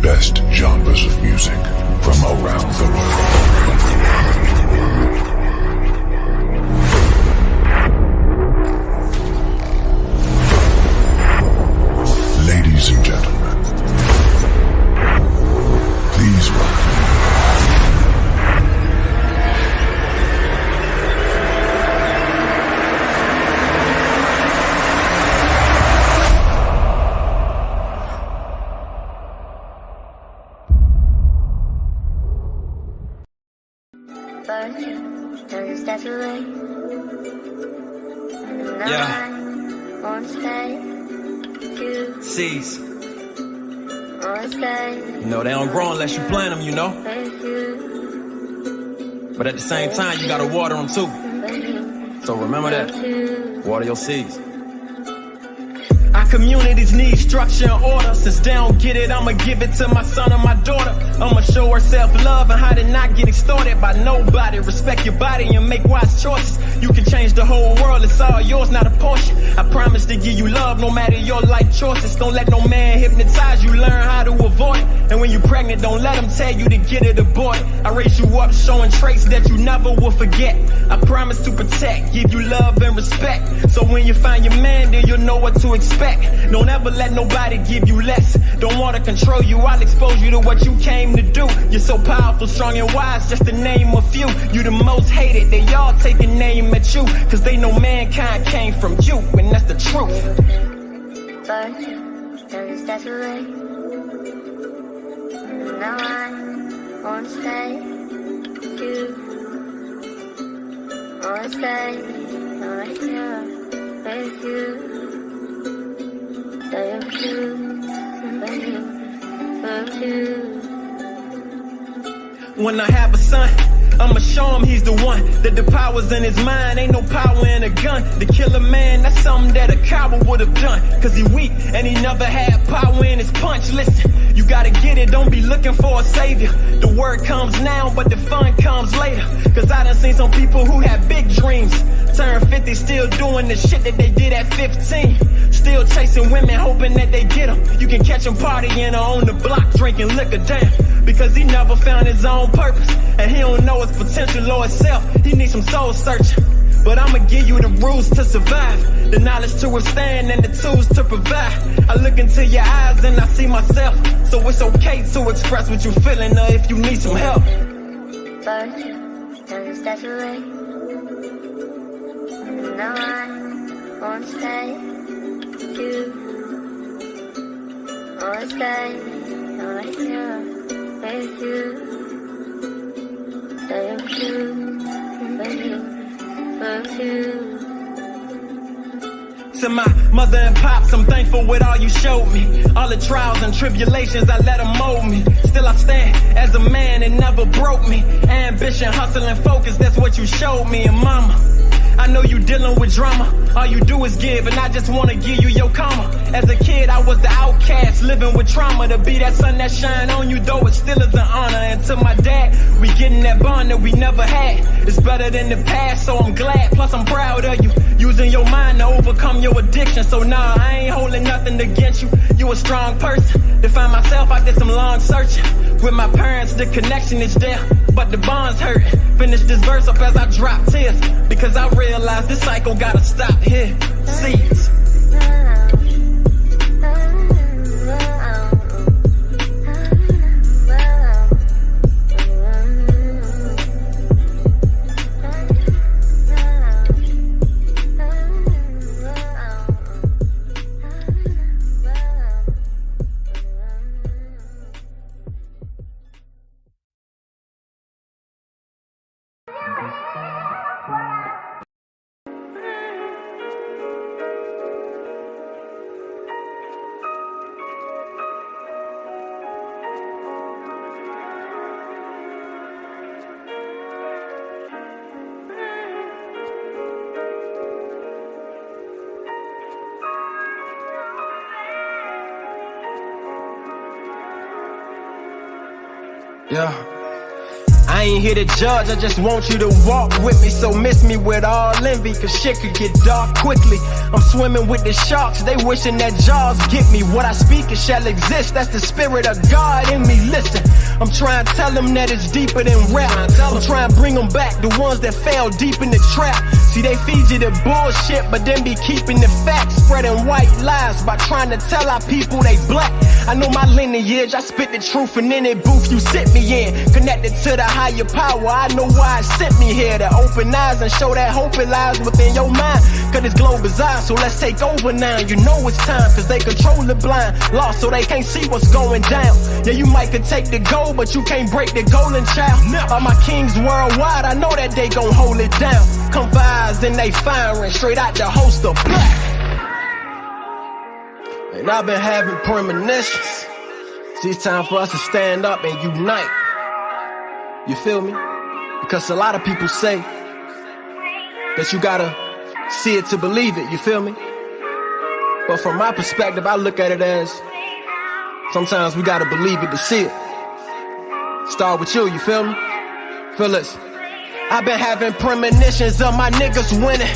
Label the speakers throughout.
Speaker 1: best genres of music from around the world. Ladies and gentlemen, please welcome
Speaker 2: Seeds. You know, they don't grow unless you plant them, you know. But at the same time, you gotta water them too. So remember that. Water your seeds. Our communities need structure and order. Since they don't get it, I'ma give it to my son or my daughter. I'ma show her self-love and how to not get extorted by nobody. Respect your body and make wise choices. You can change the whole world, it's all yours, not a portion. I promise to give you love no matter your life choices. Don't let no man hypnotize you, learn how to avoid. And when you're pregnant, don't let them tell you to get it abort. I raise you up showing traits that you never will forget. I promise to protect, give you love and respect. So when you find your man, then you'll know what to expect. Don't ever let nobody give you less. Don't want to control you, I'll expose you to what you came to do. You're so powerful, strong and wise, just to name a few. You the most hated, they all take a name at you. Cause they know mankind came from you, and that's the truth.
Speaker 3: But don't step away. No, I won't stay with you. Won't stay right here with you.
Speaker 2: When I have a son, I'ma show him he's the one. That the power's in his mind, ain't no power in a gun. To kill a man, that's something that a coward would've done. Cause he weak, and he never had power in his punch. Listen, you gotta get it, don't be looking for a savior. The word comes now, but the fun comes later. Cause I done seen some people who had big dreams turn 50, still doing the shit that they did at 15. Still chasing women, hoping that they get them. You can catch him partying or on the block, drinking liquor, damn. Because he never found his own purpose, and he don't know his potential or himself. He needs some soul searching. But I'ma give you the rules to survive, the knowledge to withstand and the tools to provide. I look into your eyes and I see myself. So it's okay to express what you're feeling, or if you need some help.
Speaker 3: But don't step away. No, I won't stay with you. Won't stay right here with you. Thank you, thank you, thank you.
Speaker 2: To my mother and pops, I'm thankful with all you showed me. All the trials and tribulations, I let them mold me. Still I stand as a man, it never broke me. Ambition, hustle and focus, that's what you showed me. And mama, I know you dealing with drama. All you do is give, and I just wanna give you your karma. As a kid, I was the outcast, living with trauma. To be that sun that shine on you, though, it still is an honor. And to my dad, we getting that bond that we never had. It's better than the past, so I'm glad. Plus, I'm proud of you, using your mind to overcome your addiction. So nah, I ain't holding nothing against you. You a strong person. To find myself, I did some long searching. With my parents, the connection is there, but the bond's hurt. Finish this verse up as I drop tears, because I realize this cycle gotta stop here. Seeds. Yeah. I I ain't here to judge, I just want you to walk with me. So miss me with all envy, cause shit could get dark quickly. I'm swimming with the sharks, they wishing that jaws get me. What I speak, it shall exist, that's the spirit of God in me. Listen, I'm trying to tell them that it's deeper than rap. I'm trying to bring them back, the ones that fell deep in the trap. See, they feed you the bullshit, but then be keeping the facts. Spreading white lies by trying to tell our people they black. I know my lineage, I spit the truth in any booth you sit me in. Connected to the higher power, I know why it sent me here. To open eyes and show that hope it lies within your mind. Cause this globe is ours, so let's take over now. You know it's time, cause they control the blind. Lost so they can't see what's going down. Yeah, you might could take the gold, but you can't break the golden child. All my kings worldwide, I know that they gon' hold it down. Come for eyes and they firing straight out the holster. Black. And I've been having premonitions. It's time for us to stand up and unite. You feel me? Because a lot of people say that you gotta see it to believe it, you feel me? But from my perspective, I look at it as sometimes we gotta believe it to see it. Start with you feel me? Feel this. I've been having premonitions of my niggas winning.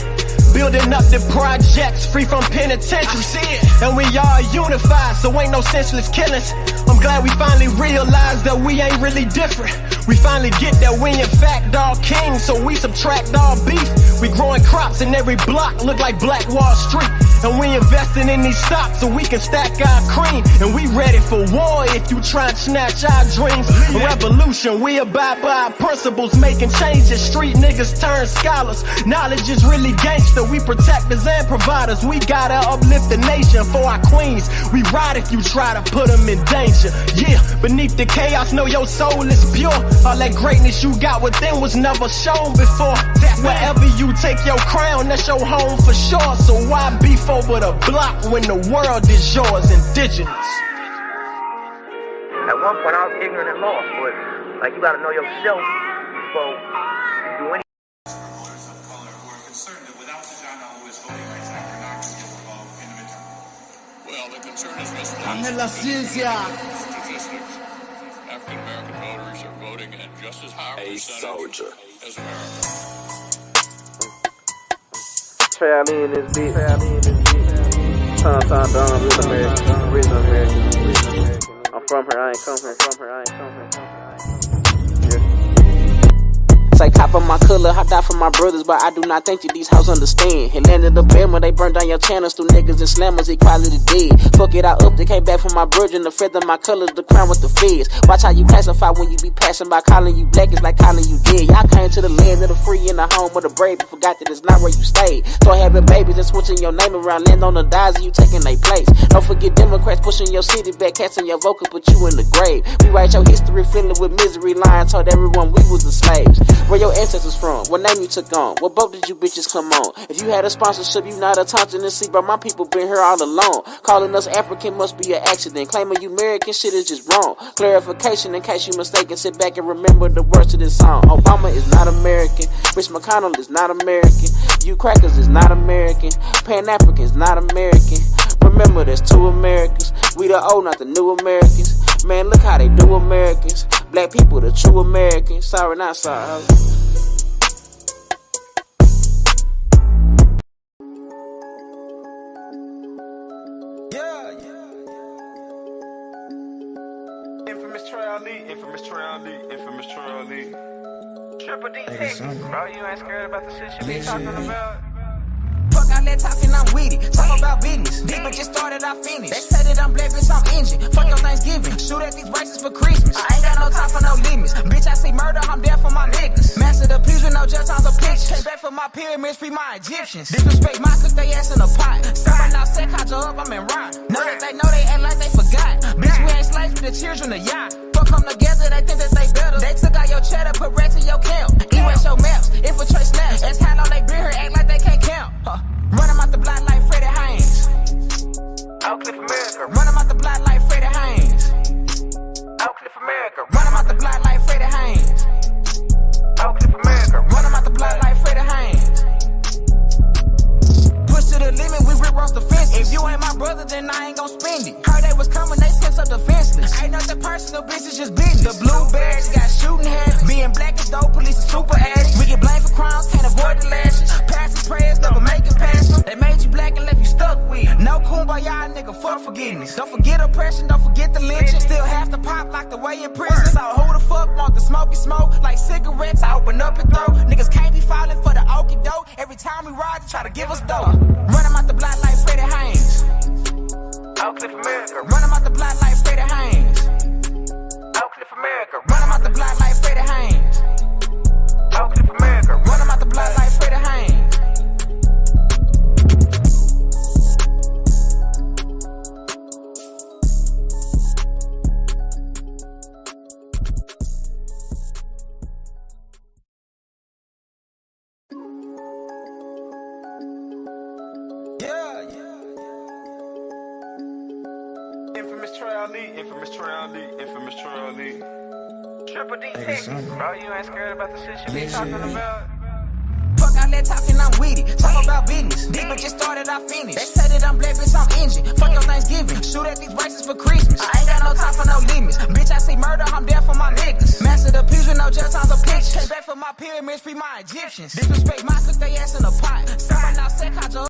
Speaker 2: Building up the projects, free from penitentiary. And we all unified, so ain't no senseless killings. I'm glad we finally realized that we ain't really different. We finally get that we in fact all kings, so we subtract all beef. We growing crops in every block, look like Black Wall Street. And we investing in these stocks so we can stack our cream. And we ready for war if you try and snatch our dreams. A revolution, we abide by our principles, making changes. Street niggas turn scholars. Knowledge is really gangster. We protectors and providers. We gotta uplift the nation for our queens. We ride if you try to put them in danger. Yeah, beneath the chaos, know your soul is pure. All that greatness you got within was never shown before. Wherever you take your crown, that's your home for sure. So why beef over the block when the world is yours, indigenous?
Speaker 4: At one point I was ignorant and lost, but like you gotta know yourself before you do anything.
Speaker 1: Well, the concern is just
Speaker 2: En la ciencia.
Speaker 1: African American voters are voting at just as high a percentage as Americans.
Speaker 4: Trey in this bitch. Tom Don, real American. I'm from here, I ain't come here. Like cop on my color, I die for my brothers, but I do not think that these hoes understand. It landed the band when they burned down your channels through niggas and slammers, equality dead. Fuck it, I up, they came back from my virgin, the feather my colors, the crown with the feds. Watch how you classify when you be passing by, calling you black, it's like calling you dead. Y'all came to the land of the free and the home of the brave, but forgot that it's not where you stayed. Start having babies and switching your name around, land on the dies and you taking their place. Don't forget Democrats pushing your city back, casting your vocals, put you in the grave. Rewrite your history, filling with misery, lying, told everyone we was the slaves. Where your ancestors from? What name you took on? What boat did you bitches come on? If you had a sponsorship, you not a Thompson and see, but my people been here all along. Calling us African must be an accident. Claiming you American shit is just wrong. Clarification in case you mistaken. Sit back and remember the words of this song. Obama is not American. Rich McConnell is not American. You crackers is not American. Pan-African is not American. Remember there's two Americans. We the old, not the new Americans. Man, look how they do Americans. Black people, the true Americans. Sorry, not sorry.
Speaker 5: Infamous Troy Lee. Triple D Tech, bro, you ain't scared about the shit you be talking about?
Speaker 6: Fuck all that talking, I'm with it. Talk about business. Deep just started, I finished. They said that I'm black, bitch, I'm engine. Fuck your Thanksgiving. Shoot at these races for Christmas. I ain't got no time for no limits. Bitch, I see murder, I'm there for my niggas. Master the peace with no just times of pictures. Came back for my pyramids, free my Egyptians. Disrespect my cook, they ass in a pot. Someone now set conjure up, I'm in rock. Know that they know they act like they forgot. Bitch, we ain't slaves for the children of yacht. Come together, they think that they better. They took out your cheddar, put rats in your camp. Erase your maps, infiltrate snaps. That's how long they been here, act like they can't count. Run them out the block like Freddie Haynes.
Speaker 4: Oak Cliff America.
Speaker 6: Run them out the block like Freddie Haynes.
Speaker 4: Oak Cliff America.
Speaker 6: Run them out the block like Freddie Haynes.
Speaker 4: Oak Cliff America.
Speaker 6: Run them out the block like Freddie Haynes. Push to the limit, we rip roast the fence. If you ain't my brother, then I ain't gon' spend it. Heard they was coming, they sent up defenseless. Ain't nothing personal, bitch, it's just business. The blueberries got shooting habits. Being black Army ride, try to give us dough. Run him out the block like Freddie Haynes.
Speaker 5: Oak Cliff America.
Speaker 6: Run him out the block like Freddie Haynes.
Speaker 5: Oak Cliff America.
Speaker 6: Run him out the block like Freddie Haynes.
Speaker 5: Oak Cliff America.
Speaker 6: Run him out the block like Freddie Haynes.
Speaker 5: Infamous Troy Lee. Triple D Tech. Bro, you ain't scared about the shit you be talking about?
Speaker 6: Fuck all that talking, I'm with it. Talk about business. Deep but just started, I finished. They say that I'm black, bitch, I'm engine. Fuck your Thanksgiving. Shoot at these races for Christmas. I ain't got no time for no limits. Bitch, I see murder, I'm there for my niggas. Master the pews with no just on the picture. Came back for my pyramids, free my Egyptians. Disrespect my cook, they ass in a pot. Someone now said, conjure.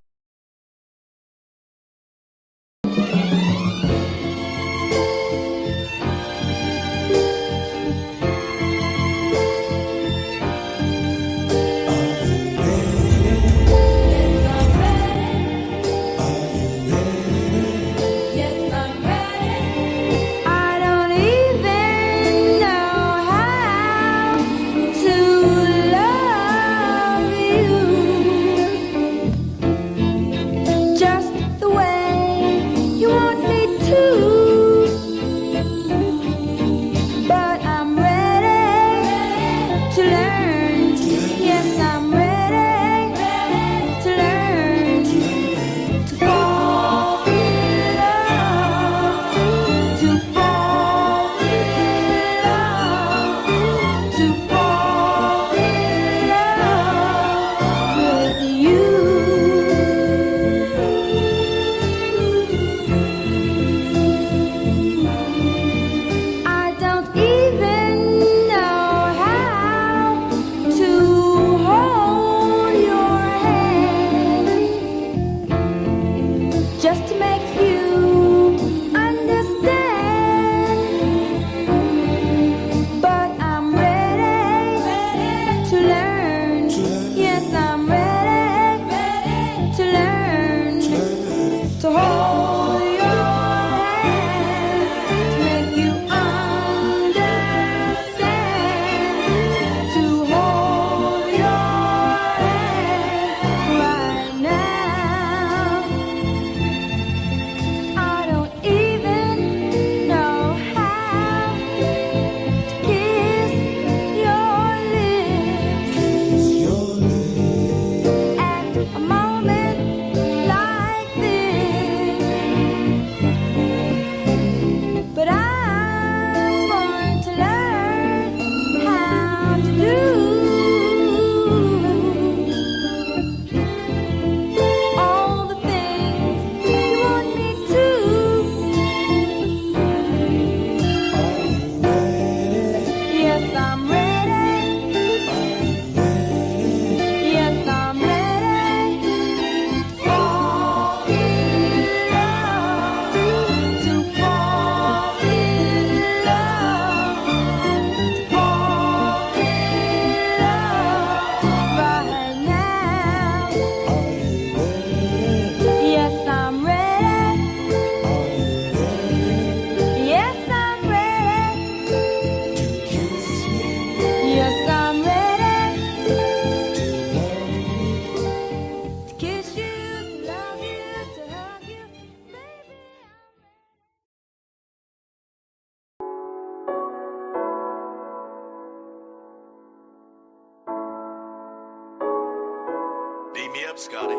Speaker 1: up, Scotty.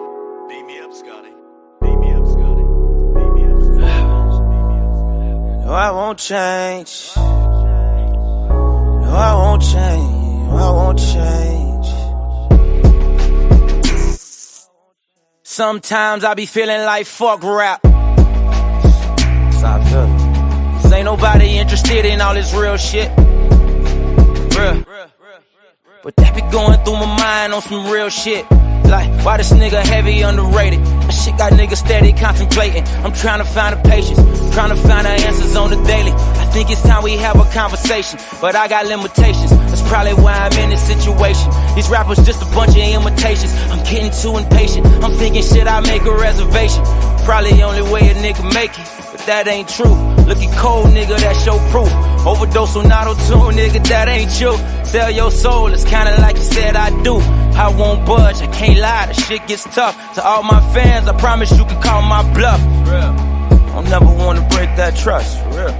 Speaker 1: Beat me up, Scotty. Beat me up, Scotty. Beat me up, Scotty.
Speaker 7: No, I won't change. No, I won't change. No, I won't change. Sometimes I be feeling like fuck rap. That's how I feel. 'Cause ain't nobody interested in all this real shit. Real. But that be going through my mind on some real shit. Like, why this nigga heavy underrated? That shit got niggas steady contemplating. I'm trying to find the patience, trying to find the answers on the daily. I think it's time we have a conversation, but I got limitations. That's probably why I'm in this situation. These rappers just a bunch of imitations. I'm getting too impatient. I'm thinking, should I make a reservation? Probably the only way a nigga make it, but that ain't true. Looking cold, nigga, that's your proof. Overdose on auto-tune, nigga, that ain't you. Sell your soul, it's kinda like you said I do. I won't budge, I can't lie, the shit gets tough. To all my fans, I promise you can call my bluff. Real. I'll never wanna break that trust, for real.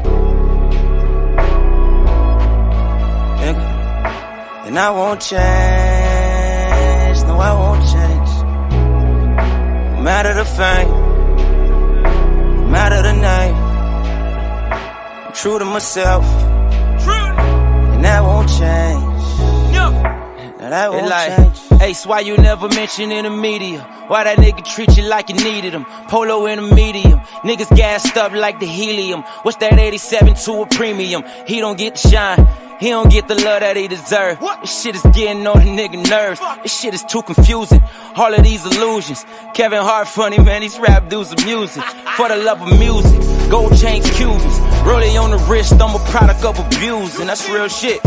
Speaker 7: Nigga. And I won't change, no I won't change. No matter the fame, no matter the name, I'm true to myself, and that won't change. Now that won't change. Ace, why you never mention in the media? Why that nigga treat you like you needed him? Polo in a medium, niggas gassed up like the helium. What's that 87 to a premium? He don't get the shine, he don't get the love that he deserve. This shit is getting on the nigga nerves. This shit is too confusing, all of these illusions. Kevin Hart funny, man, these rap dudes are music. For the love of music, gold chains, Cubans, rolling on the wrist, I'm a product of abuse, and that's real shit.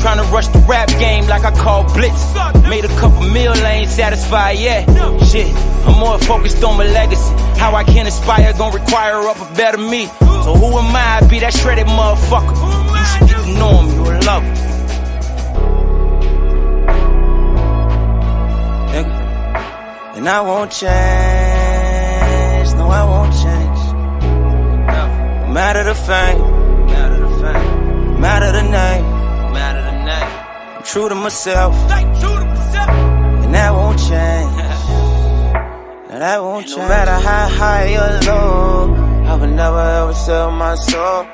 Speaker 7: Tryna rush the rap game like I call blitz. Made a couple mil, I ain't satisfied yet. Shit, I'm more focused on my legacy. How I can inspire, gon' require up a better me. So who am I to be that shredded motherfucker? You should get to know him, you'll love him. Nigga. And I won't change, no I won't change. No matter the fame, no matter the name, I'm true to myself, and that won't change. Now that won't change. No matter how high or low, I would never ever sell my soul.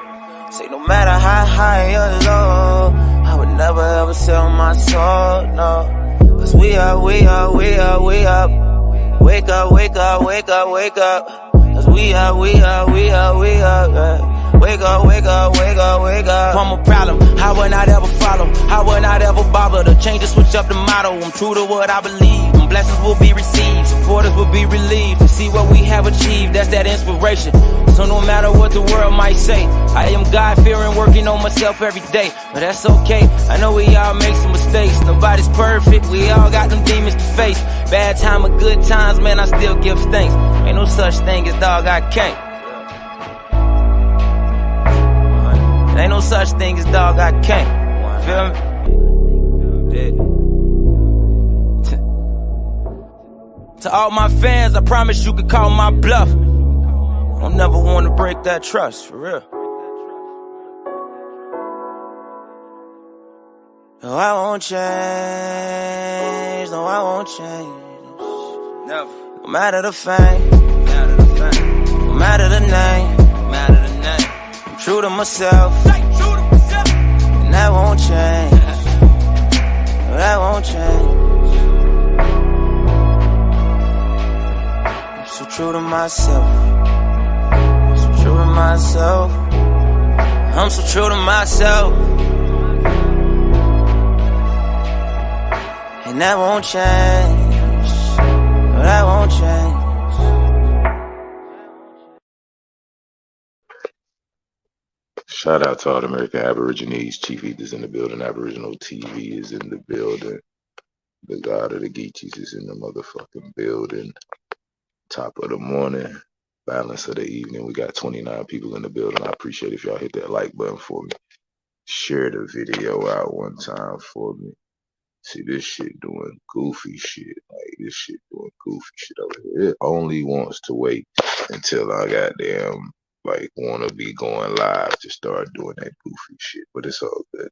Speaker 7: Say no matter how high or low, I would never ever sell my soul, no. Cause we up. Wake up. Wake up. Wake up. Cause we up. Wake up. I'm a problem, I would not ever follow, I would not ever bother to change or switch up the motto. I'm true to what I believe, and blessings will be received, supporters will be relieved to see what we have achieved. That's that inspiration. So no matter what the world might say, I am God-fearing, working on myself every day. But that's okay, I know we all make some mistakes. Nobody's perfect, we all got them demons to face. Bad time or good times, man, I still give thanks. Ain't no such thing as dog, I can't. Ain't no such thing as dog, I can't. Feel me? To all my fans, I promise you could call my bluff. I'll never want to break that trust, for real. No, I won't change. No, I won't change. Never. No matter the fame, no matter the name, I'm true to myself, and that won't change. No, that won't change. I'm so true to myself. I'm so true to myself. I'm so true to myself. And that won't change. No, that won't change.
Speaker 8: Shout out to all the American Aborigines. Chief Ether's in the building. Aboriginal TV is in the building. The God of the Geechees is in the motherfucking building. Top of the morning, balance of the evening. We got 29 people in the building. I appreciate if y'all hit that like button for me. Share the video out one time for me. See, this shit doing goofy shit. Like, this shit doing goofy shit over here. It only wants to wait until I goddamn, like, want to be going live to start doing that goofy shit. But it's all good.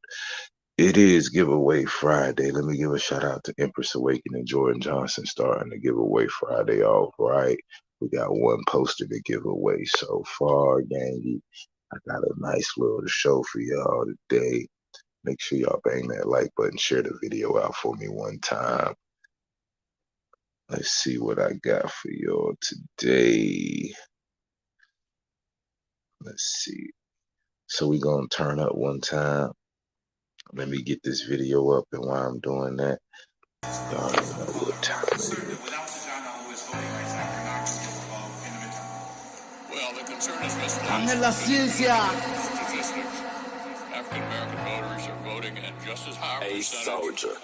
Speaker 8: It is Giveaway Friday. Let me give a shout out to Empress Awakening, Jordan Johnson starting the Giveaway Friday off right. We got one poster to give away so far, gangy. I got a nice little show for y'all today. Make sure y'all bang that like button, share the video out for me one time. Let's see what I got for y'all today. Let's see. So we gonna turn up one time. Let me get this video up, and while I'm doing that, y'all already know what time it is.
Speaker 9: Dame la ciencia.
Speaker 1: African American voters are voting at just as high
Speaker 9: A soldier.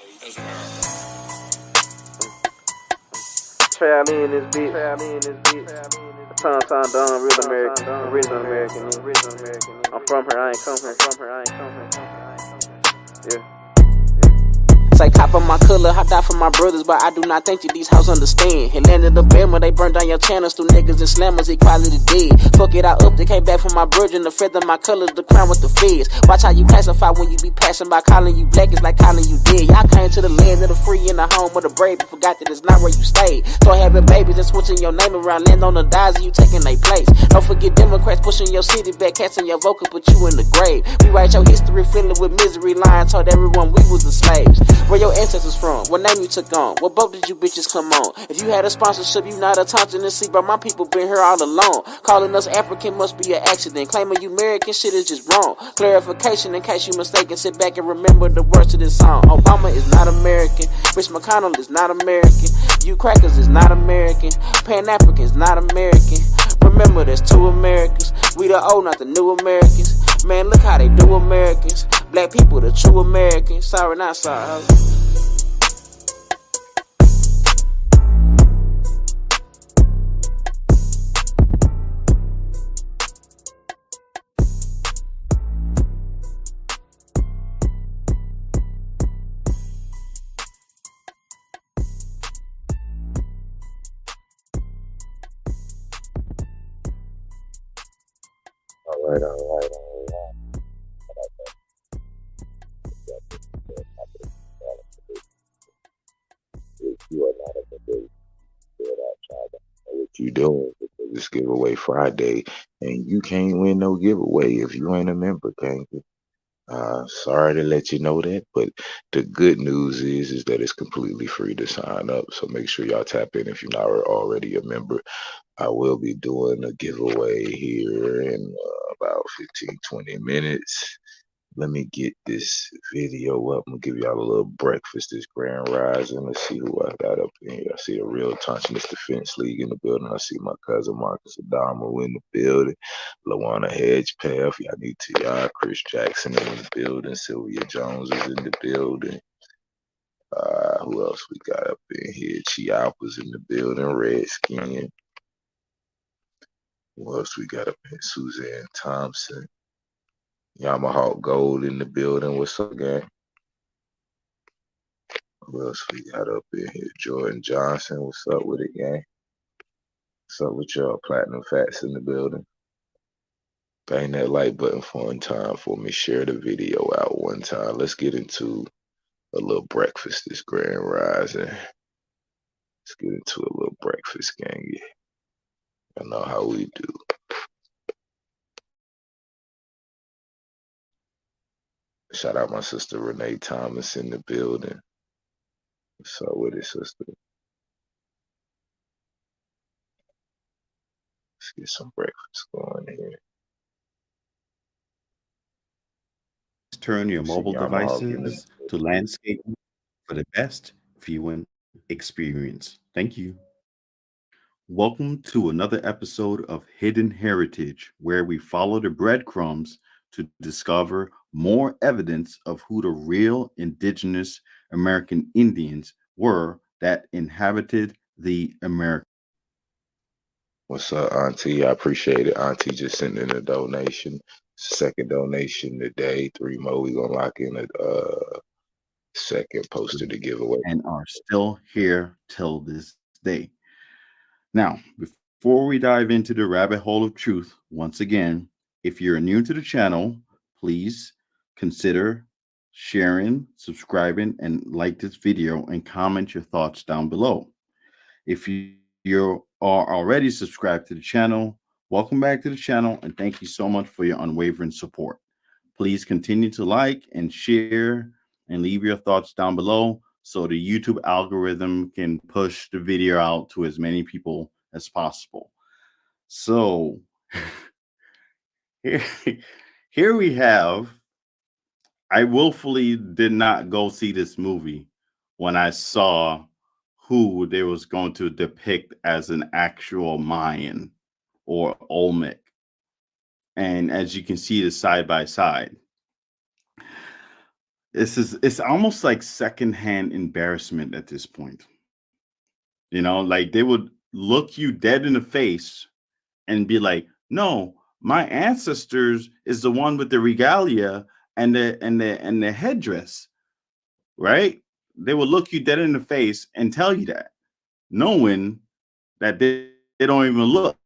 Speaker 4: Trail in this bitch. Tom Don, real American, original American. I'm from her, I ain't come here. Yeah. Say cop on my color, I die for my brothers, but I do not think that these hoes understand. It landed the band when they burned down your channels through niggas and slammers, equality dead. Fuck it, I up, they came back from my virgin, the feather my colors, the crown with the feds. Watch how you classify when you be passing by, calling you black, it's like calling you dead. Y'all came to the land of the free and the home of the brave, but forgot that it's not where you stayed. Start having babies and switching your name around, land on the dies and you taking their place. Don't forget Democrats pushing your city back, casting your vote, put you in the grave. Rewrite your history, filling with misery, lying, told everyone we was the slaves. Where your ancestors from? What name you took on? What boat did you bitches come on? If you had a sponsorship, you not a Thompson and see, but my people been here all along. Calling us African must be an accident. Claiming you American shit is just wrong. Clarification in case you mistaken. Sit back and remember the words of this song. Obama is not American. Rich McConnell is not American. You crackers is not American. Pan-African is not American. Remember there's two Americans. We the old, not the new Americans. Man, look how they do Americans. Black people, the true Americans. Sorry, not sorry.
Speaker 8: All right. If you are not a member, fill out try to know what you doing because it's giveaway Friday and you can't win no giveaway if you ain't a member, can't you? Sorry to let you know that, but the good news is that it's completely free to sign up. So make sure y'all tap in if you're not already a member. I will be doing a giveaway here in about 15-20 minutes. Let me get this video up. I'm gonna give y'all a little breakfast this Grand Rising. Let's see who I got up in here. I see a real Touchless Defense League in the building. I see my cousin Marcus Adamo in the building. Lawana Hedgepath. Y'all need to y'all. Chris Jackson in the building. Sylvia Jones is in the building. Who else we got up in here? Chiap was in the building. Redskin. Who else we got up here? Suzanne Thompson. Yamahawk Gold in the building. What's up, gang? Who else we got up in here? Jordan Johnson. What's up with it, gang? What's up with y'all? Platinum Fats in the building. Bang that like button for one time for me. Share the video out one time. Let's get into a little breakfast this Grand Rising. Let's get into a little breakfast, gang. I know how we do. Shout out my sister Renee Thomas in the building. What's up with it, sister? Let's get some breakfast going here.
Speaker 10: Turn your
Speaker 8: See
Speaker 10: mobile
Speaker 8: Yamahawk in the
Speaker 10: devices to landscape for the best viewing experience. Thank you. Welcome to another episode of Hidden Heritage, where we follow the breadcrumbs to discover more evidence of who the real indigenous American Indians were that inhabited the Americas.
Speaker 8: What's up, Auntie? I appreciate it. Auntie just sent in a donation. Second donation today. 3 more. We gonna lock in a second poster to give away.
Speaker 10: And are still here till this day. Now, before we dive into the rabbit hole of truth, once again, if you're new to the channel, please consider sharing, subscribing, and like this video and comment your thoughts down below. If you are already subscribed to the channel, welcome back to the channel, and thank you so much for your unwavering support. Please continue to like and share and leave your thoughts down below so the YouTube algorithm can push the video out to as many people as possible. So here we have, I willfully did not go see this movie when I saw who they was going to depict as an actual Mayan or Olmec. And as you can see, the side by side. it's almost like secondhand embarrassment at this point. You know, like they would look you dead in the face and be like, "No, my ancestors is the one with the regalia and the headdress," right? They will look you dead in the face and tell you that, knowing that they don't even look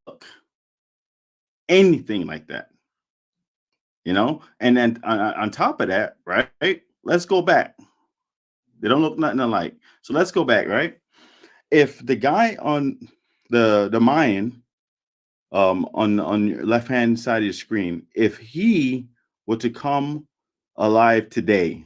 Speaker 10: anything like that, you know? And then on top of that, right? Let's go back. They don't look nothing alike. So let's go back, right? If the guy on the Mayan on your left hand side of your screen, if he were to come alive today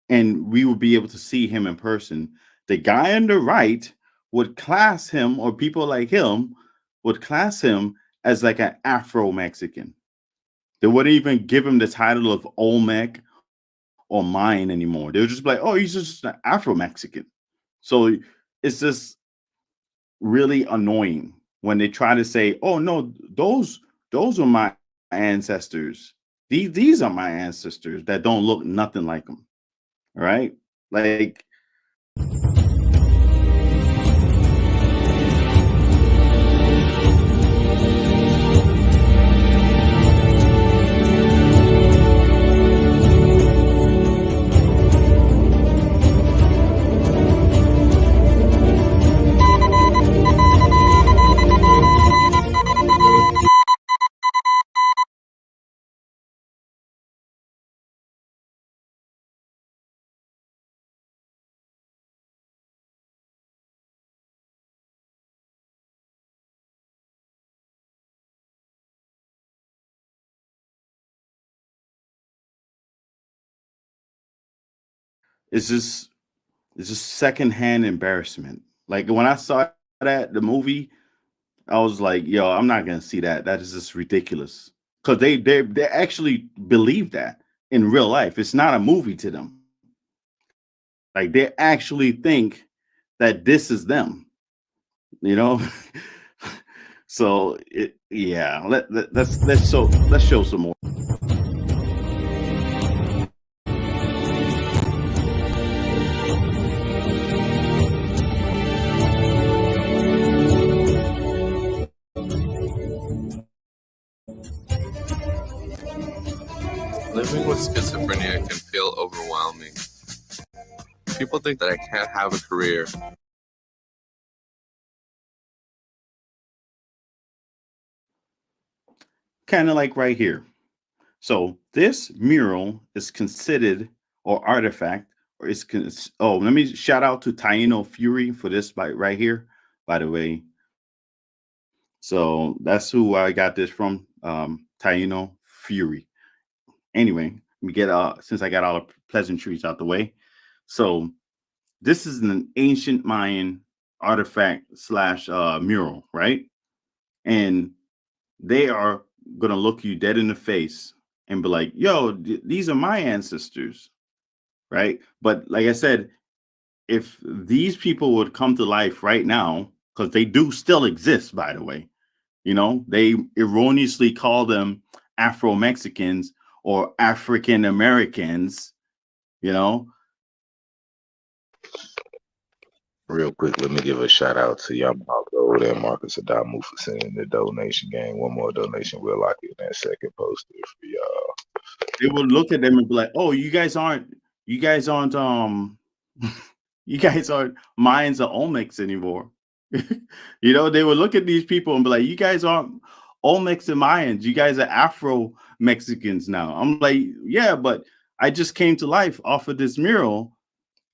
Speaker 10: and we would be able to see him in person, the guy on the right would class him, or people like him would class him as like an Afro Mexican. They wouldn't even give him the title of Olmec or Mayan anymore. They would just be like, oh, he's just an Afro Mexican. So it's just really annoying when they try to say, "Oh no, those are my ancestors. These are my ancestors that don't look nothing like them." All right, like it's just it's just secondhand embarrassment. Like when I saw that the movie, I was like, "Yo, I'm not gonna see that. That is just ridiculous." Because they actually believe that in real life. It's not a movie to them. Like they actually think that this is them, you know. So yeah, let's show some more.
Speaker 11: Living with schizophrenia can feel overwhelming. People think that I can't have a career.
Speaker 10: Kind of like right here. So this mural is considered or artifact, or is oh, let me shout out to Taino Fury for this right here, by the way. So that's who I got this from, Taino Fury. Anyway, we get since I got all the pleasantries out the way. So this is an ancient Mayan artifact slash mural, right? And they are gonna look you dead in the face and be like, "Yo, these are my ancestors," right? But like I said, if these people would come to life right now, because they do still exist, by the way, you know, they erroneously call them Afro Mexicans or African Americans, you know.
Speaker 8: Real quick, let me give a shout out to Yamamoto and Marcus Adamu for sending the donation game. One more donation, we'll lock in that second poster for y'all.
Speaker 10: They will look at them and be like, "Oh, you guys aren't you guys aren't Mayans or Olmecs anymore." You know, they would look at these people and be like, "You guys aren't Olmecs and Mayans. You guys are Afro Mexicans now." I'm like, "Yeah, but I just came to life off of this mural,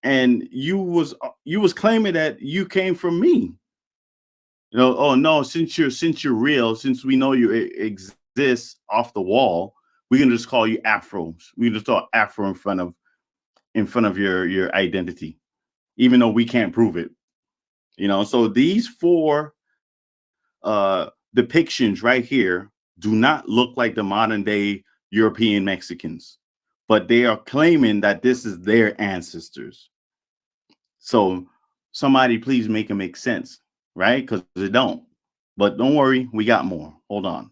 Speaker 10: and you was claiming that you came from me." You know, "Oh no, since you're real, since we know you exist off the wall, we can just call you Afros. We can just throw Afro in front of your identity, even though we can't prove it." You know, so these four depictions right here do not look like the modern day European Mexicans, but they are claiming that this is their ancestors. So somebody please make it make sense, right? Because they don't. But don't worry, we got more. Hold on.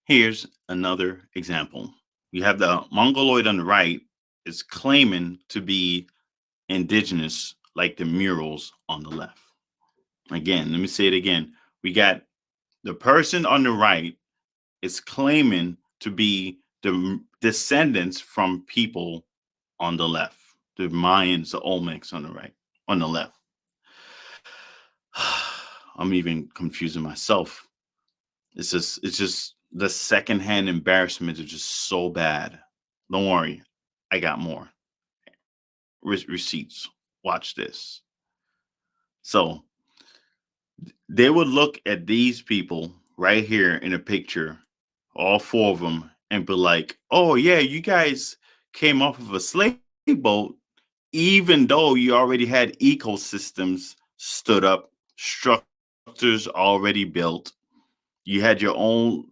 Speaker 10: Here's another example. You have the Mongoloid on the right, is claiming to be indigenous, like the murals on the left. Again, let me say it again. We got the person on the right is claiming to be the descendants from people on the left, the Mayans, the Olmecs on the right, on the left. I'm even confusing myself. It's just the secondhand embarrassment is just so bad. Don't worry, I got more receipts. Watch this. So they would look at these people right here in a picture, all four of them, and be like, "Oh yeah, you guys came off of a slave boat, even though you already had ecosystems stood up, structures already built. You had your own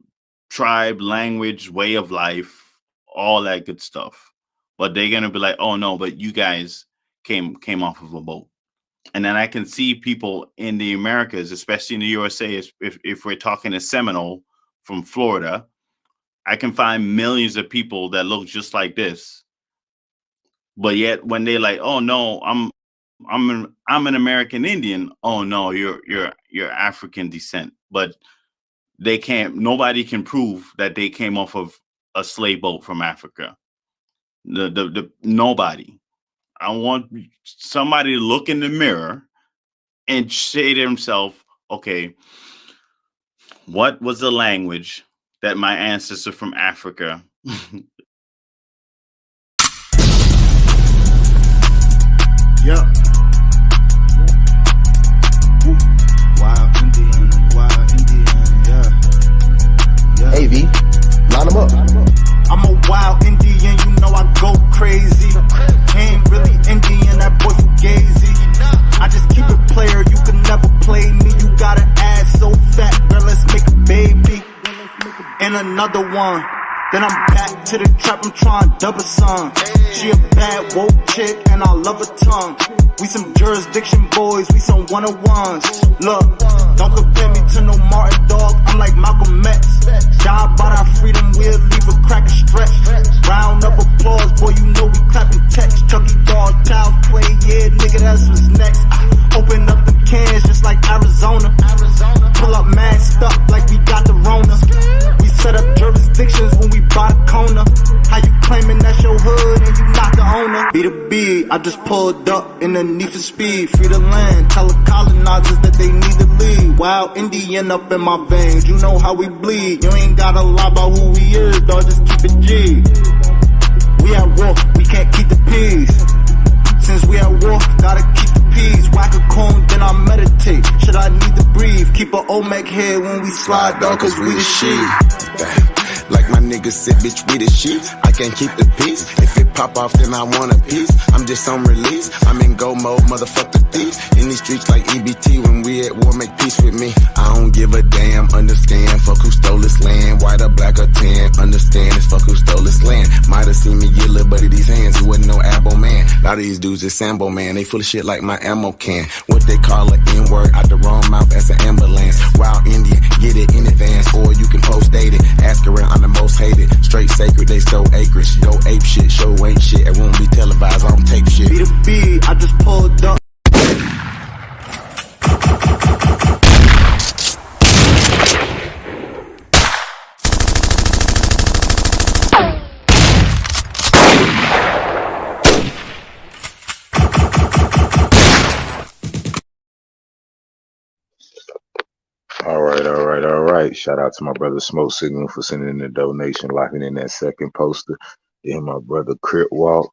Speaker 10: tribe, language, way of life, all that good stuff." But they're gonna be like, "Oh no, but you guys came off of a boat." And then I can see people in the Americas, especially in the USA, if we're talking a Seminole from Florida, I can find millions of people that look just like this. But yet when they like, "Oh no, I'm an American Indian." "Oh no, you're African descent." But they can't, nobody can prove that they came off of a slave boat from Africa. The nobody. I want somebody to look in the mirror and say to himself, "Okay, what was the language that my ancestor from Africa
Speaker 12: Yep. Wild Indian, yeah.
Speaker 13: Hey, V, line them up.
Speaker 12: I'm a wild Indian, you know I go crazy. Ain't really Indian, that boy fugazi. I just keep it player, you can never play me. You got an ass so fat, girl, let's make a baby. And another one. Then I'm back to the trap, I'm trying double some. She a bad woke chick and I love her tongue. We some jurisdiction boys, we some one-on-ones. Look, don't compare me to no Martin dog, I'm like Malcolm X. Die about our freedom, we'll leave a crack and stretch. Round of applause, boy, you know we clapping text. Chucky dog, child play, yeah, nigga, that's what's next. Open up the cans just like Arizona. Pull up masked up like we got the Rona. We set up jurisdictions when we buy the corner. How you claiming that's your hood and you not the owner? Be the B, I just pulled up in the need for speed. Free the land, tell the colonizers that they need to leave. Wild Indian up in my veins, you know how we bleed. You ain't gotta lie about who we is, dog, just keep it G. We at war, we can't keep the peace. Since we at war, gotta keep the peace. Whack a cone, then I meditate. Should I need to breathe? Keep a Olmec head when we slide down, cause we the shit.
Speaker 14: Like my niggas said, bitch, we the shit. I can't keep the peace. If it pop off, then I want a piece. I'm just on release. I'm in go mode, motherfuck the thieves. In these streets like EBT, when we at war, make peace with me. I don't give a damn, understand. Fuck who stole this land, white or black or tan. Understand, it's fuck who stole this land. Might have seen me get little buddy these hands. He wasn't no abo man. A lot of these dudes is Sambo man. They full of shit like my ammo can. What they call an N-word out the wrong mouth as an ambulance. Wild Indian, get it in advance, or you can post date it. Ask around, I'm the most hated. Straight sacred, they stole acreage. Go ape shit, show ain't shit. It won't be televised, I don't take shit.
Speaker 12: Be the B, I just pulled up.
Speaker 8: All right. Shout out to my brother Smoke Signal for sending in the donation, locking in that second poster. Then my brother Crip Walk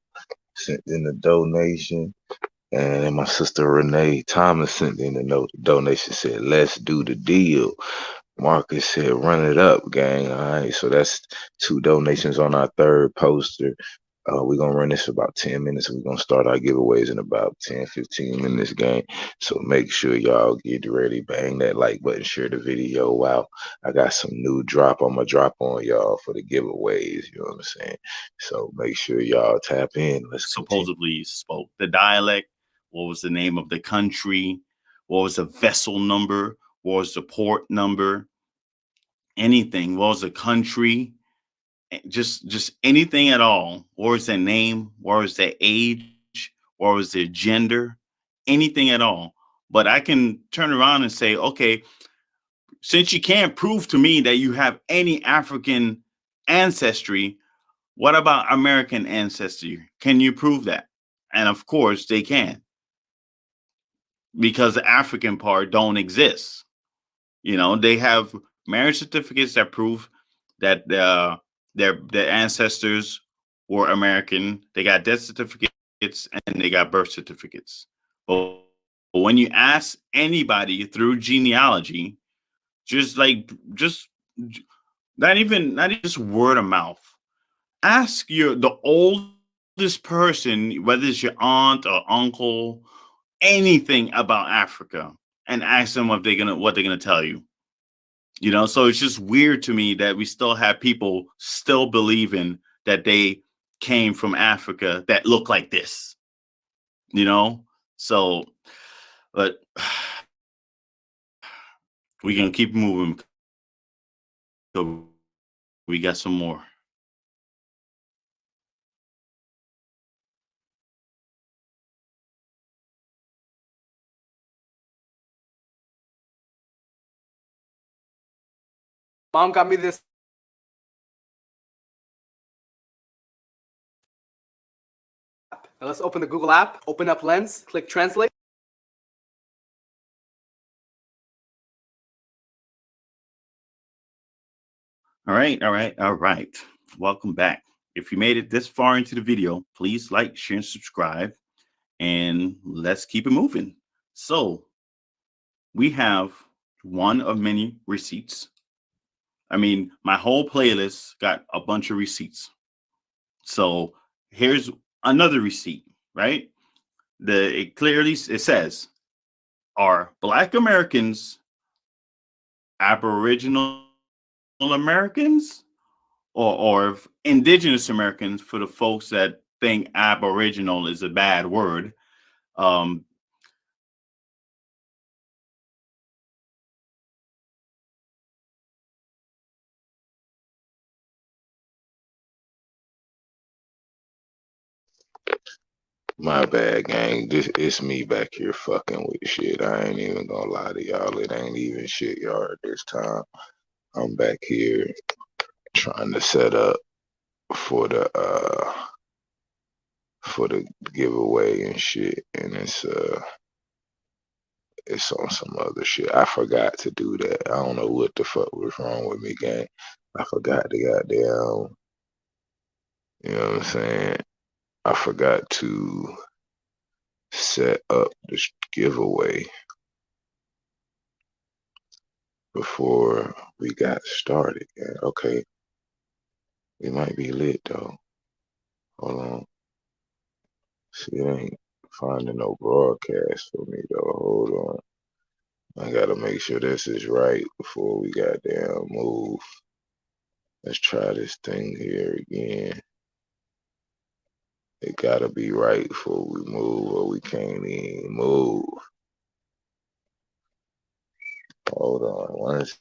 Speaker 8: sent in the donation. And then my sister Renee Thomas sent in the donation, said, "Let's do the deal." Marcus said, "Run it up, gang." All right. So that's 2 donations on our third poster. We're going to run this for about 10 minutes. We're going to start our giveaways in about 10, 15 minutes, gang. So make sure y'all get ready. Bang that like button. Share the video out. I got some new drop. I'm going to drop on y'all for the giveaways. You know what I'm saying? So make sure y'all tap in. Let's
Speaker 10: supposedly spoke. The dialect, what was the name of the country, what was the vessel number, what was the port number, anything, what was the country, just anything at all. What was their name? What was their age? What was their gender? Anything at all. But I can turn around and say, okay, since you can't prove to me that you have any African ancestry, what about American ancestry? Can you prove that? And of course they can, because the African part don't exist. They have marriage certificates that prove that their ancestors were American. They got death certificates and they got birth certificates. But when you ask anybody through genealogy, just not even just word of mouth, ask the oldest person, whether it's your aunt or uncle, anything about Africa, and ask them what they're gonna tell you. So it's just weird to me that we still have people still believing that they came from Africa that look like this. So, but we can keep moving. So we got some more.
Speaker 15: Mom got me this. Now let's open the Google app, open up Lens, click Translate.
Speaker 10: All right. Welcome back. If you made it this far into the video, please like, share, and subscribe, and let's keep it moving. So we have one of many receipts. I mean, my whole playlist got a bunch of receipts. So here's another receipt, right? It says, are Black Americans Aboriginal Americans or Indigenous Americans, for the folks that think Aboriginal is a bad word?
Speaker 8: My bad, gang. It's me back here fucking with shit. I ain't even gonna lie to y'all. It ain't even shit yard this time. I'm back here trying to set up for the giveaway and shit, and it's on some other shit. I forgot to do that. I don't know what the fuck was wrong with me, gang. I forgot to goddamn, you know what I'm saying? I forgot to set up this giveaway before we got started. Yeah, okay. We might be lit though. Hold on. See, it ain't finding no broadcast for me though. Hold on. I gotta make sure this is right before we goddamn move. Let's try this thing here again. It gotta be right before we move, or we can't even move. Hold on one second.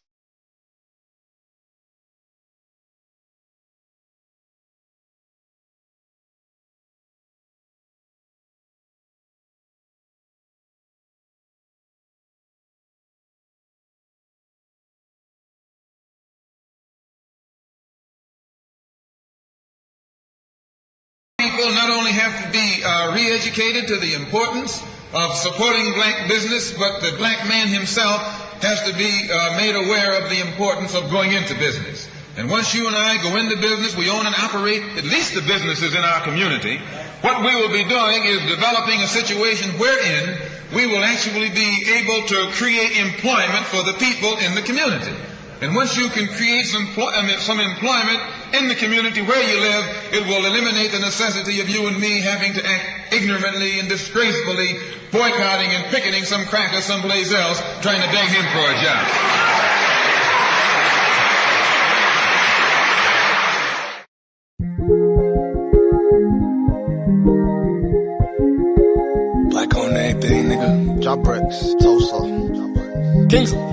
Speaker 16: People not only have to be re-educated to the importance of supporting black business, but the black man himself has to be made aware of the importance of going into business. And once you and I go into business, we own and operate at least the businesses in our community. What we will be doing is developing a situation wherein we will actually be able to create employment for the people in the community. And once you can create some employment in the community where you live, it will eliminate the necessity of you and me having to act ignorantly and disgracefully, boycotting and picketing some cracker someplace else, trying to beg him for a job.
Speaker 17: Black on everything, nigga. Job bricks, Tulsa. Kingsley.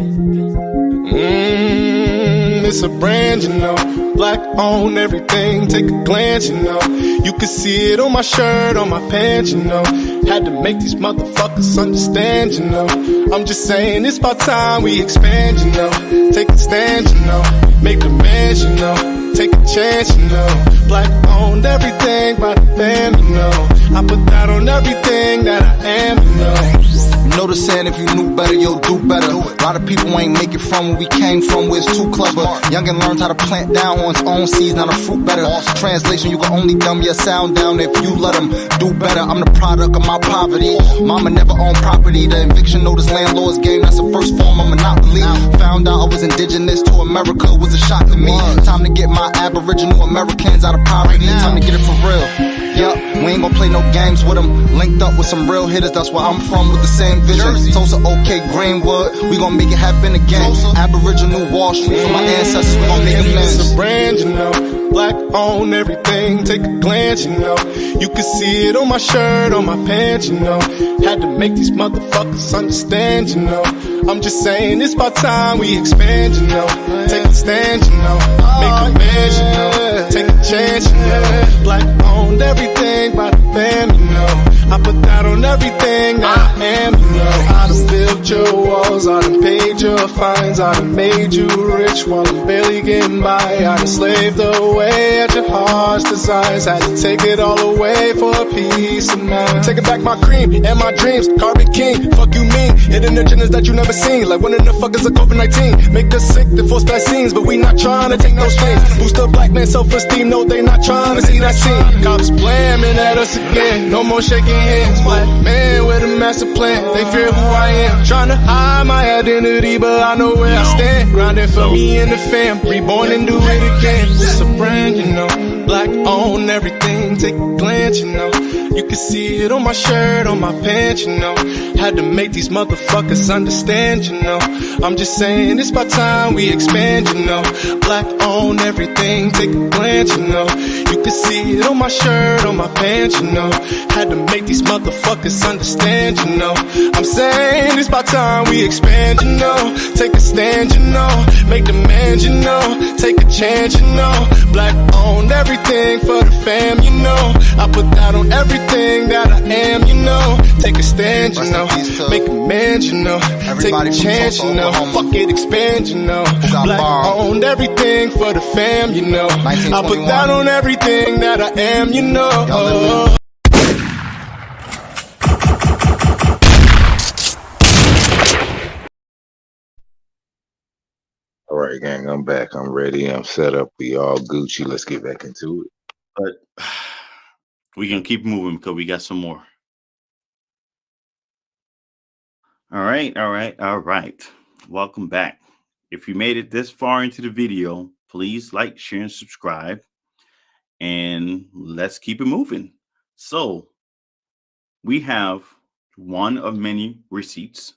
Speaker 12: it's a brand, you know. Black on everything, take a glance, you know. You can see it on my shirt, on my pants, you know. Had to make these motherfuckers understand, you know. I'm just saying it's about time we expand, you know. Take a stand, you know. Make demands, you know. Take a chance, you know. Black owned everything by the fam, you know. I put that on everything that I am, you know.
Speaker 18: You know the saying, if you knew better, you'll do better. A lot of people ain't make it from where we came from, where it's too clever. Youngin' learns how to plant down on its own seeds, not a fruit better. Translation, you can only dumb your sound down if you let them do better. I'm the product of my poverty. Mama never owned property. The eviction notice landlord's game, that's the first form of monopoly. Found out I was indigenous to America, was a shock to me. Time to get my Aboriginal Americans out of poverty. Time to get it for real. Yup, we ain't gon' play no games with them. Linked up with some real hitters, that's where I'm from, with the same vision. Tulsa, OK, Greenwood, we gon' make it happen again. Aboriginal Wall Street for my ancestors, we gon' make it
Speaker 12: It's a brand, you know. Black on everything, take a glance, you know. You can see it on my shirt, on my pants, you know. Had to make these motherfuckers understand, you know. I'm just saying it's about time we expand, you know. Take a stand, you know. Make a man, you know. Take a chance, you know. Black owned everything by the fam, you know. I put that on everything that I am, you know. I done built your walls, I done paid your fines, I done made you rich while I'm barely getting by. I done slaved away at your heart's desires, had to take it all away for a piece of mind. Taking back my cream and my dreams, Carbon King, fuck you mean. Hidden agendas that you never seen, like one of the fuckers of COVID-19. Make us sick, then force vaccines, but we not trying to take no strains. Boost up black man self-esteem, no they not trying to see that scene. Cops blaming at us again, no more shaking hands. Black man with a master plan, they fear who I am. Trying to hide my identity, but I know where I stand. Grinding for me and the fam, reborn and do it again. It's a brand, you know. Black on everything, take a glance, you know. You can see it on my shirt, on my pants, you know. Had to make these motherfuckers understand, you know. I'm just saying it's about time we expand, you know. Black on everything, take a glance, you know. You can see it on my shirt, on my pants, you know. Had to make these motherfuckers understand, you know. I'm saying it's about time we expand, you know. Take a stand, you know. Make demands, you know. Take a chance, you know. Black on everything for the fam, you know. I put that on everything that I am, you know. Take a stand, you know. Make amends, you know. Take a chance, you know. Fuck it, expand, you know. Black owned everything for the fam, you know. I put that on everything that I am, you know.
Speaker 8: All right, gang, I'm back. I'm ready. I'm set up. We all Gucci. Let's get back into it.
Speaker 10: But we can keep moving because we got some more. All right. Welcome back. If you made it this far into the video, please like, share, and subscribe. And let's keep it moving. So we have one of many receipts.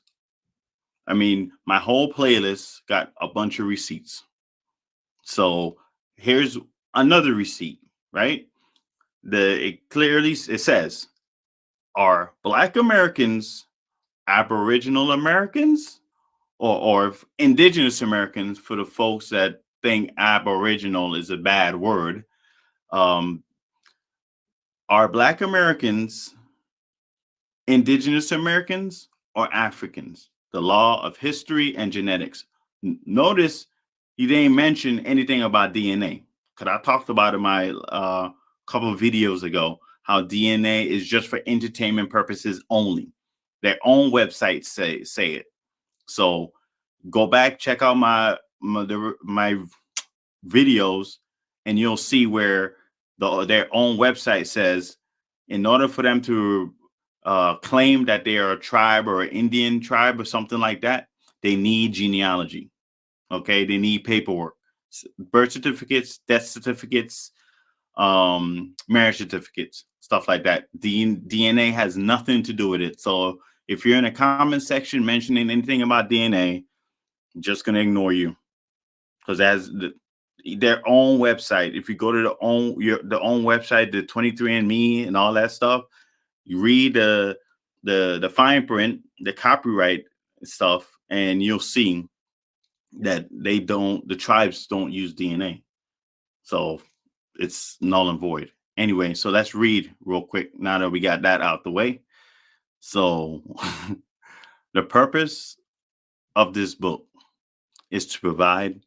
Speaker 10: I mean, my whole playlist got a bunch of receipts. So here's another receipt, right? It says, are Black Americans Aboriginal Americans or Indigenous Americans, for the folks that think Aboriginal is a bad word? Are Black Americans Indigenous Americans or Africans? The law of history and genetics. Notice he didn't mention anything about DNA, because I talked about it in my couple of videos ago, how DNA is just for entertainment purposes only. Their own websites say it. So go back, check out my videos, and you'll see where their own website says, in order for them to claim that they are a tribe or an Indian tribe or something like that, they need genealogy. Okay, they need paperwork, birth certificates, death certificates, marriage certificates, stuff like that. DNA has nothing to do with it. So if you're in a comment section mentioning anything about DNA, I'm just gonna ignore you, because as their own website, if you go to the own website, the 23andMe and all that stuff, you read the fine print, the copyright stuff, and you'll see that the tribes don't use DNA. So it's null and void. Anyway, so let's read real quick now that we got that out the way. So the purpose of this book is to provide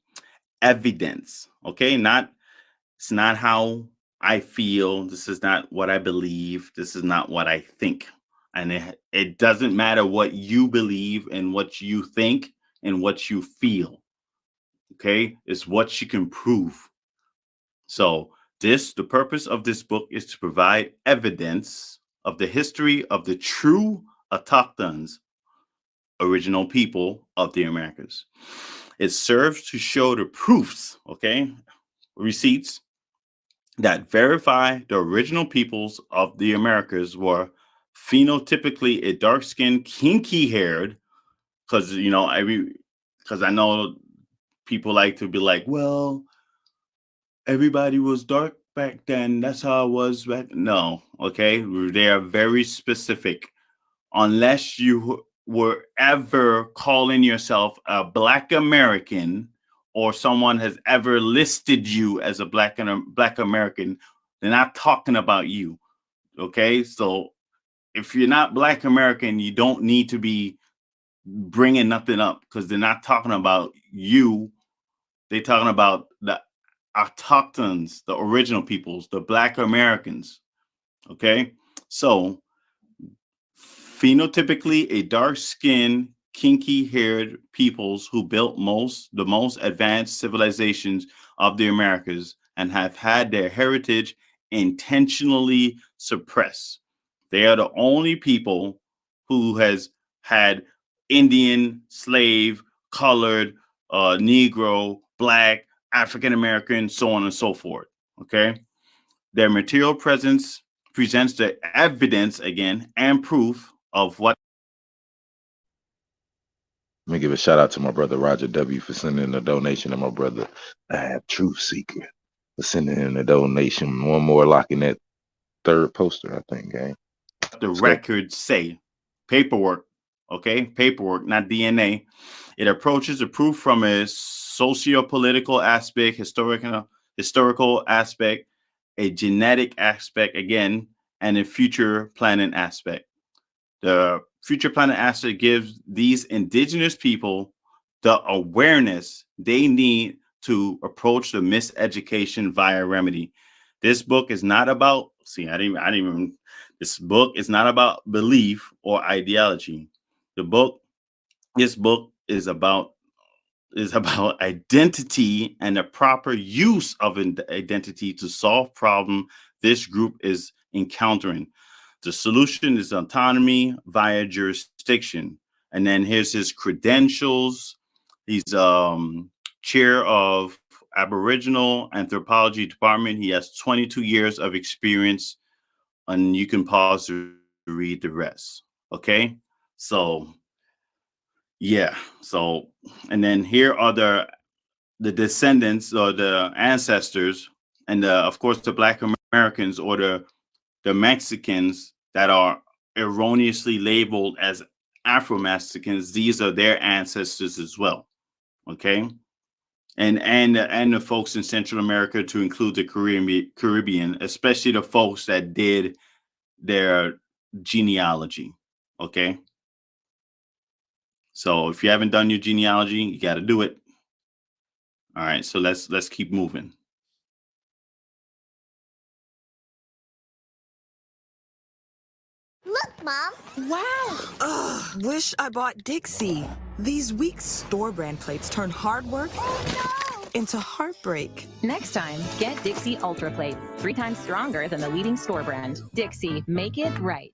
Speaker 10: evidence. Okay, it's not how I feel. This is not what I believe. This is not what I think. And it doesn't matter what you believe and what you think and what you feel. Okay, it's what you can prove. So the purpose of this book is to provide evidence of the history of the true autochthones, original people of the Americas. It serves to show the proofs, okay, receipts that verify the original peoples of the Americas were phenotypically a dark-skinned, kinky-haired, because I know people like to be like, well, everybody was dark back then. That's how it was back. No, okay, they are very specific. Unless you were ever calling yourself a Black American, or someone has ever listed you as a Black American, they're not talking about you. Okay, so if you're not Black American, you don't need to be bringing nothing up, because they're not talking about you. They're talking about the autochthones, the original peoples, the Black Americans. Okay, so phenotypically a dark-skinned, kinky-haired peoples who built the most advanced civilizations of the Americas and have had their heritage intentionally suppressed. They are the only people who has had Indian, slave, colored, Negro, Black, African American, so on and so forth. Okay, their material presence presents the evidence again and proof of what.
Speaker 8: Let me give a shout out to my brother Roger W for sending a donation, and my brother I have Truth Seeker for sending in a donation. One more locking that third poster, I think, gang.
Speaker 10: The records say. Paperwork, okay? Paperwork, not DNA. It approaches the proof from a socio-political aspect, historical aspect, a genetic aspect again, and a future planning aspect. The future planning aspect gives these indigenous people the awareness they need to approach the miseducation via remedy. This book is not about, this book is not about belief or ideology. This book is about identity and the proper use of identity to solve problem this group is encountering. The solution is autonomy via jurisdiction. And then here's his credentials. He's chair of Aboriginal Anthropology Department. He has 22 years of experience, and you can pause to read the rest. Okay, so yeah, so and then here are the descendants or the ancestors, and of course the Black Americans or the Mexicans that are erroneously labeled as Afro-Mexicans. These are their ancestors as well. Okay, and the folks in Central America, to include the Caribbean, especially the folks that did their genealogy. Okay, so if you haven't done your genealogy, you got to do it. All right, so let's keep moving.
Speaker 19: Look, Mom. Wow.
Speaker 20: Ugh, wish I bought Dixie. These weak store brand plates turn hard work into heartbreak.
Speaker 21: Next time, get Dixie Ultra Plates. 3 times stronger than the leading store brand. Dixie, make it right.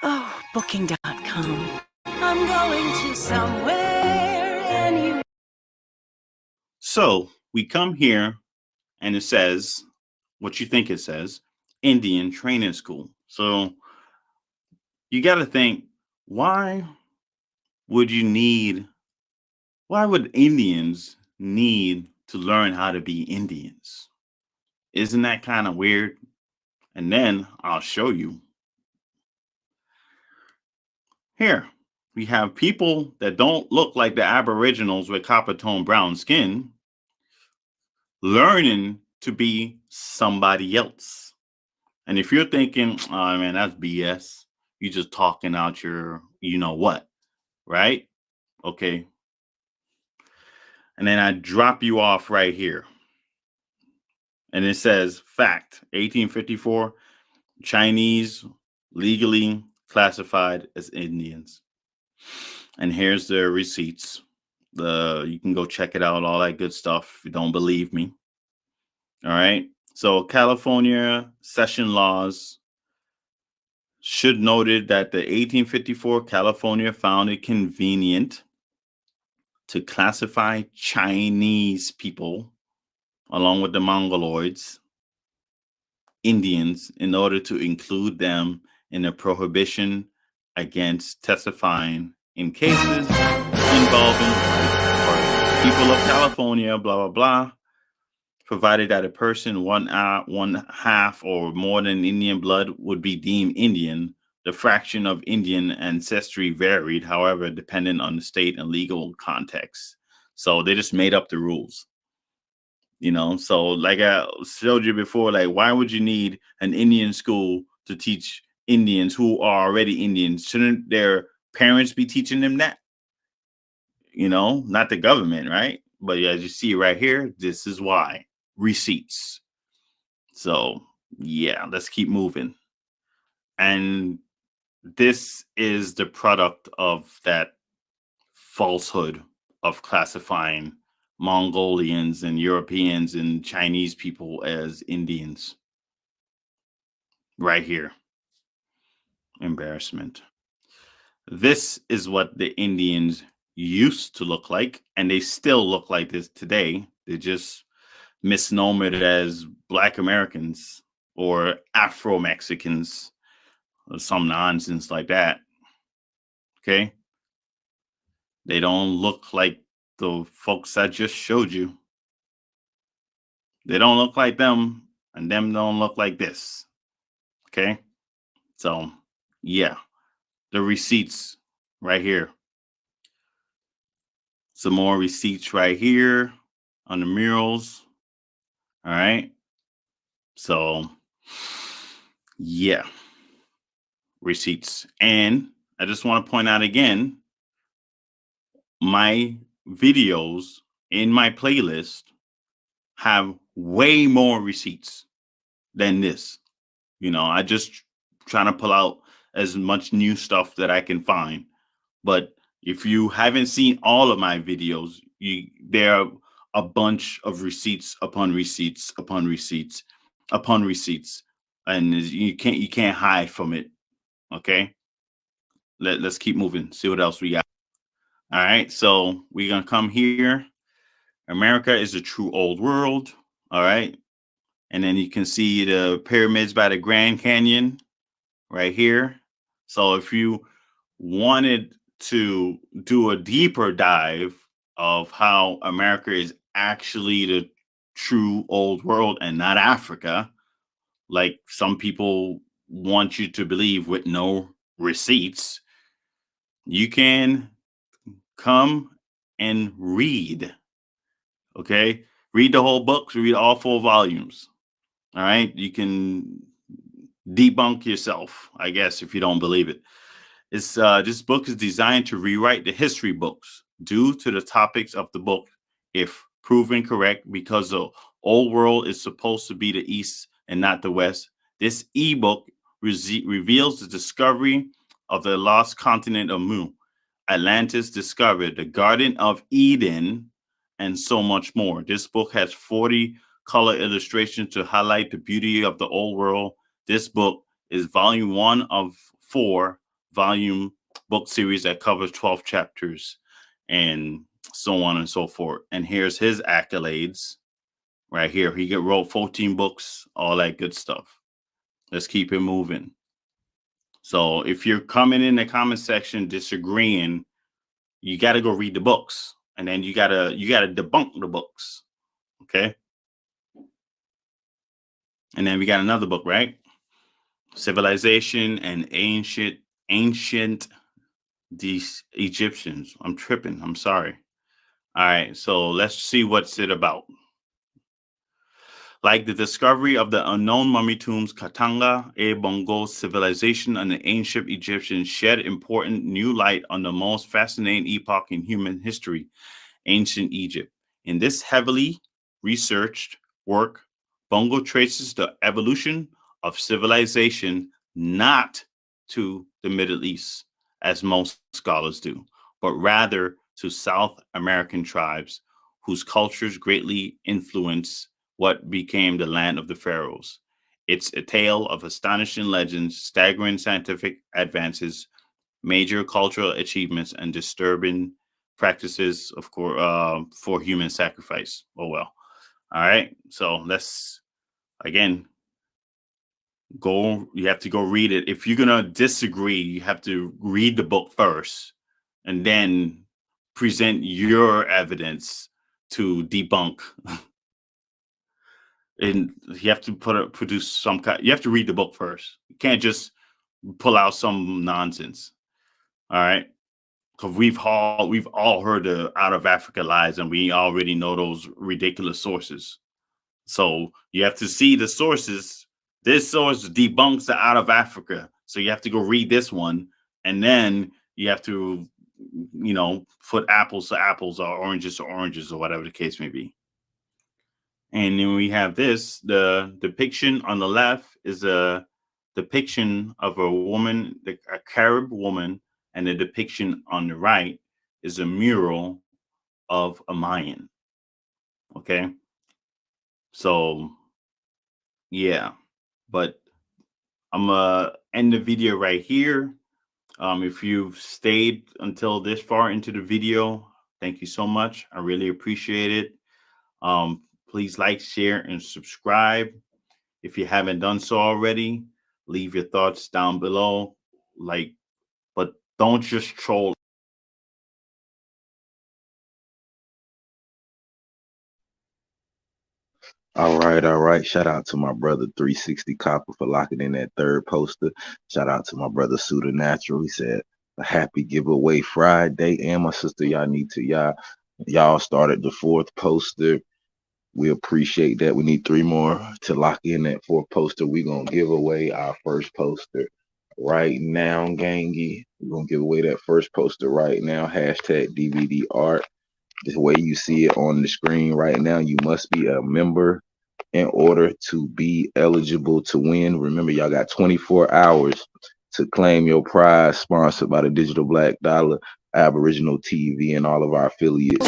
Speaker 20: Oh, booking.com. I'm going to somewhere anywhere.
Speaker 10: So we come here and it says what you think it says, Indian Training School. So you got to think, why would Indians need to learn how to be Indians? Isn't that kind of weird? And then I'll show you. Here, we have people that don't look like the Aboriginals with copper tone brown skin learning to be somebody else. And if you're thinking, oh man, that's BS, you just talking out your, you know what, right? Okay. And then I drop you off right here. And it says, fact, 1854, Chinese legally classified as Indians. And here's the receipts. You can go check it out, all that good stuff. If you don't believe me. All right. So California session laws should noted that the 1854 California found it convenient to classify Chinese people along with the Mongoloids, Indians, in order to include them in a prohibition against testifying in cases involving people of California, blah, blah, blah, provided that a person one half or more than Indian blood would be deemed Indian. The fraction of Indian ancestry varied, however, depending on the state and legal context. So they just made up the rules. You know, so like I showed you before, like, why would you need an Indian school to teach Indians who are already Indians? Shouldn't their parents be teaching them that? You know, not the government, right? But as you see right here, this is why. Receipts. So yeah, let's keep moving. And this is the product of that falsehood of classifying Mongolians and Europeans and Chinese people as Indians. Right here. Embarrassment. This is what the Indians used to look like, and they still look like this today. They just misnomered as Black Americans or Afro Mexicans or some nonsense like that. Okay. They don't look like the folks I just showed you. They don't look like them, and them don't look like this. Okay. So, yeah, the receipts right here. Some more receipts right here on the murals. All right. So, yeah, receipts. And I just want to point out again, my videos in my playlist have way more receipts than this. You know, I just trying to pull out as much new stuff that I can find. But if you haven't seen all of my videos, there are a bunch of receipts upon receipts upon receipts upon receipts, and you can't hide from it. Okay, let's keep moving. See what else we got. All right, so we're gonna come here. America is a true old world. All right, and then you can see the pyramids by the Grand Canyon right here. So if you wanted to do a deeper dive of how America is actually the true old world and not Africa, like some people want you to believe with no receipts, you can come and read. Okay? Read the whole book, read all 4 volumes. All right? You can debunk yourself, I guess, if you don't believe it. It's this book is designed to rewrite the history books due to the topics of the book, if proven correct, because the old world is supposed to be the East and not the West. This ebook reveals the discovery of the lost continent of Mu, Atlantis discovered, the Garden of Eden, and so much more. This book has 40 color illustrations to highlight the beauty of the old world. This book is volume 1 of 4 volume book series that covers 12 chapters and so on and so forth. And here's his accolades right here. He wrote 14 books, all that good stuff. Let's keep it moving. So if you're coming in the comment section disagreeing, you got to go read the books, and then you got to debunk the books. Okay. And then we got another book, right? Civilization and ancient these Egyptians. I'm tripping. I'm sorry. All right, so let's see what's it about. Like the discovery of the unknown mummy tombs, Katanga e Bongo civilization and the ancient Egyptians shed important new light on the most fascinating epoch in human history, ancient Egypt. In this heavily researched work, Bongo traces the evolution of civilization not to the Middle East, as most scholars do, but rather to South American tribes whose cultures greatly influenced what became the land of the pharaohs. It's a tale of astonishing legends, staggering scientific advances, major cultural achievements, and disturbing practices, of course, for human sacrifice. Oh well. All right. So let's again go. You have to go read it. If you're gonna disagree, you have to read the book first, and then present your evidence to debunk. And you have to produce some kind. You have to read the book first. You can't just pull out some nonsense. All right. Because we've all heard the out of Africa lies, and we already know those ridiculous sources. So you have to see the sources. This source debunks the out of Africa, so you have to go read this one, and then you have to, put apples to apples or oranges to oranges or whatever the case may be. And then we have this. The depiction on the left is a depiction of a woman, a Carib woman, and the depiction on the right is a mural of a Mayan. Okay. So, yeah. But I'm going to end the video right here. If you've stayed until this far into the video, thank you so much. I really appreciate it. Please like, share, and subscribe. If you haven't done so already, leave your thoughts down below. But don't just troll.
Speaker 8: All right, all right. Shout out to my brother 360 Copper for locking in that third poster. Shout out to my brother Suda Natural. He said a happy giveaway Friday. And my sister y'all started the fourth poster. We appreciate that. We need 3 more to lock in that fourth poster. We're gonna give away our first poster right now, gangy. We're gonna give away that first poster right now. Hashtag DVD art. The way you see it on the screen right now, you must be a member in order to be eligible to win. Remember, y'all got 24 hours to claim your prize, sponsored by the Digital Black Dollar, Aboriginal TV, and all of our affiliates.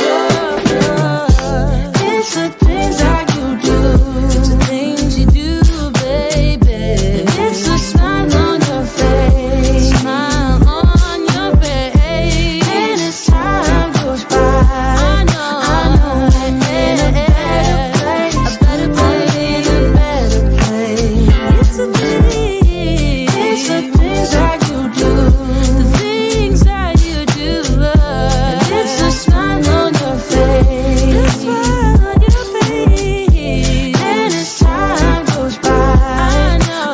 Speaker 3: It's the things that you do. It's the things you do, baby. It's a smile on your face. Smile on your face. And as time goes by, I know I'm in a better place. A better place, a better place. It's the things that you do. The things that you do. And it's a smile on your face. And as time goes by, I know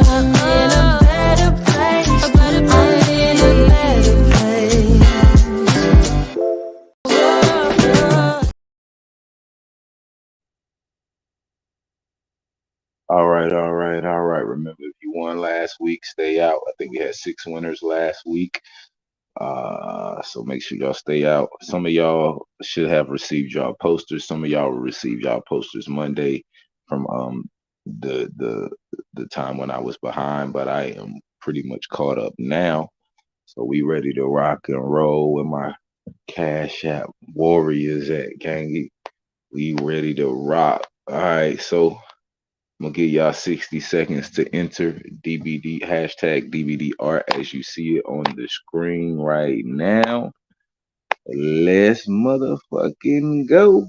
Speaker 3: I'm in a better place. I'm in a better place.
Speaker 8: All right, all right, all right. Remember, if you won last week, stay out. I think we had 6 winners last week. So make sure y'all stay out. Some of y'all should have received y'all posters. Some of y'all will receive y'all posters Monday from the time when I was behind, but I am pretty much caught up now. So we ready to rock and roll with my Cash App warriors at Gangy. We ready to rock. All right, so I'm gonna give y'all 60 seconds to enter DVD hashtag DVD art as you see it on the screen right now. Let's motherfucking go.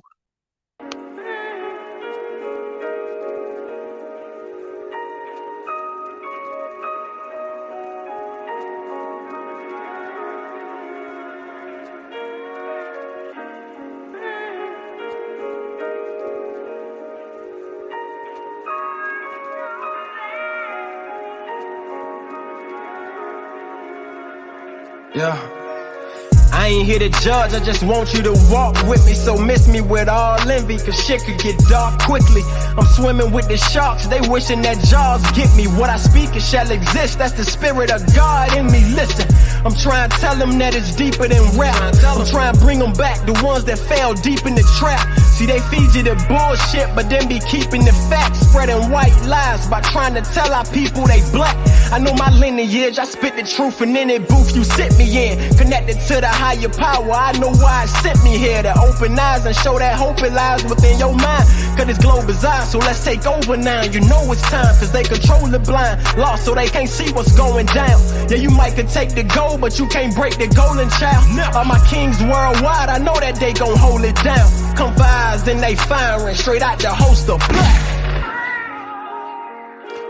Speaker 7: Yeah. I ain't here to judge, I just want you to walk with me. So miss me with all envy, cause shit could get dark quickly. I'm swimming with the sharks, they wishing that jaws get me. What I speak, it shall exist, that's the spirit of God in me. Listen, I'm trying to tell them that it's deeper than rap. I'm trying to bring them back, the ones that fell deep in the trap. See, they feed you the bullshit, but then be keeping the facts. Spreading white lies by trying to tell our people they black. I know my lineage, I spit the truth in any booth you sit me in. Connected to the higher power, I know why it sent me here. To open eyes and show that hope it lies within your mind. Cause this globe is ours, so let's take over now. You know it's time, cause they control the blind. Lost so they can't see what's going down. Yeah, you might could take the gold, but you can't break the golden child. All my kings worldwide, I know that they gon' hold it down. Come for eyes, then they firing straight out the holster.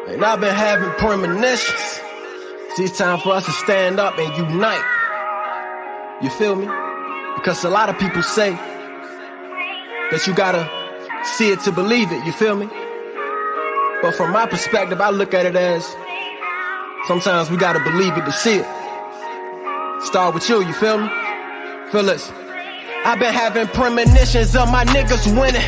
Speaker 7: And I've been having premonitions. See, it's time for us to stand up and unite. You feel me? Because a lot of people say that you gotta see it to believe it, you feel me? But from my perspective, I look at it as sometimes we gotta believe it to see it. Start with you feel me? Feel this. I've been having premonitions of my niggas winning.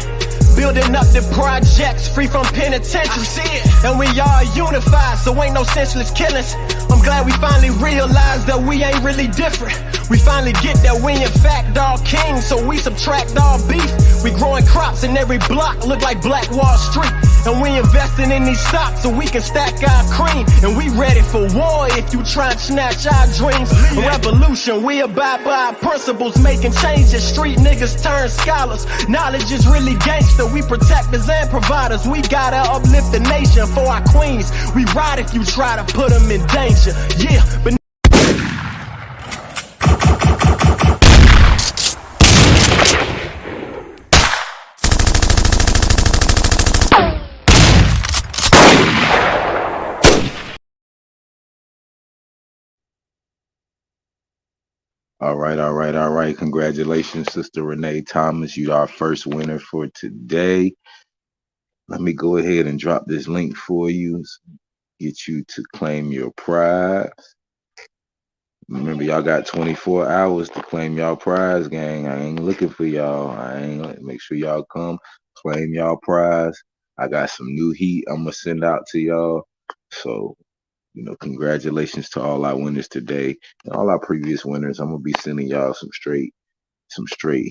Speaker 7: Building up the projects, free from penitentiaries. And we all unified, so ain't no senseless killings. I'm glad we finally realized that we ain't really different. We finally get that we in fact all kings, so we subtract all beef. We growing crops in every block, look like Black Wall Street. And we investing in these stocks so we can stack our cream. And we ready for war if you try and snatch our dreams. A revolution, we abide by our principles, making changes. Street niggas turn scholars. Knowledge is really gangster. We protectors and providers. We gotta uplift the nation for our queens. We ride if you try to put them in danger. Yeah, but
Speaker 8: All right. Congratulations, Sister Renee Thomas. You are our first winner for today. Let me go ahead and drop this link for you. Get you to claim your prize. Remember, y'all got 24 hours to claim y'all prize, gang. I ain't looking for y'all. Make sure y'all come claim y'all prize. I got some new heat I'm gonna send out to y'all. So, congratulations to all our winners today and all our previous winners. I'm gonna be sending y'all some straight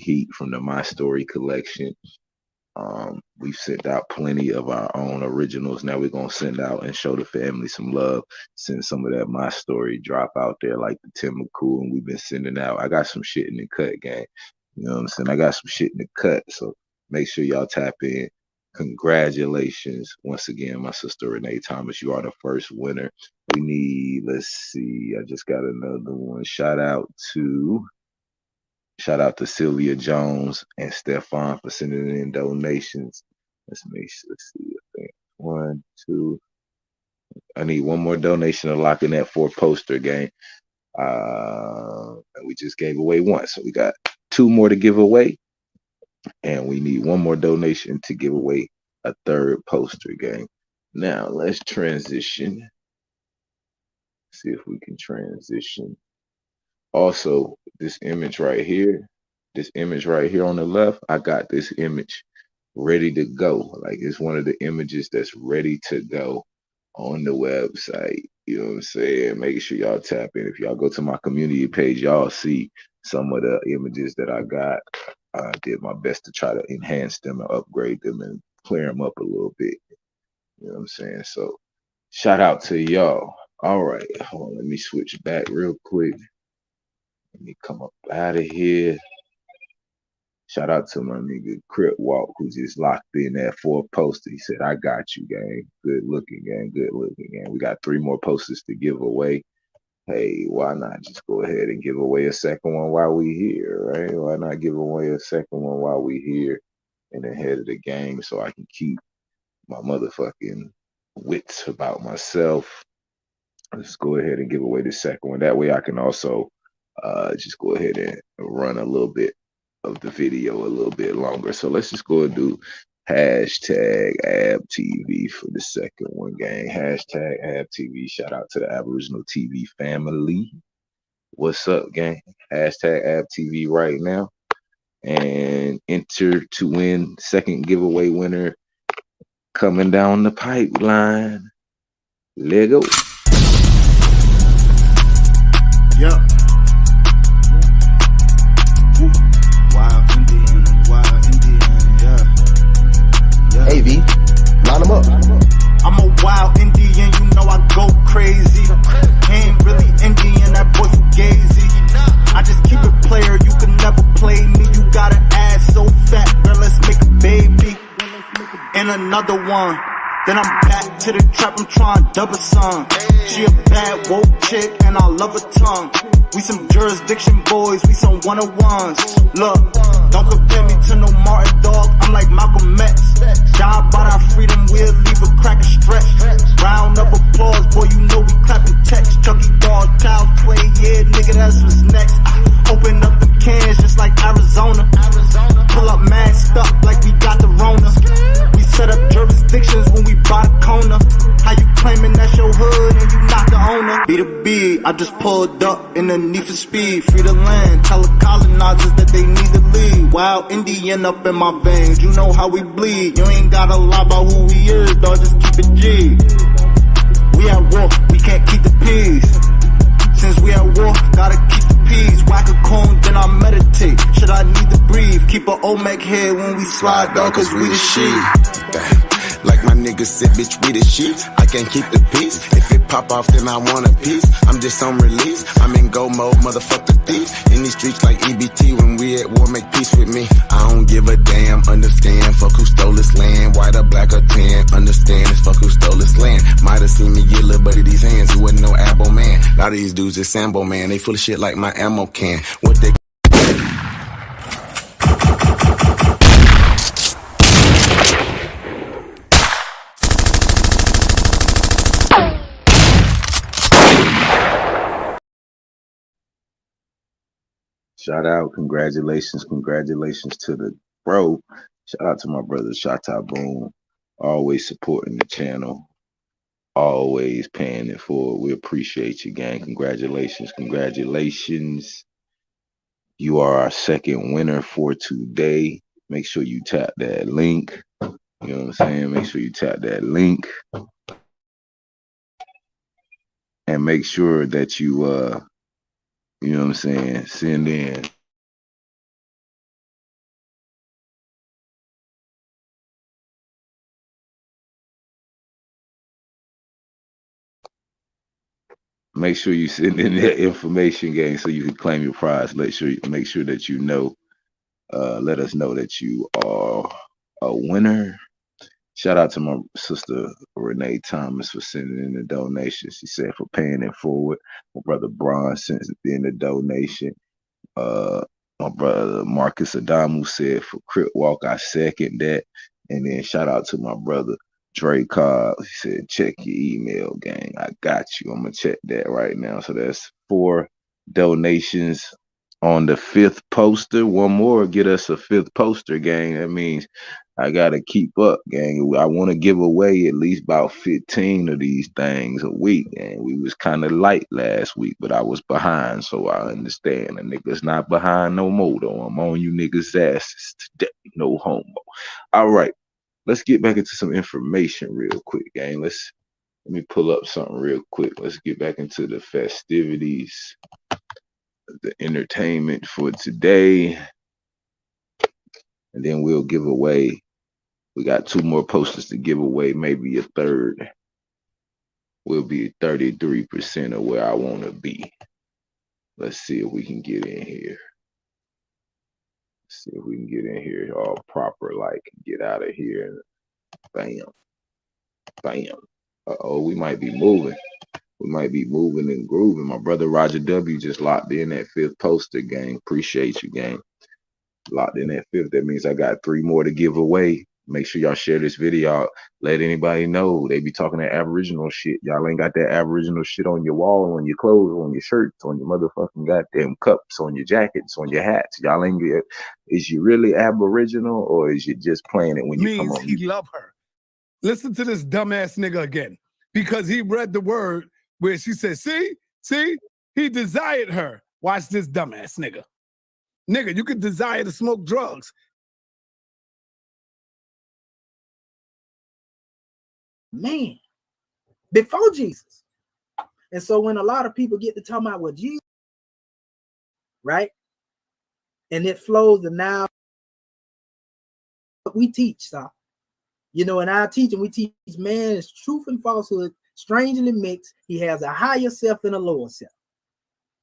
Speaker 8: heat from the My Story collection. We've sent out plenty of our own originals. Now we're gonna send out and show the family some love. Send some of that My Story drop out there like the Tim McCool, and we've been sending out. I got some shit in the cut, gang. You know what I'm saying? I got some shit in the cut, so make sure y'all tap in. Congratulations once again, my sister Renee Thomas. You are the first winner. We need, let's see, I just got another one. Shout out to Sylvia Jones and Stefan for sending in donations. Let's see. I think 1, 2. I need one more donation to lock in that 4 poster game. And we just gave away one, so we got 2 more to give away, and we need one more donation to give away a 3rd poster game. Now let's transition. See if we can transition. Also, this image right here on the left, I got this image ready to go. Like, it's one of the images that's ready to go on the website. You know what I'm saying? Make sure y'all tap in. If y'all go to my community page, y'all see some of the images that I got. I did my best to try to enhance them and upgrade them and clear them up a little bit. You know what I'm saying? So shout out to y'all. All right, hold on, let me switch back real quick. Let me come up out of here. Shout out to my nigga Crip Walk, who just locked in that 4th poster. He said, I got you, gang. Good looking, gang. We got 3 more posters to give away. Hey, why not just go ahead and give away a 2nd one while we here, right? Why not give away a 2nd one while we here and ahead of the game, so I can keep my motherfucking wits about myself. Let's go ahead and give away the 2nd one. That way I can also just go ahead and run a little bit of the video a little bit longer. So let's just go and do #AbTV for the 2nd one, gang. #AbTV. Shout out to the Aboriginal TV family. What's up, gang? Hashtag AbTV right now. And enter to win second giveaway winner coming down the pipeline. Lego.
Speaker 12: Yup. Wild Indian, yeah.
Speaker 13: Hey, V, line them up.
Speaker 12: I'm a wild Indian, you know I go crazy. Ain't really Indian, that boy fugazi. I just keep it player, you can never play me. You got an ass so fat, girl, let's make a baby. And another one. Then I'm back to the trap, I'm trying to double some. She a bad woke chick and I love her tongue. We some jurisdiction boys, we some one-on-ones. Look, don't compare me to no Martin dog, I'm like Malcolm X. Die about our freedom, we'll leave a crack and stretch. Round of applause, boy, you know we clapping text. Chucky ball, child play, yeah, nigga, that's what's next. Open up the cans just like Arizona. Pull up masked up like we got the Rona. We set up jurisdictions when we bought a corner. How you claiming that's your hood and you not the owner? Be the B, I just pulled up in the need for speed. Free the land, tell the colonizers that they need to leave. Wild Indian up in my veins, you know how we bleed. You ain't gotta lie about who we is, dog, just keep it G. We at war, we can't keep the peace. Since we at war, gotta keep the peace. Whack a cone, then I meditate. Should I need to breathe? Keep a Olmec head when we slide, dog, cause we the shit.
Speaker 14: Like my niggas said, bitch, we the shit. I can't keep the peace. If it pop off, then I want a piece. I'm just on release. I'm in go mode, motherfuck the thief. In these streets like EBT, when we at war, make peace with me. I don't give a damn, understand. Fuck who stole this land, white or black or tan. Understand, it's fuck who stole this land. Might have seen me get little buddy these hands. He wasn't no abo man. A lot of these dudes is Sambo man. They full of shit like my ammo can. What they
Speaker 8: Shout out, congratulations to the bro. Shout out to my brother Shata Boom, always supporting the channel, always paying it forward. We appreciate you, gang. Congratulations. You are our second winner for today. Make sure you tap that link. You know what I'm saying? Make sure you tap that link. And make sure that you you know what I'm saying, send in. Make sure you send in that information, gang, so you can claim your prize. Make sure that you know. Let us know that you are a winner. Shout out to my sister Renee Thomas for sending in the donation. She said for paying it forward. My brother Bron sent in the donation. My brother Marcus Adamu said for Crip Walk, I second that. And then shout out to my brother Dre Cobb. He said, check your email, gang. I got you. I'm going to check that right now. So that's 4 donations on the 5th poster. One more, get us a 5th poster, gang. That means I got to keep up, gang. I want to give away at least about 15 of these things a week, and we was kind of light last week, but I was behind, so I understand. A nigga's not behind no more, though. I'm on you niggas' asses today. No homo. All right, let's get back into some information real quick, gang. Let me pull up something real quick. Let's get back into the festivities, the entertainment for today, and then we'll give away. We got 2 more posters to give away, maybe a third. We'll be 33% of where I want to be. Let's see if we can get in here. See if we can get in here all proper, like get out of here. Bam. Bam. Uh-oh, we might be moving. We might be moving and grooving. My brother Roger W just locked in that 5th poster, gang. Appreciate you, gang. Locked in that 5th. That means I got 3 more to give away. Make sure y'all share this video. Let anybody know. They be talking that Aboriginal shit. Y'all ain't got that Aboriginal shit on your wall, on your clothes, on your shirts, on your motherfucking goddamn cups, on your jackets, on your hats. Y'all ain't get. Is you really Aboriginal, or is you just playing it when you come on?
Speaker 2: He love her. Listen to this dumbass nigga again, because he read the word where she said, see, he desired her. Watch this dumbass nigga. Nigga, you could desire to smoke drugs.
Speaker 5: Man, before Jesus. And so when a lot of people get to talk about what Jesus, right? And it flows the now we teach, so you know, in our teaching, we teach man is truth and falsehood strangely mixed. He has a higher self and a lower self.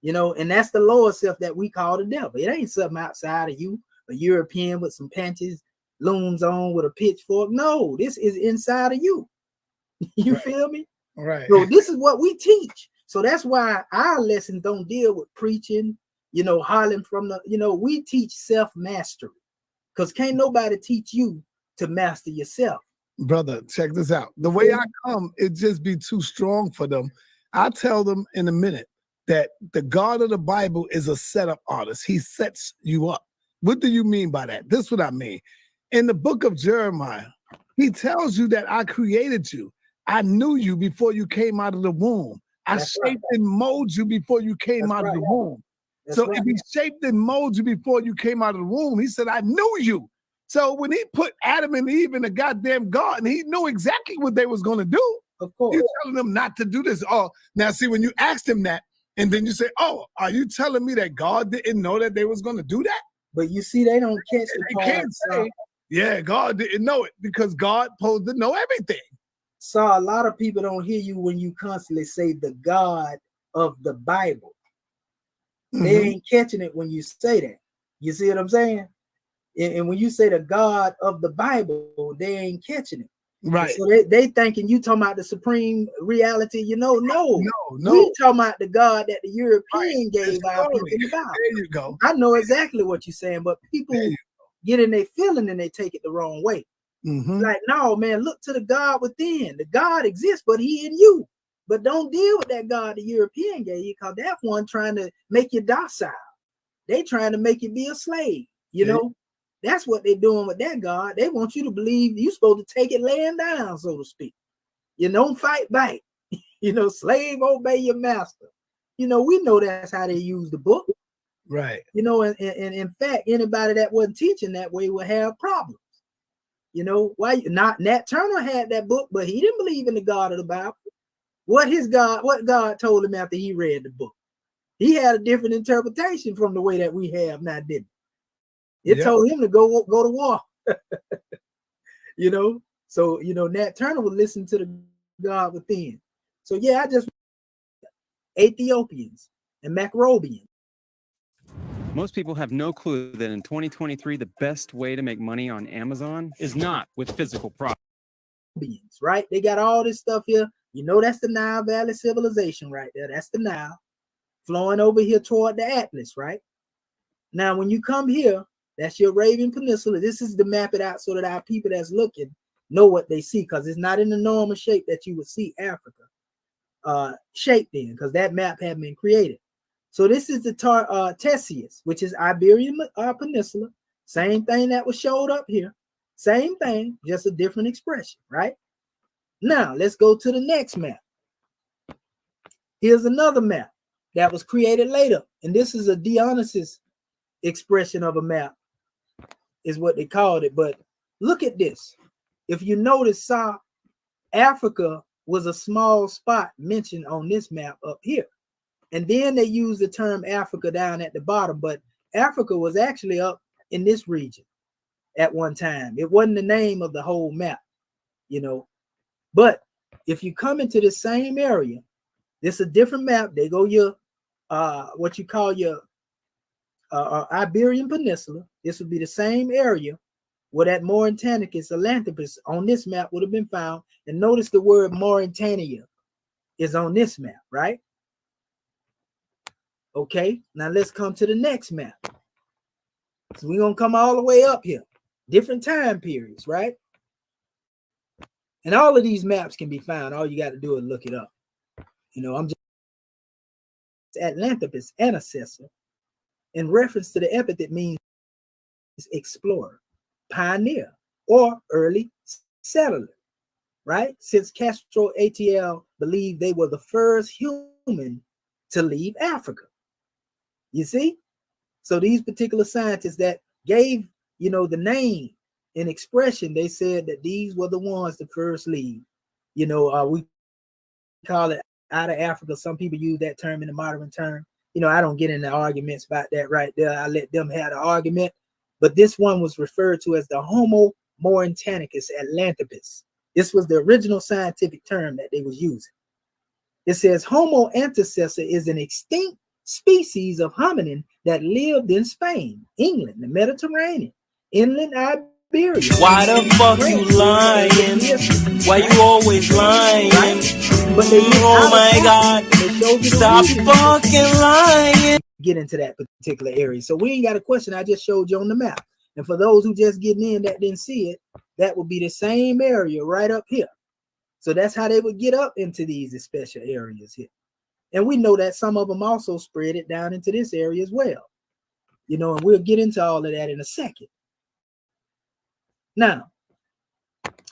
Speaker 5: You know, and that's the lower self that we call the devil. It ain't something outside of you, a European with some panties, looms on with a pitchfork. No, this is inside of you. You feel me?
Speaker 2: Right.
Speaker 5: So this is what we teach. So that's why our lessons don't deal with preaching, you know, hollering from the, you know, we teach self-mastery. Because can't nobody teach you to master yourself.
Speaker 2: Brother, check this out. The way I come, it just be too strong for them. I tell them in a minute that the God of the Bible is a setup artist. He sets you up. What do you mean by that? This is what I mean. In the book of Jeremiah, he tells you that I created you. I knew you before you came out of the womb. I shaped and molded you before you came out of the womb. So if he shaped and molded you before you came out of the womb, he said, I knew you. So when he put Adam and Eve in the goddamn garden, he knew exactly what they was going to do.
Speaker 5: Of course.
Speaker 2: You're telling them not to do this. Oh, now see, when you asked him that, and then you say, oh, are you telling me that God didn't know that they was going to do that?
Speaker 5: But you see, they don't catch the
Speaker 2: part. They can't say, yeah, God didn't know it because God supposed to know everything.
Speaker 5: So a lot of people don't hear you when you constantly say the God of the Bible. They ain't catching it when you say that. You see what I'm saying? And when you say the God of the Bible, they ain't catching it.
Speaker 2: Right.
Speaker 5: So they thinking you talking about the supreme reality. You know, no. We talking about the God that the European gave our people in the Bible.
Speaker 2: There you go.
Speaker 5: I know exactly what you're saying, but people get in their feeling and they take it the wrong way. Like, no, man, look to the God within. The God exists, but he in you. But don't deal with that God the European gave you, because that one trying to make you docile. They trying to make you be a slave. You know, that's what they're doing with that God. They want you to believe you're supposed to take it laying down, so to speak. You don't fight back. You know, slave, obey your master. You know, we know that's how they use the book.
Speaker 2: Right.
Speaker 5: You know, and in fact, anybody that wasn't teaching that way would have problems. You know, why not? Nat Turner had that book, but he didn't believe in the God of the Bible. What God told him after he read the book? He had a different interpretation from the way that we have now, didn't it? It told him to go to war. You know, so you know, Nat Turner would listen to the God within. So yeah, I just Ethiopians and Macrobians.
Speaker 22: Most people have no clue that in 2023, the best way to make money on Amazon is not with physical products.
Speaker 5: Right? They got all this stuff here. You know, that's the Nile Valley civilization right there. That's the Nile flowing over here toward the Atlas, right? Now, when you come here, that's your Arabian Peninsula. This is to map it out so that our people that's looking know what they see, because it's not in the normal shape that you would see Africa shaped in, because that map had been created. So this is the Tessius, which is Iberian Peninsula. Same thing that was showed up here. Same thing, just a different expression, right? Now, let's go to the next map. Here's another map that was created later. And this is a Dionysus expression of a map, is what they called it. But look at this. If you notice, Africa was a small spot mentioned on this map up here. And then they use the term Africa down at the bottom, but Africa was actually up in this region at one time. It wasn't the name of the whole map, you know. But if you come into the same area, this is a different map. They go your what you call your Iberian Peninsula. This would be the same area where that Mauritanius Atlanthropus on this map would have been found. And notice the word Mauritania is on this map, right? Okay, now let's come to the next map. So we're gonna come all the way up here, different time periods, right? And all of these maps can be found. All you got to do is look it up. You know, I'm just Atlanthropus ancestor in reference to the epithet means explorer, pioneer, or early settler, right? Since Castro ATL believed they were the first human to leave Africa. You see? So these particular scientists that gave, the name and expression, they said that these were the ones to first leave. We call it out of Africa. Some people use that term in the modern term. I don't get into arguments about that right there. I let them have the argument. But this one was referred to as the Homo Mauritanicis atlanticus. This was the original scientific term that they was using. It says Homo antecessor is an extinct species of hominin that lived in Spain, England, the Mediterranean, inland Iberia.
Speaker 7: Why the fuck you lying? Why you always lying?
Speaker 5: Right? But they
Speaker 7: oh my God! Stop fucking lying.
Speaker 5: Get into that particular area. So we ain't got a question. I just showed you on the map. And for those who just getting in that didn't see it, that would be the same area right up here. So that's how they would get up into these special areas here. And we know that some of them also spread it down into this area as well. And we'll get into all of that in a second. Now,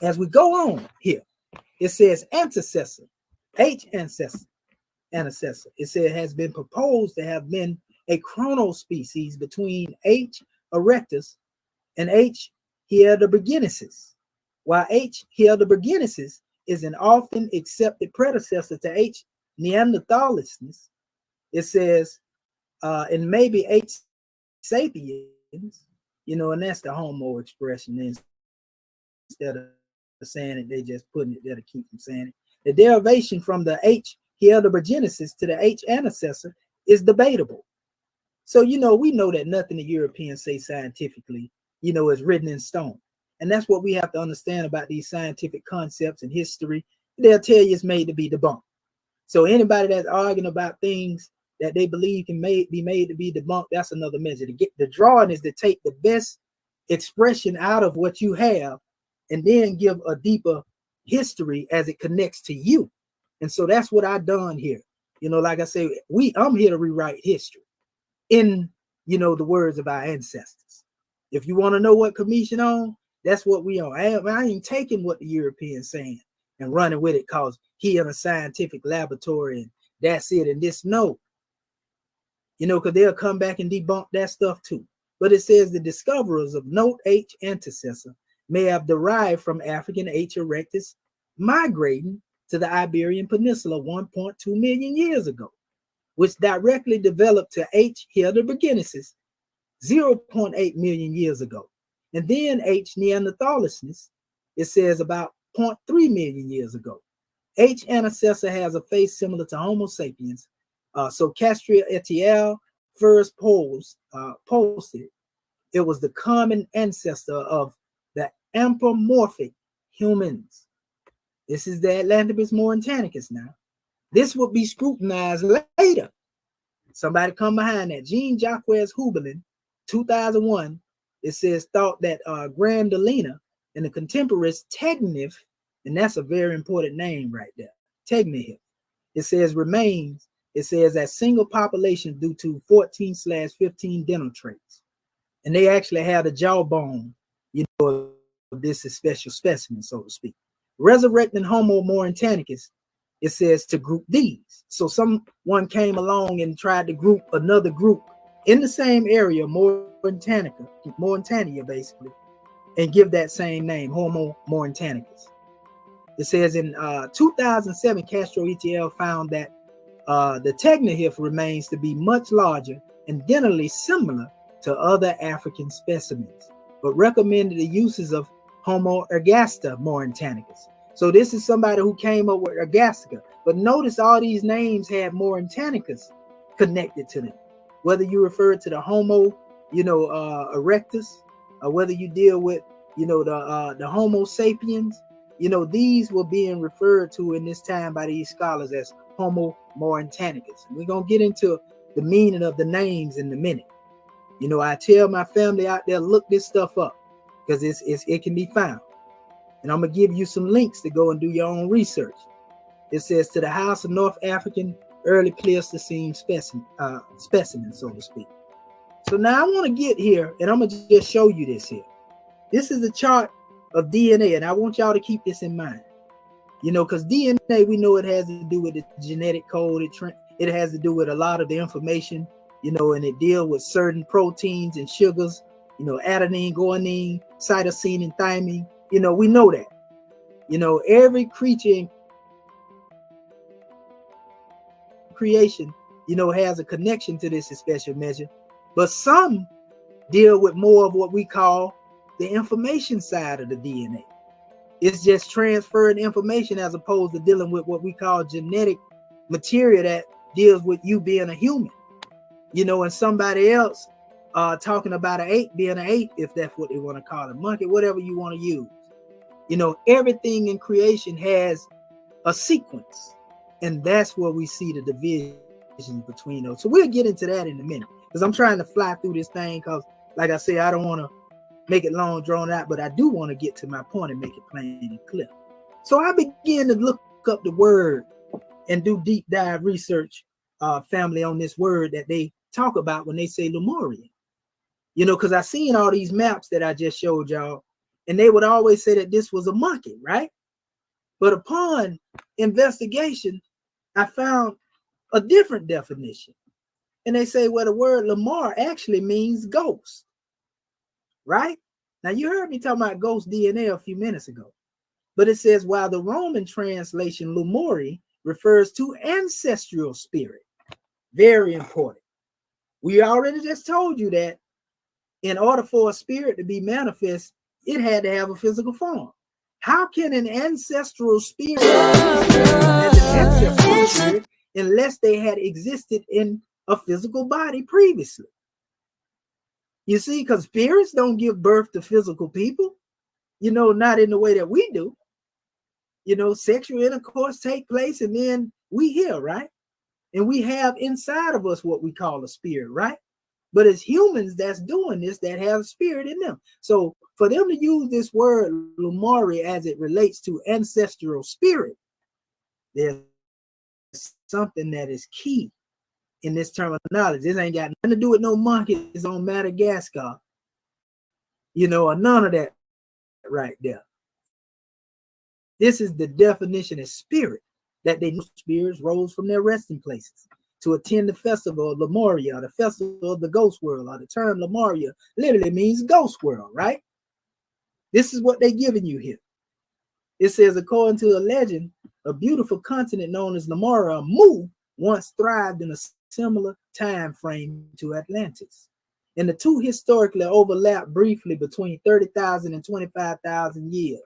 Speaker 5: as we go on here, it says antecessor, H ancestor. It said has been proposed to have been a chronospecies between H. erectus and H. heidelbergensis, while H. heidelbergensis is an often accepted predecessor to H. neanderthalensis. It says, and maybe H. sapiens, and that's the Homo expression. Instead of saying it, they just putting it there to keep from saying it. The derivation from the H. heidelbergensis to the H. ancestor is debatable. So, we know that nothing the Europeans say scientifically, is written in stone. And that's what we have to understand about these scientific concepts and history. They'll tell you it's made to be debunked. So anybody that's arguing about things that they believe can be made to be debunked, that's another measure. To get the drawing is to take the best expression out of what you have and then give a deeper history as it connects to you. And so that's what I've done here. Like I say, I'm here to rewrite history in, the words of our ancestors. If you want to know what commission on, that's what we on. I ain't taking what the Europeans saying and running with it because he in a scientific laboratory and that's it. And this, no. Because they'll come back and debunk that stuff too. But it says the discoverers of note H antecessor may have derived from African H. erectus migrating to the Iberian Peninsula 1.2 million years ago, which directly developed to H. heidelbergensis 0.8 million years ago. And then H. neanderthalensis, it says about 0.3 million years ago. H. ancestor has a face similar to Homo sapiens. So Castria et al. First posted it was the common ancestor of the anthropomorphic humans. This is the Atlanticus Mauritanicis now. This would be scrutinized later. Somebody come behind that. Jean-Jacques Hubelin, 2001, it says thought that Grandolina and the contemporaries Tegnif, and that's a very important name right there, Tegnif, it says remains, it says that single population due to 14/15 dental traits. And they actually had a jawbone, of this is special specimen, so to speak. Resurrecting Homo Mauritanicis, it says to group these. So someone came along and tried to group another group in the same area, Mauritania basically, and give that same name, Homo Mauritanicis. It says in 2007, Castro et al. Found that the Tegnif remains to be much larger and dentally similar to other African specimens, but recommended the uses of Homo ergaster Mauritanicis. So this is somebody who came up with ergaster. But notice all these names have Mauritanicis connected to them. Whether you refer to the Homo, erectus, or whether you deal with, the Homo sapiens, these were being referred to in this time by these scholars as Homo Mauritanicis. We're going to get into the meaning of the names in a minute. I tell my family out there, look this stuff up because it can be found. And I'm going to give you some links to go and do your own research. It says to the House of North African early Pleistocene specimen, so to speak. So now I want to get here and I'm going to just show you this here. This is a chart of DNA, and I want y'all to keep this in mind. Because DNA, we know it has to do with the genetic code. It has to do with a lot of the information you know, and it deals with certain proteins and sugars, you know, adenine, guanine, cytosine, and thymine. You know, we know that. You know, every creature in creation, you know, has a connection to this special measure, but some deal with more of what we call the information side of the DNA. It's just transferring information as opposed to dealing with what we call genetic material that deals with you being a human, you know, and somebody else talking about an ape being an ape, if that's what they want to call it, monkey, whatever you want to use. You know, everything in creation has a sequence, and that's where we see the division between those. So we'll get into that in a minute, because I'm trying to fly through this thing, because like I say, I don't want to make it long drawn out, but I do want to get to my point and make it plain and clear. So I began to look up the word and do deep dive research, family, on this word that they talk about when they say Lemurian. You know, because I seen all these maps that I just showed y'all, and they would always say that this was a monkey, right? But upon investigation, I found a different definition. And they say, well, the word Lamar actually means ghost, right? Now, you heard me talking about ghost DNA a few minutes ago, but it says, while the Roman translation Lemuri refers to ancestral spirit. Very important. We already just told you that in order for a spirit to be manifest, it had to have a physical form. How can an ancestral spirit as an ancestral spirit unless they had existed in a physical body previously? You see, because spirits don't give birth to physical people, you know, not in the way that we do. You know, sexual intercourse take place, and then we hear, right? And we have inside of us what we call a spirit, right? But it's humans that's doing this that have a spirit in them. So for them to use this word Lumari as it relates to ancestral spirit, there's something that is key in this terminology. This ain't got nothing to do with no monkeys on Madagascar, you know, or none of that right there. This is the definition of spirit, that they knew spirits rose from their resting places to attend the festival of Lemuria, the festival of the ghost world, or the term Lemuria literally means ghost world, right? This is what they're giving you here. It says, according to a legend, a beautiful continent known as Lemuria, Mu, once thrived in a similar time frame to Atlantis. And the two historically overlap briefly between 30,000 and 25,000 years.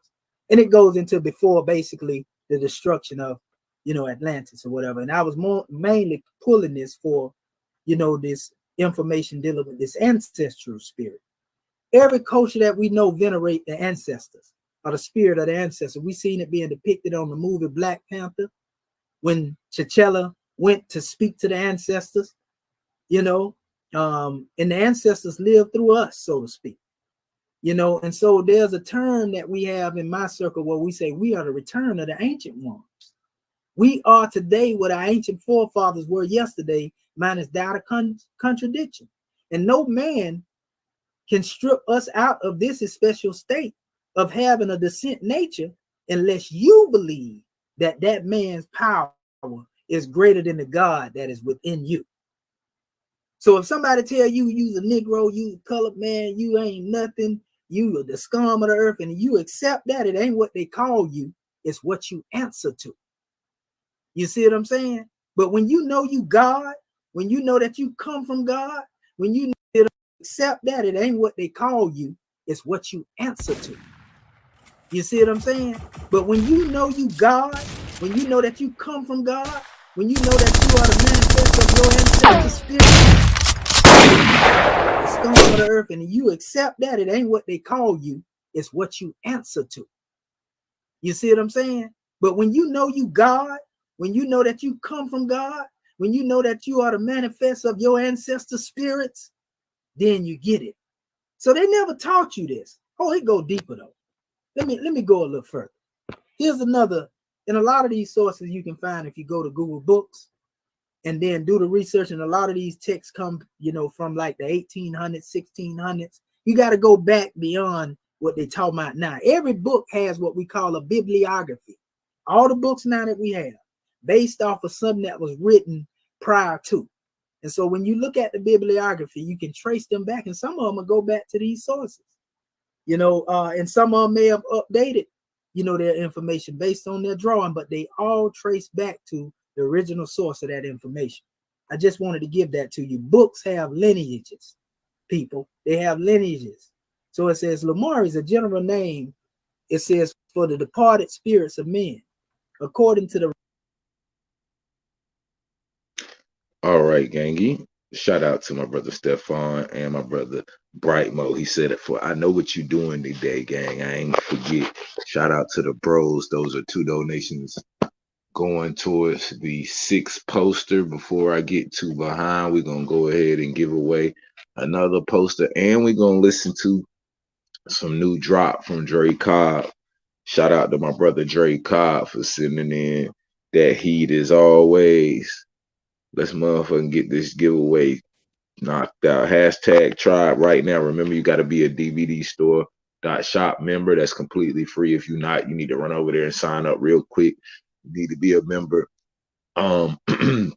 Speaker 5: And it goes into before basically the destruction of, you know, Atlantis or whatever. And I was mainly pulling this for, you know, this information dealing with this ancestral spirit. Every culture that we know venerate the ancestors, or the spirit of the ancestor. We seen it being depicted on the movie Black Panther when T'Challa went to speak to the ancestors, you know, and the ancestors live through us, so to speak. You know, and so there's a term that we have in my circle where we say we are the return of the ancient ones. We are today what our ancient forefathers were yesterday, minus doubt or contradiction. And no man can strip us out of this special state of having a descent nature unless you believe that that man's power is greater than the God that is within you. So if somebody tell you you's a Negro, you a colored man, you ain't nothing, you are the scum of the earth, and you accept that, it ain't what they call you, it's what you answer to. You see what I'm saying? But when you know you God, when you know that you come from God, when you accept that, it ain't what they call you, it's what you answer to. You see what I'm saying? But when you know you God, when you know that you come from God, when you know that you are the manifest of your ancestor spirit, the scum of the earth, and you accept that, it ain't what they call you, it's what you answer to. You see what I'm saying? But when you know you God, when you know that you come from God, when you know that you are the manifest of your ancestor spirits, then you get it. So they never taught you this. Oh, it go deeper though. Let me go a little further. Here's another, and a lot of these sources you can find if you go to Google Books and then do the research, and a lot of these texts come, you know, from like the 1800s, 1600s. You got to go back beyond what they talk about now. Every book has what we call a bibliography. All the books now that we have, based off of something that was written prior to. And so when you look at the bibliography, you can trace them back, and some of them will go back to these sources, you know, and some of them may have updated, you know, their information based on their drawing, but they all trace back to the original source of that information. I just wanted to give that to you. Books have lineages, people. They have lineages. So it says Lamar is a general name. It says for the departed spirits of men, according to the.
Speaker 8: All right, gangy. Shout out to my brother Stefan and my brother Brightmo. He said it for I know what you're doing today, gang. I ain't forget. Shout out to the bros. Those are 2 donations going towards the 6th poster. Before I get too behind, we're gonna go ahead and give away another poster, and we're gonna listen to some new drop from Dre Cobb. Shout out to my brother Dre Cobb for sending in that heat as always. Let's motherfucking get this giveaway knocked out. Hashtag tribe right now. Remember, you got to be a DVD store.shop member. That's completely free. If you're not, you need to run over there and sign up real quick. You need to be a member in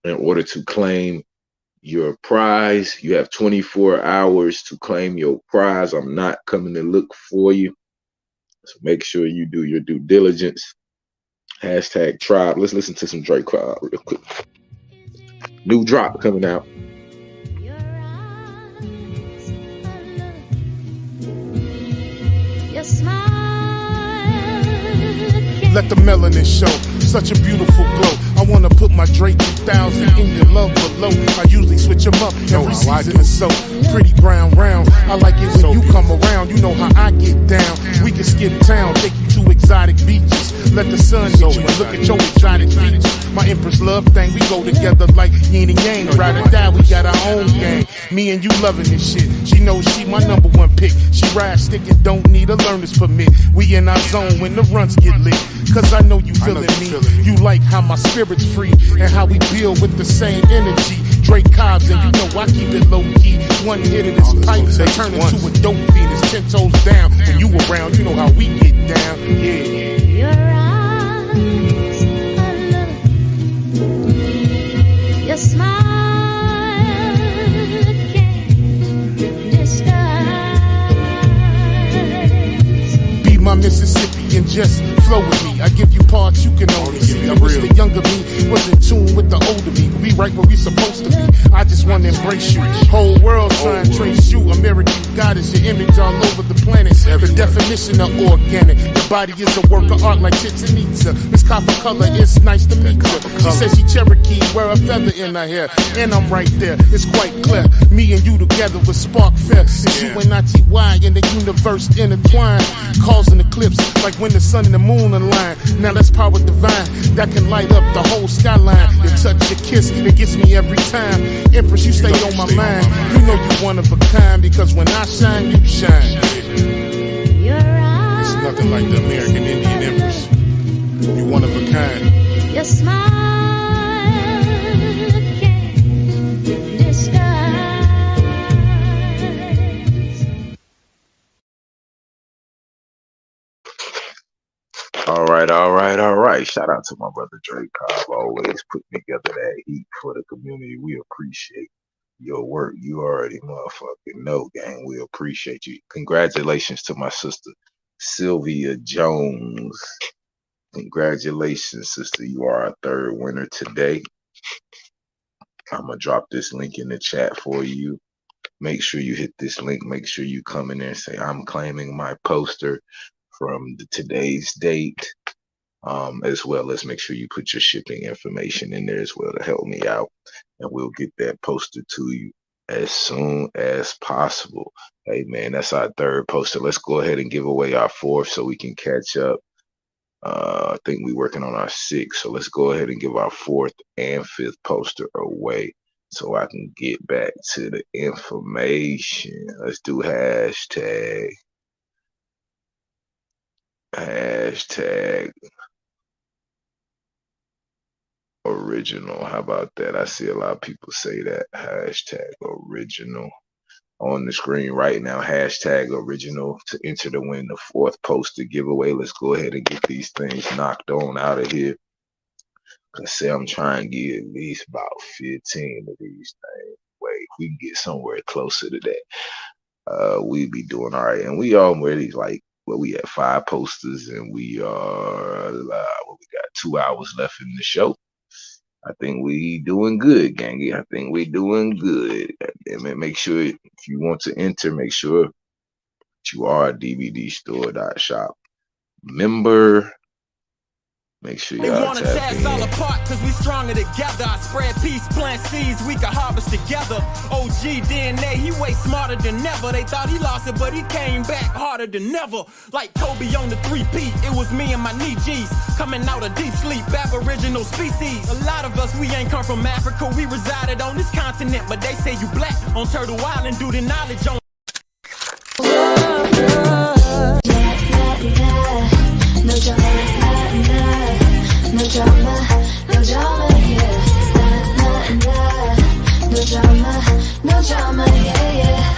Speaker 8: order to claim your prize. You have 24 hours to claim your prize. I'm not coming to look for you. So make sure you do your due diligence. Hashtag tribe. Let's listen to some Drake Cloud real quick. New drop coming out.
Speaker 3: Your smile.
Speaker 1: Let the melanin show, such a beautiful glow. I wanna put my Drake 2000 in your love below. I usually switch them up every season or so. Pretty brown round, I like it when you come around. You know how I get down. We can skip town, take you to exotic beaches. Let the sun hit you and look at your exotic features. My Empress love thing, we go together like yin and yang. Ride or die, we got our own gang. Me and you loving this shit. She knows she my number 1 pick. She ride stick and don't need a learner's permit. We in our zone when the runs get lit. Cause I know you feeling me. You like how my spirit's free and how we build with the same energy. Drake Cobbs and you know I keep it low key. One hit of this pipe, they turn into a dope fiend. It's 10 toes down. When you around, you know how we get down. Yeah.
Speaker 3: Your eyes, I love your smile. Can't disguise.
Speaker 1: Be my Mississippi and just flow with me. I give you parts you can only see. I wish the younger me was in tune with the older me. We right where we supposed to be. I just want to embrace you. Whole world trying to trace you. American goddess, your image all over the planet. The definition of organic. Your body is a work of art like Chichen-Itza. It's copper color, it's nice to meet you. She says she Cherokee, wear a feather in her hair. And I'm right there, it's quite clear. Me and you together with Spark Fest. It's you and ITY in the universe intertwined. Causing eclipse like when the sun and the moon align. Now that's power divine that can light up the whole skyline. Your touch, your kiss, it gets me every time. Empress, you stay on my mind. You know you one of a kind because when I shine, you shine. It's nothing like the American Indian Empress. You one of a kind.
Speaker 3: Your smile can't disguise.
Speaker 8: All right. Shout out to my brother Drake Cobb, always putting together that heat for the community. We appreciate your work. You already motherfucking know, gang. We appreciate you. Congratulations to my sister Sylvia Jones. Congratulations, sister. You are our 3rd winner today. I'm gonna drop this link in the chat for you. Make sure you hit this link. Make sure you come in there and say, I'm claiming my poster from today's date. As well as make sure you put your shipping information in there as well to help me out. And we'll get that poster to you as soon as possible. Hey, man, that's our 3rd poster. Let's go ahead and give away our 4th so we can catch up. I think we're working on our 6th. So let's go ahead and give our 4th and 5th poster away so I can get back to the information. Let's do hashtag original. How about that? I see a lot of people say that. Hashtag original. On the screen right now, hashtag original to enter to win the 4th poster giveaway. Let's go ahead and get these things knocked on out of here. I say I'm trying to get at least about 15 of these things. Wait, if we can get somewhere closer to that, we be doing all right. And we already like, well, we had 5 posters, and we are well, we got 2 hours left in the show. I think we doing good, gangy. I think we doing good. And make sure if you want to enter, make sure you are a DVDstore.shop member. Make sure
Speaker 7: They
Speaker 8: y'all
Speaker 7: wanna
Speaker 8: tap
Speaker 7: tear us all
Speaker 8: in.
Speaker 7: apart cause we stronger together. I spread peace, plant seeds, we can harvest together. OG DNA, he way smarter than ever. They thought he lost it, but he came back harder than ever. Like Kobe on the 3-peat, it was me and my knee G's coming out of deep sleep, Aboriginal species. A lot of us, we ain't come from Africa, we resided on this continent. But they say you black on Turtle Island due to knowledge on.
Speaker 3: No drama, no drama, yeah. No drama, yeah.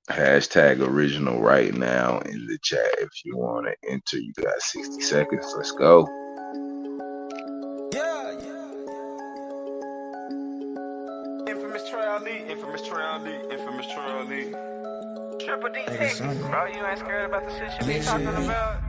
Speaker 8: Hashtag original right now in the chat. If you want to enter, you got 60 seconds. Let's go.
Speaker 6: Infamous Trail Lee. Triple D Texas, bro. You ain't scared about the shit you be talking about?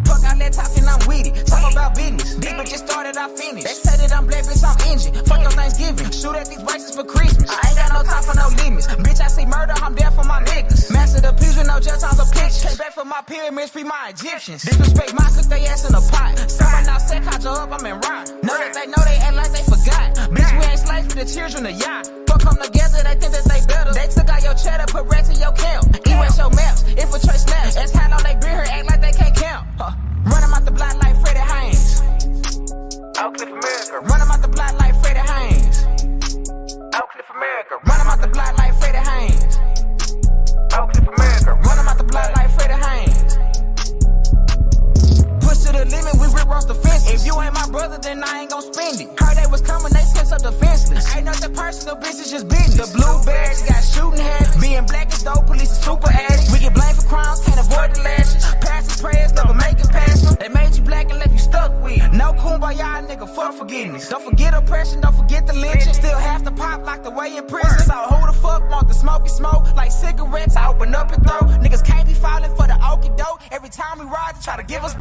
Speaker 9: Fuck all that talking, I'm with it. Talk about business. Big bitch just started, I finished. They say that I'm black, bitch, I'm engine. Fuck your Thanksgiving. Shoot at these races for Christmas. I ain't got no time for no limits. Bitch, I see murder, I'm there for my niggas. Master the pews with no just on the picture. Came back for my pyramids, free my Egyptians. Disrespect my cook, they ass in a pot. Someone now said, conjure up, I'm in rhyme. Know that they know they act like they forgot. Bitch, we ain't slaves for the children of yacht. Fuck come together, they think that they better. They took out your cheddar, put rats in your camp. Erase your maps, infiltrate snaps. That's how long they been here, act like they can't count. Run them out the block like Freddie Haynes.
Speaker 6: Oak Cliff America.
Speaker 9: Run them out the block like Freddie Haynes.
Speaker 6: Oak Cliff America.
Speaker 9: Run them out the block like Freddie Haynes.
Speaker 6: Oak Cliff America.
Speaker 9: Run them out the block like Freddie Haynes. Push to the limit, we rip off the fence. If you ain't my brother, then I ain't gon' spend it. Heard they was coming, they sent up defenseless. Ain't nothing personal, bitch, it's just business. The blueberries got shooting habits. Being black is dope, police is super addicts. We get blamed for crimes, can't avoid the lashes. Passing prayers, never make it past them. They made you black and left you stuck with it. No kumbaya, nigga, fuck forgiveness. Don't forget oppression, don't forget the lynching. Still have to pop like the way in prison. So who the fuck want the smoky smoke? Like cigarettes, I open up and throw. Niggas can't be falling for the okie doke. Every time we ride, they try to give us.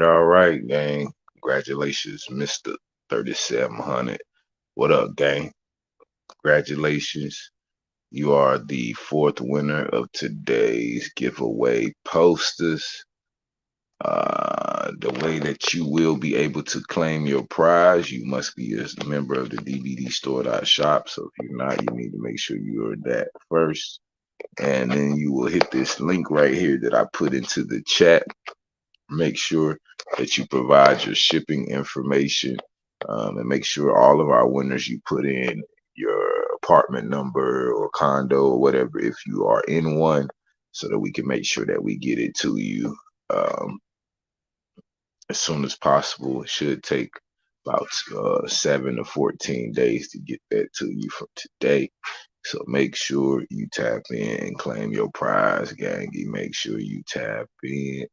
Speaker 8: All right, gang. Congratulations, Mr. 3700. What up, gang? Congratulations. You are the 4th winner of today's giveaway posters. The way that you will be able to claim your prize, you must be a member of the DVDstore.shop. So if you're not, you need to make sure you are that first. And then you will hit this link right here that I put into the chat. Make sure that you provide your shipping information, and make sure all of our winners, you put in your apartment number or condo or whatever if you are in one, so that we can make sure that we get it to you as soon as possible. It should take about 7 to 14 days to get that to you from today. So make sure you tap in and claim your prize, gangy. Make sure you tap in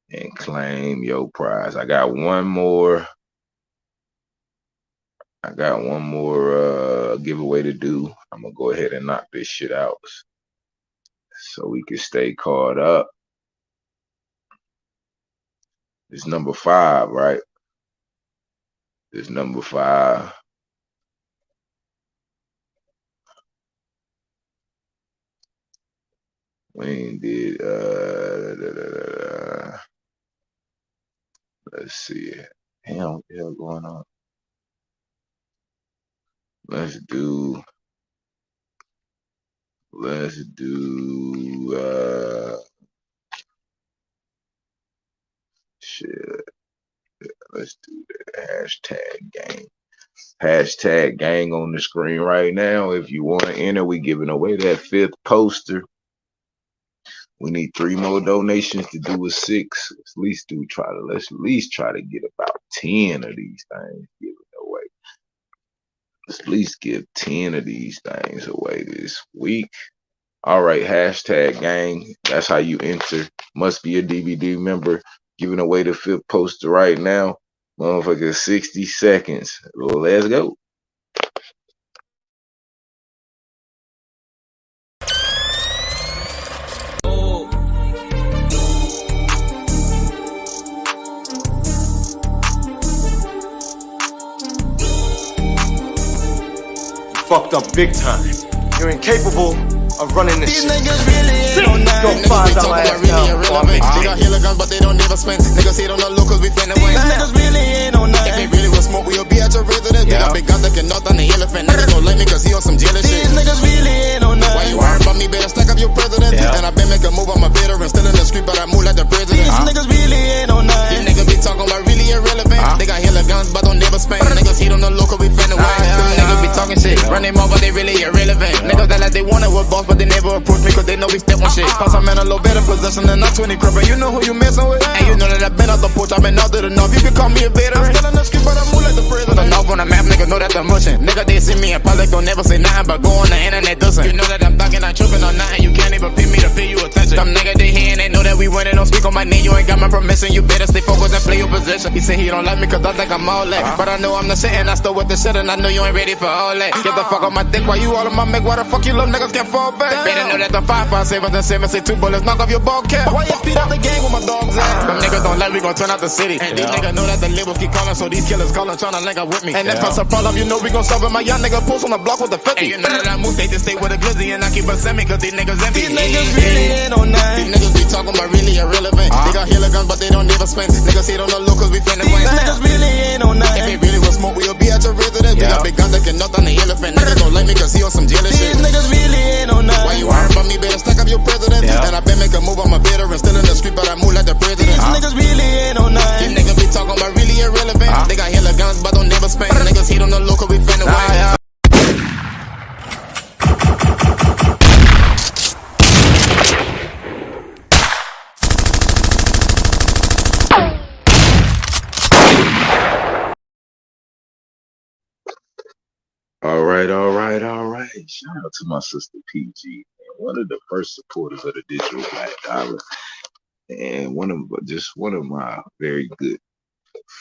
Speaker 8: and claim your prize. I got one more giveaway to do. I'm gonna go ahead and knock this shit out so we can stay caught up. It's number 5, right? It's number 5. We did let's see. Damn, what the hell going on? Let's do shit. Let's do the hashtag game. Hashtag gang on the screen right now. If you want to enter, we giving away that 5th poster. We need 3 more donations to do a 6. Let's at least try to get about 10 of these things given away. Let's at least give 10 of these things away this week. All right, hashtag gang. That's how you enter. Must be a DVD member. Giving away the 5th poster right now. Motherfucker, 60 seconds. Let's go.
Speaker 4: Fucked up big time. You're incapable of running this shit.
Speaker 11: Go find out my ass now. They got healer guns, but they don't never spend. Niggas hate on the locals, we finna win. These niggas really ain't on nothing. If they really was smoke, we'll be at your residence. They got big guns that can knock down the elephant. Niggas don't like me cause he on some jealous shit. These niggas really ain't on nothing. Why you worrying about me, better stack up your president. And I been making a move, I'm a veteran. Still in the street, but I move like the president. These niggas really ain't on nothing. These niggas be talking about really irrelevant. They got healer guns, but don't never spend. Niggas hate on the local, we finna win. Them niggas be talking shit. Run them off, but they really irrelevant. Niggas that like they wanted with boss, but they never approach me cause they know we step on shit. Cause I'm in a little better position than I'm 20 cripper. You know who you messing with. And you know that I've been out the porch, I've been out there enough. You can call me a veteran. I'm still in the street, but I move like the president. I'm off on the map, niggas know that's the motion. Nigga, they see me in public, don't never say nothing, but go on the internet doesn't. You know that I'm thugging, I'm tripping on nothing. You can't even pay me to pay you attention. Some nigga they here and they know that we winning. Don't speak on my name, you ain't got my permission. You better stay focused and play your position. He said he don't like me cause I think I'm all that. But I know I'm the shit and I still with the shit and I know you ain't ready for all that. Get the fuck on my dick while you all on my make. Why the fuck you little niggas can't fall back? Better know that the 5.57 and 7 say 2 bullets knock off your ball cap. Why you speed out the game with my dogs at? Them niggas don't like we gon' turn out the city. And these niggas know that the labels keep calling, so these killers calling tryna link up with me. And if that's a problem, you know we gon' solve it. My young nigga post on the block with the 50. And you know that I move, they just stay with a glizzy and I keep a semi cause these niggas envy. These niggas really ain't on nothing. These niggas be talking about really irrelevant. They got healer guns, but they don't never spend. Niggas hate on the locals, we finna win. These niggas really ain't on nothing. If they really was smoke, we'll be at your residence. They got big guns that can knock down the elephant. Niggas don't like me cause he on some jealous shit. These niggas really ain't on nothing. Why you worrying about me, better stack up your president. And I been making a move, I'm a veteran. Still in the street, but I move like the president. These niggas really ain't on nothing. These niggas be talking about really irrelevant. They got healer guns, but don't never spend. Niggas hate on the local, we finna win.
Speaker 8: All right. Shout out to my sister PG, one of the first supporters of the digital black dollar, and one of my very good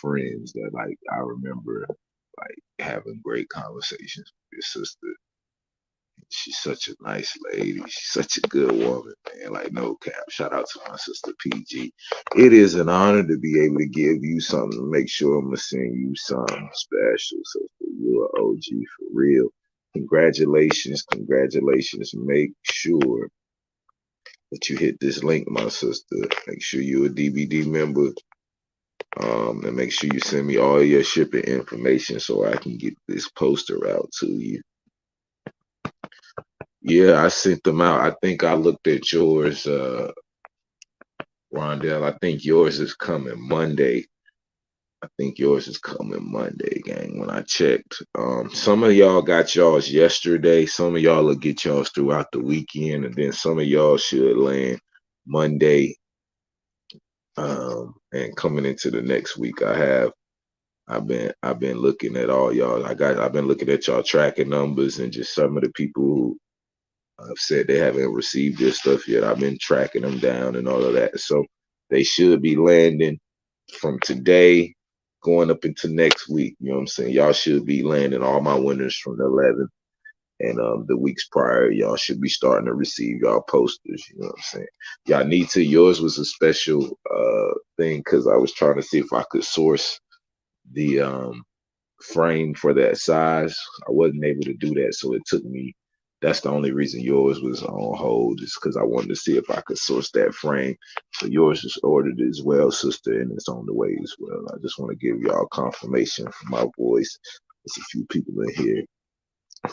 Speaker 8: friends that like I remember like having great conversations with your sister. She's such a nice lady. She's such a good woman, man. Like, no cap. Shout out to my sister PG. It is an honor to be able to give you something to make sure I'm going to send you something special. So you're an OG for real. Congratulations. Make sure that you hit this link, my sister. Make sure you're a DVD member. And make sure you send me all your shipping information so I can get this poster out to you. Yeah, I sent them out. I think I looked at yours, Rondell. I think yours is coming Monday. Gang, when I checked. Some of y'all got y'all's yesterday. Some of y'all will get y'all's throughout the weekend, and then some of y'all should land Monday. And coming into the next week, I've been looking at all y'all. I've been looking at y'all tracking numbers and just some of the people who have said they haven't received their stuff yet. I've been tracking them down and all of that. So they should be landing from today going up into next week. You know what I'm saying? Y'all should be landing all my winners from the 11th. And the weeks prior, y'all should be starting to receive y'all posters. You know what I'm saying? Y'all need to. Yours was a special thing because I was trying to see if I could source the frame for that size. I wasn't able to do that, so it took me. That's the only reason yours was on hold, is because I wanted to see if I could source that frame. So yours is ordered as well, sister, and it's on the way as well. I just want to give y'all confirmation from my voice. There's a few people in here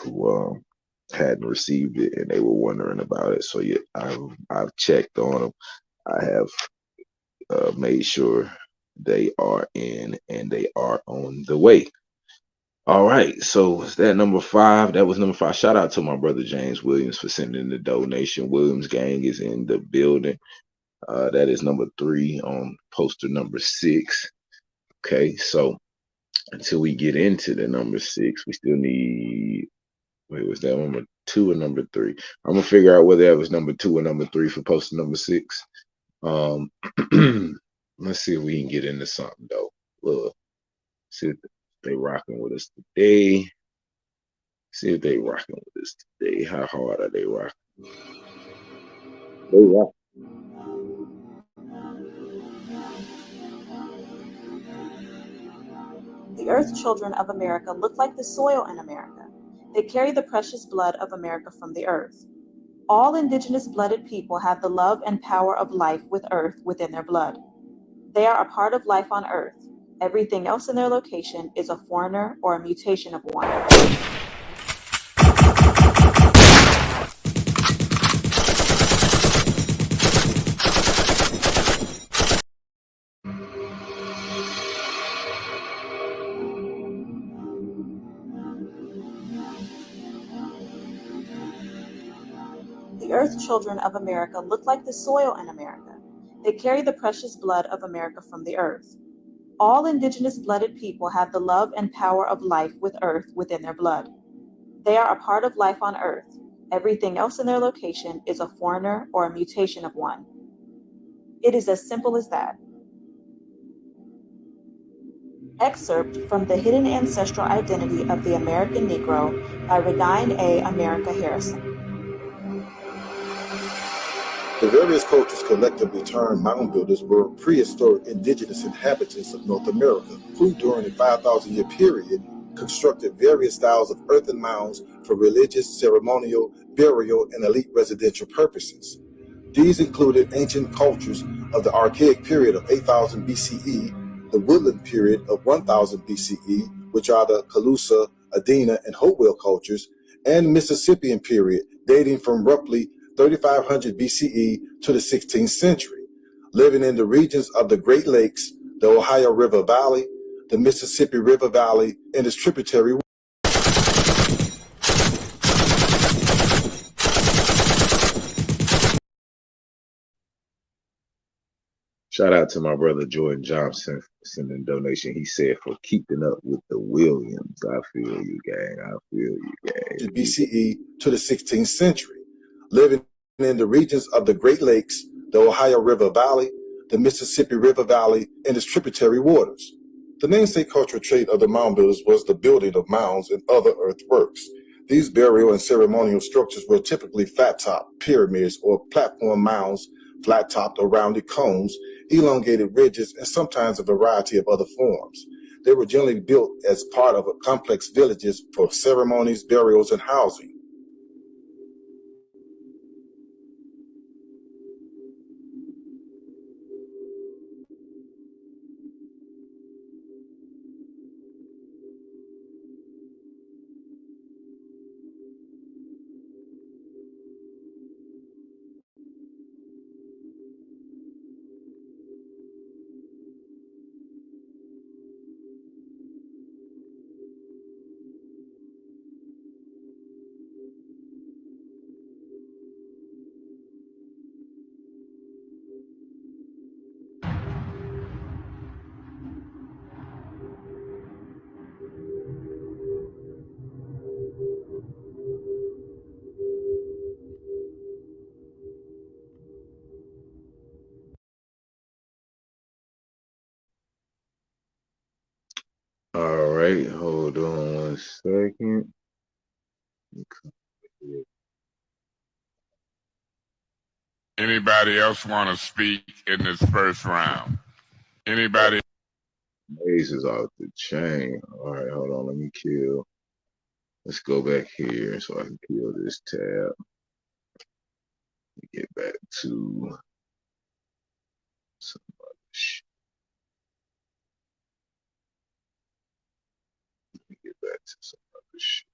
Speaker 8: who hadn't received it and they were wondering about it. So yeah, I've checked on them. I have made sure they are in and they are on the way. All right, so is that number five? That was number five. Shout out to my brother James Williams for sending the donation. Williams Gang is in the building. That is number three on poster number six. Okay, so until we get into the number six, we still need. Wait, was that number two or number three? I'm gonna figure out whether that was number two or number three for poster number six. Um, let's see if we can get into something though. Look, see if they rocking with us today. See if they rocking with us today. How hard are they rocking? They rock.
Speaker 15: The Earth Children of America look like the soil in America. They carry the precious blood of America from the earth. All indigenous blooded people have the love and power of life with earth within their blood. They are a part of life on earth. Everything else in their location is a foreigner or a mutation of one. The Earth Children of America look like the soil in America. They carry the precious blood of America from the earth. All indigenous blooded people have the love and power of life with earth within their blood. They are a part of life on earth. Everything else in their location is a foreigner or a mutation of one. It is as simple as that. Excerpt from The Hidden Ancestral Identity of the American Negro by Radine A. America Harrison.
Speaker 16: The various cultures collectively termed mound builders were prehistoric indigenous inhabitants of North America, who during a 5,000-year period constructed various styles of earthen mounds for religious, ceremonial, burial, and elite residential purposes. These included ancient cultures of the Archaic period of 8,000 BCE, the Woodland period of 1,000 BCE, which are the Calusa, Adena, and Hopewell cultures, and Mississippian period dating from roughly 3,500 BCE to the 16th century, living in the regions of the Great Lakes, the Ohio River Valley, the Mississippi River Valley, and its tributary.
Speaker 8: Shout out to my brother Jordan Johnson for sending a donation. He said for keeping up with the Williams. I feel you, gang. I feel you, gang.
Speaker 16: BCE to the 16th century, living in the regions of the Great Lakes, the Ohio River Valley, the Mississippi River Valley, and its tributary waters. The namesake cultural trait of the mound builders was the building of mounds and other earthworks. These burial and ceremonial structures were typically flat-top pyramids or platform mounds, flat-topped or rounded cones, elongated ridges, and sometimes a variety of other forms. They were generally built as part of complex villages for ceremonies, burials, and housing.
Speaker 8: All right, hold on one second.
Speaker 23: Anybody else want to speak in this first round? Anybody?
Speaker 8: Maze is off the chain. All right, hold on. Let me kill. Let's go back here so I can kill this tab. Get back to some other shit. Get back to some other shit.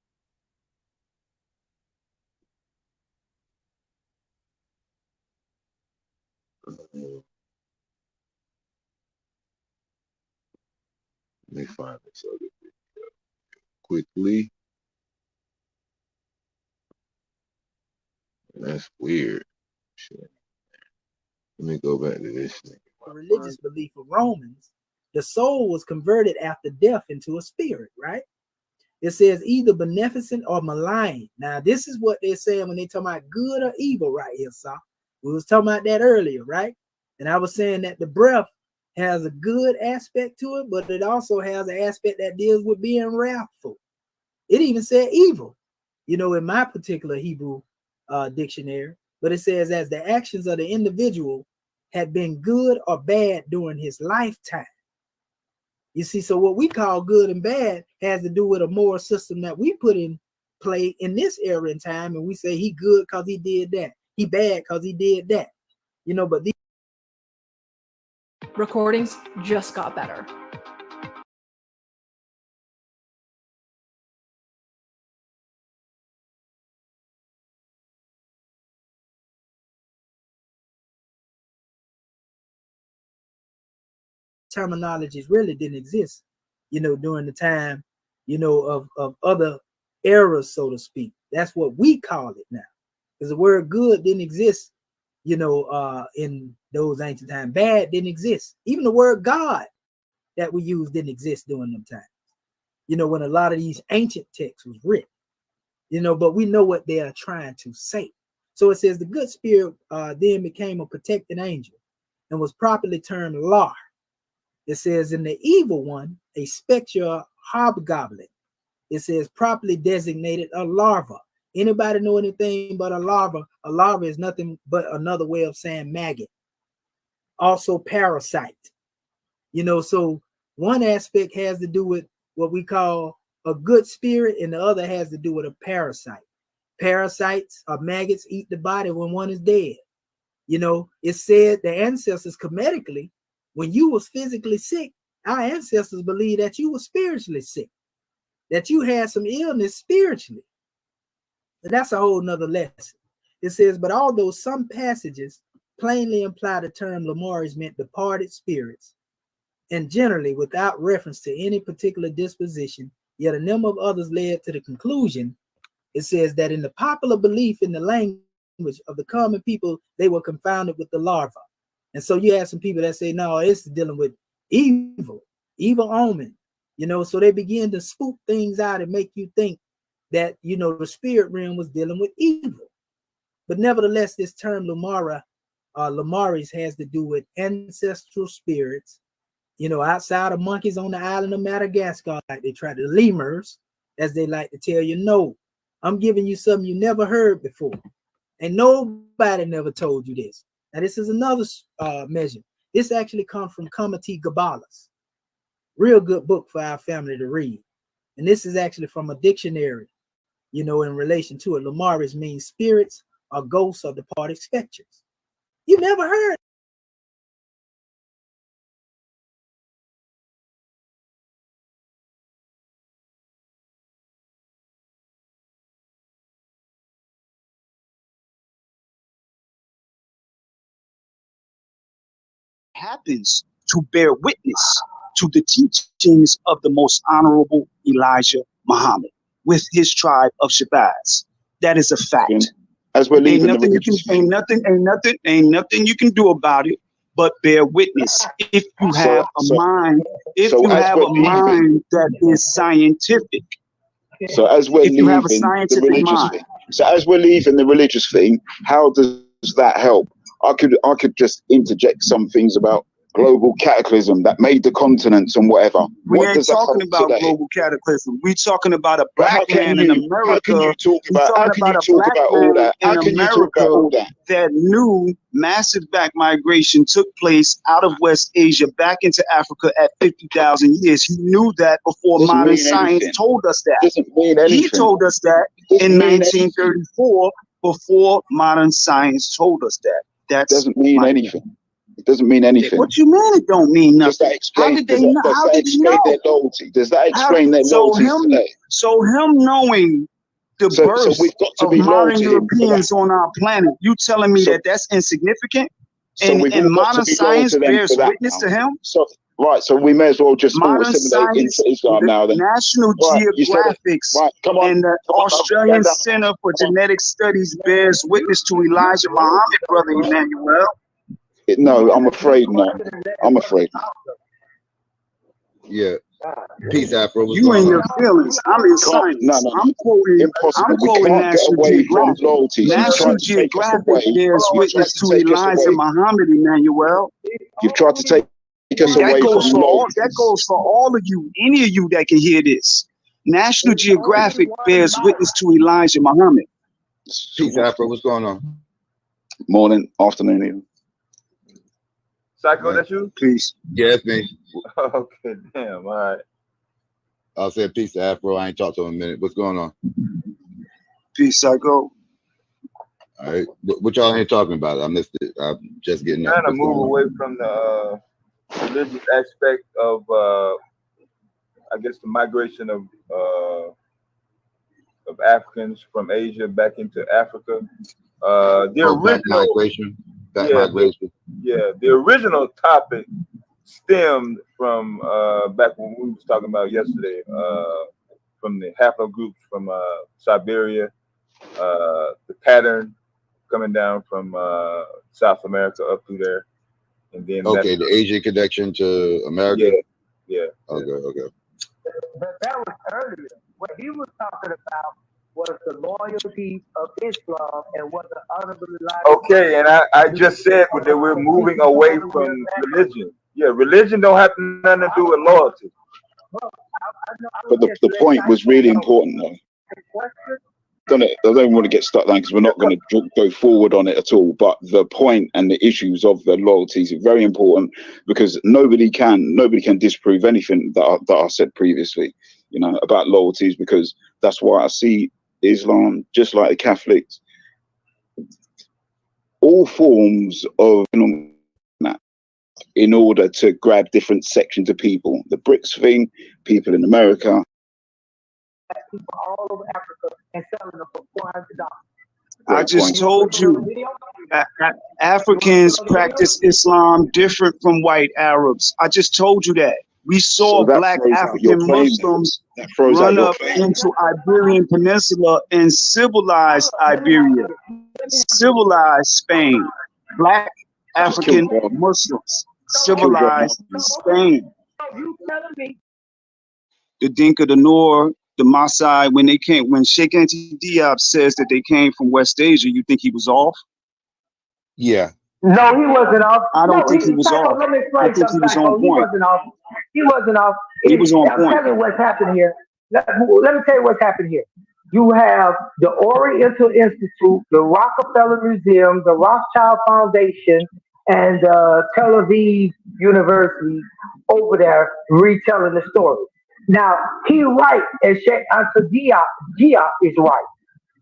Speaker 8: Let me find this other video. quickly. That's weird. Shit. Let me go back to this thing.
Speaker 5: The religious belief of Romans, the soul was converted after death into a spirit, right? It says either beneficent or malign. Now, this is what they're saying when they talk about good or evil right here, so we was talking about that earlier, right? And I was saying that the breath has a good aspect to it, but it also has an aspect that deals with being wrathful. It even said evil, you know, in my particular Hebrew dictionary, but it says as the actions of the individual had been good or bad during his lifetime. You see, so what we call good and bad has to do with a moral system that we put in play in this era in time, and we say he good because he did that, he bad because he did that, you know. But these
Speaker 17: recordings just got better.
Speaker 5: terminologies really didn't exist, you know, during the time, you know, of other eras, so to speak. That's what we call it now, because the word good didn't exist, you know, in those ancient times. Bad didn't exist. Even the word God that we use didn't exist during them times, you know, when a lot of these ancient texts was written, you know. But we know what they are trying to say. So it says the good spirit then became a protecting angel and was properly termed Lar. It says in the evil one, a spectre hobgoblin. It says properly designated a larva. Anybody know anything but a larva? A larva is nothing but another way of saying maggot. Also parasite. You know, so one aspect has to do with what we call a good spirit, and the other has to do with a parasite. Parasites or maggots eat the body when one is dead. You know, it said the ancestors Kemetically, when you was physically sick, our ancestors believed that you were spiritually sick, that you had some illness spiritually. And that's a whole nother lesson. It says, but although some passages plainly imply the term Lamaris meant departed spirits, and generally without reference to any particular disposition, yet a number of others led to the conclusion, it says that in the popular belief in the language of the common people, they were confounded with the larva. And so you have some people that say, no, it's dealing with evil omen, you know. So they begin to spook things out and make you think that, you know, the spirit realm was dealing with evil. But nevertheless, this term Lamaris has to do with ancestral spirits, you know, outside of monkeys on the island of Madagascar, like they try to lemurs, as they like to tell you. No, I'm giving you something you never heard before. And nobody never told you this. Now, this is another measure. This actually comes from Comity Gabalas. Real good book for our family to read. And this is actually from a dictionary, you know, in relation to it. Lamaris means spirits or ghosts or departed specters. You never heard.
Speaker 18: Happens to bear witness to the teachings of the most honorable Elijah Muhammad with his tribe of Shabazz. That is a fact.
Speaker 8: As we're leaving,
Speaker 18: ain't nothing you can do about it but bear witness. If you have a mind, that is scientific.
Speaker 8: So as we're leaving the religious thing, the religious thing, how does that help? I could just interject some things about global cataclysm that made the continents and whatever.
Speaker 18: We ain't talking about global cataclysm. We talking about a black man in America.
Speaker 8: How can you talk about all that? How can you talk about all that?
Speaker 18: That knew massive back migration took place out of West Asia back into Africa at 50,000 years. He knew that before modern science told us that.
Speaker 8: Doesn't mean anything.
Speaker 18: He told us that in 1934 before modern science told us that. That
Speaker 8: doesn't mean anything. It doesn't mean anything.
Speaker 18: What you mean it don't mean nothing?
Speaker 8: Does that explain, does that explain their loyalty? Does that explain their loyalty today?
Speaker 18: So him knowing the birth of modern Europeans on our planet, you telling me that that's insignificant? And modern science bears witness to him?
Speaker 8: Right, so we may as well just all
Speaker 18: Modern
Speaker 8: assimilate
Speaker 18: Science,
Speaker 8: into Islam now then.
Speaker 18: National
Speaker 8: Right, you said it.
Speaker 18: Geographics,
Speaker 8: Right, come on.
Speaker 18: and the Australian Center for Genetic Studies bears witness to Elijah Muhammad, Brother Emmanuel.
Speaker 8: No, I'm afraid not. I'm afraid.
Speaker 19: Yeah. Peace, Afro. What's
Speaker 18: You
Speaker 19: going
Speaker 18: and your
Speaker 19: on?
Speaker 18: feelings. I'm in science.
Speaker 8: No.
Speaker 18: I'm quoting.
Speaker 8: Impossible.
Speaker 18: I'm
Speaker 8: We
Speaker 18: quoting
Speaker 8: can't get
Speaker 18: National
Speaker 8: away from
Speaker 18: Geographic.
Speaker 8: loyalties. You've
Speaker 18: National
Speaker 8: tried to take us
Speaker 18: Geographic
Speaker 8: away.
Speaker 18: bears
Speaker 8: You've tried
Speaker 18: witness
Speaker 8: to
Speaker 18: to
Speaker 8: take us
Speaker 18: Elijah
Speaker 8: away.
Speaker 18: Muhammad, Emmanuel.
Speaker 8: You've tried to take us
Speaker 18: That
Speaker 8: away
Speaker 18: goes
Speaker 8: from
Speaker 18: for all.
Speaker 8: loyalties.
Speaker 18: That goes for all of you. Any of you that can hear this. National Geographic bears witness to Elijah Muhammad.
Speaker 19: Peace, Afro. What's going on?
Speaker 8: Morning, afternoon, even.
Speaker 20: Psycho, that's you?
Speaker 18: Peace.
Speaker 19: Yeah, it's me.
Speaker 20: Okay, damn. All right.
Speaker 19: I'll say peace to Afro. I ain't talked to him in a minute. What's going on?
Speaker 18: Peace, Psycho.
Speaker 19: All right. What y'all ain't talking about? I missed it. I'm just getting up.
Speaker 20: Trying to
Speaker 19: What's
Speaker 20: move
Speaker 19: going on?
Speaker 20: away from the religious aspect of, I guess, the migration of Africans from Asia back into Africa. The original
Speaker 19: migration.
Speaker 20: The original topic stemmed from back when we was talking about yesterday, from the haplogroups from Siberia, the pattern coming down from South America up through there, and then
Speaker 19: Okay, the Asian connection to America.
Speaker 20: Yeah.
Speaker 19: Okay.
Speaker 21: But that was earlier. What he was talking about was the loyalty of Islam and what the honorable life.
Speaker 20: Okay, and I just said that we're moving away from religion. Yeah, religion don't have nothing to do with loyalty.
Speaker 8: But the point was really important, though. I don't even want to get stuck down because we're not going to go forward on it at all. But the point and the issues of the loyalties are very important because nobody can disprove anything that I said previously, about loyalties, because that's why I see Islam, just like the Catholics, all forms of in order to grab different sections of people. The BRICS thing, people in America.
Speaker 21: People all over Africa and selling them for $400.
Speaker 18: I just told you, Africans practice Islam different from white Arabs. I just told you that. We saw black African Muslims run up into Iberian Peninsula and civilize Iberia, civilize Spain. Black African Muslims civilized Spain. The Dinka, the Noor, the Maasai, when Sheikh Anta Diop says that they came from West Asia, you think he was off?
Speaker 19: Yeah.
Speaker 21: No, he wasn't off.
Speaker 18: I don't think he was off.
Speaker 21: Let me explain
Speaker 18: I think he was
Speaker 21: something.
Speaker 18: on
Speaker 21: He
Speaker 18: point.
Speaker 21: wasn't off. He wasn't off.
Speaker 18: He was on
Speaker 21: I'm
Speaker 18: point.
Speaker 21: telling you what's happened here. Let me tell you what's happened here. You have the Oriental Institute, the Rockefeller Museum, the Rothschild Foundation, and Tel Aviv University over there retelling the story. Now, he right, and Sheikh Anta Diop is right.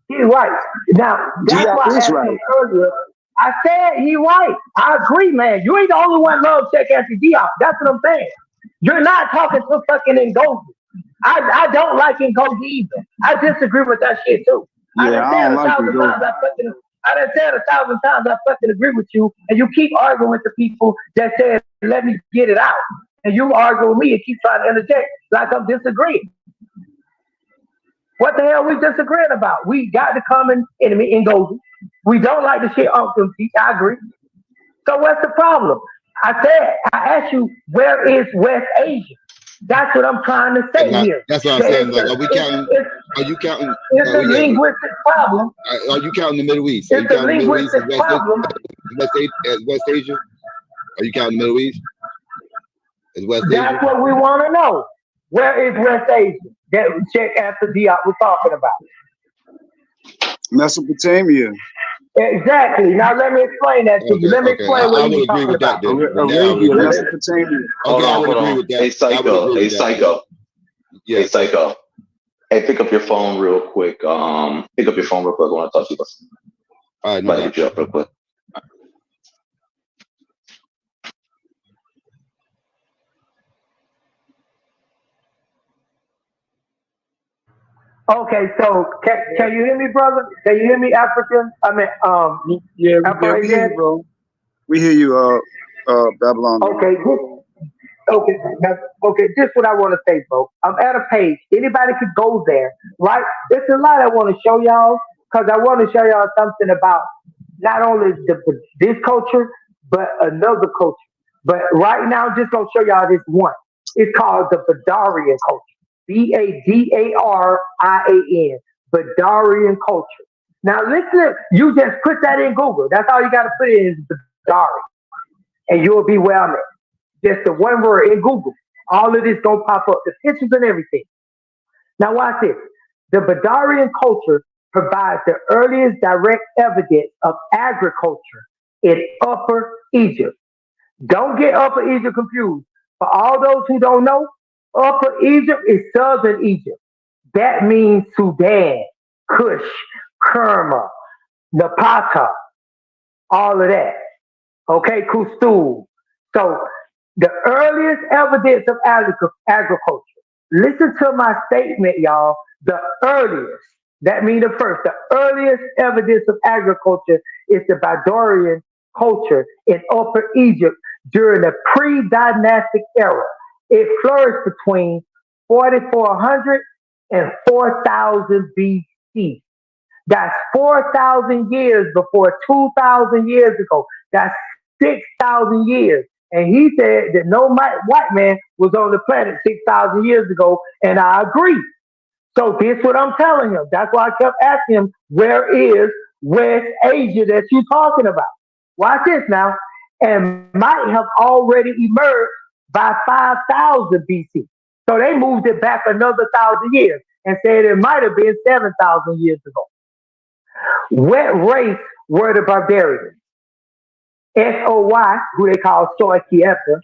Speaker 21: He right. Now, that's
Speaker 18: Diop
Speaker 21: why I
Speaker 18: is
Speaker 21: asked
Speaker 18: right.
Speaker 21: him earlier. I said he right. I agree, man. You ain't the only one love Sheikh Anta Diop. That's what I'm saying. You're not talking to fucking Ngozi. I don't like Ngozi either. I disagree with that shit too.
Speaker 18: Yeah, I don't like Ngozi.
Speaker 21: I done said 1,000 times I fucking agree with you, and you keep arguing with the people that said, let me get it out. And you argue with me and keep trying to interject like I'm disagreeing. What the hell are we disagreeing about? We got the common enemy in Ngozi. We don't like the shit Uncle teach. I agree. So what's the problem? I asked you, where is West Asia? That's what I'm trying to say here.
Speaker 19: That's what I'm saying. Like, are you counting?
Speaker 21: It's a linguistic problem.
Speaker 19: Are you counting the Middle East?
Speaker 21: It's a linguistic problem.
Speaker 19: West Asia? Are you counting the Middle East? Is West Asia?
Speaker 21: That's what we want to know. Where is West Asia that Sheikh Anta Diop was talking about?
Speaker 18: Mesopotamia.
Speaker 21: Exactly. Now let me explain that to you. Let me explain what he's talking about.
Speaker 18: Arabia, Mesopotamia.
Speaker 8: Hold on. Hey, Psycho. Hey, Psycho.
Speaker 19: Yeah.
Speaker 8: Hey, Psycho. Hey, pick up your phone real quick. Pick up your phone real quick. I want to talk to you.
Speaker 19: All right, no.
Speaker 8: Hit you up real quick.
Speaker 21: Okay, so can you hear me, brother? Can you hear me, African?
Speaker 18: Yeah, we hear you, bro. We hear you, Babylon.
Speaker 21: Okay, Okay, okay. This is what I want to say, folks. I'm at a page. Anybody could go there, right? There's a lot I want to show y'all because I want to show y'all something about not only this culture but another culture. But right now, I'm just gonna show y'all this one. It's called the Badarian culture. Badarian. Badarian culture. Now listen, you just put that in Google. That's all you got to put in is Badari, and you'll be well met. Just the one word in Google. All of this gonna pop up, the pictures and everything. Now watch this. The Badarian culture provides the earliest direct evidence of agriculture in Upper Egypt. Don't get Upper Egypt confused. For all those who don't know, Upper Egypt is Southern Egypt. That means Sudan, Kush, Kerma, Napata, all of that. Okay, Kustul. So the earliest evidence of agriculture. Listen to my statement, y'all. The earliest. That means the first. The earliest evidence of agriculture is the Badorian culture in Upper Egypt during the pre-dynastic era. It flourished between 4400 and 4000 BC. That's 4,000 years before 2,000 years ago. That's 6,000 years. And he said that no white man was on the planet 6,000 years ago, and I agree. So this is what I'm telling him. That's why I kept asking him, where is West Asia that you're talking about? Watch this now. And might have already emerged by 5,000 BC. So they moved it back another 1,000 years and said it might have been 7,000 years ago. What race were the barbarians? SOY, who they call Soikieta,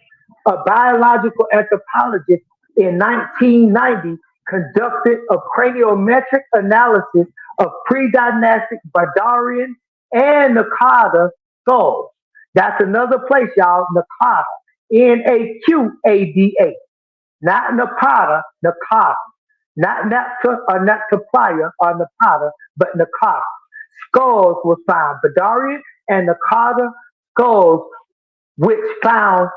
Speaker 21: a biological anthropologist in 1990, conducted a craniometric analysis of pre-dynastic Badarian and Nakada skulls. That's another place, y'all, Nakada. Naqada. Not Napata, Nakada. Not Nataplaya or Napata, but Nakada. Skulls were found. Badarian and Nakada skulls, which found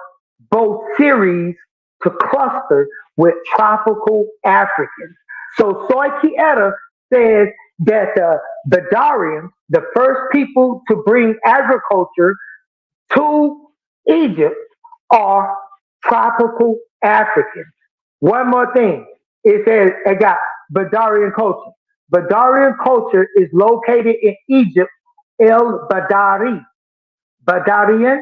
Speaker 21: both series to cluster with tropical Africans. So Soikieta says that the Badarians, the first people to bring agriculture to Egypt, are tropical Africans. One more thing. It says it got Badarian culture. Badarian culture is located in Egypt, El Badari. Badarian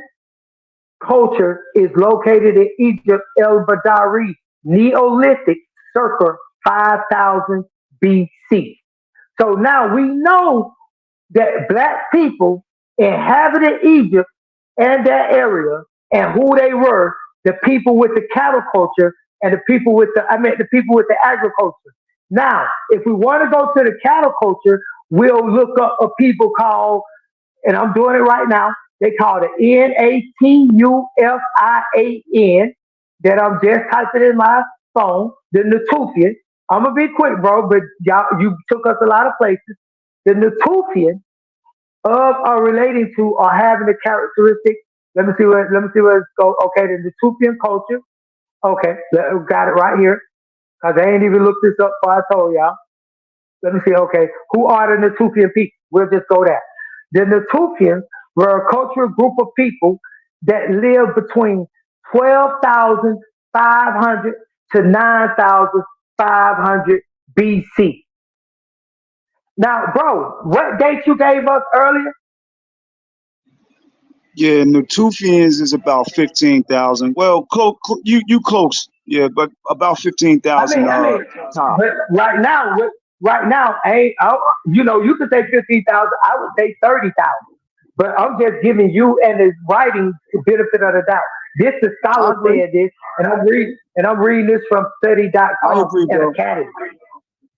Speaker 21: culture is located in Egypt, El Badari, Neolithic, circa 5000 BC. So now we know that black people inhabited Egypt and that area and who they were, the people with the cattle culture and the people with the people with the agriculture. Now, if we want to go to the cattle culture, we'll look up a people called, and I'm doing it right now, they call it Natufian, that I'm just typing in my phone, the Natufian. I'm going to be quick, bro, but y'all, you took us a lot of places. The Natufian are relating to or having the characteristic. Let me see where it's go. Okay, the Natufian culture. Okay, got it right here. Because I ain't even looked this up before I told y'all. Let me see, okay. Who are the Natufian people? We'll just go there. The Natufians were a cultural group of people that lived between 12,500 to 9,500 BC. Now, bro, what date you gave us earlier?
Speaker 18: Yeah, Natufians is about 15,000. Well, you close. Yeah, but about 15,000.
Speaker 21: But right now, you could say 15,000. I would say 30,000. But I'm just giving you and the writing the benefit of the doubt. This the scholar said this, and I'm reading this from study.com and Academy.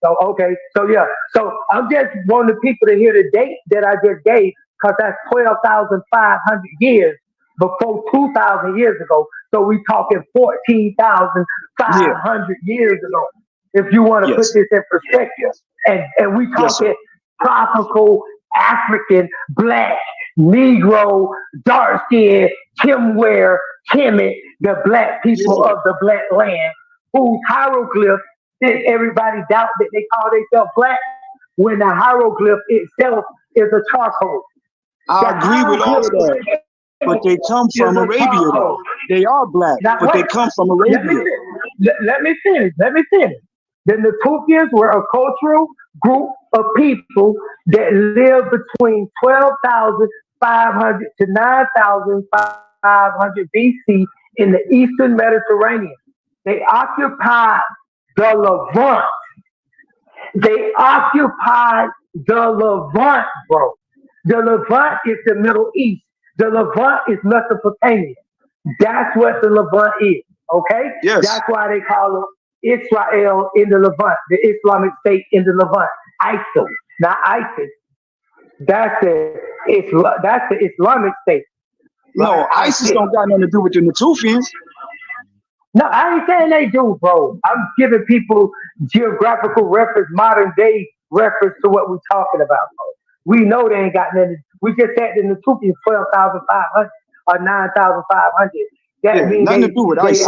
Speaker 21: So okay, so yeah, so I'm just wanting people to hear the date that I just gave, because that's 12,500 years before 2,000 years ago. So we talking 14,500 years ago. If you want to put this in perspective, and we talking tropical, African, black, Negro, dark skin, Kimware, Kemet, the black people of the black land, whose hieroglyphs, since everybody doubt that they call themselves black, when the hieroglyph itself is a charcoal.
Speaker 18: I agree with all of that, but they come from Arabia. Though. They are black,
Speaker 21: Now,
Speaker 18: but they
Speaker 21: wait,
Speaker 18: come from Arabia.
Speaker 21: let me finish. The Natufians were a cultural group of people that lived between 12,500 to 9,500 BC in the Eastern Mediterranean. They occupied the Levant. Bro. The Levant is the Middle East. The Levant is Mesopotamia. That's what the Levant is. Okay?
Speaker 18: Yes.
Speaker 21: That's why they call it Israel in the Levant, the Islamic State in the Levant. ISIL, not ISIS. That's the Islamic State.
Speaker 18: No,
Speaker 21: Right?
Speaker 18: ISIS don't got nothing to do with the Natufians.
Speaker 21: No, I ain't saying they do, bro. I'm giving people geographical reference, modern day reference to what we're talking about, bro. We know they ain't got nothing. We just said the Natufians 12,500 or 9,500. That means
Speaker 18: nothing to do with ISIS.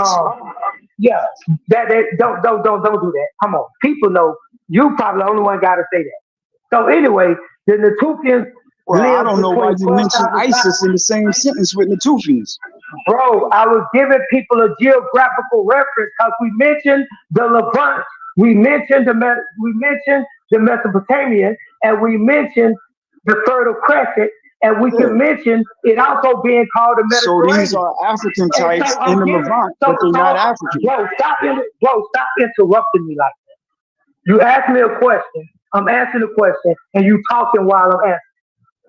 Speaker 21: Yeah, that don't do that. Come on, people know. You probably the only one got to say that. So anyway, the Natufians.
Speaker 18: Well, I don't know why you mentioned ISIS in the same sentence with Natufians.
Speaker 21: Bro, I was giving people a geographical reference because we mentioned the Levant, we mentioned the Mesopotamian, and we mentioned the Fertile Crescent, and we can mention it also being called the Mediterranean.
Speaker 18: So these are African types in the Levant, but they're not African.
Speaker 21: Bro, stop interrupting me like that. You asked me a question, I'm answering the question, and you talking while I'm answering.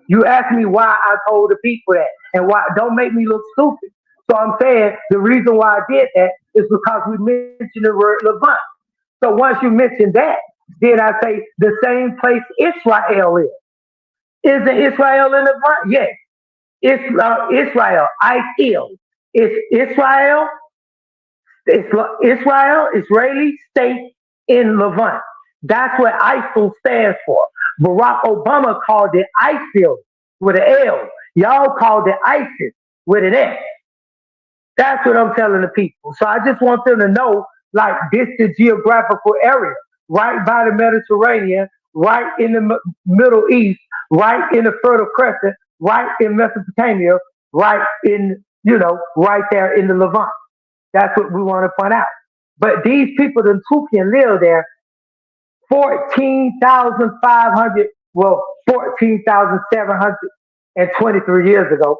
Speaker 21: You asked me why I told the people that, and why. Don't make me look stupid. So I'm saying the reason why I did that is because we mentioned the word Levant. So once you mention that, then I say the same place Israel is. Isn't Israel in Levant? Yes. Israel, ISIL. It's Israel, Israeli state in Levant. That's what ISIL stands for. Barack Obama called it ISIL with an L. Y'all called it ISIS with an S. That's what I'm telling the people. So I just want them to know, like, this is the geographical area, right by the Mediterranean, right in the Middle East, right in the Fertile Crescent, right in Mesopotamia, right in, right there in the Levant. That's what we want to point out. But these people, the Tufian, live there 14,723 years ago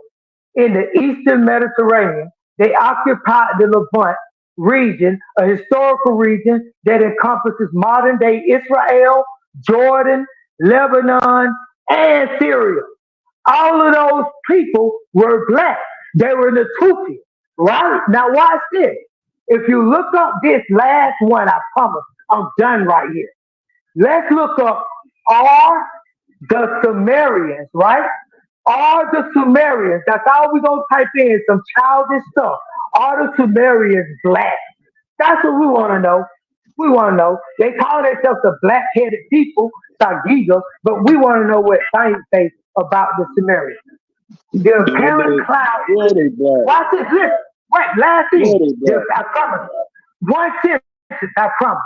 Speaker 21: in the Eastern Mediterranean. They occupied the Levant region, a historical region that encompasses modern day Israel, Jordan, Lebanon, and Syria. All of those people were black. They were Natufian, right? Now watch this. If you look up this last one, I promise, I'm done right here. Let's look up are the Sumerians, right? Are the Sumerians, that's all we're going to type in, some childish stuff. Are the Sumerians black? That's what we want to know. We want to know. They call themselves the black-headed people, Sagiga, but we want to know what science says about the Sumerians. The apparent cloud. Watch this, listen. Wait, last thing. I promise. One sentence, I promise.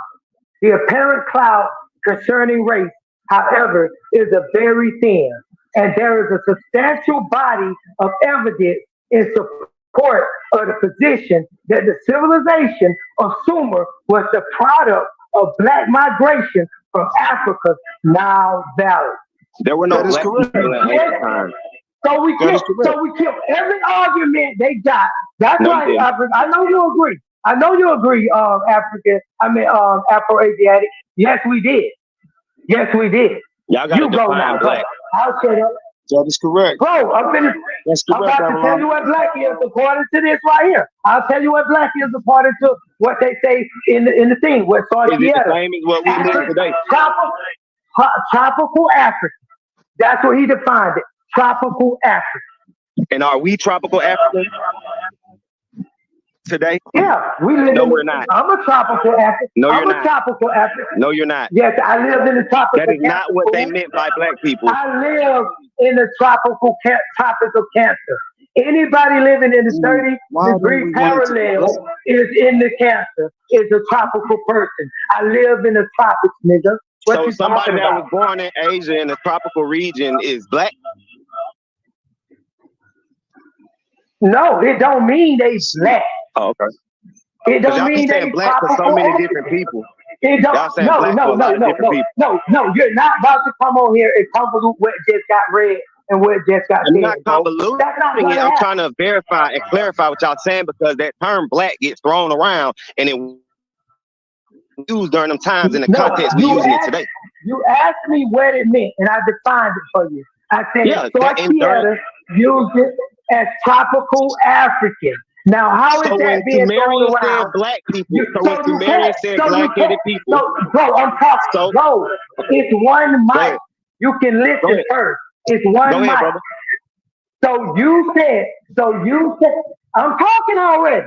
Speaker 21: The apparent cloud concerning race, however, is a very thin, and there is a substantial body of evidence in support of the position that the civilization of Sumer was the product of black migration from Africa's Nile Valley.
Speaker 10: There were no black people at that time.
Speaker 21: So we kill every argument they got. That's right, Africa. I know you agree. African. Afro-Asiatic. Yes, we did. Y'all
Speaker 10: got to define black.
Speaker 21: I'll shut up.
Speaker 18: That is correct.
Speaker 21: Bro, I'm about to tell you what black is according to this right here. I'll tell you what black is according to what they say in the thing. What started
Speaker 10: Is it the same as what we live today?
Speaker 21: Tropical Africa. That's what he defined it. Tropical Africa.
Speaker 10: And are we tropical Africa today?
Speaker 21: Yeah, we live.
Speaker 10: No, we're not.
Speaker 21: I'm a tropical African.
Speaker 10: No, you're not.
Speaker 21: I'm a tropical African.
Speaker 10: No, you're not.
Speaker 21: Yes, I live in the tropical.
Speaker 10: That is not what they meant by black people.
Speaker 21: I live in the tropical cancer Anybody living in the 30
Speaker 18: Why don't
Speaker 21: degree
Speaker 18: we want it to be
Speaker 21: parallel
Speaker 18: black?
Speaker 21: is in the Cancer, is a tropical person. I live in the tropics, nigga. What
Speaker 10: So
Speaker 21: you
Speaker 10: somebody
Speaker 21: talking
Speaker 10: that
Speaker 21: about?
Speaker 10: was born in Asia in a tropical region is black.
Speaker 21: No, it don't mean they black.
Speaker 10: Oh, okay.
Speaker 21: It
Speaker 10: Because
Speaker 21: don't
Speaker 10: y'all be
Speaker 21: mean
Speaker 10: saying
Speaker 21: they
Speaker 10: black for so
Speaker 21: tropical
Speaker 10: many
Speaker 21: African.
Speaker 10: different people.
Speaker 21: It don't.
Speaker 10: Y'all saying
Speaker 21: No,
Speaker 10: black for
Speaker 21: no,
Speaker 10: a
Speaker 21: no,
Speaker 10: lot of
Speaker 21: no,
Speaker 10: different
Speaker 21: no,
Speaker 10: people.
Speaker 21: no. You're not about to come on here and convolute what just got read and what just got
Speaker 10: I'm not
Speaker 21: said, bro.
Speaker 10: convoluting
Speaker 21: That's not
Speaker 10: it.
Speaker 21: gonna
Speaker 10: I'm
Speaker 21: happen.
Speaker 10: trying to verify and clarify what y'all saying because that term black gets thrown around and it used during them times in the
Speaker 21: No,
Speaker 10: context we using it today.
Speaker 21: you asked me what it meant, and I defined it for you. I said
Speaker 10: Yeah, that and during,
Speaker 21: Sorciera used it as tropical African. Now, how is
Speaker 10: so when
Speaker 21: that being thrown
Speaker 10: Sumerians said
Speaker 21: around?
Speaker 10: black people, so when
Speaker 21: So you can't.
Speaker 10: Sumerians said
Speaker 21: So you
Speaker 10: black-headed
Speaker 21: can't.
Speaker 10: people,
Speaker 21: No, bro, I'm talking.
Speaker 10: so
Speaker 21: Bro, it's one
Speaker 10: go
Speaker 21: mic.
Speaker 10: ahead,
Speaker 21: You can
Speaker 10: go
Speaker 21: listen
Speaker 10: ahead,
Speaker 21: first. It's
Speaker 10: go
Speaker 21: one
Speaker 10: ahead,
Speaker 21: mic.
Speaker 10: brother.
Speaker 21: So you said, I'm talking already.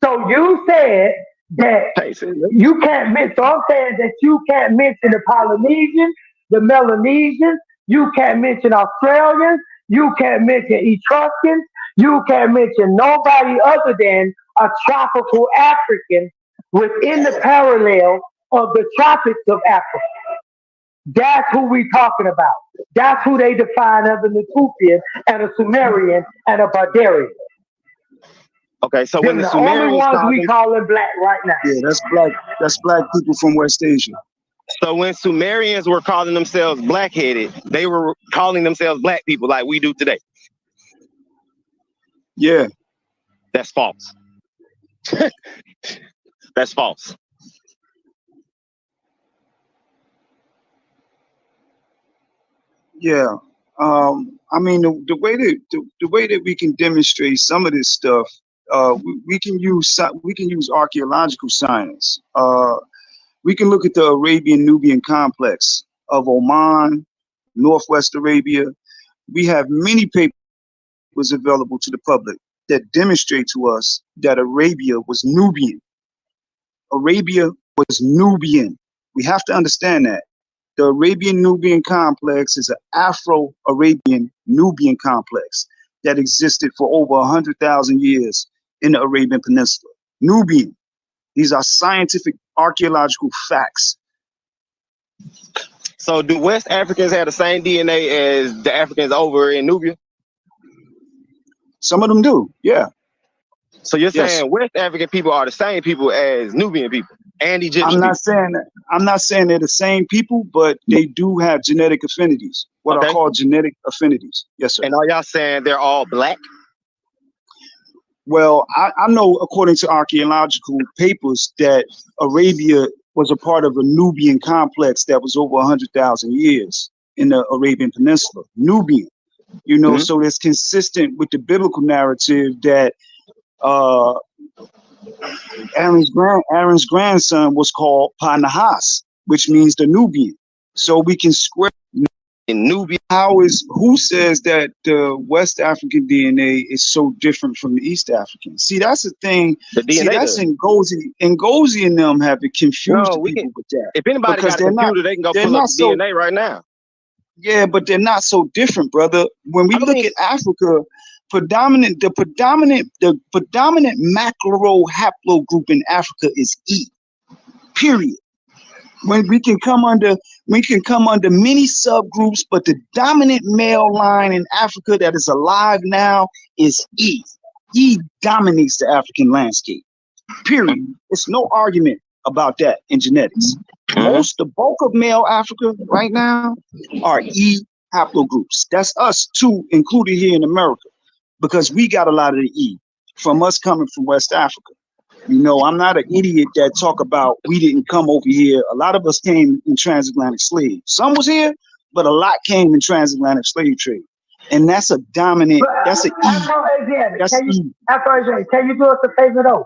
Speaker 21: So you said that
Speaker 10: Hey, see, look.
Speaker 21: you can't mention, so I'm saying that you can't mention the Polynesians, the Melanesians, you can't mention Australians, you can't mention Etruscans, you can't mention nobody other than a tropical African within the parallel of the tropics of Africa. That's who we talking about. That's who they define as a Natufian and a Sumerian and a Barbarian.
Speaker 10: Okay, so when
Speaker 21: Them
Speaker 10: the
Speaker 21: the only
Speaker 10: Sumerians
Speaker 21: ones
Speaker 10: called
Speaker 21: we
Speaker 10: them,
Speaker 21: calling black right now.
Speaker 18: Yeah, that's black. That's black people from West Asia.
Speaker 10: so when Sumerians were calling themselves black-headed, they were calling themselves black people like we do today.
Speaker 18: Yeah,
Speaker 10: That's false. That's false.
Speaker 18: yeah. I mean, the way that we can demonstrate some of this stuff, we can use archaeological science. We can look at the Arabian-Nubian complex of Oman, Northwest Arabia. We have many papers available to the public that demonstrate to us that Arabia was Nubian. Arabia was Nubian. We have to understand that. The Arabian-Nubian complex is an Afro-Arabian Nubian complex that existed for over 100,000 years in the Arabian Peninsula. Nubian. These are scientific archaeological facts.
Speaker 10: So do West Africans have the same DNA as the Africans over in Nubia?
Speaker 18: Some of them do, yeah.
Speaker 10: So you're
Speaker 18: Yes.
Speaker 10: saying West African people are the same people as Nubian people and Egyptian
Speaker 18: I'm not
Speaker 10: people?
Speaker 18: saying that. I'm not saying they're the same people, but they do have genetic affinities. What
Speaker 10: Okay.
Speaker 18: are called genetic affinities. Yes, sir.
Speaker 10: And are y'all saying they're all black?
Speaker 18: Well, I know according to archaeological papers that Arabia was a part of a Nubian complex that was over 100,000 years in the Arabian Peninsula. Nubian, you know, so it's consistent with the biblical narrative that Aaron's grandson was called Pa-Nahas, which means the Nubian. So we can square in Nubia. Who says that the West African DNA is so different from the East African? See, that's the thing.
Speaker 10: The DNA
Speaker 18: See, that's
Speaker 10: does.
Speaker 18: Ngozi and them have it confused
Speaker 10: No, we
Speaker 18: people
Speaker 10: can.
Speaker 18: with that.
Speaker 10: If anybody
Speaker 18: Because
Speaker 10: got a computer, they can go pull up the DNA right now.
Speaker 18: Yeah, but they're not so different, brother. When we look at Africa, the predominant macro haplogroup in Africa is E. Period. When we can come under many subgroups, but the dominant male line in Africa that is alive now is E. E dominates the African landscape. Period. It's no argument about that in genetics. The bulk of male Africa right now are E haplogroups. That's us too, included here in America, because we got a lot of the E from us coming from West Africa. You know, I'm not an idiot that talk about we didn't come over here. A lot of us came in transatlantic slave. Some was here, but a lot came in transatlantic slave trade. And that's a dominant, that's an E.
Speaker 21: Can you do us a favor though?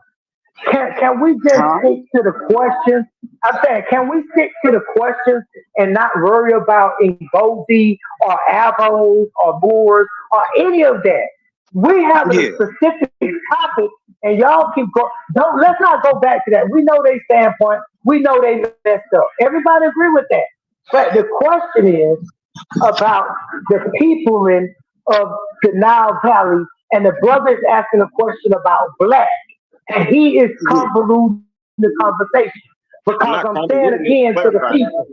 Speaker 21: Can we just stick to the questions? I'm saying, can we stick to the questions and not worry about Ngozi or Avos or Moors or any of that? We have a specific topic, and y'all keep going. Let's not go back to that. We know their standpoint. We know they messed up. Everybody agree with that. But the question is about the peopling of the Nile Valley and the brother is asking a question about black, and he is convoluting the conversation because I'm saying again to the people,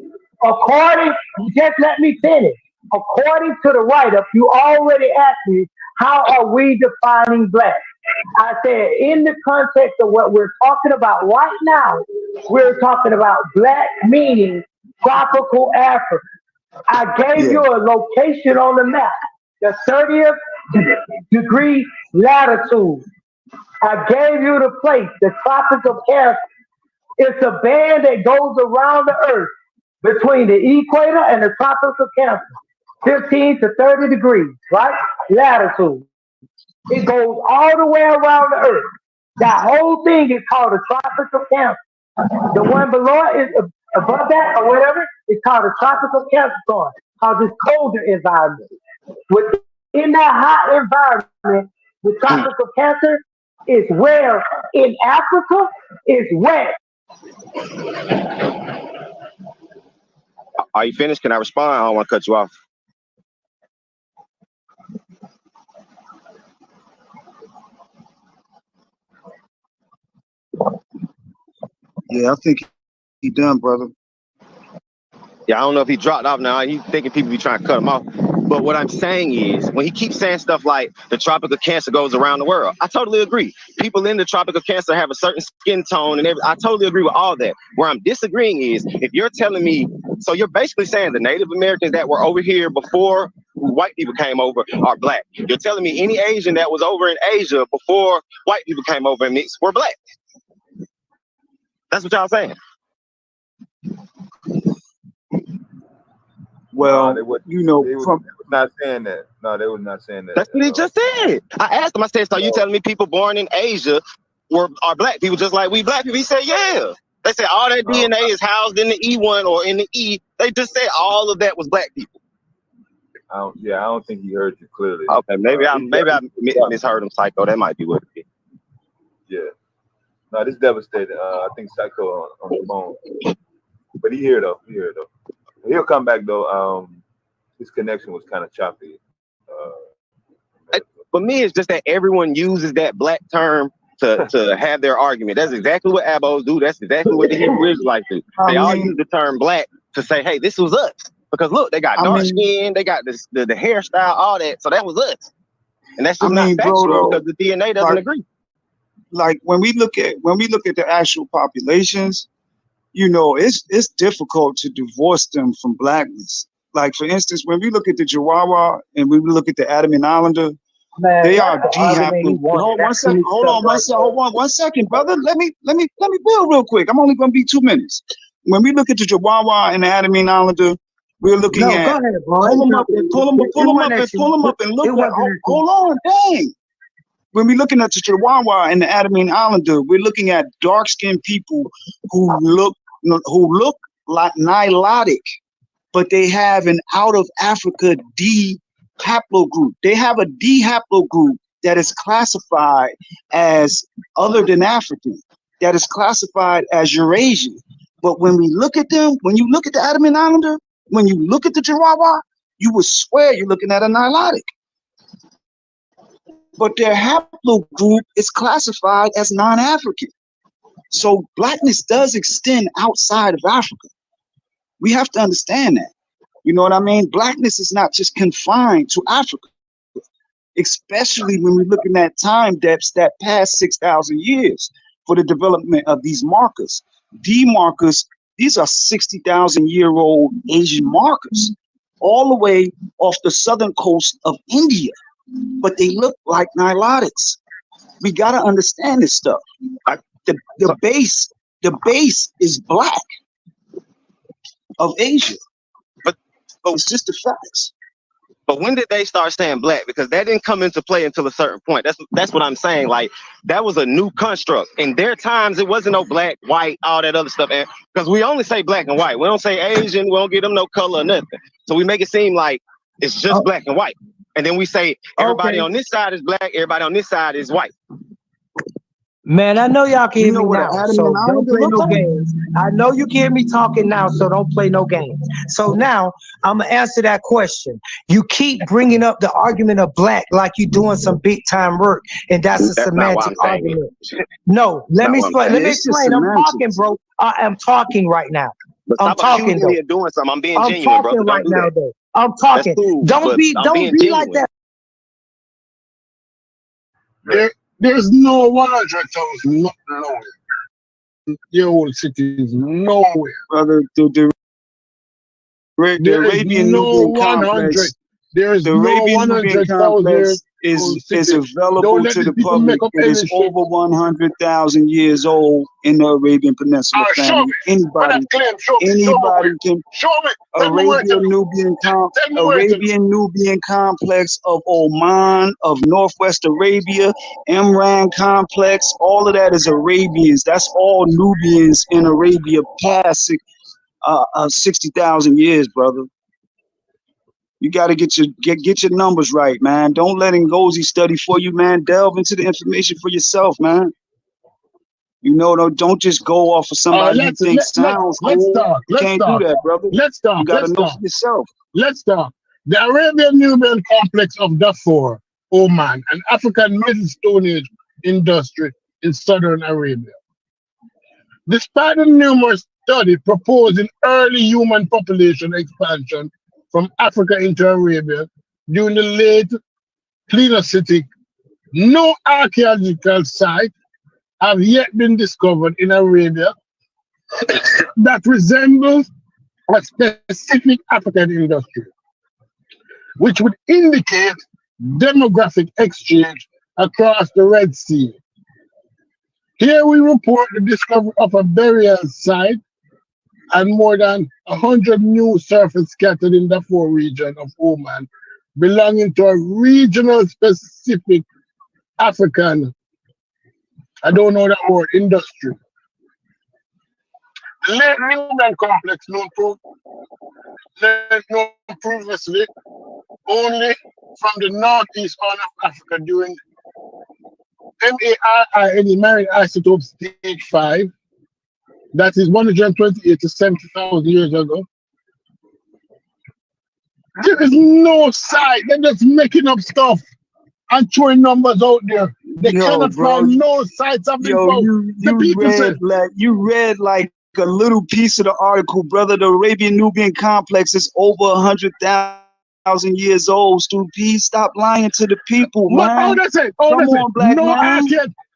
Speaker 21: just let me finish. According to the write-up, you already asked me, how are we defining black? I said, in the context of what we're talking about right now, we're talking about black meaning tropical Africa. I gave you a location on the map, the 30th degree latitude. I gave you the place, the Tropics of Cancer. It's a band that goes around the earth between the equator and the Tropics of Cancer, 15 to 30 degrees, right? Latitude. It goes all the way around the earth. That whole thing is called the Tropics of Cancer. The one below it is above that or whatever is called the Tropics of Capricorn, called this colder environment. Within that hot environment, the Tropics of Cancer is where in Africa is wet.
Speaker 10: Are you finished? Can I respond? I don't want to cut you off.
Speaker 18: Yeah, I think he done, brother.
Speaker 10: Yeah, I don't know if he dropped off now. He's thinking people be trying to cut him off. But what I'm saying is, when he keeps saying stuff like the Tropic of Cancer goes around the world, I totally agree. People in the Tropic of Cancer have a certain skin tone and everything. I totally agree with all that. Where I'm disagreeing is, if you're telling me, so you're basically saying the Native Americans that were over here before white people came over are black. You're telling me any Asian that was over in Asia before white people came over and mixed were black. That's what y'all saying.
Speaker 18: Well,
Speaker 20: they was not saying that. No, they was not saying that.
Speaker 10: That's what he just said. I asked him, I said, so you telling me people born in Asia are black people just like we black people? He said, yeah. They said all that DNA is housed in the E1 or in the E. They just said all of that was black people.
Speaker 20: I don't think he heard you clearly.
Speaker 10: Okay, maybe I misheard him, Psycho. That might be what it is.
Speaker 20: Yeah. No, this devastated. I think Psycho on the phone. But he here though. He'll come back though. His connection was kind of choppy.
Speaker 10: For me, it's just that everyone uses that black term to have their argument. That's exactly what Abos do. That's exactly what the Hebrew Israelites do. They all use the term black to say, hey, this was us. Because look, they got dark skin, they got the hairstyle, all that. So that was us. And that's just not factual because the DNA doesn't agree.
Speaker 18: Like when we look at the actual populations, you know, it's difficult to divorce them from blackness. Like for instance, when we look at the Jawawa and when we look at the Andaman Islander, they are D-haplo. Hold on one second, brother. Let me build real quick. I'm only gonna be 2 minutes. When we look at the Jawawa and the Andaman Islander, we're looking at pull them up and look at hold on, dang. When we're looking at the Jawawa and the Andaman Islander, we're looking at dark-skinned people who look like Nilotic, but they have an out of Africa D haplogroup. They have a D haplogroup that is classified as other than African, that is classified as Eurasian. But when we look at them, when you look at the Andaman Islander, when you look at the Jawawa, you would swear you're looking at a Nilotic. But their haplogroup is classified as non-African. So blackness does extend outside of Africa. We have to understand that. You know what I mean? Blackness is not just confined to Africa, especially when we're looking at time depths that pass 6,000 years for the development of these markers. D markers, these are 60,000-year-old Asian markers, all the way off the southern coast of India, but they look like Nilotics. We got to understand this stuff. The base is black of Asia. But it's just the facts.
Speaker 10: But when did they start saying black? Because that didn't come into play until a certain point. That's what I'm saying. Like, that was a new construct. In their times, it wasn't no black, white, all that other stuff. And because we only say black and white. We don't say Asian. We don't give them no color or nothing. So we make it seem like it's just black and white. And then we say everybody on this side is black, everybody on this side is white.
Speaker 21: Man, I know y'all can
Speaker 18: You
Speaker 21: hear
Speaker 18: know
Speaker 21: me
Speaker 18: what an
Speaker 21: now,
Speaker 18: Adam
Speaker 21: so
Speaker 18: and
Speaker 21: don't
Speaker 18: Islander
Speaker 21: play
Speaker 18: look
Speaker 21: no
Speaker 18: like?
Speaker 21: games. I know you can hear me talking now, so don't play no games. So now I'm gonna answer that question. You keep bringing up the argument of black like you're doing some big time work, and that's a
Speaker 10: That's not why
Speaker 21: semantic
Speaker 10: I'm saying it.
Speaker 21: argument. No,
Speaker 10: That's
Speaker 21: let
Speaker 10: not
Speaker 21: me
Speaker 10: what I'm
Speaker 21: explain.
Speaker 10: saying.
Speaker 21: Let me
Speaker 18: It's just
Speaker 21: explain. I'm talking,
Speaker 18: semantics.
Speaker 21: bro. I am talking right now.
Speaker 10: But
Speaker 21: I'm
Speaker 10: stop accusing
Speaker 21: talking though.
Speaker 10: me of doing something. I'm being
Speaker 21: I'm
Speaker 10: genuine,
Speaker 21: talking
Speaker 10: brother. Don't
Speaker 21: right
Speaker 10: do
Speaker 21: now
Speaker 10: that.
Speaker 21: though. I'm
Speaker 10: That's
Speaker 21: talking.
Speaker 10: cool,
Speaker 21: Don't
Speaker 10: but I'm
Speaker 21: don't
Speaker 10: being
Speaker 21: be like
Speaker 10: genuine.
Speaker 21: that.
Speaker 1: There's no 100,000 not nowhere. Your whole city is nowhere.
Speaker 18: Brother, the
Speaker 1: There is
Speaker 18: Arabian
Speaker 1: no
Speaker 18: Nubian
Speaker 1: 100.
Speaker 18: complex,
Speaker 1: There is
Speaker 18: the
Speaker 1: no
Speaker 18: Arabian Nubian
Speaker 1: 100,000 year
Speaker 18: complex is
Speaker 1: city.
Speaker 18: available
Speaker 1: Don't let
Speaker 18: to
Speaker 1: these
Speaker 18: the
Speaker 1: people
Speaker 18: public.
Speaker 1: make up
Speaker 18: It
Speaker 1: any
Speaker 18: is
Speaker 1: shit.
Speaker 18: over 100,000 years old in the Arabian Peninsula,
Speaker 1: Show
Speaker 18: family.
Speaker 1: me. When that claim, show me. Show me where.
Speaker 18: Anybody can.
Speaker 1: Show me. Tell me where to
Speaker 18: Arabian
Speaker 1: look.
Speaker 18: Nubian
Speaker 1: Tell me where to look.
Speaker 18: Arabian Nubian complex of Oman, of Northwest Arabia, Imran complex, all of that is Arabians. That's all Nubians in Arabia past 60,000 years, brother. You got to get your numbers right, man. Don't let Ngozi study for you, man. Delve into the information for yourself, man. You know, don't just go off of somebody you think sounds cool. You can't do that, brother. You got to know for yourself.
Speaker 1: Let's talk. The Arabian Nubian complex of Darfur, Oman, an African Middle Stone Age industry in southern Arabia. Despite the numerous studies proposing early human population expansion from Africa into Arabia during the late Pleistocentric, no archaeological site have yet been discovered in Arabia that resembles a specific African industry, which would indicate demographic exchange across the Red Sea. Here we report the discovery of a burial site and more than 100 new surface scattered in the Darfur region of Oman, belonging to a regional specific African, I don't know that word, industry. The late Nubian complex known previously only from the northeast horn of Africa during MARINE marine isotope stage 5, that is 128 to 70,000 years ago. There is no site. They're just making up stuff and throwing numbers out there. They cannot find no sites have been found.
Speaker 18: You read like a little piece of the article, brother. The Arabian Nubian complex is over 100,000 years old. Stupid, stop lying to the people, man.
Speaker 1: How they say?
Speaker 18: Come on, black
Speaker 1: no
Speaker 18: man.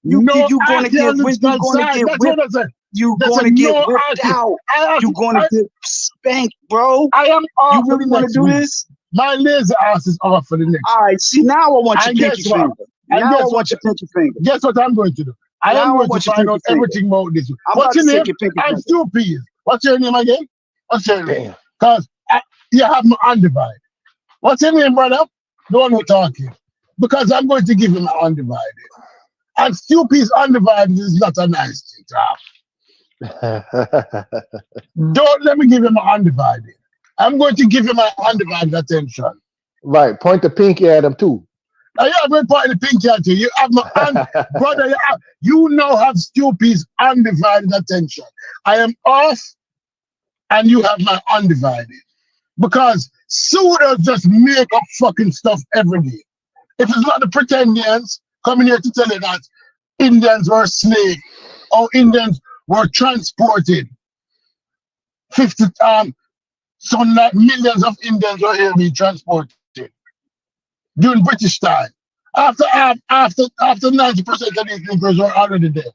Speaker 1: You
Speaker 18: gonna get whipped.
Speaker 1: That's what I said.
Speaker 18: You're gonna get whipped out. You're gonna get spanked, bro.
Speaker 1: I am off.
Speaker 18: You really want to do this?
Speaker 1: My laser ass is off for the next.
Speaker 18: All right. See, now I want your pinky finger. Now I want your pinky finger.
Speaker 1: Guess what I'm going to do? I am going to find out everything about this. What's your name? I'm stupid. What's your name again? What's your name? Because you have my undivided. What's your name, brother? The one who's talking. Because I'm going to give him my undivided. And stupid's undivided is not a nice thing to have. Don't let me give him my undivided. I'm going to give him my undivided attention.
Speaker 12: Right. Point the pinky at him too.
Speaker 1: Now you have been pointing the pinky at you. You have my brother. You now have stupid's undivided attention. I am off, and you have my undivided. Because Sudas just make up fucking stuff every day. If it's not the pretendians coming here to tell you that Indians were slaves or Indians were transported, 50 so like millions of Indians were here being transported during British time. After 90% of these Negroes were already dead.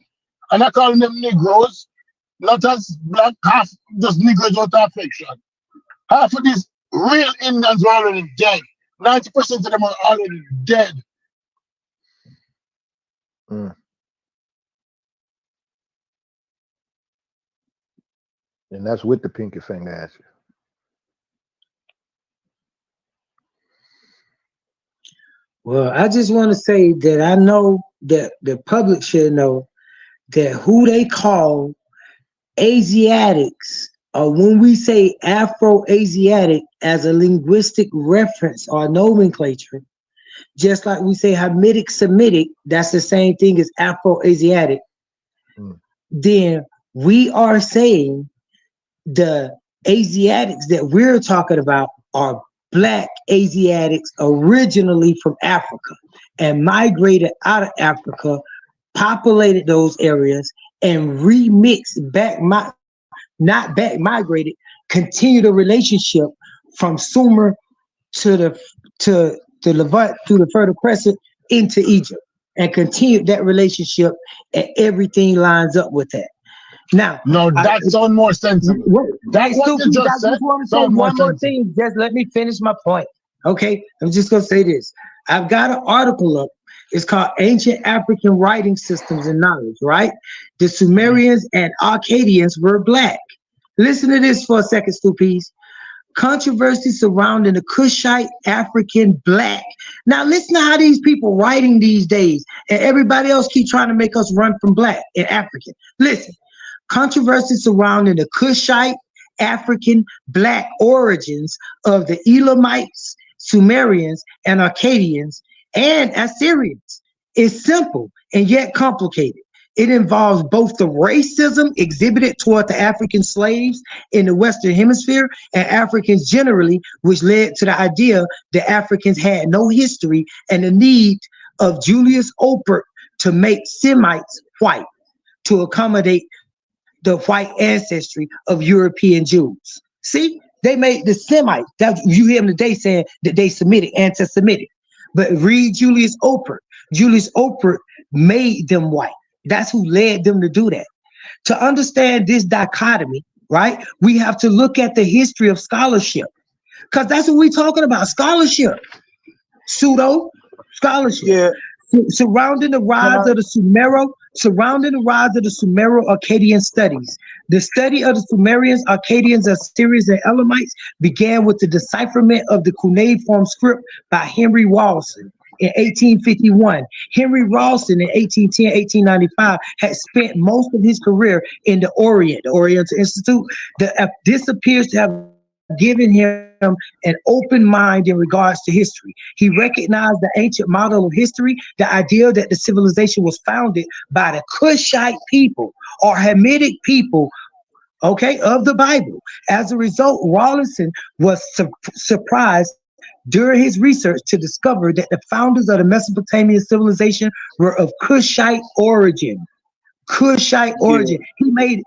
Speaker 1: And I call them Negroes, not as black, half just Negroes without affection. Half of these real Indians were already dead. 90% of them are already dead.
Speaker 12: Mm. And that's with the pinky finger at you.
Speaker 21: Well, I just want to say that I know that the public should know that who they call Asiatics, or when we say Afro-Asiatic as a linguistic reference or nomenclature,
Speaker 2: Just like we say Hamitic Semitic, that's the same thing as Afro-Asiatic. Then we are saying the Asiatics that we're talking about are Black Asiatics originally from Africa and migrated out of Africa, populated those areas, and remixed back, not back migrated, continue the relationship from Sumer to the Levant through the Fertile Crescent into Egypt, and continued that relationship, and everything lines up with that. Now,
Speaker 13: no, that sounds more sensible. That's what you just said.
Speaker 2: One more thing. Just let me finish my point. Okay, I'm just gonna say this. I've got an article up. It's called Ancient African Writing Systems and Knowledge, right? The Sumerians and Akkadians were Black. Listen to this for a second, Stupies. Controversy surrounding the Kushite African Black. Now listen to how these people writing these days, and everybody else keep trying to make us run from Black and African. Listen. Controversy surrounding the Kushite African Black origins of the Elamites, Sumerians, and Akkadians, and Assyrians is simple and yet complicated. It involves both the racism exhibited toward the African slaves in the Western Hemisphere and Africans generally, which led to the idea that Africans had no history, and the need of Julius Oppert to make Semites white to accommodate the white ancestry of European Jews. See, they made the Semites. That you hear them today saying that they Semitic, anti-Semitic. But read Julius Oppert. Julius Oppert made them white. That's who led them to do that. To understand this dichotomy, right, we have to look at the history of scholarship, because that's what we're talking about. Scholarship, pseudo scholarship. Yeah. Surrounding the rise of the Sumero-Akkadian studies. The study of the Sumerians, Akkadians, Assyrians, and Elamites began with the decipherment of the cuneiform script by Henry Rawlinson in 1851. Henry Rawlinson in 1810-1895 had spent most of his career in the Oriental Institute. This appears to have given him an open mind in regards to history. He recognized the ancient model of history, the idea that the civilization was founded by the Kushite people or Hamitic people, okay, of the Bible. As a result, Rawlinson was surprised during his research to discover that the founders of the Mesopotamian civilization were of Kushite origin. Kushite origin. He made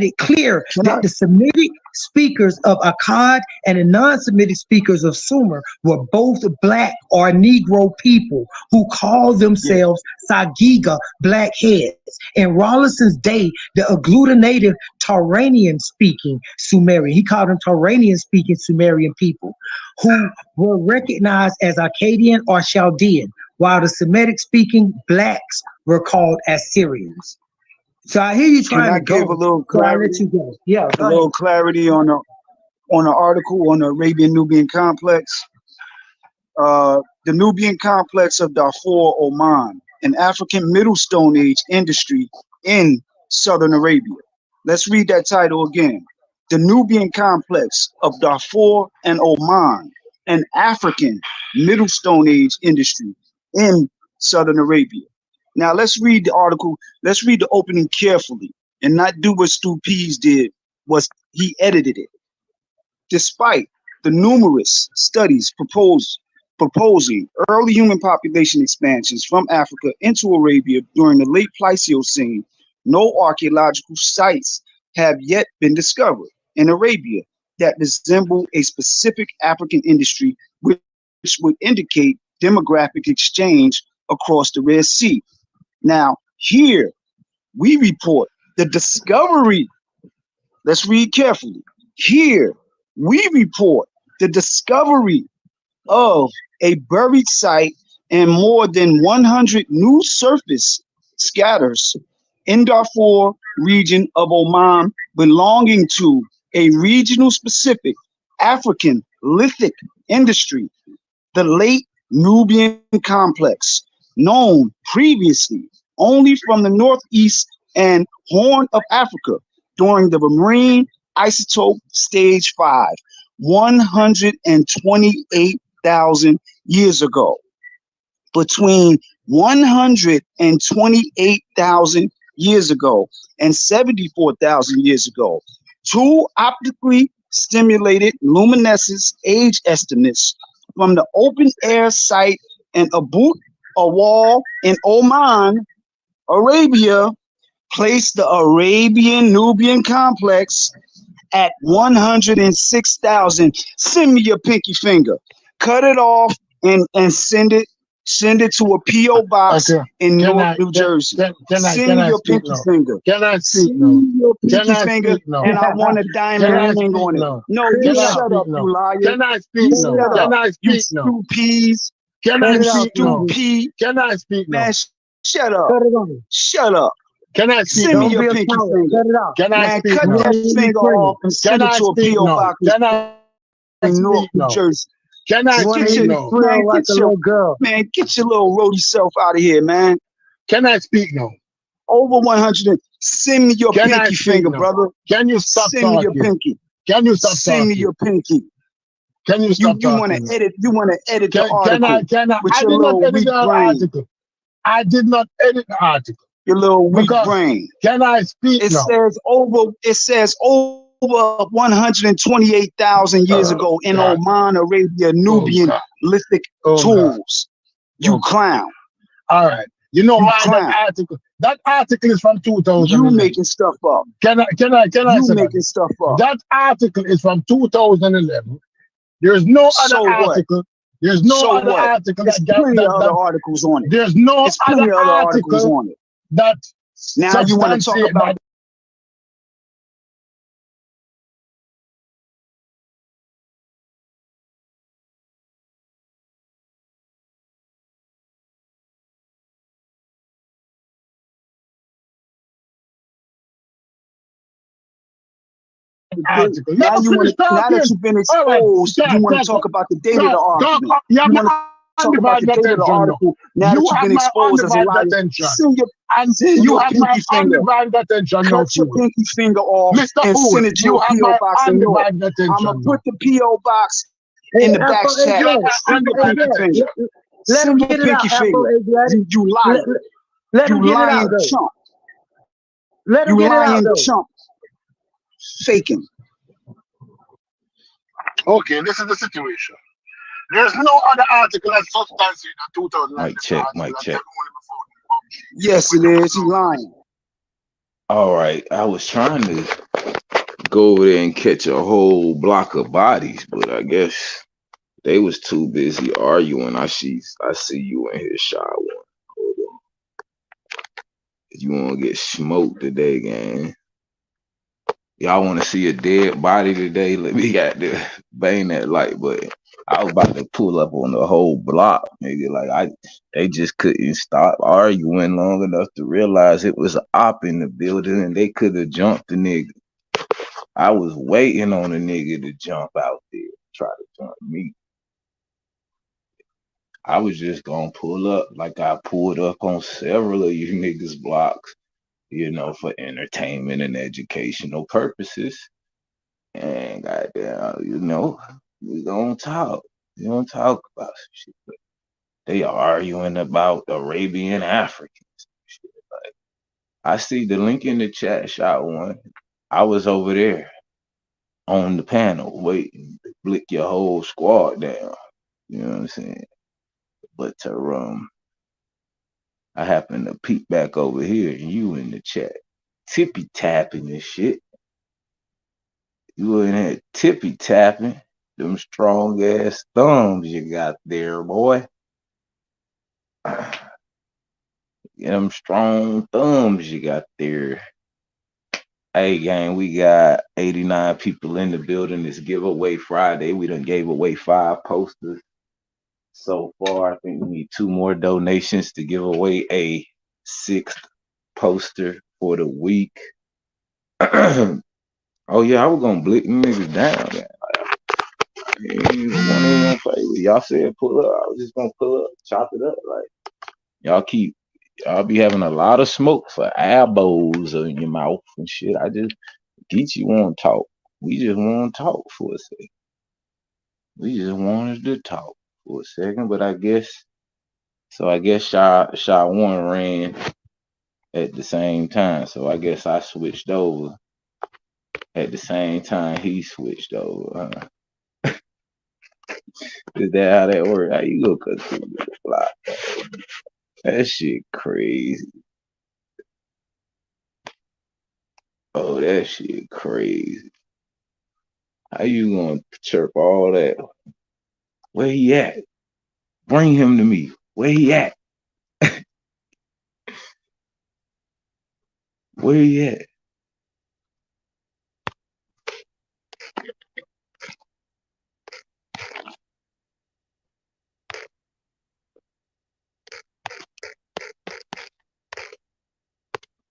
Speaker 2: it clear that the Semitic speakers of Akkad and the non-Semitic speakers of Sumer were both Black or Negro people who called themselves Sagiga, blackheads. In Rawlinson's day, the agglutinative Turanian-speaking Sumerian, he called them Turanian-speaking Sumerian people, who were recognized as Akkadian or Chaldean, while the Semitic-speaking Blacks were called Assyrians. So I hear you trying to
Speaker 18: give a little clarity?
Speaker 2: Yeah,
Speaker 18: a little clarity on the article on the Arabian-Nubian complex. The Nubian complex of Darfur, Oman, an African Middle Stone Age industry in southern Arabia. Let's read that title again. The Nubian complex of Darfur and Oman, an African Middle Stone Age industry in southern Arabia. Now let's read the article. Let's read the opening carefully and not do what Stu Pease did, was he edited it. Despite the numerous studies proposing early human population expansions from Africa into Arabia during the late Pleistocene, no archaeological sites have yet been discovered in Arabia that resemble a specific African industry, which would indicate demographic exchange across the Red Sea. Now, here we report the discovery. Let's read carefully. Here we report the discovery of a buried site and more than 100 new surface scatters in Darfur region of Oman belonging to a regional specific African lithic industry, the late Nubian complex, known previously only from the northeast and Horn of Africa during the marine isotope stage 5, 128,000 years ago. between 128,000 years ago and 74,000 years ago. Two optically stimulated luminescence age estimates from the open air site in Abu Awal in Oman, Arabia, placed the Arabian Nubian complex at 106,000. Send me your pinky finger. Cut it off and send it to a P.O. box in Newark, New Jersey. Send me your pinky finger.
Speaker 13: Can I speak
Speaker 18: Send
Speaker 13: now?
Speaker 18: me your
Speaker 13: Can
Speaker 18: pinky
Speaker 13: I
Speaker 18: finger,
Speaker 13: speak now?
Speaker 18: and I want a diamond
Speaker 13: Can I
Speaker 18: ring
Speaker 13: speak
Speaker 18: on it.
Speaker 13: now?
Speaker 18: No,
Speaker 13: Can
Speaker 18: you
Speaker 13: I
Speaker 18: shut
Speaker 13: speak
Speaker 18: up,
Speaker 13: now?
Speaker 18: you liar.
Speaker 13: Can I
Speaker 18: You
Speaker 13: speak now?
Speaker 18: shut
Speaker 13: Can
Speaker 18: up.
Speaker 13: I
Speaker 18: You
Speaker 13: speak now?
Speaker 18: stupides.
Speaker 13: Can I
Speaker 18: You
Speaker 13: speak now?
Speaker 18: stupid.
Speaker 13: Can I speak now?
Speaker 18: Man, shut up.
Speaker 21: Cut it off.
Speaker 18: Shut up.
Speaker 13: Can I speak
Speaker 18: Send me
Speaker 13: now?
Speaker 18: your
Speaker 21: Don't be a
Speaker 18: pinky
Speaker 21: coward.
Speaker 18: finger.
Speaker 21: Cut it off.
Speaker 13: Can I
Speaker 18: Man,
Speaker 13: speak
Speaker 18: cut
Speaker 13: now?
Speaker 18: that
Speaker 21: You
Speaker 18: finger
Speaker 21: scream.
Speaker 18: off and
Speaker 13: Can
Speaker 18: send it
Speaker 13: I
Speaker 18: to a
Speaker 13: speak
Speaker 18: P.O.
Speaker 13: now?
Speaker 18: box
Speaker 13: Can I
Speaker 18: in Newark,
Speaker 13: speak
Speaker 18: New
Speaker 13: now?
Speaker 18: Jersey.
Speaker 13: Can I
Speaker 21: You want to
Speaker 13: speak
Speaker 21: hear you
Speaker 13: now?
Speaker 21: squeal like a little girl.
Speaker 18: Man, get your little roadie self out of here, man.
Speaker 13: Can I speak now?
Speaker 18: Over 100. Send me your
Speaker 13: Can I
Speaker 18: pinky
Speaker 13: speak
Speaker 18: finger,
Speaker 13: now?
Speaker 18: brother.
Speaker 13: Can you stop
Speaker 18: Send me your
Speaker 13: talking?
Speaker 18: pinky.
Speaker 13: Can you stop
Speaker 18: Send me
Speaker 13: talking?
Speaker 18: your pinky.
Speaker 13: Can you
Speaker 18: You
Speaker 13: stop
Speaker 18: want
Speaker 13: talking?
Speaker 18: to edit? You want to edit the
Speaker 13: Can
Speaker 18: article
Speaker 13: I?
Speaker 18: with
Speaker 13: I
Speaker 18: your
Speaker 13: did not
Speaker 18: little
Speaker 13: edit
Speaker 18: weak
Speaker 13: the
Speaker 18: brain.
Speaker 13: article. I did not edit the article.
Speaker 18: Your little weak
Speaker 13: Because
Speaker 18: brain.
Speaker 13: can I speak
Speaker 18: It
Speaker 13: now?
Speaker 18: says over 128,000 years ago in
Speaker 13: God.
Speaker 18: Oman, Arabia,
Speaker 13: Oh
Speaker 18: Nubian
Speaker 13: God.
Speaker 18: lithic
Speaker 13: Oh God.
Speaker 18: tools. You
Speaker 13: Oh God.
Speaker 18: clown.
Speaker 13: All right. You know
Speaker 18: You
Speaker 13: why
Speaker 18: clown.
Speaker 13: that article is from
Speaker 18: You
Speaker 13: 2011.
Speaker 18: making stuff up.
Speaker 13: Can I
Speaker 18: You
Speaker 13: say that?
Speaker 18: making stuff up.
Speaker 13: That article is from 2011. There's no other
Speaker 18: So what?
Speaker 13: article. There's no
Speaker 18: So
Speaker 13: other
Speaker 18: what?
Speaker 13: article
Speaker 18: There's plenty of other articles on it.
Speaker 13: there's no
Speaker 18: There's
Speaker 13: other
Speaker 18: plenty of other articles
Speaker 13: article
Speaker 18: on it.
Speaker 13: that
Speaker 18: Now you want to talk
Speaker 13: substantiate
Speaker 18: about
Speaker 13: that. Article.
Speaker 18: now
Speaker 13: Never
Speaker 18: you want
Speaker 13: finish
Speaker 18: to, now that
Speaker 13: talking.
Speaker 18: you've been
Speaker 13: All right,
Speaker 18: exposed, you want to
Speaker 13: talk,
Speaker 18: talk about the date of the
Speaker 13: talk.
Speaker 18: argument.
Speaker 13: You have
Speaker 18: You want
Speaker 13: my
Speaker 18: to talk about the
Speaker 13: undivided
Speaker 18: date of the
Speaker 13: attention now.
Speaker 18: article now that
Speaker 13: You
Speaker 18: you've
Speaker 13: have
Speaker 18: been
Speaker 13: my
Speaker 18: exposed as a
Speaker 13: undivided
Speaker 18: liar.
Speaker 13: attention.
Speaker 18: Send
Speaker 13: You
Speaker 18: your
Speaker 13: have my
Speaker 18: pinky finger.
Speaker 13: undivided attention now,
Speaker 18: Cut your
Speaker 13: fool.
Speaker 18: pinky finger off
Speaker 13: Mr.
Speaker 18: and
Speaker 13: Fool,
Speaker 18: send it to
Speaker 13: you
Speaker 18: a
Speaker 13: have
Speaker 18: P.O.
Speaker 13: my
Speaker 18: box in Newark.
Speaker 13: undivided
Speaker 18: I'm
Speaker 13: attention
Speaker 18: gonna
Speaker 13: now.
Speaker 18: put the P.O. box
Speaker 21: Hey,
Speaker 18: in the back
Speaker 21: Afro
Speaker 18: chat.
Speaker 13: You have my
Speaker 18: Send your
Speaker 13: undivided
Speaker 18: pinky finger.
Speaker 21: Let him
Speaker 18: Send your
Speaker 21: get it out,
Speaker 18: pinky
Speaker 21: Afro
Speaker 18: finger.
Speaker 21: Asiatic.
Speaker 18: You lying.
Speaker 21: Let him
Speaker 18: You
Speaker 21: get it out,
Speaker 18: lying
Speaker 21: though.
Speaker 18: chump.
Speaker 21: Let him
Speaker 18: You
Speaker 21: get it out,
Speaker 18: lying
Speaker 21: though.
Speaker 18: chump. Faking.
Speaker 13: Okay, this is the situation. There's no other article that substantiates the 2011
Speaker 8: Mic check,
Speaker 13: article
Speaker 8: mic
Speaker 13: that
Speaker 8: check.
Speaker 13: came only before.
Speaker 18: Yes, it is. He lying.
Speaker 8: All right, I was trying to go over there and catch a whole block of bodies, but I guess they was too busy arguing. I see you in here, shy one. Hold on. You want to get smoked today, gang? Y'all want to see a dead body today? Let me got to bang that light button. I was about to pull up on the whole block, nigga. Like they just couldn't stop arguing long enough to realize it was an op in the building, and they could have jumped the nigga. I was waiting on a nigga to jump out there, try to jump me. I was just gonna pull up like I pulled up on several of you niggas' blocks, you know, for entertainment and educational purposes. And goddamn, you know, we gonna talk. We gonna talk about some shit. But they are arguing about Arabian Africans. Shit. Like, I see the link in the chat, shot one. I was over there on the panel waiting to blick your whole squad down. You know what I'm saying? But I happened to peek back over here and you in the chat. Tippy tapping and shit. You in there tippy tapping. Them strong ass thumbs you got there, boy. Them strong thumbs you got there. Hey, gang, we got 89 people in the building. It's giveaway Friday. We done gave away 5 posters so far. I think we need 2 more donations to give away a 6th poster for the week. Oh, yeah, I was going to blick niggas down. Gonna play with y'all. Said pull up. I was just going to pull up, chop it up. Like, y'all be having a lot of smoke for elbows in your mouth and shit. Geechee want to talk. We just want to talk for a second. We just wanted to talk for a second, but I guess So I guess Sha One ran at the same time. So I guess I switched over at the same time he switched over. Is that how that works? How you go cut through the fly? That shit crazy. Oh, that shit crazy. How you gonna chirp all that? Where he at? Bring him to me. Where he at? Where he at?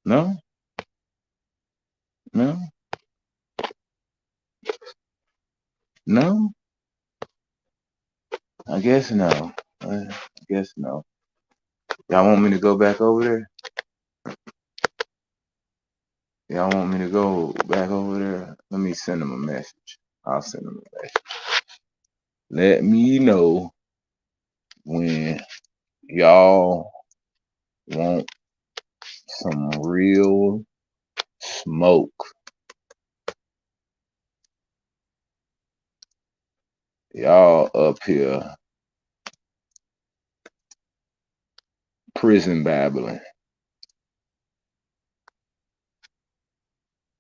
Speaker 8: No? No? No? I guess no. I guess no. Y'all want me to go back over there? Y'all want me to go back over there? Let me send him a message. I'll send him a message. Let me know when y'all want some real smoke. Y'all up here prison babbling.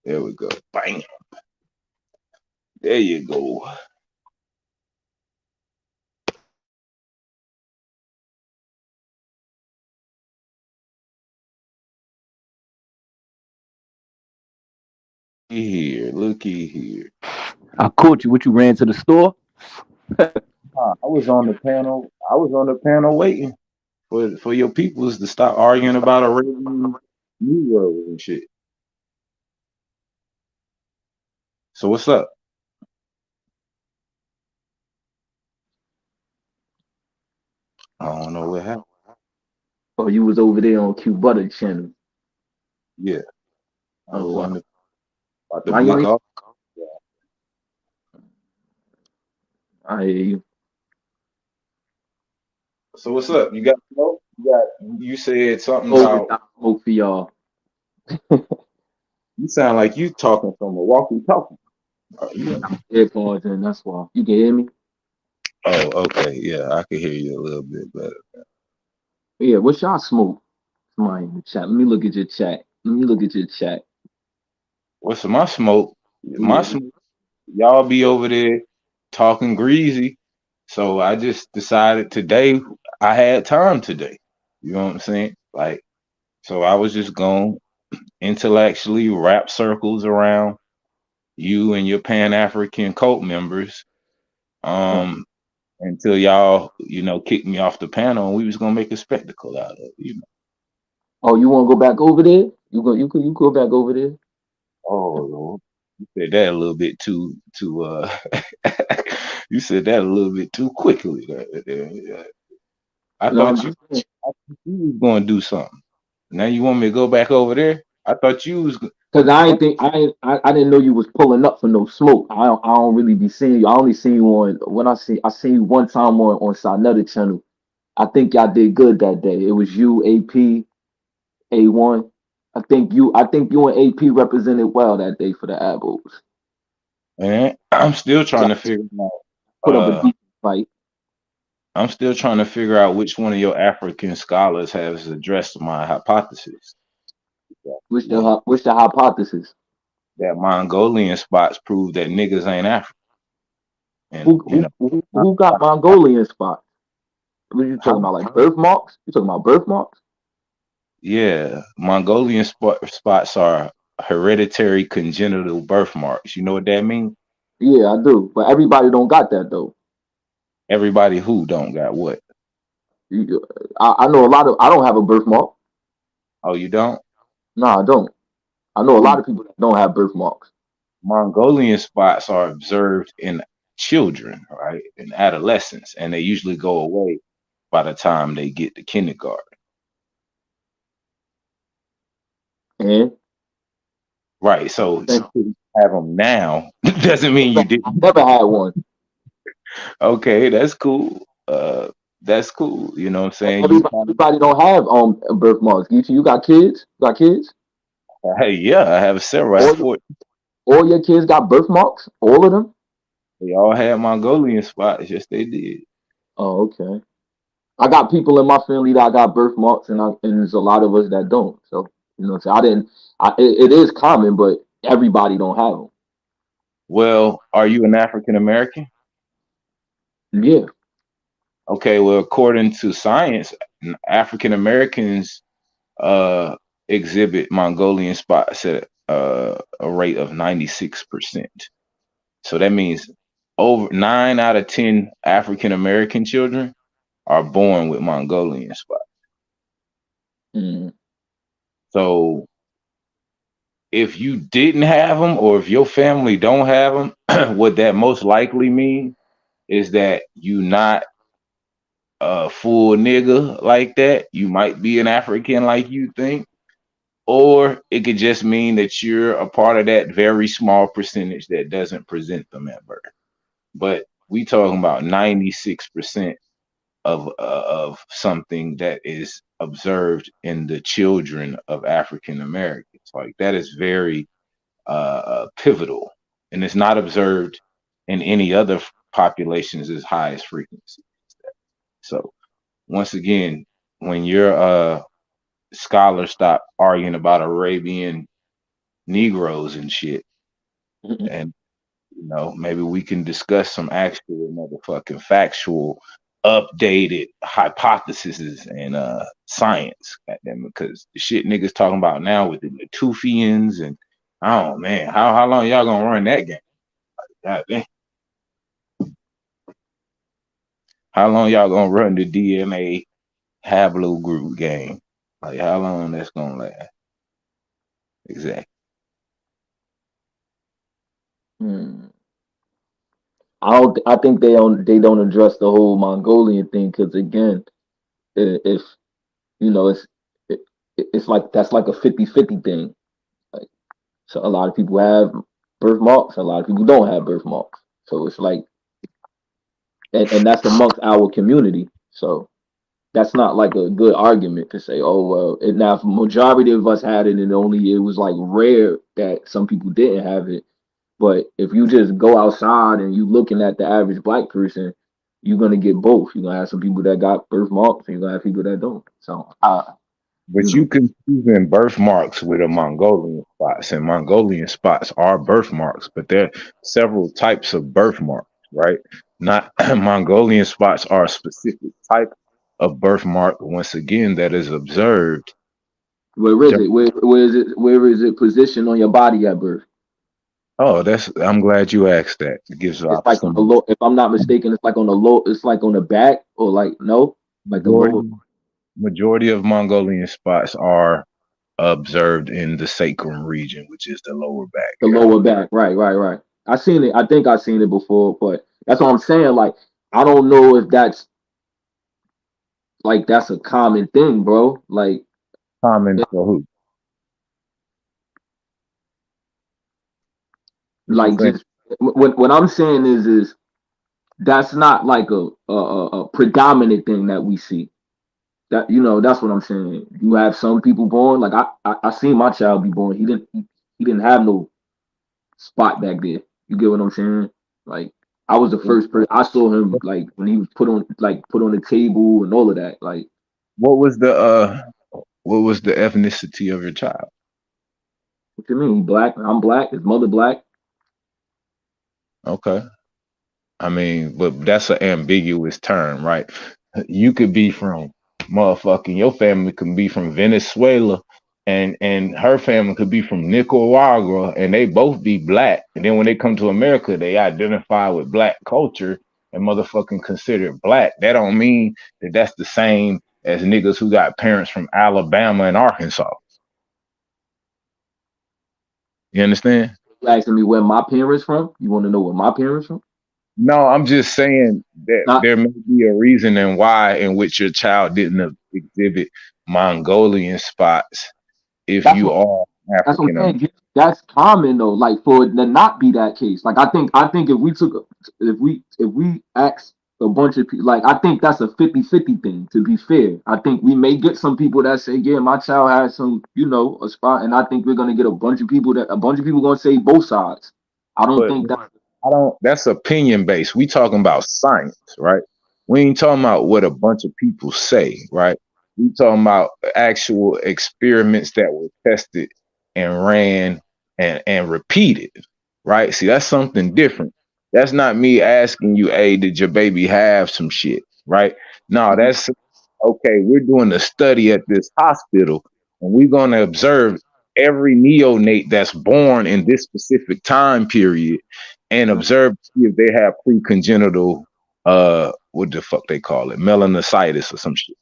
Speaker 8: There we go. Bam. There you go. Looky here.
Speaker 7: I caught you. What, you ran to the store?
Speaker 8: I was on the panel. I was on the panel waiting for your peoples to stop arguing about Arabian New World and shit. So what's up? I don't know what happened.
Speaker 7: Oh, you was over there on Q Butter channel.
Speaker 8: Yeah. I was on the about to
Speaker 7: Why you
Speaker 8: book
Speaker 7: ain't-
Speaker 8: off.
Speaker 7: I hear you.
Speaker 8: So what's up? You got smoke? You said something
Speaker 7: Over
Speaker 8: about
Speaker 7: smoke for y'all.
Speaker 8: you sound like you talking from a walkie-talkie.
Speaker 7: Earphones in, that's why. You can hear me?
Speaker 8: Oh, okay. Yeah, I can hear you a little bit better.
Speaker 7: Yeah, what's y'all smoke? Somebody in the chat. Let me look at your chat.
Speaker 8: What's my smoke? My smoke. Y'all be over there talking greasy. So I just decided today I had time today. You know what I'm saying? Like, so I was just going to intellectually wrap circles around you and your Pan-African cult members until y'all, kicked me off the panel and we was going to make a spectacle out of it,
Speaker 7: Oh, you want to go back over there? You go back over there?
Speaker 8: Oh, Lord. You said that a little bit too you said that a little bit too quickly. I thought you was going to do something. Now you want me to go back over there? I thought you was.
Speaker 7: Cause I didn't know you was pulling up for no smoke. I don't really be seeing you. I only seen you I seen you one time on Sarnetta channel. I think y'all did good that day. It was you, AP, A1. I think you and AP represented well that day for the Abos.
Speaker 8: Man, I'm still trying to figure out.
Speaker 7: Put up a decent fight.
Speaker 8: I'm still trying to figure out which one of your African scholars has addressed my hypothesis.
Speaker 7: What's the hypothesis?
Speaker 8: That Mongolian spots prove that niggas ain't African. And
Speaker 7: Who got Mongolian spots? What are you talking about? Like birthmarks? You talking about birthmarks?
Speaker 8: Yeah, Mongolian spots are hereditary congenital birthmarks. You know what that means?
Speaker 7: Yeah, I do. But everybody don't got that though.
Speaker 8: Everybody who don't got what?
Speaker 7: I know a lot of. I don't have a birthmark.
Speaker 8: Oh, you don't?
Speaker 7: No, I don't. I know a lot of people that don't have birthmarks.
Speaker 8: Mongolian spots are observed in children, right, in adolescence, and they usually go away by the time they get to kindergarten.
Speaker 7: And
Speaker 8: right, so you have them now doesn't mean you didn't.
Speaker 7: Never had one.
Speaker 8: Okay, that's cool.
Speaker 20: that's cool. You know what I'm saying? You
Speaker 7: Everybody, everybody don't have birthmarks. Geechee, you got kids? You got kids?
Speaker 20: hey, yeah, I have several. I have
Speaker 7: All,
Speaker 20: four.
Speaker 7: all your kids got birthmarks? All of them?
Speaker 20: They all had Mongolian spots. Yes, they did.
Speaker 7: Oh, okay. I got people in my family that got birthmarks, and there's a lot of us that don't. So you know, what I'm saying I didn't. It is common, but everybody don't have them.
Speaker 20: Well, are you an African American?
Speaker 7: Yeah.
Speaker 20: Okay, well, according to science, African Americans exhibit Mongolian spots at a rate of 96%. So that means over 9 out of 10 African American children are born with Mongolian spots.
Speaker 7: Mm.
Speaker 20: So if you didn't have them, or if your family don't have them, what that most likely mean is that you not a full nigga like that. You might be an African like you think, or it could just mean that you're a part of that very small percentage that doesn't present them at birth. But we talking about 96% of something that is observed in the children of African Americans. Like that is very pivotal, and it's not observed in any other populations as high as frequency. So once again, when your scholars stop arguing about Arabian Negroes and shit, and you know, maybe we can discuss some actual motherfucking factual, updated hypotheses and science, goddamn, because the shit niggas talking about now with the Natufians and oh man, how long y'all gonna run that game? God damn. How long y'all gonna run the DNA haplogroup game? Like how long that's gonna last? Exactly.
Speaker 7: Hmm. I don't. I think they don't. They don't address the whole Mongolian thing because again, if you know, it, it's like that's like a 50-50 thing. Like, so a lot of people have birthmarks, a lot of people don't have birthmarks. So it's like, and that's amongst our community. So that's not like a good argument to say, oh well, and now if majority of us had it, and only it was like rare that some people didn't have it. But if you just go outside and you looking at the average black person, you're gonna get both. You're gonna have some people that got birthmarks, and you're gonna have people that don't. So,
Speaker 20: But you confusing birthmarks with a Mongolian spots, and Mongolian spots are birthmarks, but there are several types of birthmarks, right? Not Mongolian spots are a specific type of birthmark, once again, that is observed.
Speaker 7: Where is it? Where is it? Where is it positioned on your body at birth?
Speaker 20: Oh, I'm glad you asked that. It gives the
Speaker 7: It's like on the
Speaker 20: opportunity.
Speaker 7: low. If I'm not mistaken, it's like on the low. It's like on the back, or like no, like the lower.
Speaker 20: Majority of Mongolian spots are observed in the sacrum region, which is the lower back.
Speaker 7: The lower back, right. I seen it. I think I seen it before, but that's what I'm saying. Like, I don't know if that's like that's a common thing, bro. Like,
Speaker 20: common for who?
Speaker 7: Like, just what I'm saying is that's not like a predominant thing that we see. That that's what I'm saying. You have some people born like I seen my child be born. He didn't have no spot back there. You get what I'm saying? Like I was the first person I saw him like when he was put on the table and all of that. Like
Speaker 20: what was the ethnicity of your child?
Speaker 7: What you mean? Black? I'm black. His mother black.
Speaker 20: Okay. I mean, but that's an ambiguous term, right? You could be from your family could be from Venezuela and her family could be from Nicaragua and they both be black. And then when they come to America, they identify with black culture and motherfucking considered black. That don't mean that that's the same as niggas who got parents from Alabama and Arkansas. You understand?
Speaker 7: You asking me where my parents from? You want to know where my parents from?
Speaker 20: No, I'm just saying that there may be a reason and why in which your child didn't exhibit Mongolian spots if you are African American.
Speaker 7: That's common though. Like for it to not be that case. Like I think if we asked a bunch of people. Like I think that's a 50-50 thing. To be fair, I think we may get some people that say, "Yeah, my child has some, a spot," and I think we're gonna get a bunch of people gonna say both sides. I don't
Speaker 8: But
Speaker 7: think that.
Speaker 8: I don't. That's opinion based. We talking about science, right? We ain't talking about what a bunch of people say, right? We talking about actual experiments that were tested and ran and repeated, right? See, that's something different. That's not me asking you, hey, did your baby have some shit, right? No, that's okay. We're doing a study at this hospital, and we're going to observe every neonate that's born in this specific time period and observe to see if they have pre-congenital what the fuck they call it, melanocytis or some shit.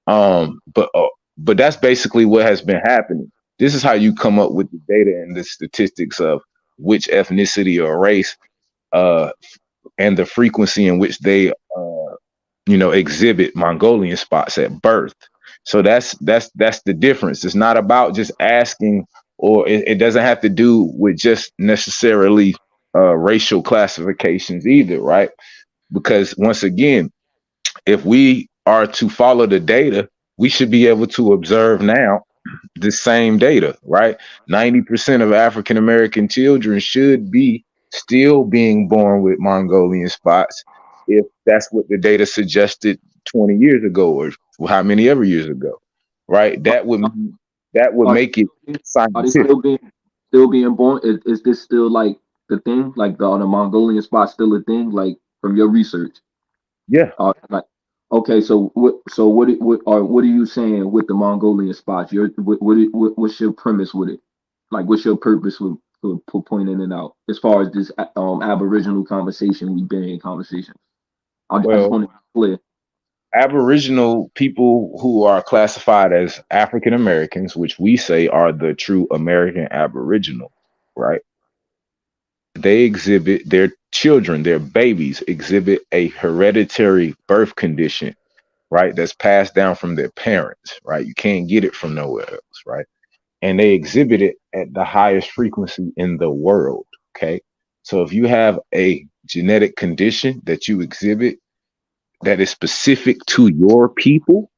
Speaker 8: But that's basically what has been happening. This is how you come up with the data and the statistics of which ethnicity or race and the frequency in which they exhibit Mongolian spots at birth. So that's the difference. It's not about just asking, or it doesn't have to do with just necessarily racial classifications either, right? Because once again, if we are to follow the data, we should be able to observe now the same data, right? 90% of African American children should be still being born with Mongolian spots if that's what the data suggested 20 years ago or how many ever years ago, right? That would make it
Speaker 7: Are they
Speaker 8: scientific.
Speaker 7: still being born? Is this still like the thing? Like the Mongolian spot still a thing? Like from your research?
Speaker 8: Yeah.
Speaker 7: Like okay, so what are you saying with the Mongolian spots? What's your premise with it? Like what's your purpose for pointing it out as far as this Aboriginal conversation we've been in conversation? I just want to be clear.
Speaker 8: Aboriginal people who are classified as African Americans, which we say are the true American Aboriginal, right? They exhibit, their children, their babies exhibit a hereditary birth condition, right? That's passed down from their parents, right? You can't get it from nowhere else, right? And they exhibit it at the highest frequency in the world, okay? So if you have a genetic condition that you exhibit that is specific to your people,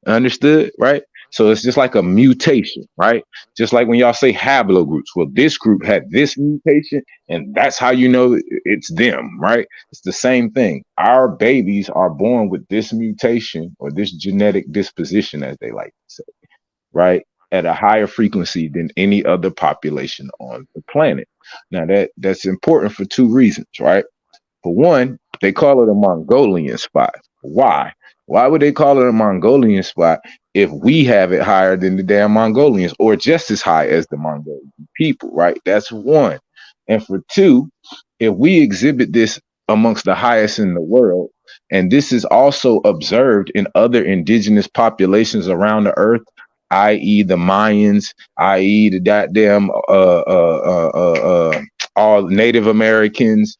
Speaker 8: understood, right? So it's just like a mutation, right? Just like when y'all say haplogroups. Well, this group had this mutation, and that's how you know it's them, right? It's the same thing. Our babies are born with this mutation or this genetic disposition, as they like to say, right? At a higher frequency than any other population on the planet. Now that's important for two reasons, right? For one, they call it a Mongolian spot. Why? Why would they call it a Mongolian spot if we have it higher than the damn Mongolians or just as high as the Mongolian people, right? That's one. And for two, if we exhibit this amongst the highest in the world, and this is also observed in other indigenous populations around the earth, i.e. the Mayans, i.e. the goddamn all Native Americans,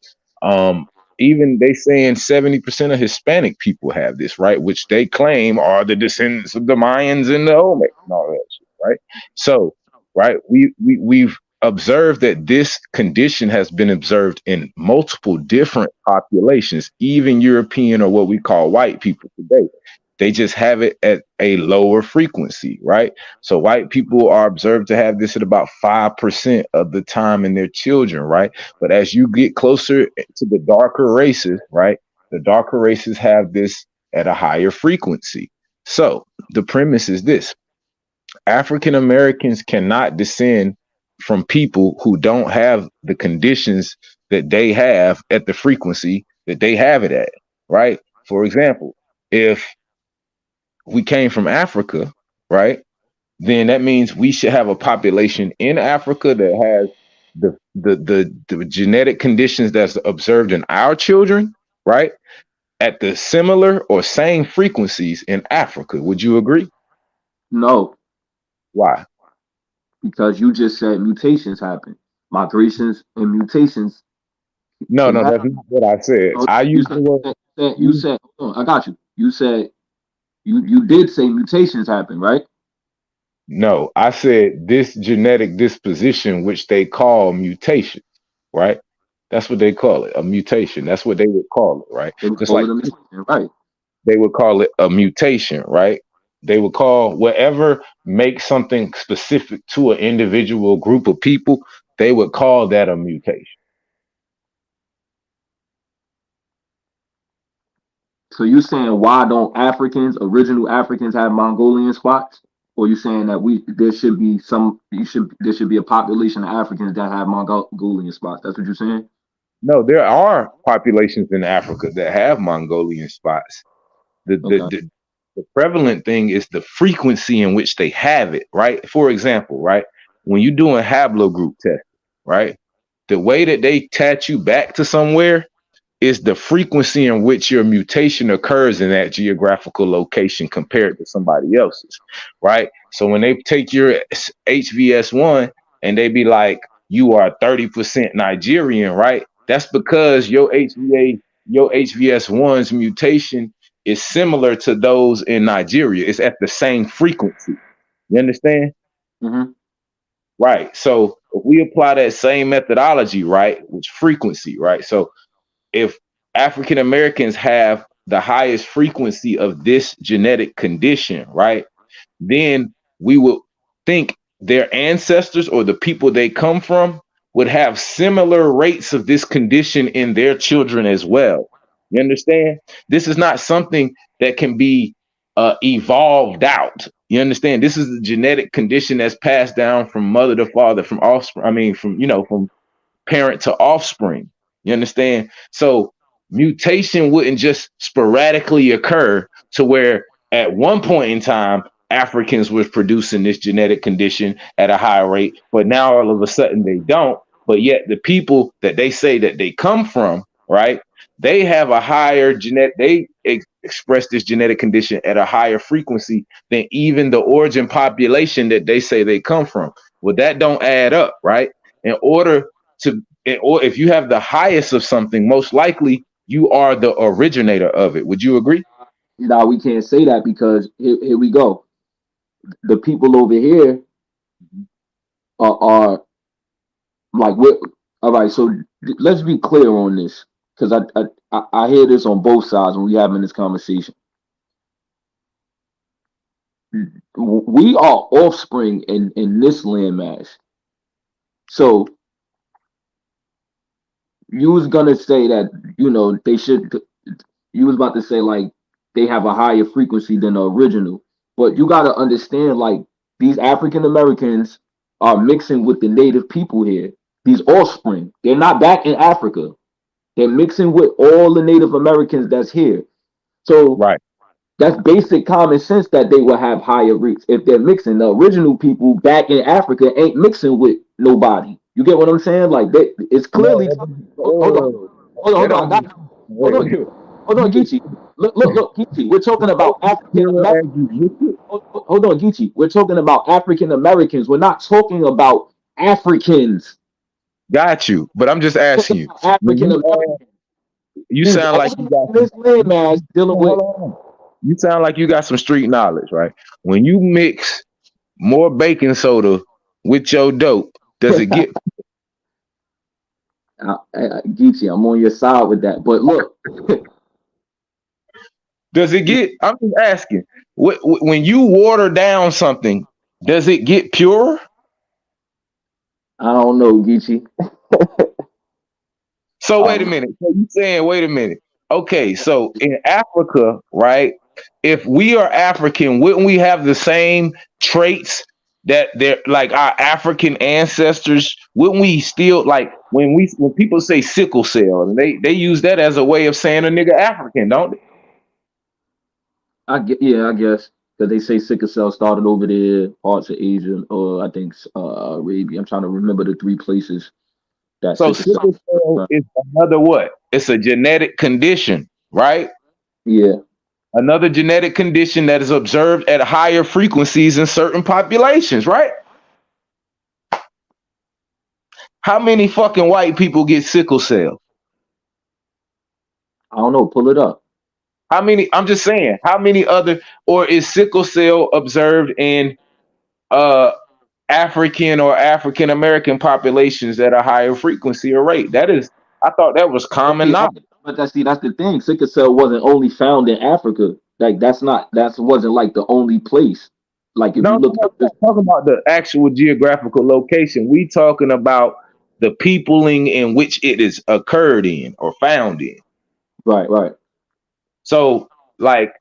Speaker 8: even they saying 70% of Hispanic people have this, right? Which they claim are the descendants of the Mayans and the Olmecs and all that shit, right? So, right, we've observed that this condition has been observed in multiple different populations, even European or what we call white people today. They just have it at a lower frequency, right? So white people are observed to have this at about 5% of the time in their children, right? But as you get closer to the darker races, right, the darker races have this at a higher frequency. So the premise is this: African Americans cannot descend from people who don't have the conditions that they have at the frequency that they have it at, right? For example, if we came from Africa, right, then that means we should have a population in Africa that has the genetic conditions that's observed in our children, right, at the similar or same frequencies in Africa. Would you agree?
Speaker 7: No.
Speaker 8: Why?
Speaker 7: Because you just said mutations happen. Migrations and mutations.
Speaker 8: No, that's not what I said.
Speaker 7: You said, I got you. You said you did say mutations happen, right?
Speaker 8: No, I said this genetic disposition, which they call mutation, right? That's what they call it, a mutation. That's what they would call it, right?
Speaker 7: They would
Speaker 8: Just
Speaker 7: call
Speaker 8: like
Speaker 7: it a mutation, right?
Speaker 8: they would call it a mutation, right? They would call whatever makes something specific to an individual group of people, they would call that a mutation.
Speaker 7: So you saying why don't Africans, original Africans, have Mongolian spots? Or you saying that there should be a population of Africans that have Mongolian spots? That's what you're saying?
Speaker 8: No, there are populations in Africa that have Mongolian spots. The, the,
Speaker 7: Okay.
Speaker 8: the, the prevalent thing is the frequency in which they have it, right? For example, right, when you're doing haplogroup testing, right, the way that they attach you back to somewhere is the frequency in which your mutation occurs in that geographical location compared to somebody else's, right? So when they take your HVS1 and they be like, you are 30% Nigerian, right? That's because your HVS1's mutation is similar to those in Nigeria. It's at the same frequency. You understand?
Speaker 7: Mm-hmm.
Speaker 8: Right. So if we apply that same methodology, right, which frequency, right? So if African Americans have the highest frequency of this genetic condition, right, then we would think their ancestors or the people they come from would have similar rates of this condition in their children as well. You understand? This is not something that can be evolved out. You understand? This is a genetic condition that's passed down from mother to father, from offspring. I mean, from parent to offspring. You understand? So mutation wouldn't just sporadically occur to where at one point in time Africans was producing this genetic condition at a high rate, but now all of a sudden they don't. But yet the people that they say that they come from, right? They have a higher genetic. They express this genetic condition at a higher frequency than even the origin population that they say they come from. Well, that don't add up, right? In order to, or if you have the highest of something, most likely you are the originator of it. Would you agree?
Speaker 7: Now we can't say that because here we go. The people over here are like we're all right. So let's be clear on this because I hear this on both sides when we having this conversation. We are offspring in this landmass. So you was gonna say that they should. You was about to say like they have a higher frequency than the original, but you got to understand like these African Americans are mixing with the native people here. These offspring, they're not back in Africa. They're mixing with all the Native Americans that's here. So
Speaker 8: right.
Speaker 7: That's basic common sense that they will have higher rates if they're mixing. The original people back in Africa ain't mixing with nobody. You get what I'm saying? Like it's clearly. Hold on, Geechee. Look, Geechee. We're talking about African Americans. Hold on, Geechee. We're talking about African Americans. We're not talking about Africans.
Speaker 8: Got you, but I'm just asking you.
Speaker 7: African Americans.
Speaker 8: You sound like you got
Speaker 7: this landmass dealing with.
Speaker 8: You sound like you got some street knowledge, right? When you mix more baking soda with your dope, does it get?
Speaker 7: Geechee, I'm on your side with that. But look,
Speaker 8: does it get? I'm just asking. When you water down something, does it get pure?
Speaker 7: I don't know, Geechee.
Speaker 8: So wait a minute. So you saying, wait a minute. Okay, so in Africa, right? If we are African, wouldn't we have the same traits that they're like our African ancestors? Wouldn't we still like when people say sickle cell, and they use that as a way of saying a nigga African, don't they?
Speaker 7: I guess because they say sickle cell started over there, parts of Asia, or I think Arabia. I'm trying to remember the three places.
Speaker 8: So sickle cell is another what? It's a genetic condition, right?
Speaker 7: Yeah.
Speaker 8: Another genetic condition that is observed at higher frequencies in certain populations, right? How many fucking white people get sickle cell?
Speaker 7: I don't know. Pull it up.
Speaker 8: How many? I'm just saying. How many other? Or is sickle cell observed in African or African American populations at a higher frequency or rate? That is,
Speaker 20: I thought that was common
Speaker 7: Okay,
Speaker 20: knowledge.
Speaker 7: but that's the thing. Sickle cell wasn't only found in Africa. Like that wasn't like the only place. Like if
Speaker 20: No,
Speaker 7: you
Speaker 20: no,
Speaker 7: look
Speaker 20: no,
Speaker 7: at
Speaker 20: we're
Speaker 7: this,
Speaker 20: not talking about the actual geographical location. We talking about the peopling in which it is occurred in or found in.
Speaker 7: right.
Speaker 20: So, like,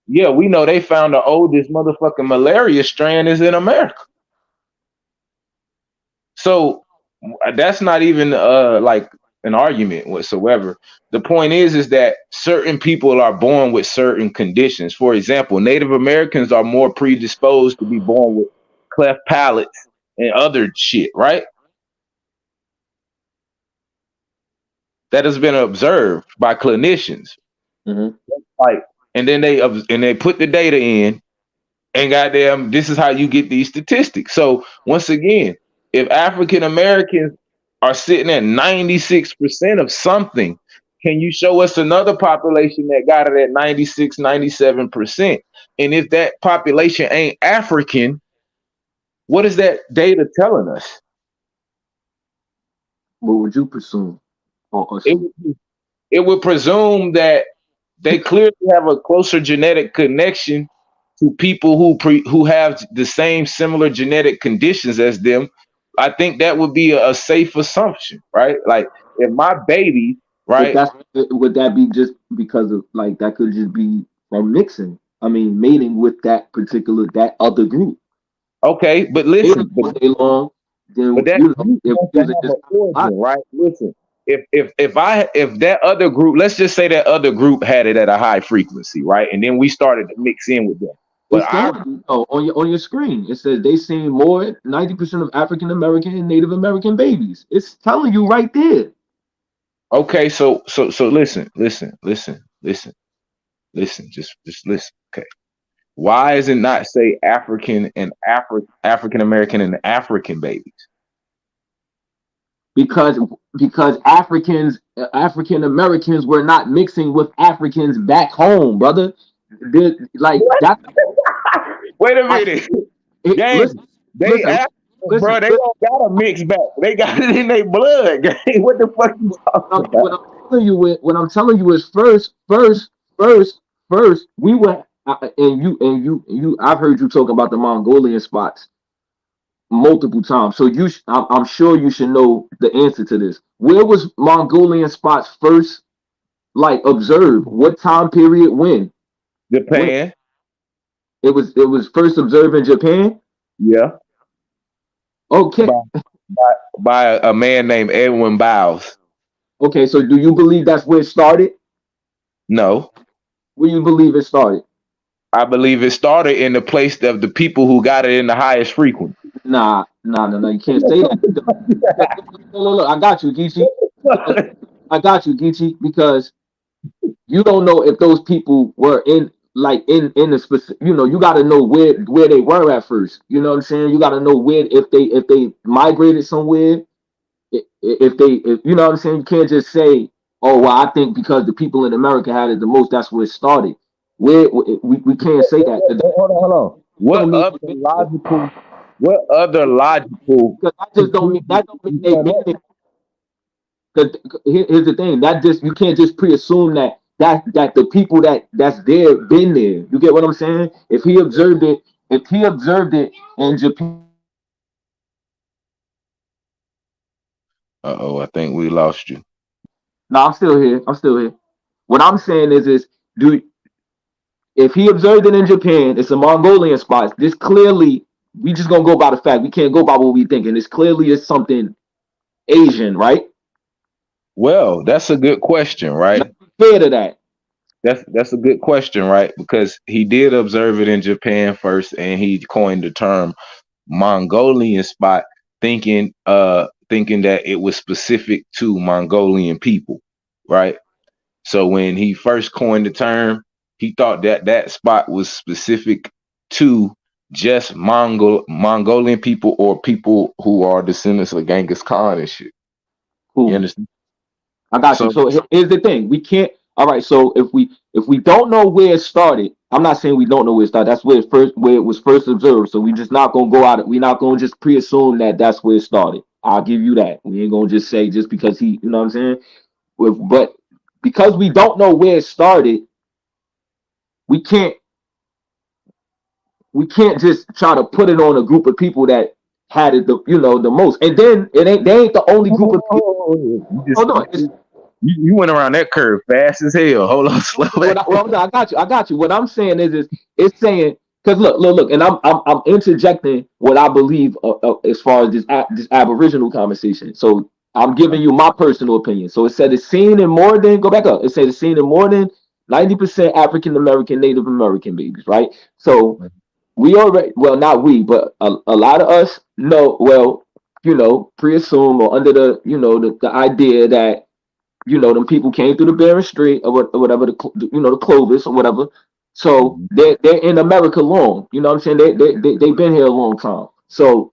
Speaker 20: yeah, we know they found the oldest motherfucking malaria strand is in America. So that's not even like an argument whatsoever. The point is that certain people are born with certain conditions. For example, Native Americans are more predisposed to be born with cleft palates and other shit, right? That has been observed by clinicians.
Speaker 7: Mhm.
Speaker 20: Like, and then they put the data in, and goddamn, this is how you get these statistics. So once again, if African Americans are sitting at 96% of something, can you show us another population that got it at 96, 97%? And if that population ain't African, what is that data telling us?
Speaker 7: What would you presume? Or
Speaker 20: It,
Speaker 7: assume?
Speaker 20: it would presume that they clearly have a closer genetic connection to people who have the same similar genetic conditions as them. I think that would be a safe assumption, right? Like if my baby,
Speaker 7: But
Speaker 20: right?
Speaker 7: would that be just because of like that could just be from mixing? I mean, mating with that other group.
Speaker 20: Okay, but
Speaker 7: They
Speaker 20: listen,
Speaker 7: don't stay long.
Speaker 20: but
Speaker 7: Then
Speaker 20: that group
Speaker 7: if
Speaker 20: has to
Speaker 7: using
Speaker 20: have
Speaker 7: this
Speaker 20: an origin, right? Listen, if that other group, let's just say that other group had it at a high frequency, right? And then we started to mix in with them. But
Speaker 7: it's telling you on your screen. It says they seen more 90% of African American and Native American babies. It's telling you right there.
Speaker 20: Okay, so listen, just listen. Okay. Why is it not say African African American and African babies?
Speaker 7: Because African Americans were not mixing with Africans back home, brother. Like that.
Speaker 20: Wait a minute. Gang, they Africans, bro, they don't got a mix back. They got it in their blood. Gang. What the fuck you talking about?
Speaker 7: What I'm telling you is first, we were and you. I've heard you talk about the Mongolian spots multiple times. So I'm sure you should know the answer to this. Where was Mongolian spots first like observed? What time period? When?
Speaker 20: Japan.
Speaker 7: It was first observed in Japan.
Speaker 20: Yeah.
Speaker 7: Okay.
Speaker 20: By a man named Edwin Bowes.
Speaker 7: Okay, so do you believe that's where it started?
Speaker 20: No.
Speaker 7: Where you believe it started?
Speaker 20: I believe it started in the place of the people who got it in the highest frequency.
Speaker 7: Nah. You can't say that. Look, I got you, Geechee. I got you, Geechee, because you don't know if those people were in the specific. You got to know where they were at first. You know what I'm saying? You got to know where if they migrated somewhere. If you know what I'm saying, you can't just say, oh well, I think because the people in America had it the most, that's where it started. We can't say that.
Speaker 20: Hold on. What other logical?
Speaker 7: Because that just don't mean they've been there. Because here's the thing, that just you can't just pre-assume that the people that's there been there. You get what I'm saying? If he observed it in Japan.
Speaker 20: I think we lost you.
Speaker 7: No, I'm still here. What I'm saying is if he observed it in Japan, it's a Mongolian spot. This clearly, we just gonna go by the fact. We can't go by what we thinking. This clearly is something Asian, right?
Speaker 20: Well, that's a good question, right?
Speaker 7: Fair to that.
Speaker 20: That's a good question, right? Because he did observe it in Japan first, and he coined the term Mongolian spot, thinking that it was specific to Mongolian people, right? So when he first coined the term, he thought that spot was specific to just Mongolian people or people who are descendants of Genghis Khan and shit.
Speaker 7: Cool.
Speaker 20: You understand?
Speaker 7: I got you. So here's the thing: we can't. All right. So if we don't know where it started, I'm not saying we don't know where it started. That's where it was first observed. So we just not gonna go out. We're not gonna just pre-assume that that's where it started. I'll give you that. We ain't gonna just say just because he, you know what I'm saying? But because we don't know where it started, we can't just try to put it on a group of people that had it the most. And then they ain't the only group of people. Hold on.
Speaker 20: You went around that curve fast as hell. Hold on, slow down.
Speaker 7: I got you. What I'm saying is it's saying, because look, and I'm interjecting what I believe as far as this Aboriginal conversation. So I'm giving you my personal opinion. So it said it's seen in more than, go back up. It said it's seen in more than 90% African American, Native American babies, right? So we already, well, not we, but a lot of us know, well, pre-assume or under the idea that them people came through the Bering Strait or whatever, the Clovis or whatever. So they're in America long. You know what I'm saying? They've been here a long time. So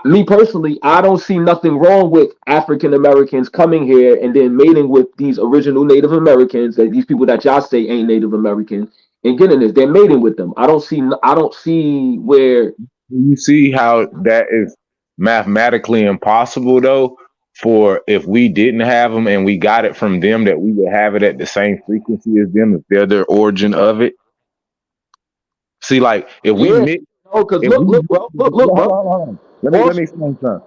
Speaker 7: me personally, I don't see nothing wrong with African Americans coming here and then mating with these original Native Americans, that these people that y'all say ain't Native Americans, and getting this. They're mating with them. I don't see where.
Speaker 20: You see how that is mathematically impossible though. For if we didn't have them and we got it from them, that we would have it at the same frequency as them if they're the origin of it. See, like if we mix,
Speaker 7: because look, bro.
Speaker 20: Let me explain something.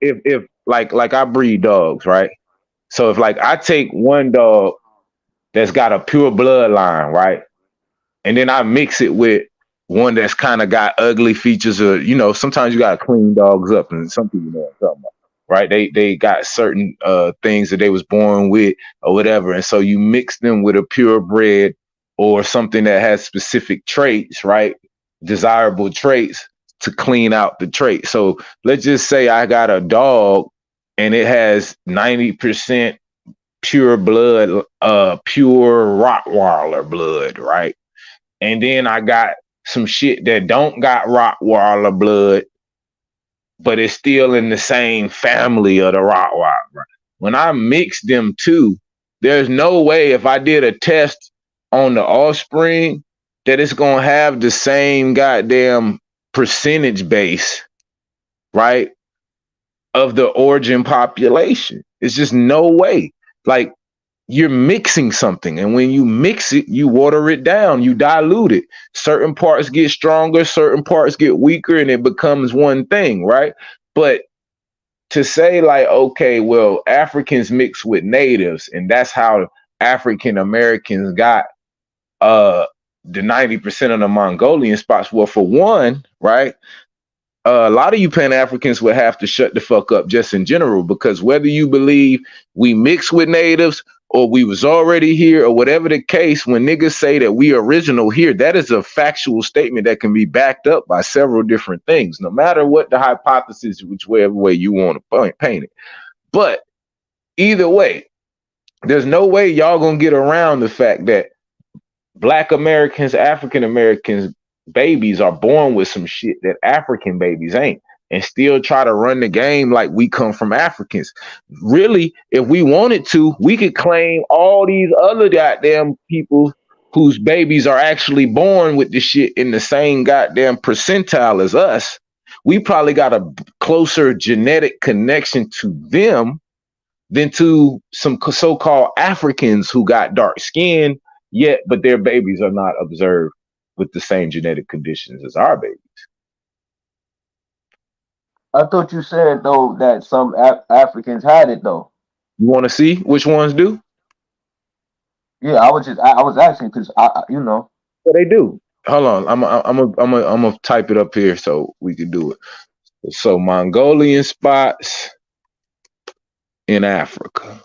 Speaker 20: If like I breed dogs, right? So if like I take one dog that's got a pure bloodline, right, and then I mix it with one that's kind of got ugly features, or sometimes you gotta clean dogs up, and some people know what I'm talking about. Right, they got certain things that they was born with or whatever, and so you mix them with a purebred or something that has specific traits, right, desirable traits to clean out the trait. So let's just say I got a dog and it has 90% pure blood, pure Rottweiler blood, right, and then I got some shit that don't got Rottweiler blood, but it's still in the same family of the Rottweiler. When I mix them two, there's no way if I did a test on the offspring that it's gonna have the same goddamn percentage base, right, of the origin population. It's just no way. Like, you're mixing something, and when you mix it, you water it down, you dilute it. Certain parts get stronger, certain parts get weaker, and it becomes one thing, right? But to say like, okay, well, Africans mix with natives, and that's how African Americans got the 90% of the Mongolian spots. Well, for one, right, a lot of you Pan-Africans would have to shut the fuck up just in general, because whether you believe we mix with natives or we was already here or whatever the case, when niggas say that we original here, that is a factual statement that can be backed up by several different things, no matter what the hypothesis, whichever way you want to paint it. But either way, there's no way y'all gonna get around the fact that Black Americans, African Americans, babies are born with some shit that African babies ain't, and still try to run the game like we come from Africans. Really, if we wanted to, we could claim all these other goddamn people whose babies are actually born with the shit in the same goddamn percentile as us. We probably got a closer genetic connection to them than to some so-called Africans who got dark skin, yet, but their babies are not observed with the same genetic conditions as our babies.
Speaker 7: I thought you said though that some Africans had it though.
Speaker 20: You want to see which ones do?
Speaker 7: Yeah, I was asking because
Speaker 20: Well, they do. Hold on, I'm gonna type it up here so we can do it. So Mongolian spots in Africa.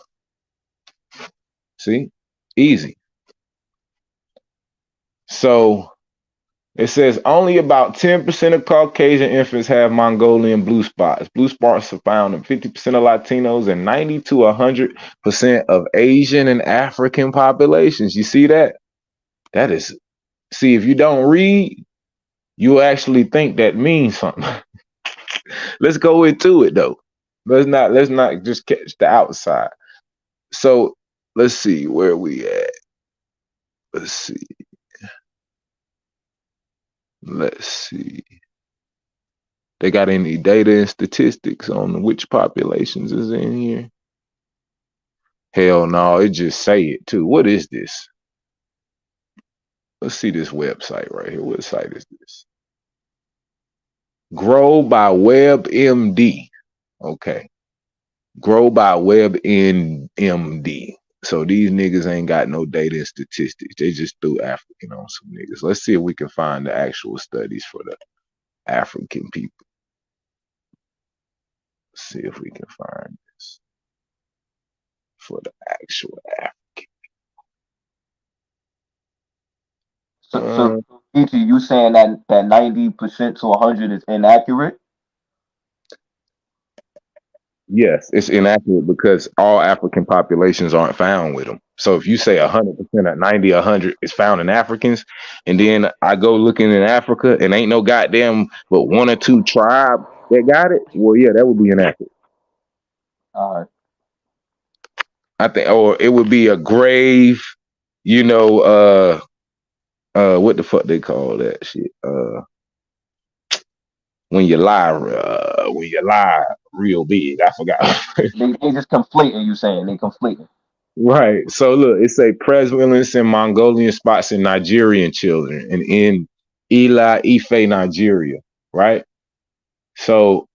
Speaker 20: See, easy. So it says only about 10% of Caucasian infants have Mongolian blue spots. Blue spots are found in 50% of Latinos and 90 to 100% of Asian and African populations. You see that? That is, see, if you don't read, you actually think that means something. Let's go into it though. Let's not just catch the outside. So let's see where we at. Let's see.
Speaker 8: They got any data and statistics on which populations is in here? Hell no, it just say it too. What is this? Let's see this website right here. What site is this? Grow by WebMD. Okay. Grow by WebMD. So these niggas ain't got no data and statistics. They just threw African on some niggas. Let's see if we can find the actual studies for the African people. See if we can find this for the actual African.
Speaker 7: So E.T., you saying that 90% to 100 is inaccurate?
Speaker 8: Yes, it's inaccurate because all African populations aren't found with them. So if you say 100% at 90, 100 is found in Africans, and then I go looking in Africa and ain't no goddamn but one or two tribe that got it, well, yeah, that would be inaccurate. I think, or it would be a grave, you know, what the fuck they call that shit? When you lie real big. I forgot.
Speaker 7: they just conflating, you saying they conflating.
Speaker 8: Right. So look, it say prevalence in Mongolian spots in Nigerian children and in Ila Ife, Nigeria. Right. So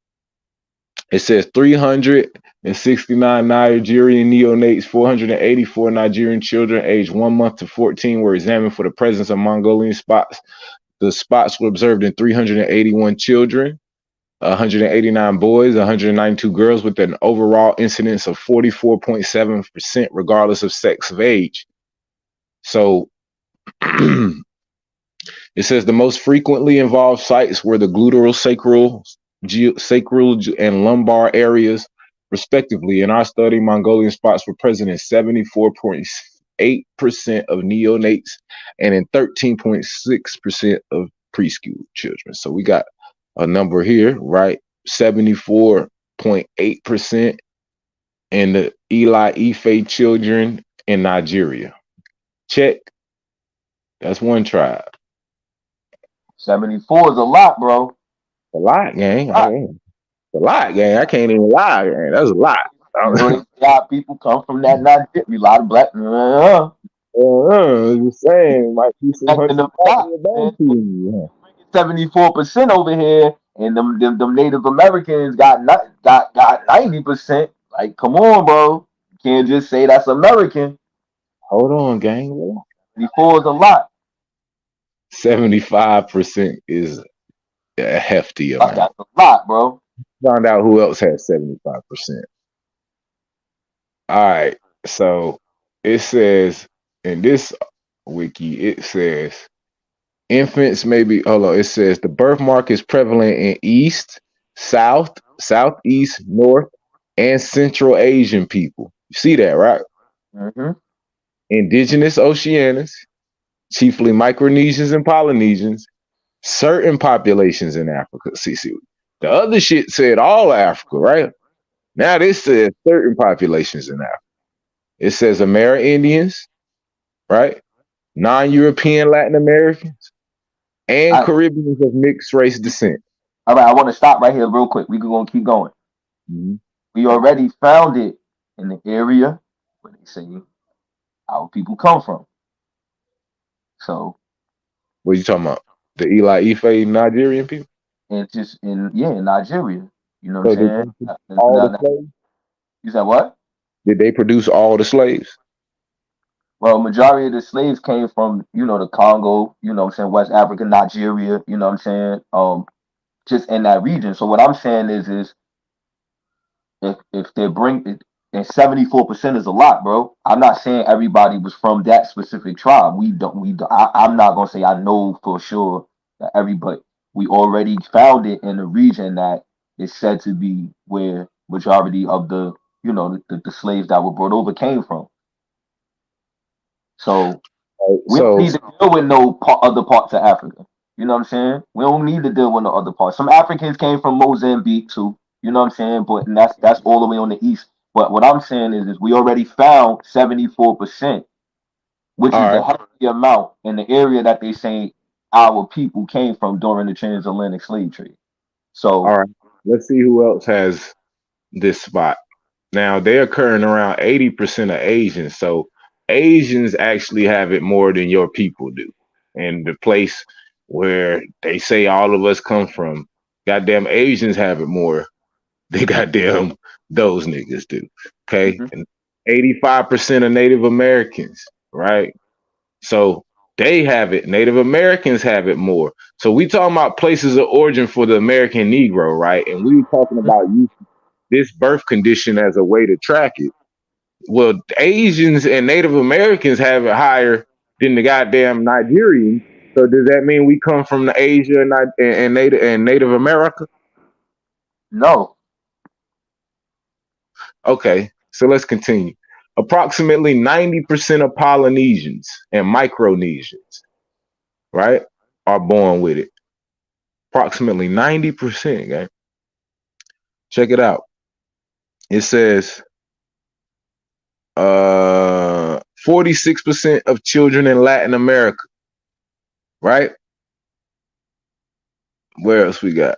Speaker 8: it says 369 Nigerian neonates, 484 Nigerian children aged 1 month to 14 were examined for the presence of Mongolian spots. The spots were observed in 381 children, 189 boys, 192 girls, with an overall incidence of 44.7%, regardless of sex of age. So it says the most frequently involved sites were the gluteal, sacral, and lumbar areas, respectively. In our study, Mongolian spots were present in 74.8% of neonates and in 13.6% of preschool children. So we got a number here, right? 74.8% in the Eli Ife children in Nigeria. Check. That's one tribe.
Speaker 7: 74 is a lot, bro.
Speaker 8: A lot, gang. It's a lot, gang. I can't even lie, gang. That's a lot.
Speaker 7: You know, a lot of people come from that Nigeria. A lot of black.
Speaker 8: Just saying, might be some
Speaker 7: 74% over here, and them Native Americans got 90%. Like, come on, bro. You can't just say that's American.
Speaker 8: Hold on, gang.
Speaker 7: 74 is a lot.
Speaker 8: 75% is a hefty amount.
Speaker 7: That's a lot, bro.
Speaker 8: Found out who else has 75%. All right. So it says in this wiki, it says infants may be, hold on, it says the birthmark is prevalent in East, South, Southeast, North, and Central Asian people. You see that, right?
Speaker 7: Mm-hmm.
Speaker 8: Indigenous Oceanians, chiefly Micronesians and Polynesians, certain populations in Africa. See, the other shit said all Africa, right? Now this says certain populations in Africa. It says Amerindians, right? Non-European Latin Americans, and Caribbeans of mixed race descent.
Speaker 7: All right, I want to stop right here real quick. We're going to keep going.
Speaker 8: Mm-hmm.
Speaker 7: We already found it in the area where they say our people come from. So,
Speaker 8: what are you talking about? The Eli Ife Nigerian people?
Speaker 7: And just in Nigeria. You know what I'm saying?
Speaker 8: All the slaves?
Speaker 7: You said what?
Speaker 8: Did they produce all the slaves?
Speaker 7: Well, majority of the slaves came from, the Congo, what I'm saying, West Africa, Nigeria, you know what I'm saying? Just in that region. So what I'm saying is if they bring it, and 74% is a lot, bro. I'm not saying everybody was from that specific tribe. I'm not gonna say I know for sure that everybody. We already found it in a region that is said to be where majority of the the slaves that were brought over came from. So we don't need to deal with no other parts of Africa. You know what I'm saying? We don't need to deal with no other parts. Some Africans came from Mozambique too. You know what I'm saying? But that's all the way on the east. But what I'm saying is we already found 74%, which is a hefty amount in the area that they say our people came from during the transatlantic slave trade. So
Speaker 8: All right, let's see who else has this spot. Now they're occurring around 80% of Asians. So Asians actually have it more than your people do. And the place where they say all of us come from, goddamn Asians have it more than goddamn those niggas do. Okay. And 85% of Native Americans, right? So they have it. Native Americans have it more. So we talking about places of origin for the American Negro, right? And we were talking about using this birth condition as a way to track it. Well, Asians and Native Americans have it higher than the goddamn Nigerians. So does that mean we come from the Asia and Native America?
Speaker 7: no.
Speaker 8: Okay, so let's continue. Approximately 90% of Polynesians and Micronesians, right, are born with it. Approximately 90%, okay? Check it out. It says 46% of children in Latin America, right? Where else we got?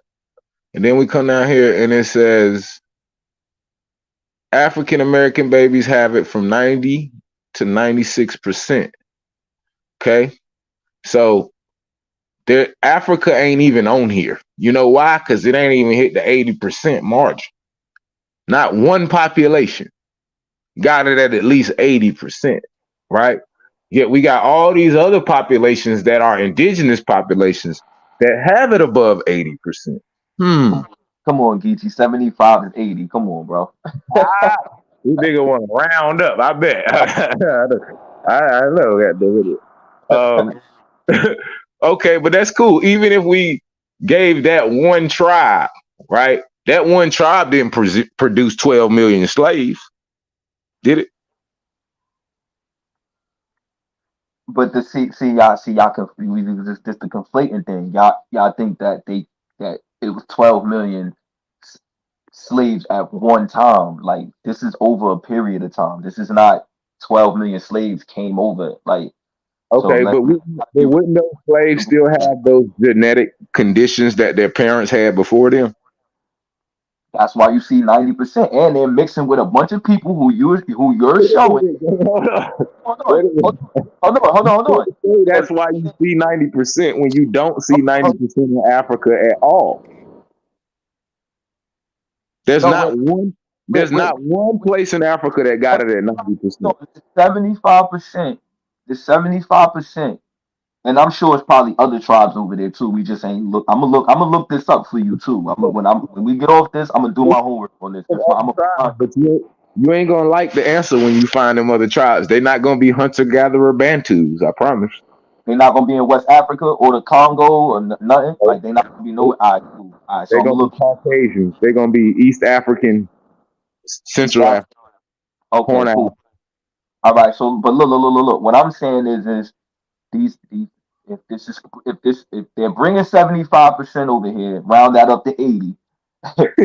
Speaker 8: And then we come down here and it says African American babies have it from 90 to 96%. Okay? So there Africa ain't even on here. You know why? Because it ain't even hit the 80% margin. Not one population got it at least 80%, right? Yet we got all these other populations that are indigenous populations that have it above 80%.
Speaker 7: Come on, Geechee. 75 and 80. Come on, bro.
Speaker 8: You nigga want to round up, I bet. I know that. Okay, but that's cool. Even if we gave that one tribe, right? That one tribe didn't produce 12 million slaves, did it?
Speaker 7: But the y'all this the conflating thing. Y'all think that it was 12 million slaves at one time. Like this is over a period of time. This is not 12 million slaves came over. Like so
Speaker 8: Okay, but wouldn't those slaves still have those genetic conditions that their parents had before them?
Speaker 7: that's why you see 90%, and they're mixing with a bunch of people who you're showing. Hold on.
Speaker 8: That's why you see 90% when you don't see 90% in Africa at all. There's not one place in Africa that got it at 90%.
Speaker 7: 75%. The 75%. And I'm sure it's probably other tribes over there too. We just ain't look. I'm gonna look this up for you too. When we get off this, I'm gonna do my homework on this.
Speaker 8: But you ain't gonna like the answer when you find them other tribes. They're not gonna be hunter-gatherer Bantus, I promise.
Speaker 7: They're not gonna be in West Africa or the Congo or nothing. Like they're not gonna be no. All right. So
Speaker 8: they're gonna be Caucasians. They're gonna be East African, Central African.
Speaker 7: Okay, cool. All right. So, but look. What I'm saying is these if they're bringing 75% over here, round that up to 80. And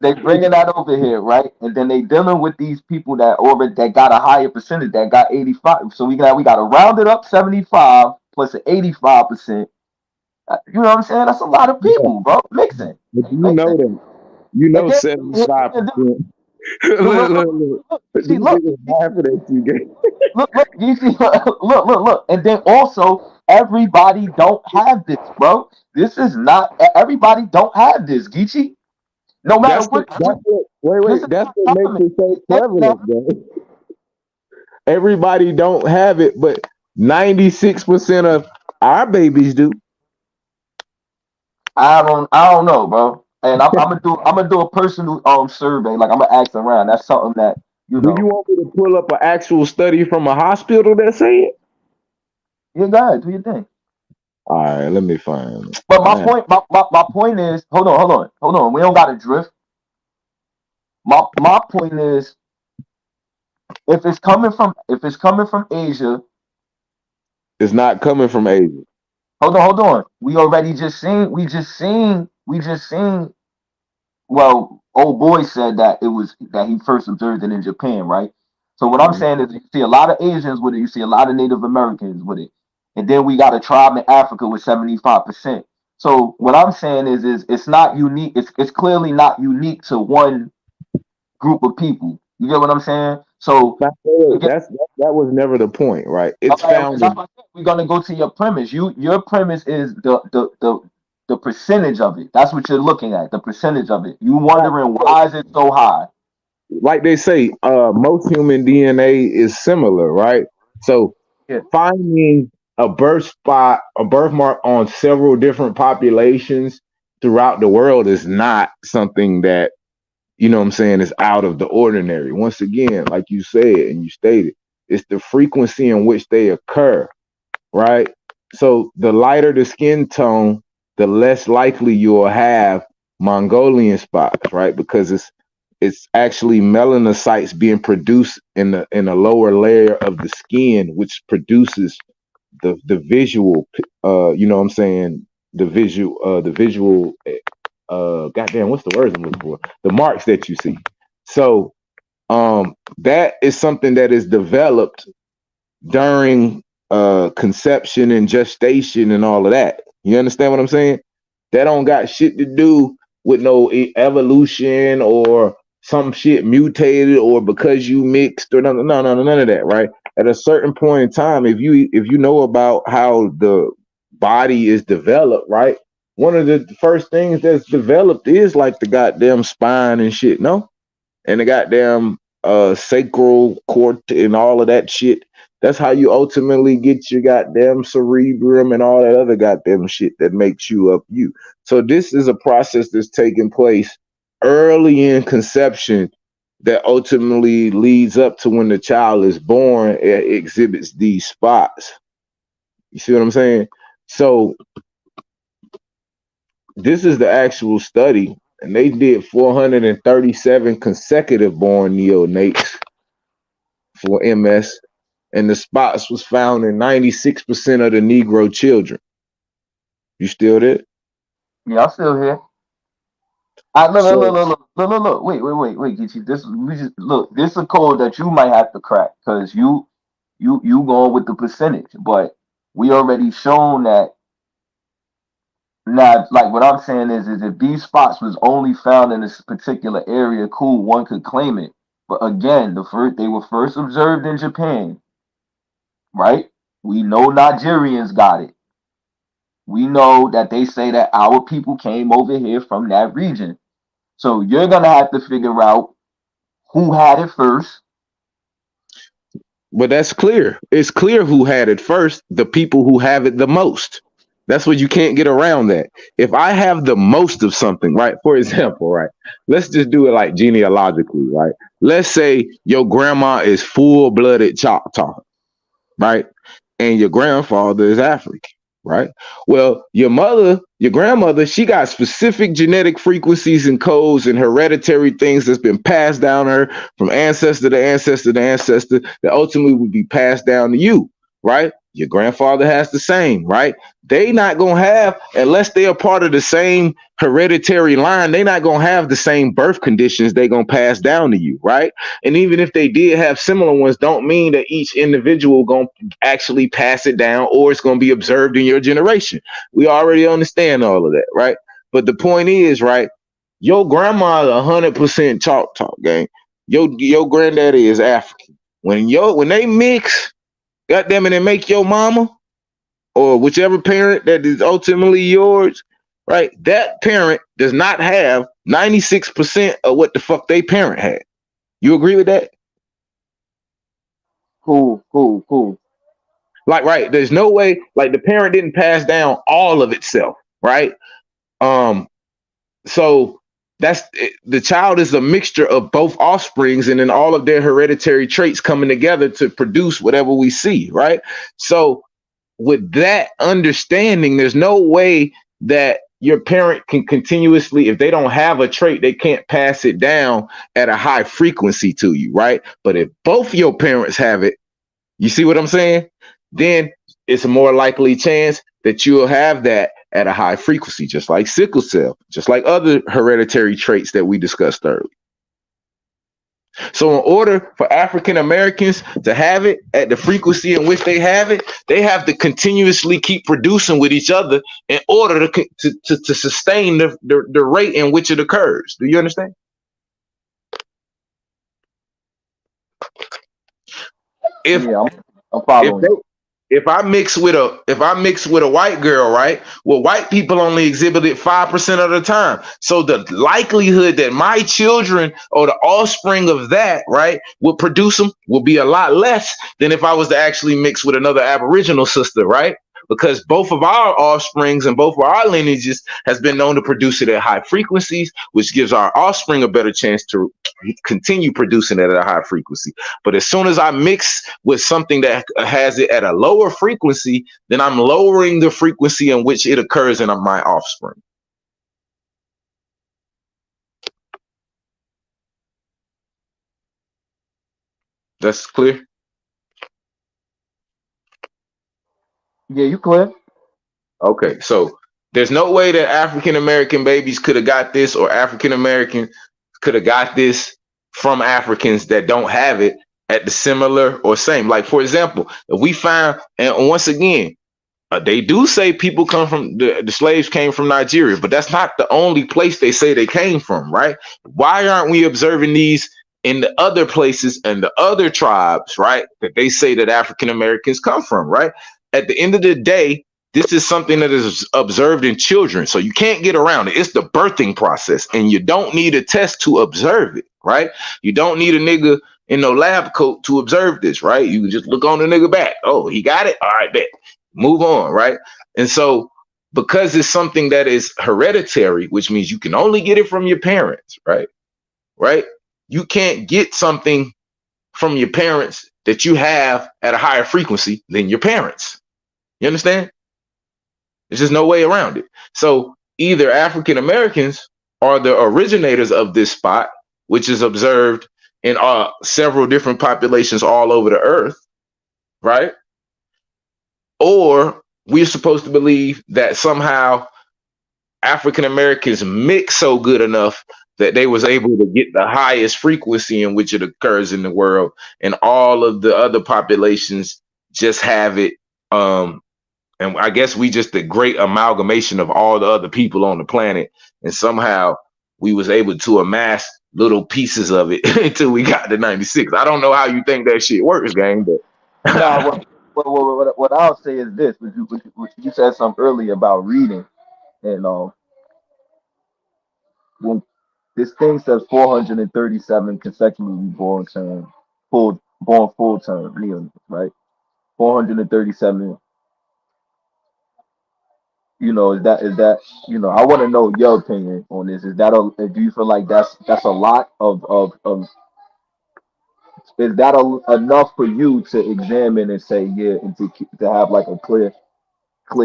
Speaker 7: they're bringing that over here, right? And then they dealing with these people that got a higher percentage, that got 85. So we got to round it up 75 plus an 85%. You know what I'm saying? That's a lot of people, bro. Mixing.
Speaker 8: But you know them. You know 75%. Look.
Speaker 7: See, look. Look. And then also, everybody don't have this, bro. This is not everybody don't have this, Geechee. No matter
Speaker 8: That's what makes it so prevalent, bro. Everybody don't have it, but 96% of our babies do.
Speaker 7: I don't know, bro. And I'm gonna do a personal survey. Like I'm gonna ask around. That's something that you know.
Speaker 8: Do you want me to pull up an actual study from a hospital that say it?
Speaker 7: Yeah, go ahead. Do your thing.
Speaker 8: All right, let me find it.
Speaker 7: But my point is, hold on. We don't got to drift. My point is, if it's coming from Asia,
Speaker 8: it's not coming from Asia.
Speaker 7: Hold on. We just seen. Well, old boy said that he first observed it in Japan, right? So what I'm saying is, you see a lot of Asians with it. You see a lot of Native Americans with it, and then we got a tribe in Africa with 75%. So what I'm saying is it's not unique. It's clearly not unique to one group of people. You get what I'm saying? So again,
Speaker 3: That was never the point, right? It's
Speaker 7: okay,
Speaker 3: found
Speaker 7: that's
Speaker 3: in
Speaker 7: what I said. We're gonna go to your premise. Your premise is the percentage of it. That's what you're looking at. The percentage of it. You wondering why is it so high?
Speaker 3: like they say, most human DNA is similar, right? So
Speaker 7: Yeah.
Speaker 3: finding a birthmark on several different populations throughout the world is not something that, you know what I'm saying, is out of the ordinary. Once again, like you said and you stated, it's the frequency in which they occur, right? So the lighter the skin tone, the less likely you'll have Mongolian spots, right? Because it's actually melanocytes being produced in a lower layer of the skin, which produces the visual, you know what I'm saying, the visual, goddamn, what's the words I'm looking for? The marks that you see. So that is something that is developed during conception and gestation and all of that. You understand what I'm saying? That don't got shit to do with no evolution or some shit mutated or because you mixed or none of that, right? At a certain point in time, if you know about how the body is developed, right? One of the first things that's developed is like the goddamn spine and shit, no? And the goddamn sacral cord and all of that shit. That's how you ultimately get your goddamn cerebrum and all that other goddamn shit that makes you up you. So this is a process that's taking place early in conception that ultimately leads up to when the child is born. It exhibits these spots. You see what I'm saying? So this is the actual study, and they did 437 consecutive born neonates for MS, and the spots was found in 96% of the Negro children. You still there?
Speaker 7: Yeah, I'm still here. Look. Wait, Geechee. This is a code that you might have to crack because you going with the percentage, but we already shown that. Now, like what I'm saying is if these spots was only found in this particular area, cool, one could claim it. But again, they were first observed in Japan, right? We know Nigerians got it. We know that they say that our people came over here from that region. So you're gonna have to figure out who had it first.
Speaker 3: But that's clear. It's clear who had it first, the people who have it the most. That's what you can't get around that. If I have the most of something, right? For example, right? Let's just do it like genealogically, right? Let's say your grandma is full-blooded Choctaw, right? And your grandfather is African, right? Well, your grandmother, she got specific genetic frequencies and codes and hereditary things that's been passed down her from ancestor to ancestor to ancestor that ultimately would be passed down to you, right? Your grandfather has the same, right? They not gonna have, unless they are part of the same hereditary line, they not gonna have the same birth conditions they gonna pass down to you, right? And even if they did have similar ones, don't mean that each individual gonna actually pass it down or it's gonna be observed in your generation. We already understand all of that, right? But the point is, right, your grandma is 100% Choctaw, gang. Your granddaddy is African. When they mix, goddamn it, and make your mama or whichever parent that is ultimately yours, right? That parent does not have 96% of what the fuck they parent had. You agree with that?
Speaker 7: Cool.
Speaker 3: Like, right, there's no way, like the parent didn't pass down all of itself, right? So the child is a mixture of both offsprings and then all of their hereditary traits coming together to produce whatever we see, right? So with that understanding, there's no way that your parent can continuously, if they don't have a trait, they can't pass it down at a high frequency to you, right? But if both your parents have it, you see what I'm saying? Then it's a more likely chance that you'll have that at a high frequency, just like sickle cell, just like other hereditary traits that we discussed earlier. So in order for African Americans to have it at the frequency in which they have it, they have to continuously keep producing with each other in order to sustain the rate in which it occurs. Do you understand? If
Speaker 7: Yeah, I'm
Speaker 3: if
Speaker 7: following
Speaker 3: they
Speaker 7: you.
Speaker 3: if I mix with a white girl, right? Well, white people only exhibit it 5% of the time. So the likelihood that my children or the offspring of that, right, will produce them will be a lot less than if I was to actually mix with another Aboriginal sister, right? Because both of our offsprings and both of our lineages has been known to produce it at high frequencies, which gives our offspring a better chance to continue producing it at a high frequency. But as soon as I mix with something that has it at a lower frequency, then I'm lowering the frequency in which it occurs in my offspring. That's clear?
Speaker 7: Yeah, you clear?
Speaker 3: Okay, so there's no way that African American babies could have got this, or African American could have got this from Africans that don't have it at the similar or same. Like, for example, if we find, and once again, they do say people come from the slaves came from Nigeria, but that's not the only place they say they came from, right? Why aren't we observing these in the other places and the other tribes, right? That they say that African Americans come from, right? At the end of the day, this is something that is observed in children, so you can't get around it. It's the birthing process, and you don't need a test to observe it, right? You don't need a nigga in no lab coat to observe this, right? You can just look on the nigga back. Oh, he got it? All right, bet. Move on, right? And so because it's something that is hereditary, which means you can only get it from your parents, right? Right? You can't get something from your parents that you have at a higher frequency than your parents. You understand? There's just no way around it. So either African Americans are the originators of this spot, which is observed in several different populations all over the earth, right? Or we're supposed to believe that somehow African Americans mix so good enough that they was able to get the highest frequency in which it occurs in the world, and all of the other populations just have it. And I guess we just the great amalgamation of all the other people on the planet, and somehow we was able to amass little pieces of it until we got to 96. I don't know how you think that shit works, gang, but
Speaker 7: No, what I'll say is this: you said something earlier about reading, and when this thing says 437 consecutively born term, born full term, right? 437. Is that I want to know your opinion on this. Do you feel like that's a lot of is that enough for you to examine and say yeah, and to have like a clear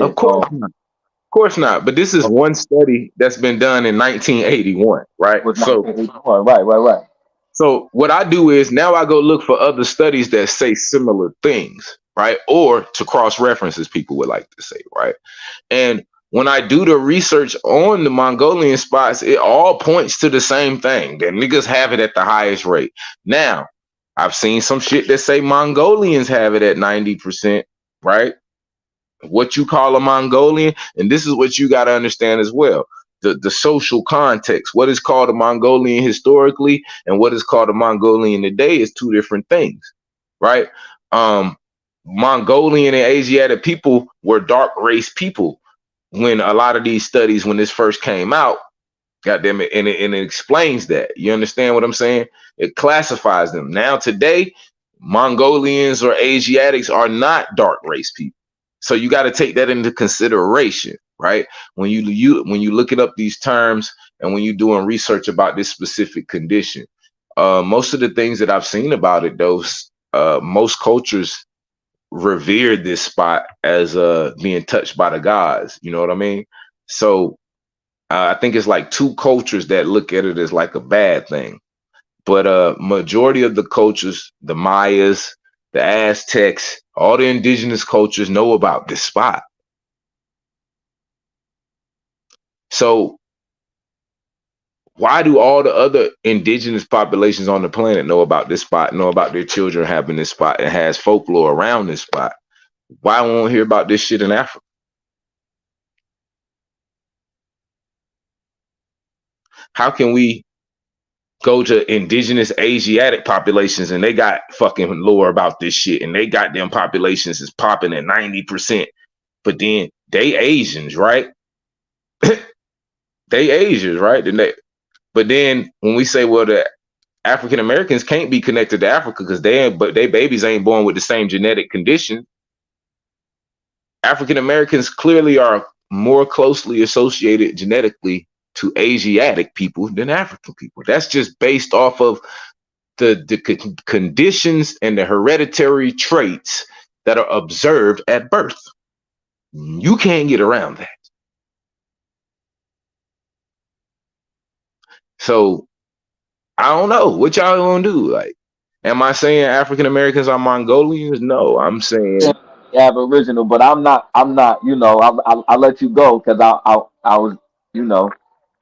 Speaker 3: of course not. Of course not. But this is one study that's been done in 1981, right?
Speaker 7: was
Speaker 3: So
Speaker 7: 1981, right.
Speaker 3: So what I do is now I go look for other studies that say similar things, right? Or to cross references, people would like to say, right? And when I do the research on the Mongolian spots, it all points to the same thing, that niggas have it at the highest rate. Now, I've seen some shit that say Mongolians have it at 90%, right? What you call a Mongolian, and this is what you got to understand as well. The social context, what is called a Mongolian historically and what is called a Mongolian today is two different things, right? Mongolian and Asiatic people were dark race people when a lot of these studies, when this first came out, goddamn it, and it explains that. You understand what I'm saying? It classifies them. Now today, Mongolians or Asiatics are not dark race people. So you got to take that into consideration, right? When you looking up these terms and when you're doing research about this specific condition. Most of the things that I've seen about it, most cultures revere this spot as being touched by the gods. You know what I mean? So I think it's like two cultures that look at it as like a bad thing. But majority of the cultures, the Mayas, the Aztecs, all the indigenous cultures know about this spot. So why do all the other indigenous populations on the planet know about this spot, know about their children having this spot, and has folklore around this spot? Why won't we hear about this shit in Africa? How can we go to indigenous Asiatic populations and they got fucking lore about this shit, and they got them populations is popping at 90%, but then they Asians, right? They Asians, right? But then when we say, well, the African Americans can't be connected to Africa because they babies ain't born with the same genetic condition. African Americans clearly are more closely associated genetically to Asiatic people than African people. That's just based off of the conditions and the hereditary traits that are observed at birth. You can't get around that. So I don't know what y'all gonna do. Like, am I saying African Americans are Mongolians? No, I'm saying
Speaker 7: Aboriginal, but I'm not. You know, I let you go because I was, you know,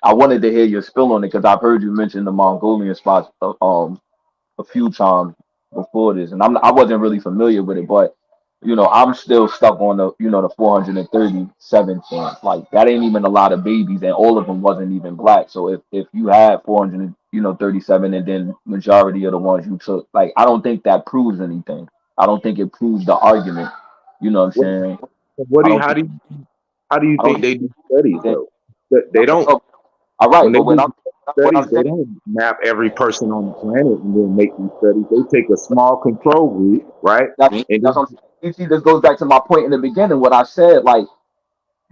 Speaker 7: I wanted to hear your spill on it because I've heard you mention the Mongolian spots a few times before this, and I wasn't really familiar with it, but you know, I'm still stuck on the, you know, the 437 thing. Like that ain't even a lot of babies, and all of them wasn't even black. So if you had 437, and then majority of the ones you took, like I don't think that proves anything. I don't think it proves the argument. You know what I'm saying?
Speaker 3: How do you think they do studies though? They don't.
Speaker 7: All right,
Speaker 3: when
Speaker 7: but when I'm
Speaker 3: studies, they don't map every person on the planet and then make these studies. They take a small control group, right?
Speaker 7: That's what I'm saying. You see, this goes back to my point in the beginning. What I said, like,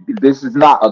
Speaker 7: this is not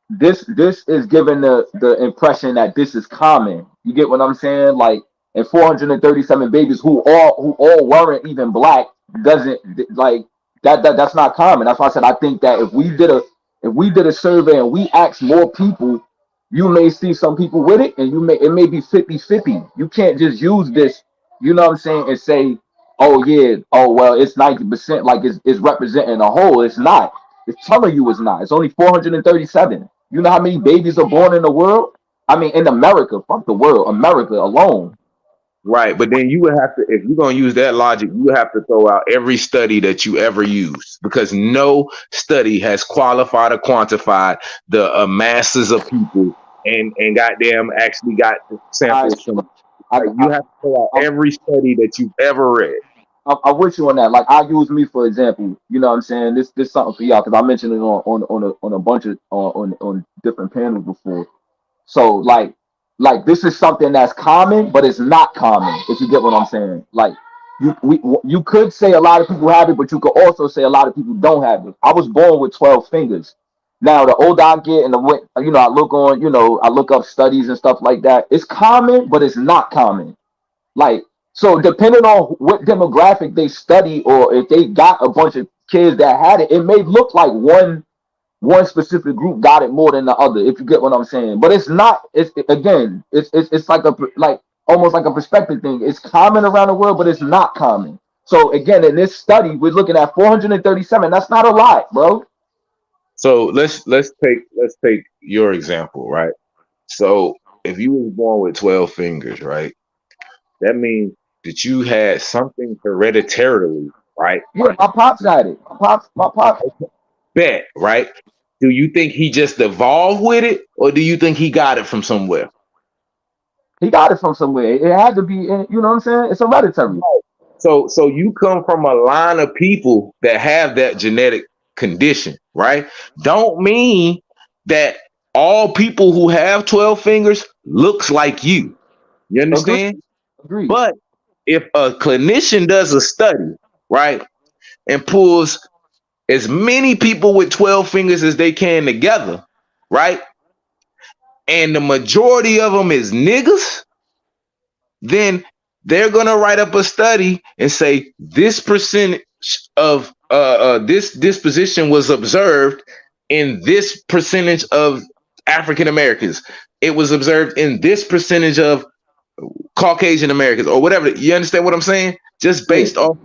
Speaker 7: this is giving the impression that this is common. You get what I'm saying? Like, and 437 babies who all weren't even black doesn't like that's not common. That's why I said I think that if we did a survey and we asked more people, you may see some people with it, and it may be 50-50. You can't just use this, you know what I'm saying, and say, oh yeah, oh well, it's 90%, like it's representing a whole. It's not. It's telling you it's not. It's only 437. You know how many babies are born in the world? I mean, in America, fuck the world, America alone.
Speaker 3: Right, but then you would have to, if you're gonna use that logic, you would have to throw out every study that you ever used, because no study has qualified or quantified the masses of people and goddamn actually got the samples from. You have to throw out every study that you've ever read.
Speaker 7: I'm with you on that. Like I use me for example. You know what I'm saying? This something for y'all because I mentioned it on a bunch of on different panels before. So like this is something that's common, but it's not common. If you get what I'm saying, like you could say a lot of people have it, but you could also say a lot of people don't have it. I was born with 12 fingers. Now the older I get, and I look up studies and stuff like that. It's common, but it's not common. Like, so depending on what demographic they study, or if they got a bunch of kids that had it, it may look like one specific group got it more than the other, if you get what I'm saying. But it's not. It's like almost like a perspective thing. It's common around the world, but it's not common. So again, in this study, we're looking at 437. That's not a lot, bro.
Speaker 3: So let's take your example, right? So if you was born with 12 fingers, right, that means that you had something hereditarily, right?
Speaker 7: Yeah, my pops had it. My pops.
Speaker 3: Bet, right? Do you think he just evolved with it, or do you think he got it from somewhere?
Speaker 7: He got it from somewhere. It had to be, you know what I'm saying? It's hereditary.
Speaker 3: So you come from a line of people that have that genetic condition, right? Don't mean that all people who have 12 fingers looks like you. You understand?
Speaker 7: Agreed.
Speaker 3: But if a clinician does a study, right, and pulls as many people with 12 fingers as they can together, right, and the majority of them is niggas, then they're gonna write up a study and say this percentage of this disposition was observed in this percentage of African Americans. It was observed in this percentage of Caucasian Americans, or whatever. You understand what I'm saying? Just based off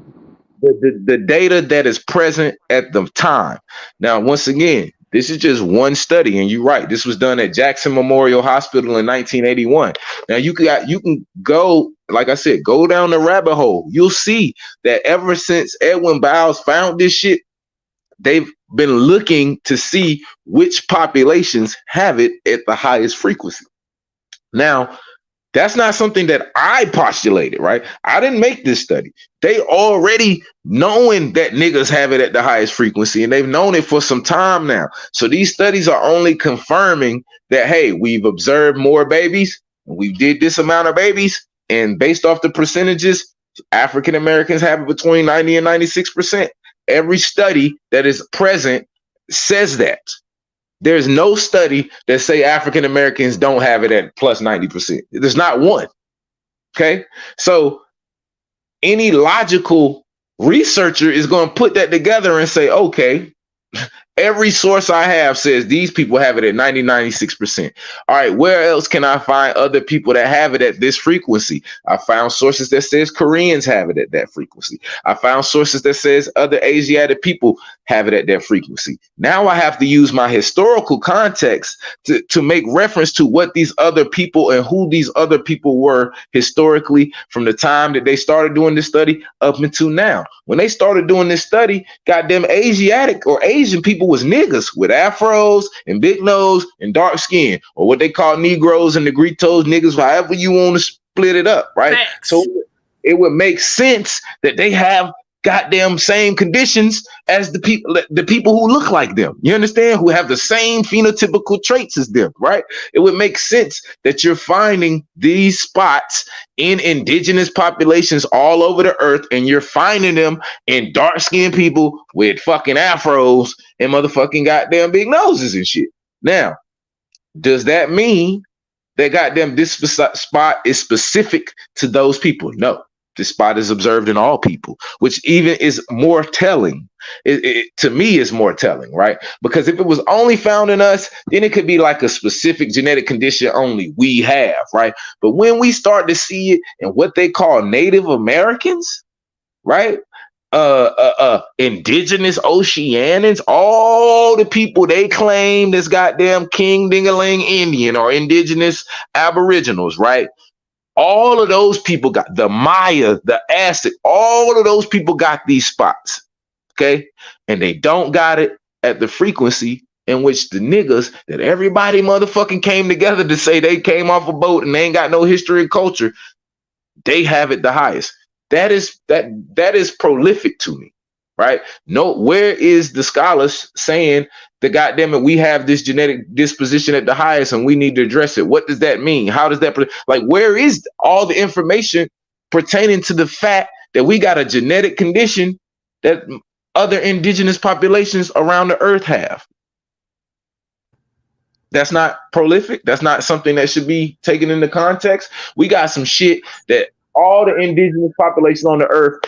Speaker 3: the data that is present at the time. Now, once again, This is just one study, and you're right. This was done at Jackson Memorial Hospital in 1981. Now you can go, like I said, go down the rabbit hole. You'll see that ever since Edwin Bowles found this shit, they've been looking to see which populations have it at the highest frequency. Now, that's not something that I postulated, right? I didn't make this study. They already knowing that niggas have it at the highest frequency, and they've known it for some time now. So these studies are only confirming that, hey, we've observed more babies, we did this amount of babies, and based off the percentages, African Americans have it between 90 and 96%. Every study that is present says that. There's no study that say African Americans don't have it at plus 90%. There's not one. Okay. So any logical researcher is going to put that together and say, okay, every source I have says these people have it at 90, 96%. All right, where else can I find other people that have it at this frequency? I found sources that says Koreans have it at that frequency. I found sources that says other Asiatic people have it at that frequency. Now I have to use my historical context to make reference to what these other people and who these other people were historically from the time that they started doing this study up until now. When they started doing this study, goddamn Asiatic or Asian people was niggas with afros and big nose and dark skin, or what they call Negroes and Negritos, niggas, however you want to split it up, right? Thanks. So it would make sense that they have goddamn same conditions as the people who look like them. You understand? Who have the same phenotypical traits as them, right? It would make sense that you're finding these spots in indigenous populations all over the earth, and you're finding them in dark-skinned people with fucking afros and motherfucking goddamn big noses and shit. Now, does that mean that goddamn this spot is specific to those people? No. This spot is observed in all people, which even is more telling. To me, is more telling, right? Because if it was only found in us, then it could be like a specific genetic condition only we have, right? But when we start to see it in what they call Native Americans, right? Indigenous Oceanians, all the people they claim this goddamn King Dingaling Indian or indigenous Aboriginals, right? All of those people got the Maya, the Aztec, all of those people got these spots, okay? And they don't got it at the frequency in which the niggas that everybody motherfucking came together to say they came off a boat and they ain't got no history and culture, they have it the highest. That is prolific to me, right? No, where is the scholars saying that goddamn it, we have this genetic disposition at the highest and we need to address it? What does that mean? How does that like? Where is all the information pertaining to the fact that we got a genetic condition that other indigenous populations around the earth have? That's not prolific. That's not something that should be taken into context. We got some shit that all the indigenous populations on the earth,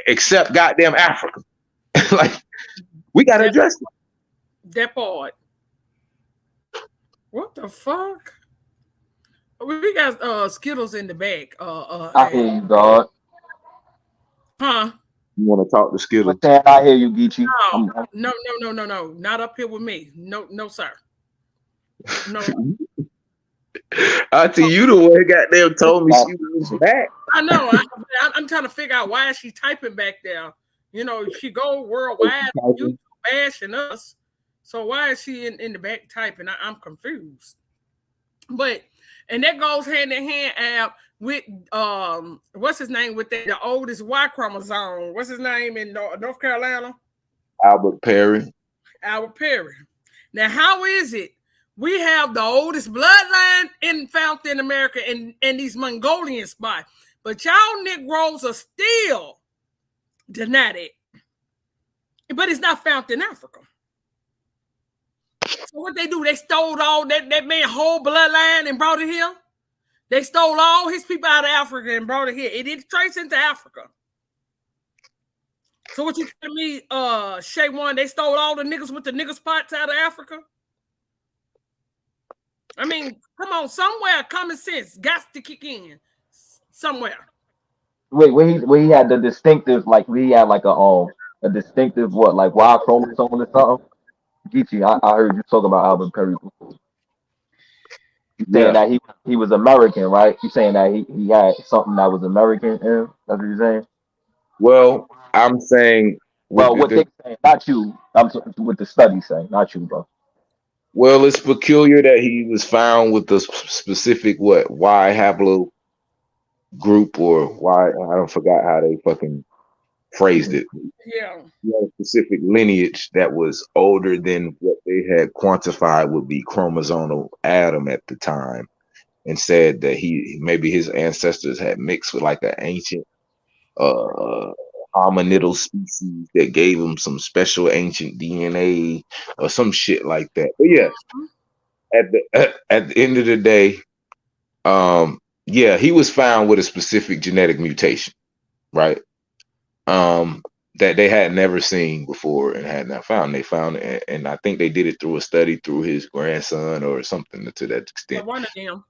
Speaker 3: except goddamn Africa, like we gotta address it.
Speaker 6: That part. What the fuck? We got Skittles in the back.
Speaker 7: I hear you, dog.
Speaker 6: Huh?
Speaker 3: You want to talk to Skittles?
Speaker 7: I hear you, Geechee.
Speaker 6: No. Not up here with me. No, sir. No.
Speaker 3: Auntie, you the one goddamn told me she was back.
Speaker 6: I know. I'm trying to figure out why is she typing back there. You know, she go worldwide, you bashing us. So why is she in the back typing? I'm confused. But and that goes hand in hand with what's his name with the oldest Y chromosome? What's his name in North Carolina?
Speaker 3: Albert Perry.
Speaker 6: Albert Perry. Now, how is it we have the oldest bloodline found in America in these Mongolian spots, but y'all Negroes are still denying it? But it's not found in Africa. So what they do, they stole all that man whole bloodline and brought it here. They stole all his people out of Africa and brought it here. It didn't trace into Africa. So what you telling me, Shay One, they stole all the niggas with the nigga spots out of Africa? I mean, come on, somewhere common sense got to kick in. Somewhere.
Speaker 7: Wait, when he had the distinctive, like we had like a distinctive what, like Y chromosome or something? Geechee, I heard you talk about Albert Perry before. You saying
Speaker 3: Yeah.
Speaker 7: that he was American, right? You saying that he had something that was American in him? That's what you're saying?
Speaker 3: Well, I'm saying with
Speaker 7: Well, what they saying, not you. What the study saying, not you, bro.
Speaker 3: well, it's peculiar that he was found with the specific what Y haplo group or Y. I don't forgot how they fucking phrased it.
Speaker 6: Yeah.
Speaker 3: He had a specific lineage that was older than what they had quantified would be chromosomal Adam at the time, and said that he maybe his ancestors had mixed with like an ancient hominidal species that gave him some special ancient DNA or some shit like that. But yeah, at the end of the day, yeah, he was found with a specific genetic mutation, right? That they had never seen before and had not found. They found it, and I think they did it through a study through his grandson or something to that extent.
Speaker 6: One of them.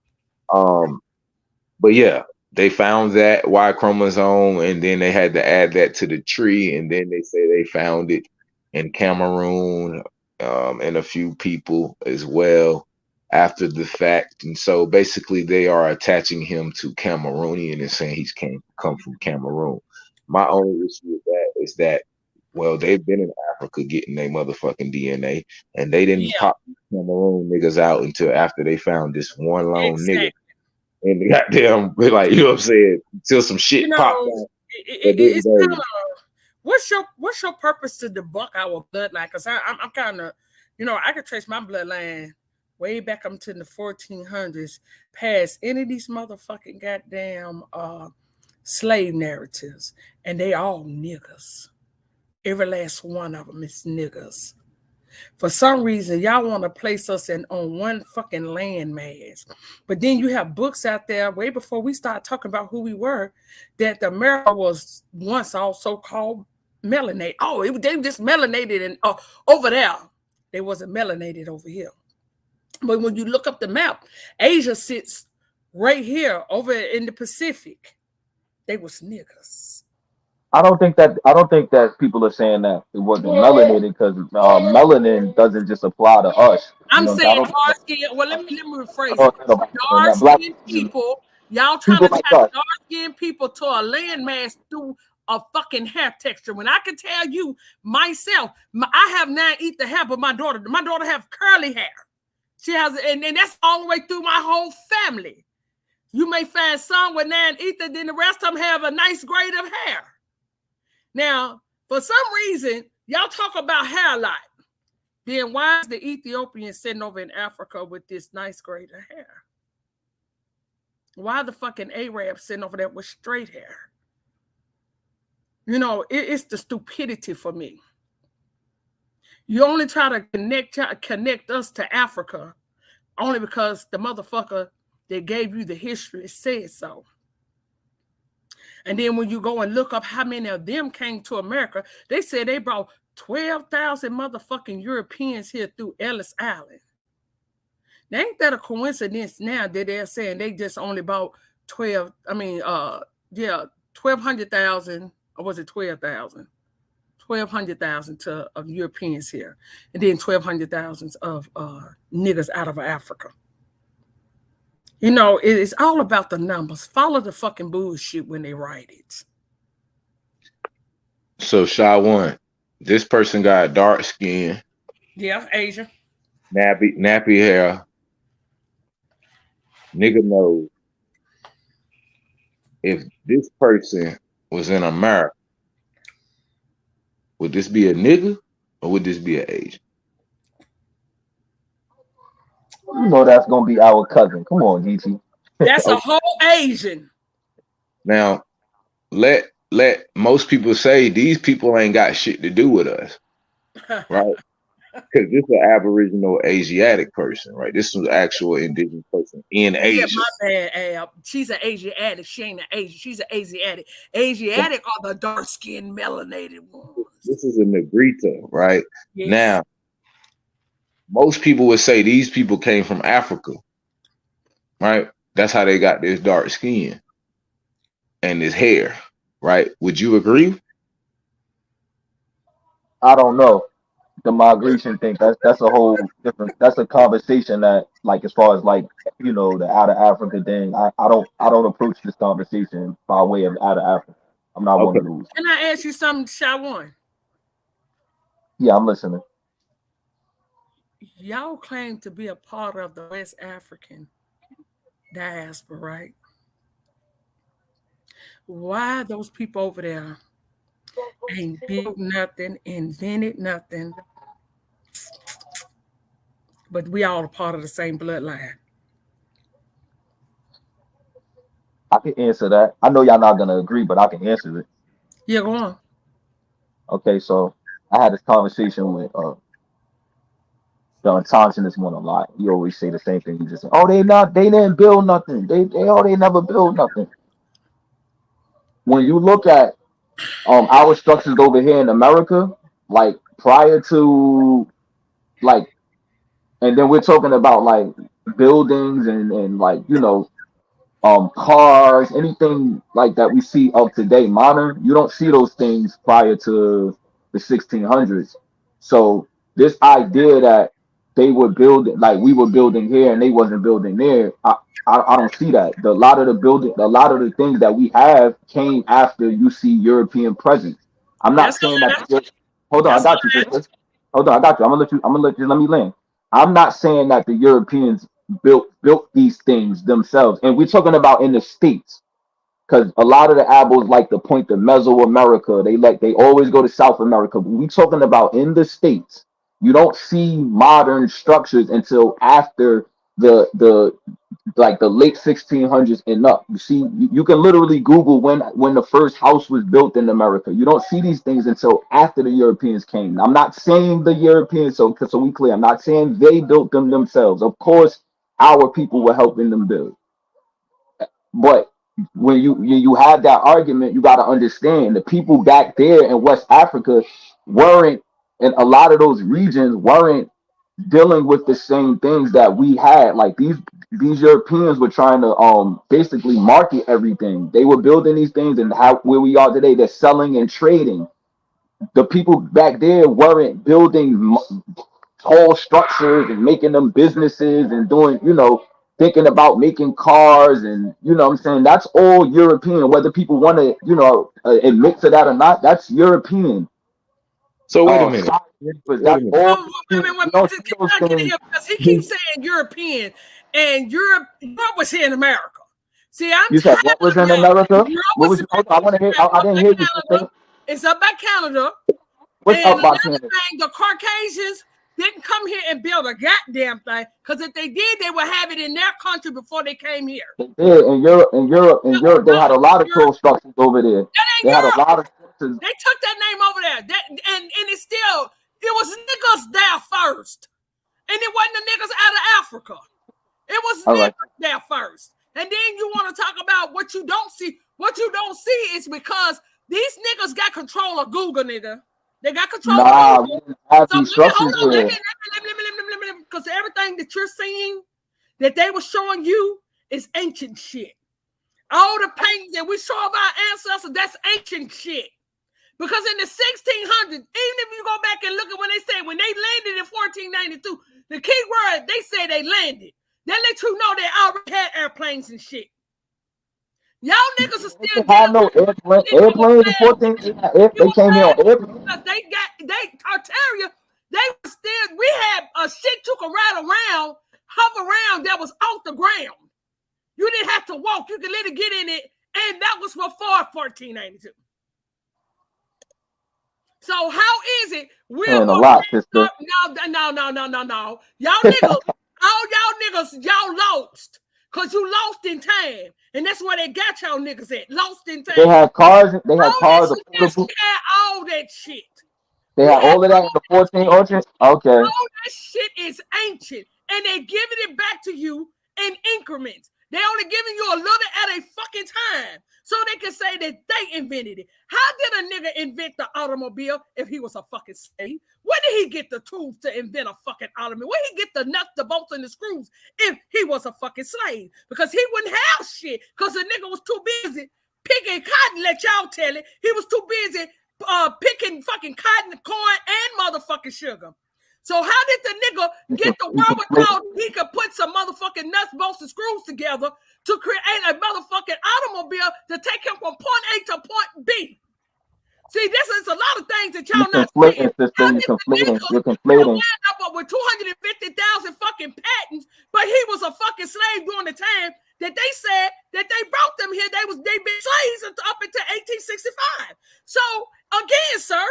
Speaker 3: But yeah, they found that Y chromosome, and then they had to add that to the tree, and then they say they found it in Cameroon, and a few people as well after the fact. And so basically, they are attaching him to Cameroonian and saying he's come from Cameroon. My only issue with that is that, well, they've been in Africa getting their motherfucking DNA, and they didn't pop Cameroon niggas out until after they found this one lone nigga. And the goddamn, like, you know what I'm saying, until some shit popped out.
Speaker 6: It's kind of what's your purpose to debunk our bloodline? Because I'm kind of, I could trace my bloodline way back up to the 1400s, past any of these motherfucking goddamn slave narratives, and they all niggas. Every last one of them is niggas. For some reason, y'all want to place us on one fucking landmass. But then you have books out there way before we start talking about who we were, that America was once also called melanated. Oh, they just melanated and over there. They wasn't melanated over here. But when you look up the map, Asia sits right here over in the Pacific. They was niggas.
Speaker 7: I don't think that people are saying that it wasn't melanated because melanin doesn't just apply to us.
Speaker 6: I'm saying dark skin. Well, let me rephrase it. Dark skinned people, y'all trying to tie dark skinned people to a landmass through a fucking hair texture. When I can tell you myself, I have 9 ether hair, but my daughter have curly hair. She has, and that's all the way through my whole family. You may find some with 9 ether, then the rest of them have a nice grade of hair. Now, for some reason, y'all talk about hair a lot. Then why is the Ethiopian sitting over in Africa with this nice grade of hair? Why the fucking Arab sitting over there with straight hair? It's the stupidity for me. You only try to connect us to Africa only because the motherfucker that gave you the history said so. And then when you go and look up how many of them came to America, they said they brought 12,000 motherfucking Europeans here through Ellis Island. Now, ain't that a coincidence now that they're saying they just only bought 1,200,000, or was it 12,000? 1,200,000 of Europeans here, and then 1,200,000 of niggas out of Africa. It's all about the numbers. Follow the fucking bullshit when they write it.
Speaker 3: So, Sha-One, this person got dark skin.
Speaker 6: Yeah, Asian.
Speaker 3: Nappy hair. Nigga knows. If this person was in America, would this be a nigga or would this be an Asian?
Speaker 7: That's gonna be our cousin. Come on, Geechee.
Speaker 6: That's a whole Asian.
Speaker 3: Now, let most people say these people ain't got shit to do with us, right? Because this is an Aboriginal Asiatic person, right? This is an actual indigenous person in Asia.
Speaker 6: Yeah, my bad, Ab. She's an Asiatic. She ain't an Asian. She's an Asiatic. Asiatic are the dark-skinned, melanated ones.
Speaker 3: This is a Negrita, right?
Speaker 6: Yes.
Speaker 3: Now, most people would say these people came from Africa, right? That's how they got this dark skin and this hair, right? Would you agree?
Speaker 7: I don't know. the migration thing, that's a whole different, that's a conversation that, like, as far as like, you know, the out of Africa thing, I don't approach this conversation by way of out of Africa. I'm not one
Speaker 3: Okay.
Speaker 7: of those.
Speaker 6: Can I ask you something, Shawan?
Speaker 7: Yeah, I'm listening.
Speaker 6: Y'all claim to be a part of the West African diaspora, right? Why those people over there ain't built nothing, invented nothing, but we all a part of the same bloodline?
Speaker 7: I can answer that. I know y'all not gonna agree, but I can answer it.
Speaker 6: Yeah, go on.
Speaker 7: Okay, so I had this conversation with John Thompson this morning a lot. He always say the same thing. He just say, "Oh, they didn't build nothing. They never build nothing." When you look at our structures over here in America, like prior to like, and then we're talking about like buildings and like, you know, cars, anything like that we see of today, modern, you don't see those things prior to the 1600s. So this idea that they were building, like we were building here and they wasn't building there, I don't see that. A lot of the things that we have came after you see European presence. I'm not
Speaker 6: That's
Speaker 7: saying
Speaker 6: all
Speaker 7: that.
Speaker 6: right.
Speaker 7: Hold on, I
Speaker 6: That's
Speaker 7: got you,
Speaker 6: all right.
Speaker 7: sister. Hold on, I got you. I'm gonna let you. Let me land. I'm not saying that the Europeans built these things themselves, and we're talking about in the states, because a lot of the abos like to point to Mesoamerica. They always go to South America, but we talking about in the states. You don't see modern structures until after the like the late 1600s and up. You see, you can literally Google when the first house was built in America. You don't see these things until after the Europeans came. I'm not saying the Europeans, so we clear. I'm not saying they built them themselves. Of course, our people were helping them build. But when you have that argument, you got to understand the people back there in West Africa weren't, and a lot of those regions weren't dealing with the same things that we had. Like these Europeans were trying to basically market everything. They were building these things, and how where we are today, they're selling and trading. The people back there weren't building tall structures and making them businesses and doing, you know, thinking about making cars and, you know what I'm saying? That's all European, whether people want to, you know, admit to that or not, that's European.
Speaker 3: So wait a minute.
Speaker 7: But
Speaker 3: Wait a
Speaker 7: that's
Speaker 3: minute.
Speaker 7: all
Speaker 6: Wait,
Speaker 7: European. You don't see
Speaker 6: can
Speaker 7: those
Speaker 6: I get in
Speaker 7: things.
Speaker 6: here? Because he keeps saying European, and Europe was here in America. See, I'm
Speaker 7: You said what was in
Speaker 6: telling
Speaker 7: America?
Speaker 6: you, Europe
Speaker 7: What
Speaker 6: was
Speaker 7: was? Hold on, I want to hear. I didn't hear you. Sister.
Speaker 6: it's up by Canada.
Speaker 7: What's
Speaker 6: And
Speaker 7: up by
Speaker 6: another
Speaker 7: Canada?
Speaker 6: thing, the Caucasians didn't come here and build a goddamn thing. Because if they did, they would have it in their country before they came here.
Speaker 7: Yeah, in Europe, they had a lot of tall structures over there.
Speaker 6: That ain't
Speaker 7: They had a
Speaker 6: Europe.
Speaker 7: lot of structures.
Speaker 6: They took that name over there. And it's still, it was niggas there first. And it wasn't the niggas out of Africa. It was
Speaker 7: All right.
Speaker 6: niggas there first. And then you want to talk about what you don't see. What you don't see is because these niggas got control of Google, nigga. They got control
Speaker 7: Nah,
Speaker 6: of
Speaker 7: we
Speaker 6: Google.
Speaker 7: didn't have
Speaker 6: So
Speaker 7: these structures here.
Speaker 6: because everything that you're seeing that they were showing you is ancient shit. All the paintings that we saw of our ancestors, that's ancient shit. Because in the 1600s, even if you go back and look at when they say when they landed in 1492, the key word they say they landed. They let you know they already had airplanes and shit. Y'all niggas are still
Speaker 7: Had no airplanes in 14. They came here on airplanes.
Speaker 6: because they Tartaria, they were still, we had a shit you could ride around, hover around that was off the ground. You didn't have to walk, you could literally get in it, and that was before 1492. So how is it we're
Speaker 7: And a lot, sister.
Speaker 6: No. Y'all niggas, all y'all niggas, y'all lost. Cause you lost in time. And that's where they got y'all niggas at. Lost in time.
Speaker 7: They had cars. They had
Speaker 6: all
Speaker 7: cars.
Speaker 6: all that shit.
Speaker 7: They had all of that in the 14 orchards. Okay.
Speaker 6: All that shit is ancient. And they giving it back to you in increments. They only giving you a little at a fucking time. So they can say that they invented it. How did a nigga invent the automobile if he was a fucking slave? Where did he get the tools to invent a fucking automobile? Where did he get the nuts, the bolts, and the screws if he was a fucking slave? Because he wouldn't have shit. Because the nigga was too busy picking cotton, let y'all tell it. He was too busy picking fucking cotton, corn, and motherfucking sugar. So how did the nigga get the wherewithal he could put some motherfucking nuts, bolts, and screws together to create a motherfucking automobile to take him from point A to point B? See, this is a lot of things that y'all not saying. How did the nigga wind up with 250,000 fucking patents, but he was a fucking slave during the time that they said that they brought them here. They been slaves up until 1865. So again, sir.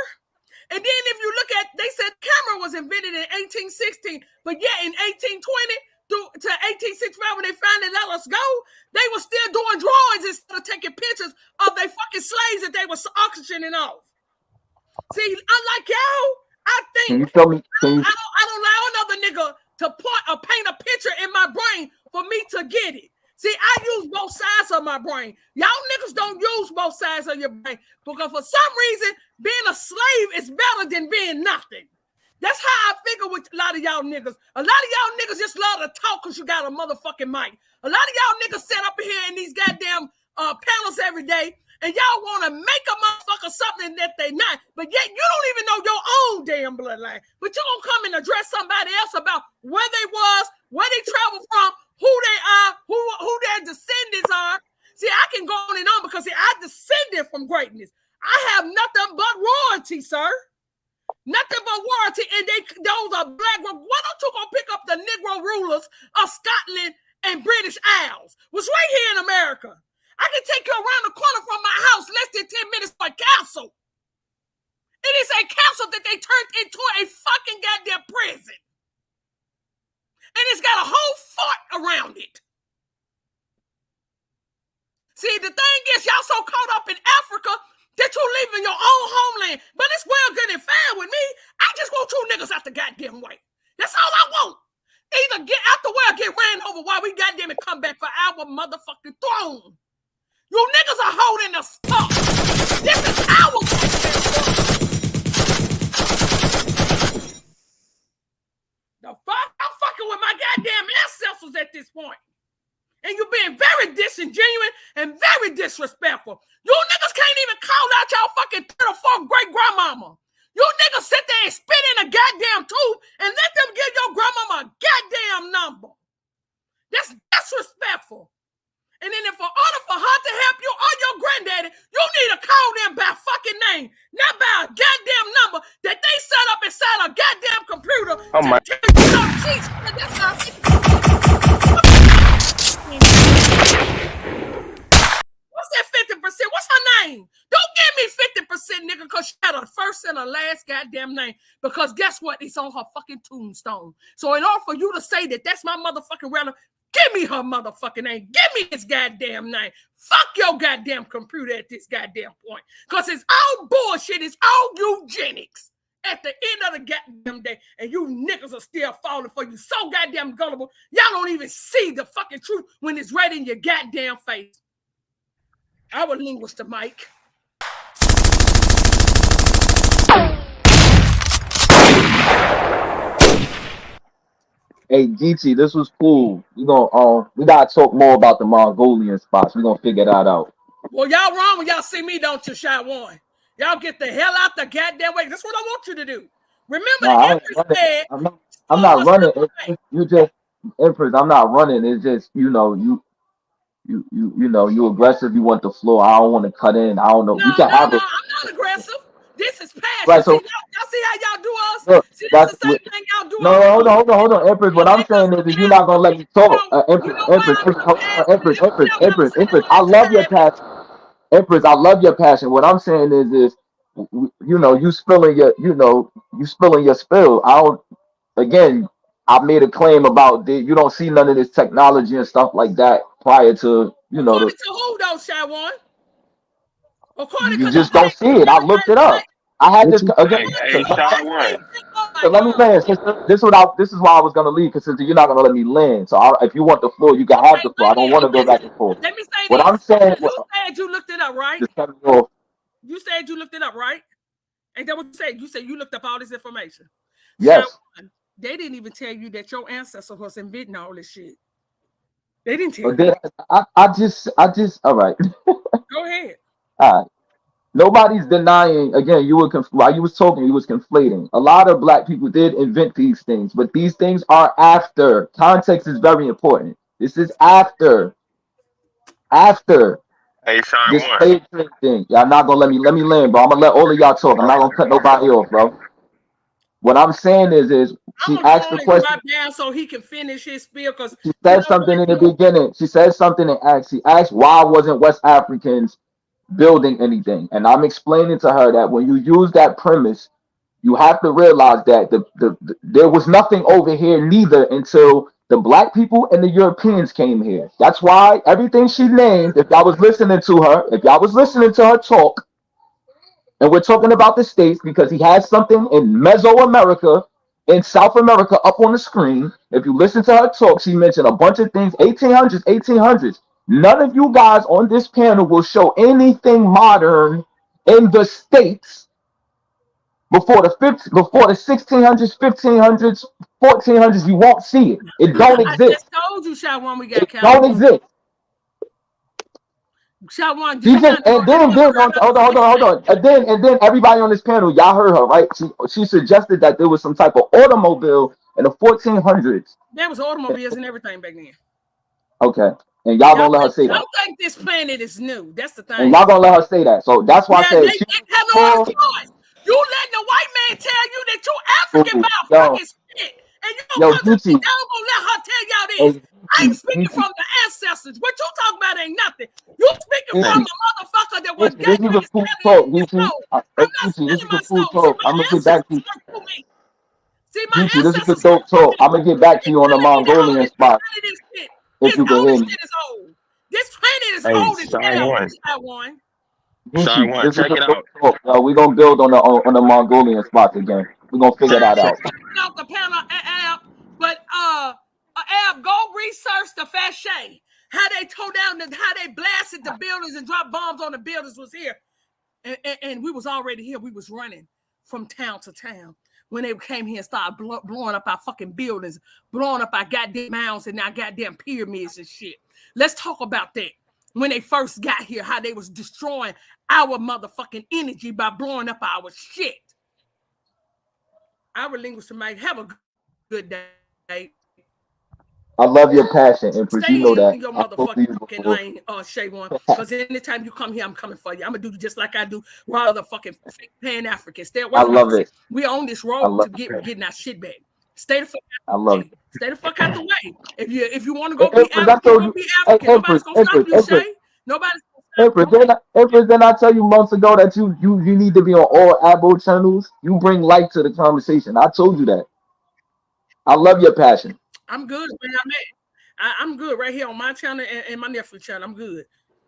Speaker 6: And then if you look at, they said camera was invented in 1816, but yet in 1820 to 1865, when they finally let us go, they were still doing drawings instead of taking pictures of their fucking slaves that they were auctioning off. See, unlike y'all, I think I don't allow another nigga to paint a picture in my brain for me to get it. See, I use both sides of my brain. Y'all niggas don't use both sides of your brain because for some reason, being a slave is better than being nothing. That's how I figure with a lot of y'all niggas. A lot of y'all niggas just love to talk because you got a motherfucking mic. A lot of y'all niggas sit up here in these goddamn panels every day and y'all want to make a motherfucker something that they not, but yet you don't even know your own damn bloodline. But you gonna come and address somebody else about where they was, where they traveled from, who they are, who their descendants are. See, I can go on and on because see, I descended from greatness. I have nothing but royalty, sir. Nothing but royalty, and those are black. Why don't you go pick up the Negro rulers of Scotland and British Isles? Was right here in America. I can take you around the corner from my house, less than 10 minutes for a castle. It is a castle that they turned into a fucking goddamn prison. And it's got a whole fort around it. See, the thing is, y'all so caught up in Africa that you leaving your own homeland. But it's well good and fine with me. I just want you niggas out the goddamn way. That's all I want. Either get out the way or get ran over while we goddamn it come back for our motherfucking throne. You niggas are holding us up. This is our the fuck? I'm fucking with my goddamn ancestors at this point. And you're being very disingenuous and very disrespectful. You niggas can't even call out y'all fucking 3rd or 4th great grandmama. You niggas sit there and spit in a goddamn tube and let them give your grandmama a goddamn number. That's disrespectful. And then in order for her to help you or your granddaddy, you need to call them by fucking name, not by a goddamn number that they set up inside a goddamn computer. Oh my. That's how what's that 50%? What's her name? Don't give me 50%, nigga, because she had a first and a last goddamn name. Because guess what? It's on her fucking tombstone. So in order for you to say that that's my motherfucking relative, give me her motherfucking name. Give me his goddamn name. Fuck your goddamn computer at this goddamn point. Because it's all bullshit. It's all eugenics at the end of the goddamn day. And you niggas are still falling for you. So goddamn gullible. Y'all don't even see the fucking truth when it's right in your goddamn face. I would linguist the mic.
Speaker 7: Hey, GT, this was cool. We gotta talk more about the Mongolian spots. We're gonna figure that out.
Speaker 6: Well, y'all wrong when y'all see me, don't you, Shy One? Y'all get the hell out the goddamn way. That's what I want you to do. Remember, the Empress said,
Speaker 7: I'm not running. You just Empress. I'm not running. It's just you aggressive. You want the floor. I don't want to cut in. I don't know. We can have it.
Speaker 6: I'm not aggressive. This is passion.
Speaker 7: Right, so,
Speaker 6: y'all see how y'all do us?
Speaker 7: Look,
Speaker 6: See, that's the same thing y'all do.
Speaker 7: No, hold on, Empress. What I'm saying is you're not gonna let me talk. Empress. I love your passion. Empress, I love your passion. What I'm saying is you spilling your spill. I made a claim about you don't see none of this technology and stuff like that prior to
Speaker 6: According to who though, Shy One?
Speaker 7: You just don't see it. I looked it up. I had this again. So let me land. This is why I was gonna leave because you're not gonna let me land. So if you want the floor, you can have the floor. I don't want to go back and forth.
Speaker 6: Let me say
Speaker 7: what
Speaker 6: this.
Speaker 7: I'm saying.
Speaker 6: You said you looked it up, right?
Speaker 7: Just cut me off.
Speaker 6: You said you looked it up, right? Ain't that what you said? You said you looked up all this information.
Speaker 7: Yes.
Speaker 6: They didn't even tell you that your ancestor was inventing all this shit. They didn't tell you.
Speaker 7: I just. All right.
Speaker 6: Go ahead.
Speaker 7: All right. Nobody's denying. Again, while you was talking, you was conflating. A lot of black people did invent these things, but these things are after. Context is very important. This is after
Speaker 9: Hey, Sean
Speaker 7: this
Speaker 9: one.
Speaker 7: slave trade thing. Y'all not gonna let me land, bro. I'm gonna let all of y'all talk. I'm not gonna cut nobody off, bro. What I'm saying is
Speaker 6: I'm
Speaker 7: she
Speaker 6: gonna
Speaker 7: asked the
Speaker 6: only
Speaker 7: question.
Speaker 6: drop down so he can finish his spiel because
Speaker 7: She
Speaker 6: you
Speaker 7: said
Speaker 6: know
Speaker 7: something
Speaker 6: what?
Speaker 7: in the beginning. She said something and asked. She asked why wasn't West Africans building anything, and I'm explaining to her that when you use that premise, you have to realize that there was nothing over here neither until the black people and the Europeans came here. That's why everything she named, if y'all was listening to her, if y'all was listening to her talk, and we're talking about the states because he has something in Mesoamerica, in South America up on the screen. If you listen to her talk, she mentioned a bunch of things, 1800s. None of you guys on this panel will show anything modern in the states before the 1600s, 1500s, 1400s. You won't see it. It don't
Speaker 6: I just
Speaker 7: exist.
Speaker 6: told you, Shot One, we got
Speaker 7: Don't
Speaker 6: cameras.
Speaker 7: exist.
Speaker 6: Shot One,
Speaker 7: She
Speaker 6: you
Speaker 7: just
Speaker 6: not doing
Speaker 7: hold on. And then everybody on this panel, y'all heard her, right? She suggested that there was some type of automobile in the 1400s.
Speaker 6: There was automobiles and everything back then.
Speaker 7: Okay, and y'all gonna let her say that,
Speaker 6: Don't think this planet is new. That's the
Speaker 7: and
Speaker 6: thing.
Speaker 7: y'all gonna let her say that. So that's why I
Speaker 6: Yeah,
Speaker 7: said
Speaker 6: they
Speaker 7: she
Speaker 6: have no other choice. You letting the white man tell you that you African by
Speaker 7: yo
Speaker 6: fucking spit, and you don't
Speaker 7: yo
Speaker 6: come to me.
Speaker 7: Gucci,
Speaker 6: Y'all gonna let her tell y'all this.
Speaker 7: hey,
Speaker 6: I'm
Speaker 7: Gucci,
Speaker 6: speaking
Speaker 7: Gucci,
Speaker 6: from the ancestors. What you talking about ain't nothing. You speaking
Speaker 7: Gucci,
Speaker 6: from a motherfucker that was
Speaker 7: This
Speaker 6: gave
Speaker 7: is
Speaker 6: me
Speaker 7: a
Speaker 6: his
Speaker 7: cool
Speaker 6: 70
Speaker 7: talk,
Speaker 6: years
Speaker 7: Gucci.
Speaker 6: old.
Speaker 7: Hey,
Speaker 6: I'm not
Speaker 7: Gucci, this
Speaker 6: spilling
Speaker 7: is a
Speaker 6: my
Speaker 7: cool
Speaker 6: soul. See,
Speaker 7: talk.
Speaker 6: my
Speaker 7: I'm gonna get back to
Speaker 6: ancestors
Speaker 7: you.
Speaker 6: worked for me. See, my
Speaker 7: Gucci, this is a
Speaker 6: ancestors
Speaker 7: dope
Speaker 6: worked for
Speaker 7: talk.
Speaker 6: me.
Speaker 7: I'm gonna get back to
Speaker 6: They
Speaker 7: you on the
Speaker 6: telling me that all
Speaker 7: Mongolian
Speaker 6: this
Speaker 7: spot
Speaker 6: planet is shit.
Speaker 7: if you can
Speaker 6: All
Speaker 7: hear
Speaker 6: this
Speaker 7: me.
Speaker 6: shit is old. This planet is
Speaker 9: Hey,
Speaker 6: old as
Speaker 9: Sean
Speaker 6: hell.
Speaker 9: one.
Speaker 6: That one.
Speaker 9: Sean
Speaker 7: Gucci,
Speaker 9: one.
Speaker 7: this is
Speaker 9: Check
Speaker 7: a
Speaker 9: it
Speaker 7: dope
Speaker 9: out.
Speaker 7: talk. We're gonna build on the Mongolian spots again. We're gonna figure that out.
Speaker 6: Off the panel app, but app, go research the Fashay. How they tore down how they blasted the buildings and dropped bombs on the buildings was here. And we was already here. We was running from town to town when they came here and started blowing up our fucking buildings, blowing up our goddamn mounds and our goddamn pyramids and shit. Let's talk about that. When they first got here, how they was destroying our motherfucking energy by blowing up our shit. I relinquish the mic. Have a good day.
Speaker 7: I love your passion, Empress. You know
Speaker 6: Stay
Speaker 7: that.
Speaker 6: in your
Speaker 7: I spoke to you
Speaker 6: motherfucking
Speaker 7: before.
Speaker 6: lane, Shay One. Because anytime you come here, I'm coming for you. I'm gonna do just like I do with other fucking Pan Africans. Stay away
Speaker 7: I
Speaker 6: from
Speaker 7: love
Speaker 6: us.
Speaker 7: it.
Speaker 6: We on this
Speaker 7: I
Speaker 6: road
Speaker 7: love
Speaker 6: to
Speaker 7: it.
Speaker 6: getting our shit back. Stay the fuck
Speaker 7: I
Speaker 6: out the
Speaker 7: love
Speaker 6: way. Stay the fuck out the way. If you want to
Speaker 7: it.
Speaker 6: go be
Speaker 7: Empress, I
Speaker 6: African,
Speaker 7: told
Speaker 6: go
Speaker 7: you.
Speaker 6: be
Speaker 7: Hey,
Speaker 6: African. Nobody's gonna stop you,
Speaker 7: Empress.
Speaker 6: Shay. Nobody's gonna stop
Speaker 7: Empress,
Speaker 6: you.
Speaker 7: didn't I tell you months ago that you need to be on all Abo channels? You bring light to the conversation. I told you that. I love your passion.
Speaker 6: I'm good where I'm at. I'm good right here on my channel and my nephew channel. I'm good.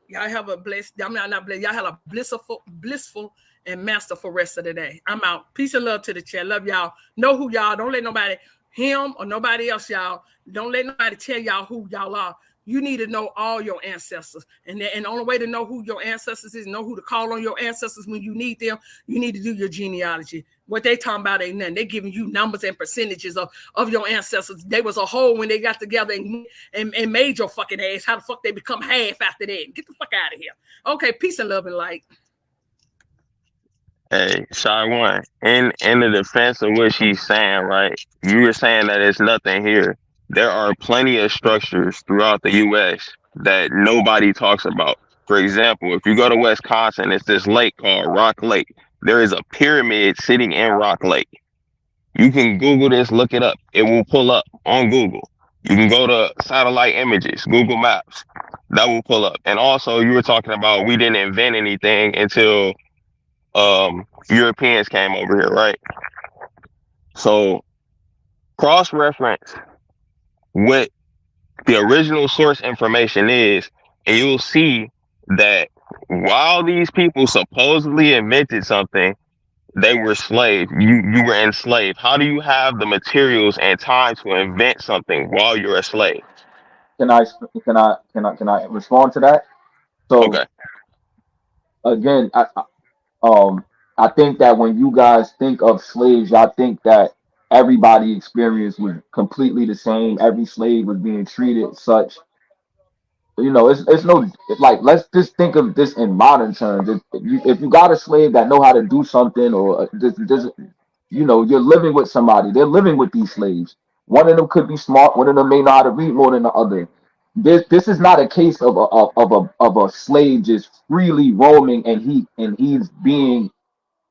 Speaker 6: Y'all have a blessed. I'm not blessed. Y'all have a blissful, and masterful rest of the day. I'm out. Peace and love to the chat. Love y'all. Know who y'all. Don't let nobody, him or nobody else, y'all. Don't let nobody tell y'all who y'all are. You need to know all your ancestors. And the only way to know who your ancestors is, know who to call on your ancestors when you need them, you need to do your genealogy. What they talking about ain't nothing. They giving you numbers and percentages of your ancestors. They was a whole when they got together and made your fucking ass. How the fuck they become half after that? Get the fuck out of here. Okay, peace and love and light.
Speaker 9: Hey, Sean one. In the defense of what she's saying, right? You were saying that it's nothing here. There are plenty of structures throughout the U.S. that nobody talks about. For example, if you go to Wisconsin, it's this lake called Rock Lake. There is a pyramid sitting in Rock Lake. You can Google this, look it up. It will pull up on Google. You can go to satellite images, Google Maps. That will pull up. And also, you were talking about we didn't invent anything until Europeans came over here, right? So cross-reference what the original source information is, and you'll see that while these people supposedly invented something, they were slaves. You were enslaved. How do you have the materials and time to invent something while you're a slave?
Speaker 7: Can I respond to that? So
Speaker 9: Okay.
Speaker 7: again, I think that when you guys think of slaves, y'all think that everybody experience was completely the same. Every slave was being treated such. It's no, like, let's just think of this in modern terms. If you got a slave that know how to do something, or you're living with somebody, they're living with these slaves. One of them could be smart, one of them may know how to read more than the other. This is not a case of a slave just freely roaming, and he's being,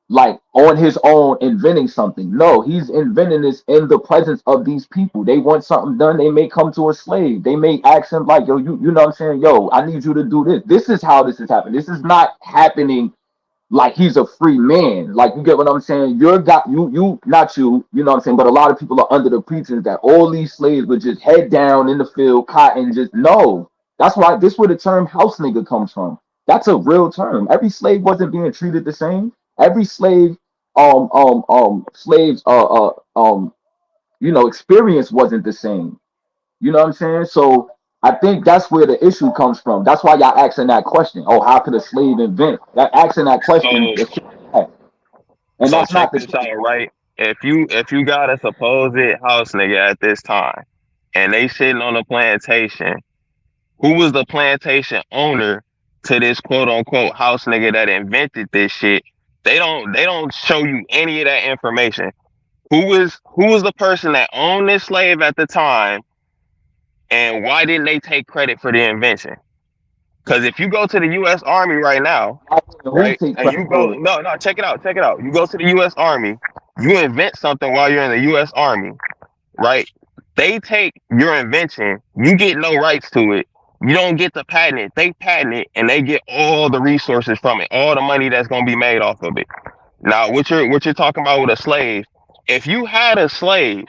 Speaker 7: like, on his own inventing something. No, he's inventing this in the presence of these people. They want something done, they may come to a slave. They may ask him, like, yo, you know what I'm saying? Yo, I need you to do this. This is how this is happening. This is not happening like he's a free man. Like, you get what I'm saying? Not you know what I'm saying? But a lot of people are under the pretense that all these slaves were just head down in the field, cotton, just no. That's why where the term house nigga comes from. That's a real term. Every slave wasn't being treated the same. Every slaves experience wasn't the same. You know what I'm saying? So I think that's where the issue comes from. That's why y'all asking that question. Oh, how could a slave invent? That asking that question,
Speaker 9: So
Speaker 7: and
Speaker 9: so
Speaker 7: that's
Speaker 9: check
Speaker 7: not the
Speaker 9: this
Speaker 7: truth.
Speaker 9: out, right? If you got a supposed house nigga at this time, and they sitting on a plantation, who was the plantation owner to this quote unquote house nigga that invented this shit? They don't show you any of that information. Who was the person that owned this slave at the time, and why didn't they take credit for the invention? Because if you go to the U.S. Army right now,
Speaker 7: Who
Speaker 9: right,
Speaker 7: take
Speaker 9: and
Speaker 7: credit
Speaker 9: you go,
Speaker 7: for it?
Speaker 9: no, check it out. You go to the U.S. Army, you invent something while you're in the U.S. Army, right? They take your invention, you get no rights to it. You don't get to patent it. They patent it, and they get all the resources from it, all the money that's gonna be made off of it. Now, what you're talking about with a slave? If you had a slave,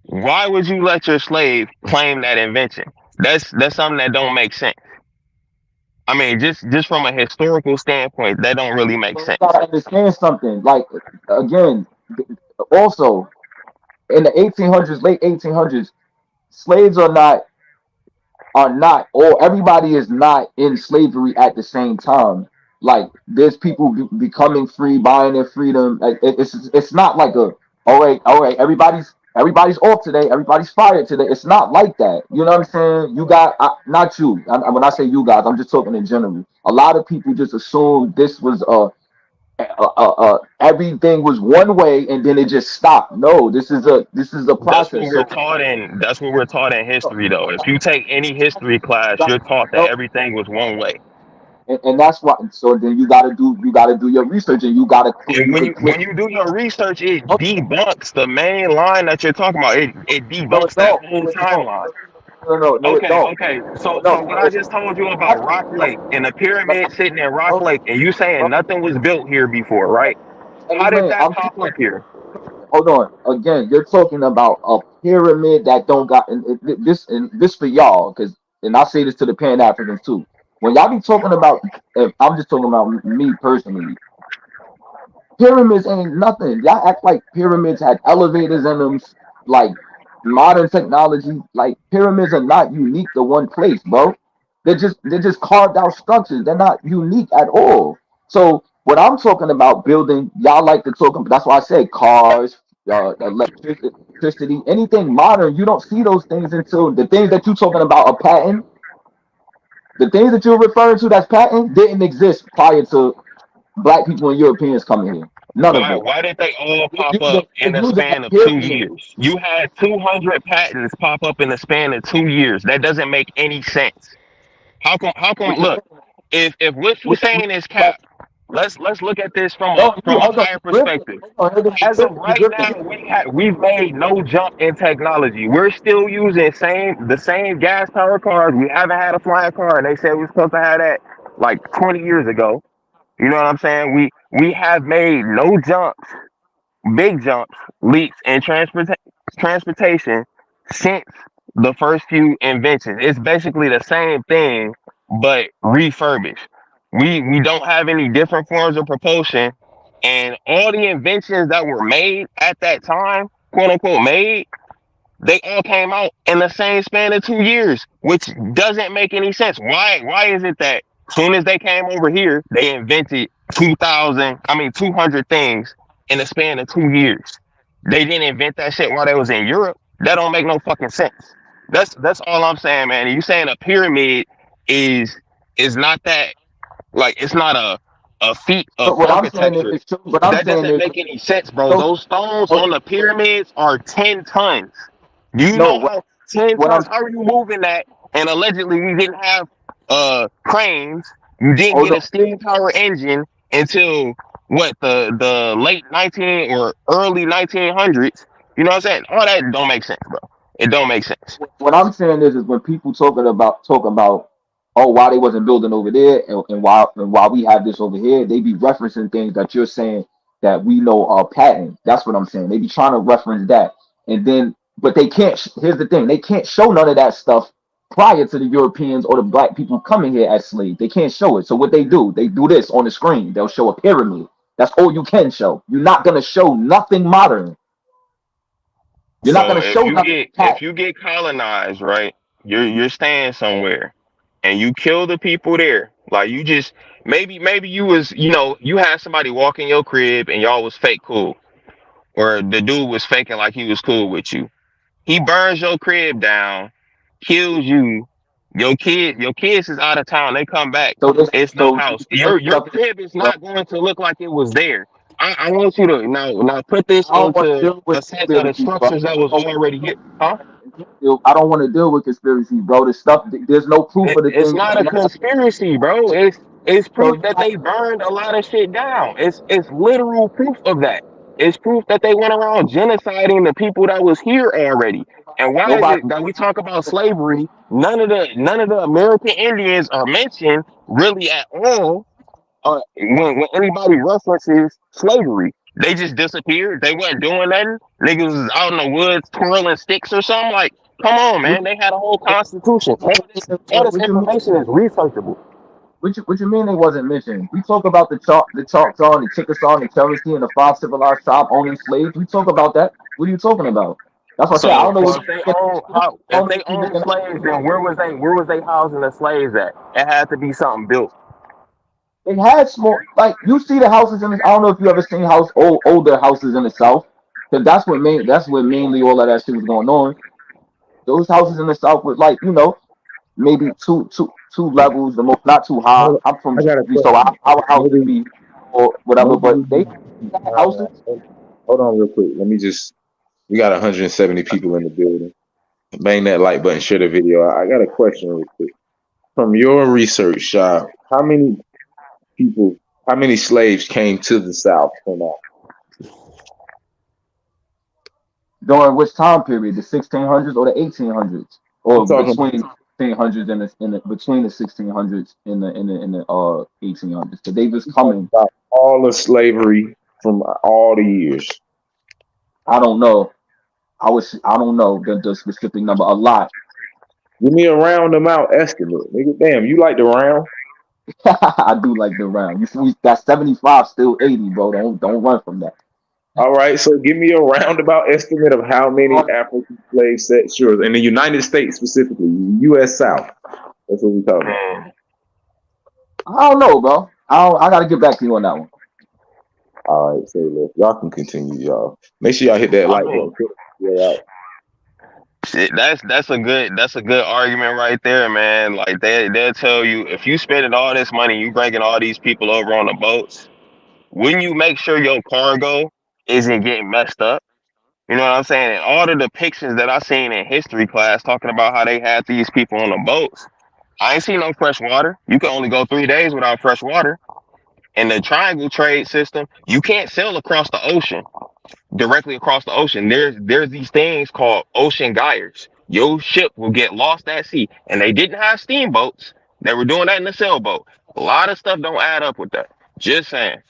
Speaker 9: why would you let your slave claim that invention? That's something that don't make sense. I mean, just from a historical standpoint, that don't really make
Speaker 7: But you
Speaker 9: sense.
Speaker 7: gotta understand something. Like, again, also in the 1800s, late 1800s, slaves are not, or everybody is not in slavery at the same time. Like, there's people becoming free, buying their freedom. Like, it's not like all right, everybody's off today, everybody's fired today. It's not like that. You know what I'm saying? You got, not you. When I say you guys, I'm just talking in general. A lot of people just assume this was everything was one way and then it just stopped. No, this is a
Speaker 9: That's what
Speaker 7: process.
Speaker 9: we're
Speaker 7: So
Speaker 9: taught in. That's what we're taught in history, though. If you take any history class, you're taught that
Speaker 7: no,
Speaker 9: everything was one way.
Speaker 7: and that's why. So then you gotta do your research, and
Speaker 9: And
Speaker 7: you
Speaker 9: when
Speaker 7: could
Speaker 9: you
Speaker 7: click.
Speaker 9: when you do your research, it
Speaker 7: No,
Speaker 9: debunks the main line that you're talking about. It
Speaker 7: no, it
Speaker 9: debunks that
Speaker 7: don't.
Speaker 9: whole
Speaker 7: No, it don't.
Speaker 9: timeline.
Speaker 7: No, it
Speaker 9: Okay,
Speaker 7: don't.
Speaker 9: okay. So
Speaker 7: No,
Speaker 9: so what I
Speaker 7: no.
Speaker 9: just told you about
Speaker 7: Actually,
Speaker 9: Rock Lake and the
Speaker 7: no,
Speaker 9: pyramid sitting in Rock
Speaker 7: no,
Speaker 9: Lake, and you saying
Speaker 7: no,
Speaker 9: nothing was built here before, right?
Speaker 7: hey
Speaker 9: How did
Speaker 7: man,
Speaker 9: that
Speaker 7: I'm
Speaker 9: pop
Speaker 7: talking.
Speaker 9: up here?
Speaker 7: Hold on. Again, you're talking about a pyramid that don't got and this for y'all, because, and I say this to the Pan Africans too. When y'all be talking about, if I'm just talking about me personally, pyramids ain't nothing. Y'all act like pyramids had elevators in them, like modern technology. Like, pyramids are not unique to one place, bro. They're just carved out structures. They're not unique at all. So what I'm talking about building, y'all like to talk about. That's why I say cars, electricity, anything modern. You don't see those things until the things that you're talking about are patent. The things that you're referring to that's patent didn't exist prior to black people and Europeans coming here. None of
Speaker 9: Why
Speaker 7: it.
Speaker 9: why did they all
Speaker 7: They're
Speaker 9: pop
Speaker 7: using,
Speaker 9: up in
Speaker 7: they're
Speaker 9: a
Speaker 7: using
Speaker 9: span
Speaker 7: that
Speaker 9: of 2 years?
Speaker 7: pyramid.
Speaker 9: You had 200 patents pop up in the span of 2 years. That doesn't make any sense. How come
Speaker 7: What you
Speaker 9: look,
Speaker 7: mean?
Speaker 9: if what you're
Speaker 7: What you
Speaker 9: saying
Speaker 7: mean?
Speaker 9: is cap, let's look at this from a
Speaker 7: No, you
Speaker 9: from a
Speaker 7: hold on.
Speaker 9: higher
Speaker 7: You drifting.
Speaker 9: perspective.
Speaker 7: Hold on, you
Speaker 9: As of
Speaker 7: drifting. You
Speaker 9: right
Speaker 7: drifting.
Speaker 9: now, we've made no jump in technology. We're still using the same gas powered cars. We haven't had a flying car, and they said we were supposed to have that like 20 years ago. You know what I'm saying? We have made no jumps, big jumps, leaps in transportation since the first few inventions. It's basically the same thing, but refurbished. We don't have any different forms of propulsion, and all the inventions that were made at that time, quote unquote, made, they all came out in the same span of 2 years, which doesn't make any sense. Why is it that soon as they came over here, they invented 200 things in the span of 2 years? They didn't invent that shit while they was in Europe. That don't make no fucking sense. That's all I'm saying, man. And you saying a pyramid is not that, like, it's not a feat of
Speaker 7: But what I'm saying
Speaker 9: architecture.
Speaker 7: is, what I'm
Speaker 9: That
Speaker 7: saying
Speaker 9: doesn't
Speaker 7: is,
Speaker 9: make any sense, bro.
Speaker 7: so,
Speaker 9: Those stones
Speaker 7: so
Speaker 9: on the pyramids are 10 tons. Do you
Speaker 7: no,
Speaker 9: know how 10
Speaker 7: what I'm
Speaker 9: tons? How are you moving that? And allegedly, we didn't have cranes. You didn't
Speaker 7: hold
Speaker 9: get
Speaker 7: on.
Speaker 9: a steam power engine until what, the late 19 or early 1900s. You know what I'm saying? All that don't make sense, bro. It don't make sense.
Speaker 7: What I'm saying is when people talk about oh, why they wasn't building over there, and why we have this over here, they be referencing things that you're saying that we know are patent. That's what I'm saying. They be trying to reference that, and then but they can't. Here's the thing: they can't show none of that stuff prior to the Europeans or the black people coming here as slaves. They can't show it. So what they do this on the screen. They'll show a pyramid. That's all you can show. You're not gonna show nothing modern. You're not
Speaker 9: So
Speaker 7: gonna show nothing
Speaker 9: if
Speaker 7: patent.
Speaker 9: you get colonized, right, you're staying somewhere and you kill the people there. Like, you just, maybe you was, you had somebody walk in your crib and y'all was fake cool. Or the dude was faking like he was cool with you. He burns your crib down, kills you. Your kids is out of town. They come back.
Speaker 7: So this,
Speaker 9: It's no
Speaker 7: so
Speaker 9: house.
Speaker 7: this
Speaker 9: Your
Speaker 7: stuff is,
Speaker 9: crib is
Speaker 7: bro.
Speaker 9: not going to look like it was there. I want you to now put this
Speaker 7: I don't want to
Speaker 9: into
Speaker 7: deal with
Speaker 9: a sense of the
Speaker 7: conspiracies, bro.
Speaker 9: structures that was already here. Huh?
Speaker 7: I don't want to deal with conspiracies, bro. This stuff, there's no proof of the
Speaker 9: It's
Speaker 7: things
Speaker 9: not a
Speaker 7: saying that.
Speaker 9: conspiracy, bro. It's
Speaker 7: So
Speaker 9: proof that they burned a lot of shit down. It's literal proof of that. It's proof that they went around genociding the people that was here already. And why is
Speaker 7: nobody,
Speaker 9: it that we talk about slavery? None of the American Indians are mentioned really at all. When anybody references slavery, they just disappeared. They wasn't doing nothing. Niggas was out in the woods twirling sticks or something. Like, come on,
Speaker 7: what,
Speaker 9: man. They had a whole constitution. All this
Speaker 7: what you mean?
Speaker 9: information is researchable.
Speaker 7: What you mean they wasn't mentioned? We talk about the Choctaw, and the Chickasaw, and the Cherokee, and the five civilized tribe owning slaves. We talk about that. What are you talking about? That's what I said. I don't
Speaker 9: So
Speaker 7: know
Speaker 9: so
Speaker 7: what
Speaker 9: if they
Speaker 7: I
Speaker 9: own how if
Speaker 7: don't know
Speaker 9: they
Speaker 7: what you
Speaker 9: own
Speaker 7: making up.
Speaker 9: slaves, then where was they housing the slaves at? It had to be something built.
Speaker 7: They had small, like you see the houses in this. I don't know if you ever seen older houses in the South, because that's where mainly all of that shit was going on. Those houses in the South was like, maybe two levels, the most, not too high. I'm from
Speaker 3: I got a
Speaker 7: Jersey, so
Speaker 3: question.
Speaker 7: our houses
Speaker 3: Maybe
Speaker 7: be or whatever, but they had houses.
Speaker 3: hold on real quick. Let me just. We got 170 people in the building. Bang that like button. Share the video. I got a question real quick. From your research, Sha, people, how many slaves came to the South from that?
Speaker 7: During which time period? The 1600s or the 1800s,
Speaker 3: I'm
Speaker 7: or
Speaker 3: talking.
Speaker 7: between 1600s and between the 1600s and the 1800s. So they was
Speaker 3: I'm talking
Speaker 7: coming.
Speaker 3: about all the slavery from all the years.
Speaker 7: I don't know. I don't know the specific number. A lot.
Speaker 3: Give me a round amount estimate. Nigga, damn, you like the round?
Speaker 7: I do like the round. You see, that 75 still 80, bro. Don't run from that.
Speaker 3: All right, so give me a roundabout estimate of how many African slaves set sure in the United States specifically, U.S. South. That's what we're talking about.
Speaker 7: I don't know, bro. I gotta get back to you on that one.
Speaker 3: All right, so look, y'all can continue, y'all. Make sure y'all hit that
Speaker 9: I
Speaker 3: like
Speaker 9: mean,
Speaker 3: button. Yeah, out.
Speaker 9: shit, that's a good argument right there, man. Like, they'll tell you, if you spending all this money, you bringing all these people over on the boats, wouldn't you make sure your cargo isn't getting messed up? You know what I'm saying? And all the depictions that I seen in history class talking about how they had these people on the boats, I ain't seen no fresh water. You can only go 3 days without fresh water. In the triangle trade system, you can't sail across the ocean, directly across the ocean. There's these things called ocean gyres. Your ship will get lost at sea. And they didn't have steamboats. They were doing that in a sailboat. A lot of stuff don't add up with that. Just saying.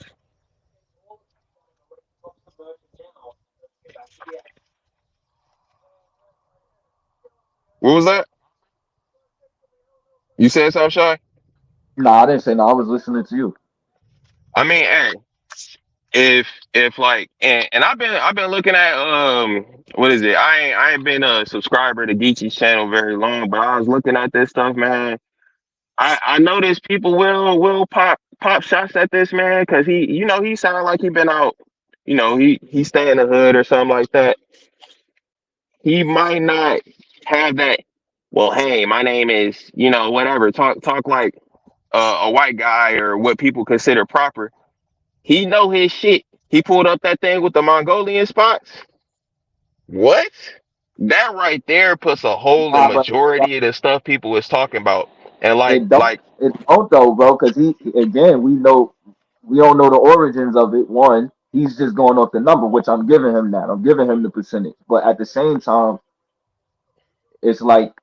Speaker 9: What was that? You said something, Shy?
Speaker 7: No, I didn't say no. I was listening to you.
Speaker 9: I mean, hey, if like, and I've been looking at what is it? I ain't been a subscriber to Geechee's channel very long, but I was looking at this stuff, man. I noticed people will pop shots at this man because he sounded like he been out, he stay in the hood or something like that. He might not have that well, hey, my name is, whatever. Talk like a white guy or what people consider proper. He know his shit. He pulled up that thing with the Mongolian spots. What? That right there puts a hole in
Speaker 7: Nah, but
Speaker 9: majority of the stuff people was talking about. And
Speaker 7: it don't though, bro, because he again we don't know the origins of it. One, he's just going off the number, which I'm giving him that. I'm giving him the percentage. But at the same time, it's like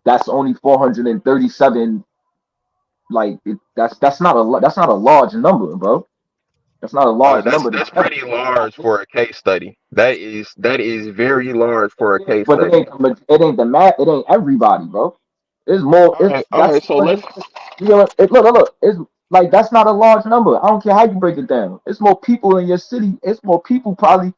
Speaker 7: that's only 437. Like that's not a large number, bro. That's not a large
Speaker 9: that's
Speaker 7: number to
Speaker 9: that's
Speaker 7: test.
Speaker 9: pretty large for a case study. That is very large for a case
Speaker 7: But it
Speaker 9: study.
Speaker 7: ain't it ain't the math. It ain't everybody, bro. It's more. It's
Speaker 9: All
Speaker 7: that's
Speaker 9: right. So let's.
Speaker 7: look. It's like that's not a large number. I don't care how you break it down. It's more people in your city. It's more people probably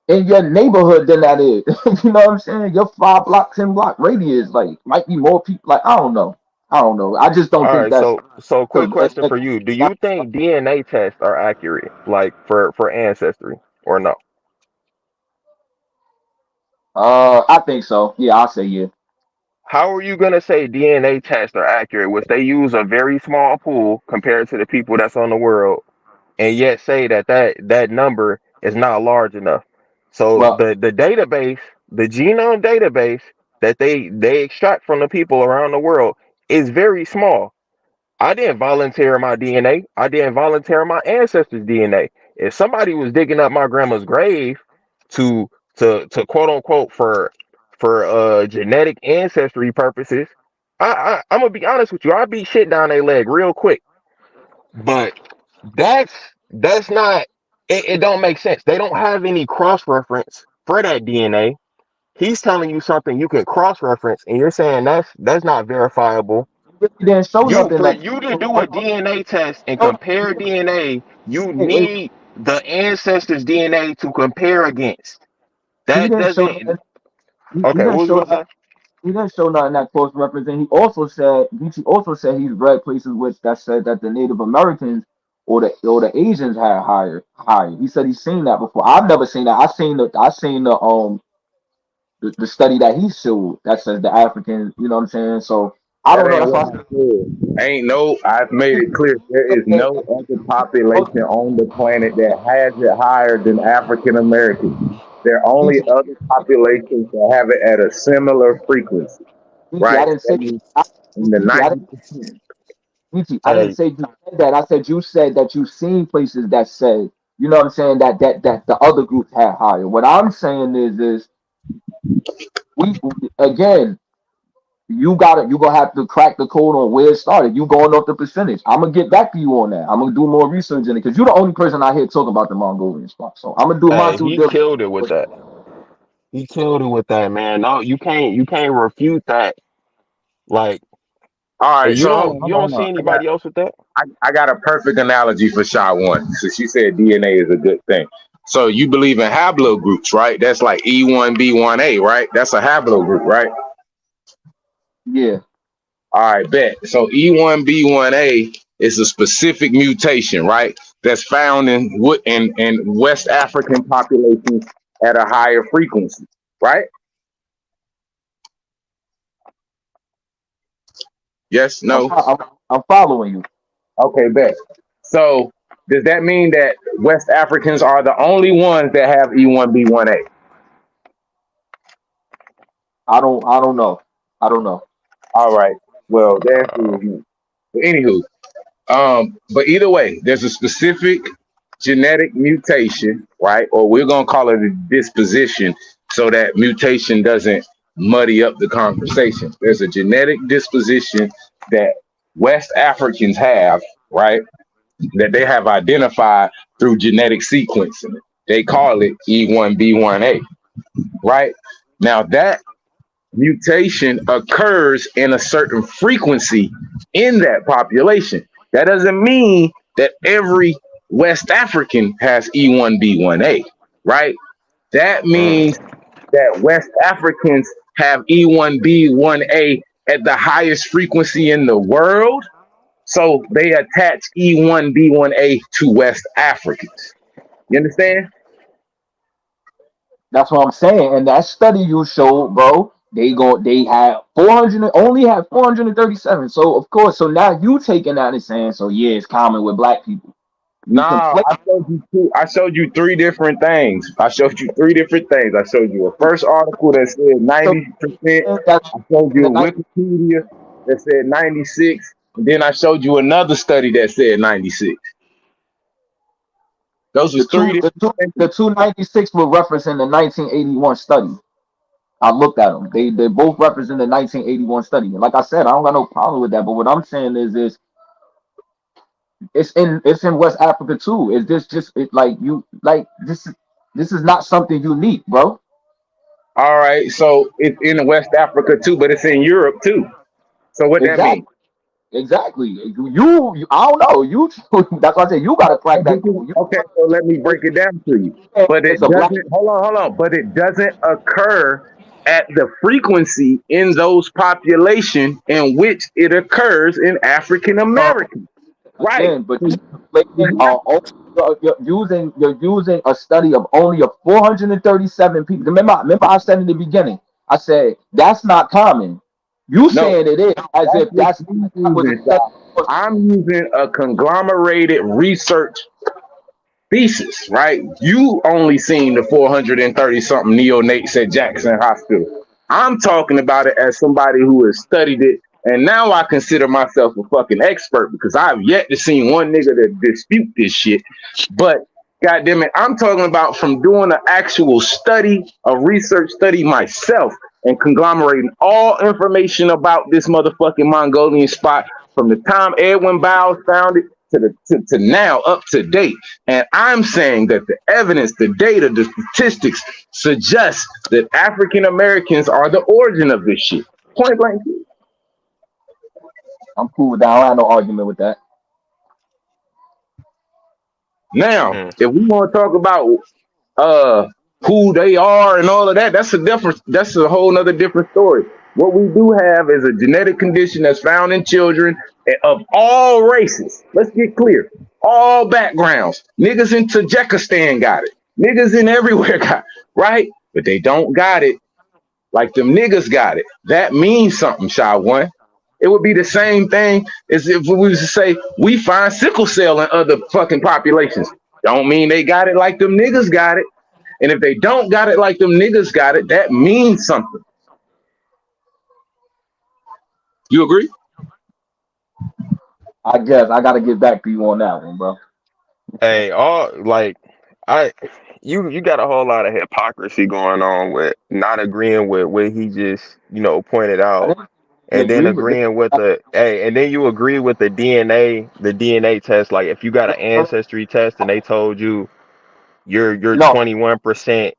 Speaker 7: in your neighborhood than that is. You know what I'm saying? Your 5 block, 10 block radius, like might be more people. Like I don't know. I don't know. I just don't
Speaker 9: All
Speaker 7: think
Speaker 9: right.
Speaker 7: that's
Speaker 9: So quick
Speaker 7: because
Speaker 9: question for you: do you think DNA tests are accurate, like for ancestry, or no?
Speaker 7: I think so. Yeah, I'll say yeah.
Speaker 9: How are you gonna say DNA tests are accurate, which they use a very small pool compared to the people that's on the world, and yet say that number is not large enough? So
Speaker 7: Well,
Speaker 9: the database, the genome database that they extract from the people around the world is very small. I didn't volunteer my DNA. I didn't volunteer my ancestors' DNA. If somebody was digging up my grandma's grave to to quote unquote for genetic ancestry purposes, I'm gonna be honest with you. I beat shit down their leg real quick. But that's that's not. It don't make sense. They don't have any cross reference for that DNA. He's telling you something you can cross reference, and you're saying that's not verifiable.
Speaker 7: he didn't show nothing
Speaker 9: For
Speaker 7: that.
Speaker 9: you to do a DNA test and compare DNA, you
Speaker 7: Wait,
Speaker 9: need the ancestors' DNA to compare against.
Speaker 7: he
Speaker 9: That
Speaker 7: didn't show
Speaker 9: doesn't.
Speaker 7: nothing. He
Speaker 9: Okay,
Speaker 7: didn't
Speaker 9: what was you
Speaker 7: show
Speaker 9: gonna say?
Speaker 7: he didn't show nothing that cross reference, and Geechee also said he's read places which that said that the Native Americans or the Asians had higher. He said he's seen that before. I've never seen that. I seen the study that he showed that says the Africans. You know what I'm saying? So I
Speaker 3: That
Speaker 7: don't know.
Speaker 3: ain't
Speaker 7: That's
Speaker 3: what
Speaker 7: why
Speaker 3: I said. Ain't no. I've made it clear. There is no other population on the planet that has it higher than African Americans. There are only other populations that have it at a similar frequency,
Speaker 7: I
Speaker 3: right?
Speaker 7: didn't
Speaker 3: That
Speaker 7: say.
Speaker 3: means
Speaker 7: I,
Speaker 3: in the
Speaker 7: I
Speaker 3: 90%.
Speaker 7: I didn't
Speaker 9: Hey,
Speaker 7: say you said that. I said you said that you've seen places that say, you know what I'm saying, that the other groups had higher. What I'm saying is we again, you gonna have to crack the code on where it started. You going off the percentage. I'm gonna get back to you on that. I'm gonna do more research in it because you're the only person I hear talk about the Mongolian spot. So I'm gonna do my due
Speaker 9: he
Speaker 7: diligence.
Speaker 9: killed it with that. He killed it with that, man. No, you can't refute that. Like,
Speaker 3: All
Speaker 9: and
Speaker 3: right,
Speaker 9: you
Speaker 3: so
Speaker 9: don't you don't
Speaker 3: hold
Speaker 9: see
Speaker 3: on.
Speaker 9: anybody else with that.
Speaker 3: I got a perfect analogy for shot one. Since you said DNA is a good thing. So you believe in haplogroups, right? That's like E1B1A, right? That's a haplogroup, right?
Speaker 7: Yeah.
Speaker 3: All right, bet. So E1B1A is a specific mutation, right? That's found in West African populations at a higher frequency, right? Yes, no.
Speaker 7: I'm following you.
Speaker 3: Okay, bet. So does that mean that West Africans are the only ones that have E1B1A?
Speaker 7: I don't know. I don't know.
Speaker 3: All right. Well, the answer is no. But anywho, but either way, there's a specific genetic mutation, right? Or we're gonna call it a disposition, so that mutation doesn't muddy up the conversation. There's a genetic disposition that West Africans have, right? That they have identified through genetic sequencing. They call it E1B1A, right? Now that mutation occurs in a certain frequency in that population. That doesn't mean that every West African has E1B1A, right? That means that West Africans have E1B1A at the highest frequency in the world. So they attach E1B1A to West Africans. You understand?
Speaker 7: That's what I'm saying. And that study you showed, bro, They had 400, only had 437. So of course, so now you taking that and saying, so yeah, it's common with black people. You
Speaker 3: Nah,
Speaker 7: conflate.
Speaker 3: I showed you two. I showed you three different things. I showed you three different things. I showed you a first article that said
Speaker 7: So
Speaker 3: 90%.
Speaker 7: that's
Speaker 3: I showed
Speaker 7: in
Speaker 3: you
Speaker 7: the
Speaker 3: a
Speaker 7: 19,
Speaker 3: Wikipedia that said 96. And then I showed you another study that said 96. Those
Speaker 7: the
Speaker 3: was three
Speaker 7: two the
Speaker 3: different
Speaker 7: two the
Speaker 3: things.
Speaker 7: 296 were referencing the 1981 study. I looked at them. They both represent the 1981 study. And like I said, I don't got no problem with that. But what I'm saying is it's in West Africa too. Is this just like you like this is not something unique, bro.
Speaker 3: All right, so it's in West Africa too, but it's in Europe too. So what that mean?
Speaker 7: Exactly. Exactly. I don't know. You that's why I said you gotta crack that code.
Speaker 3: Okay, so let me break it down to you. But
Speaker 7: It's
Speaker 3: it
Speaker 7: a black
Speaker 3: doesn't, hold on. But it doesn't occur at the frequency in those population in which it occurs in African American. Right.
Speaker 7: again, but you're conflating you're using a study of only of 437 people. Remember I said in the beginning, I said that's not common. You
Speaker 3: No,
Speaker 7: saying it is as
Speaker 3: that's
Speaker 7: if
Speaker 3: what
Speaker 7: that
Speaker 3: you
Speaker 7: was a
Speaker 3: using,
Speaker 7: study.
Speaker 3: Sal. I'm using a conglomerated research thesis, right? You only seen the 430 something neonates at Jackson Hospital. I'm talking about it as somebody who has studied it, and now I consider myself a fucking expert because I've yet to see one nigga that dispute this shit. But goddamn it, I'm talking about from doing an actual study, a research study myself, and conglomerating all information about this motherfucking Mongolian spot from the time Edwin Bowes found it to now up to date. And I'm saying that the evidence, the data, the statistics suggest that African Americans are the origin of this shit. Point blank.
Speaker 7: I'm cool with that. I don't have no argument with that.
Speaker 3: Now,
Speaker 9: Mm.
Speaker 3: if we want to talk about uh who they are and all of that, that's a whole nother different story. What we do have is a genetic condition that's found in children of all races. Let's get clear. All backgrounds. Niggas in Tajikistan got it. Niggas in everywhere got it, right? But they don't got it like them niggas got it. That means something, Shy One. It would be the same thing as if we was to say we find sickle cell in other fucking populations. Don't mean they got it like them niggas got it. And if they don't got it like them niggas got it, that means something. You agree?
Speaker 7: I guess I gotta get back to you on that one, bro.
Speaker 9: Hey, all like I you got a whole lot of hypocrisy going on with not agreeing with what he just, pointed
Speaker 7: I
Speaker 9: out,
Speaker 7: didn't
Speaker 9: and then
Speaker 7: agree with this.
Speaker 9: agreeing with and then you agree with the DNA test. Like if you got an ancestry test and they told you you're
Speaker 7: No,
Speaker 9: 21%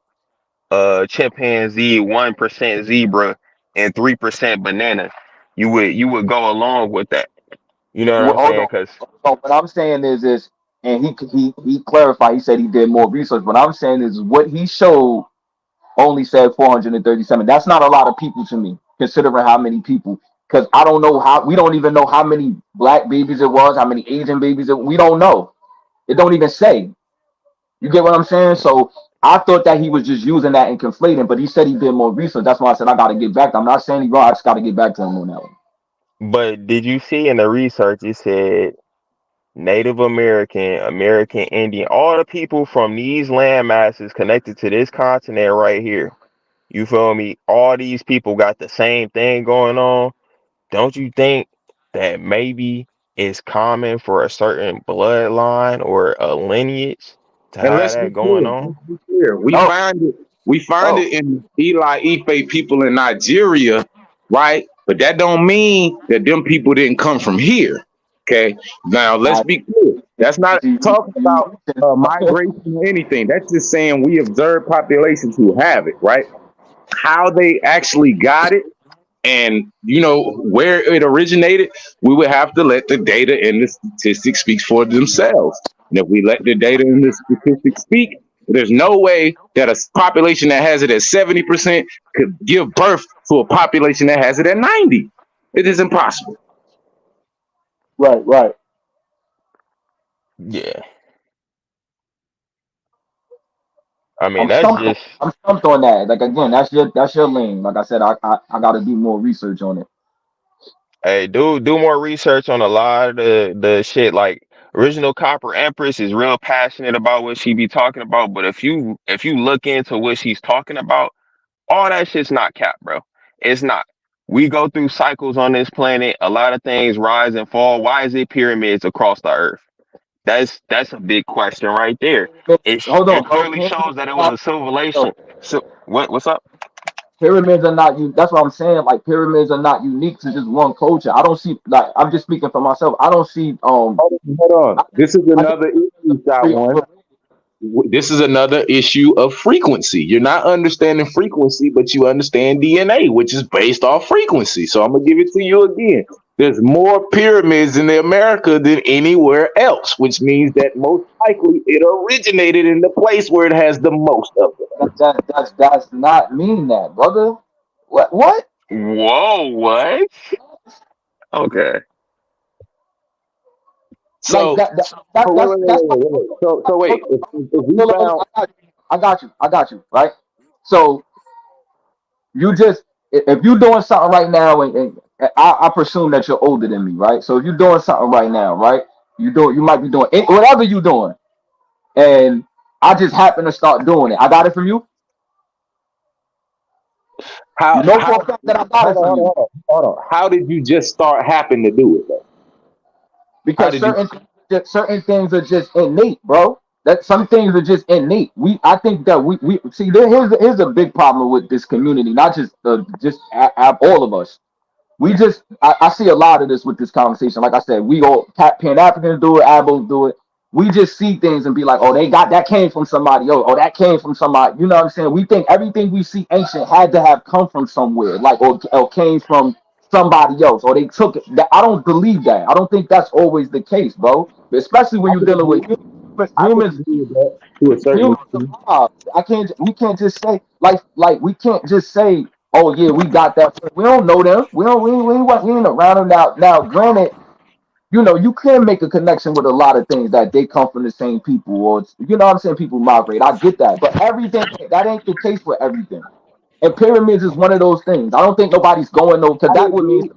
Speaker 9: chimpanzee, 1% zebra, and 3% banana, you would go along with that. You know what I'm
Speaker 7: hold
Speaker 9: saying?
Speaker 7: on.
Speaker 9: Because
Speaker 7: So what I'm saying is, and he clarified. He said he did more research. What I'm saying is, what he showed only said 437. That's not a lot of people to me, considering how many people. Because I don't know how. We don't even know how many black babies it was, how many Asian babies we don't know. It don't even say. You get what I'm saying? So I thought that he was just using that and conflating, but he said he did more research. That's why I said I got to get back to him. I'm not saying he's wrong. I just got to get back to him on that one.
Speaker 9: but did you see in the research it said Native American, American Indian, all the people from these land masses connected to this continent right here. You feel me? All these people got the same thing going on. Don't you think that maybe it's common for a certain bloodline or a lineage to
Speaker 3: And
Speaker 9: have that going on?
Speaker 3: let's be clear.
Speaker 7: No,
Speaker 3: We find
Speaker 7: no.
Speaker 3: it in Eli Ife people in Nigeria, right? But that don't mean that them people didn't come from here. Okay. Now let's
Speaker 7: I,
Speaker 3: be clear. That's not
Speaker 7: you,
Speaker 3: talking
Speaker 7: you,
Speaker 3: about migration or anything. That's just saying we observe populations who have it, right? How they actually got it and where it originated, we would have to let the data and the statistics speak for themselves. And if we let the data and the statistics speak, there's no way that a population that has it at 70% could give birth to a population that has it at 90. It is impossible.
Speaker 7: right, right.
Speaker 9: Yeah. I mean, that's just
Speaker 7: I'm stumped on that. Like again, that's your lane. Like I said, I got to do more research on it.
Speaker 9: hey, do more research on a lot of the shit. Like original Copper Empress is real passionate about what she be talking about, but if you look into what she's talking about, all that shit's not cap, bro. It's not. We go through cycles on this planet. A lot of things rise and fall. Why is it pyramids across the earth? That's a big question right there.
Speaker 7: Hold
Speaker 9: It
Speaker 7: on, bro.
Speaker 9: clearly shows that it was a civilization. So what's up?
Speaker 7: Pyramids are not you. That's what I'm saying. Like pyramids are not unique to just one culture. I don't see. Like I'm just speaking for myself. I don't see.
Speaker 3: Hold on. This is another issue, that one. This is another issue of frequency. You're not understanding frequency, but you understand DNA, which is based off frequency. So I'm gonna give it to you again. There's more pyramids in America than anywhere else, which means that most likely it originated in the place where it has the most of them.
Speaker 7: That's not mean that, brother. What?
Speaker 9: Whoa, what? Okay.
Speaker 3: So,
Speaker 7: like that's
Speaker 3: wait. So wait. If we found,
Speaker 7: I got you. Right. So you just if you're doing something right now, and I presume that you're older than me, right? So if you're doing something right now, right? You might be doing whatever you're doing, and I just happen to start doing it. I got it from you.
Speaker 3: how
Speaker 7: You know for a fact that I got it from you.
Speaker 3: hold on. How did you just start happen to do it though?
Speaker 7: Because certain things are just innate, bro. That some things are just innate. I think that we see here's a big problem with this community, not just all of us. I see a lot of this with this conversation. Like I said, we all Pan Africans do it, Abos do it. We just see things and be like, oh, they got that came from somebody. Oh, that came from somebody. You know what I'm saying? We think everything we see ancient had to have come from somewhere, like or came from somebody else, or they took it. I don't believe that. I don't think that's always the case, bro. Especially when you're dealing with humans.
Speaker 3: To a certain extent.
Speaker 7: I can't. We can't just say we can't just say, oh yeah, we got that. We don't know them. We ain't around them now. Now, granted, you can make a connection with a lot of things that they come from the same people, or you know what I'm saying. People migrate. I get that, but everything that ain't the case for everything. And pyramids is one of those things. I don't think nobody's going though, because that would mean.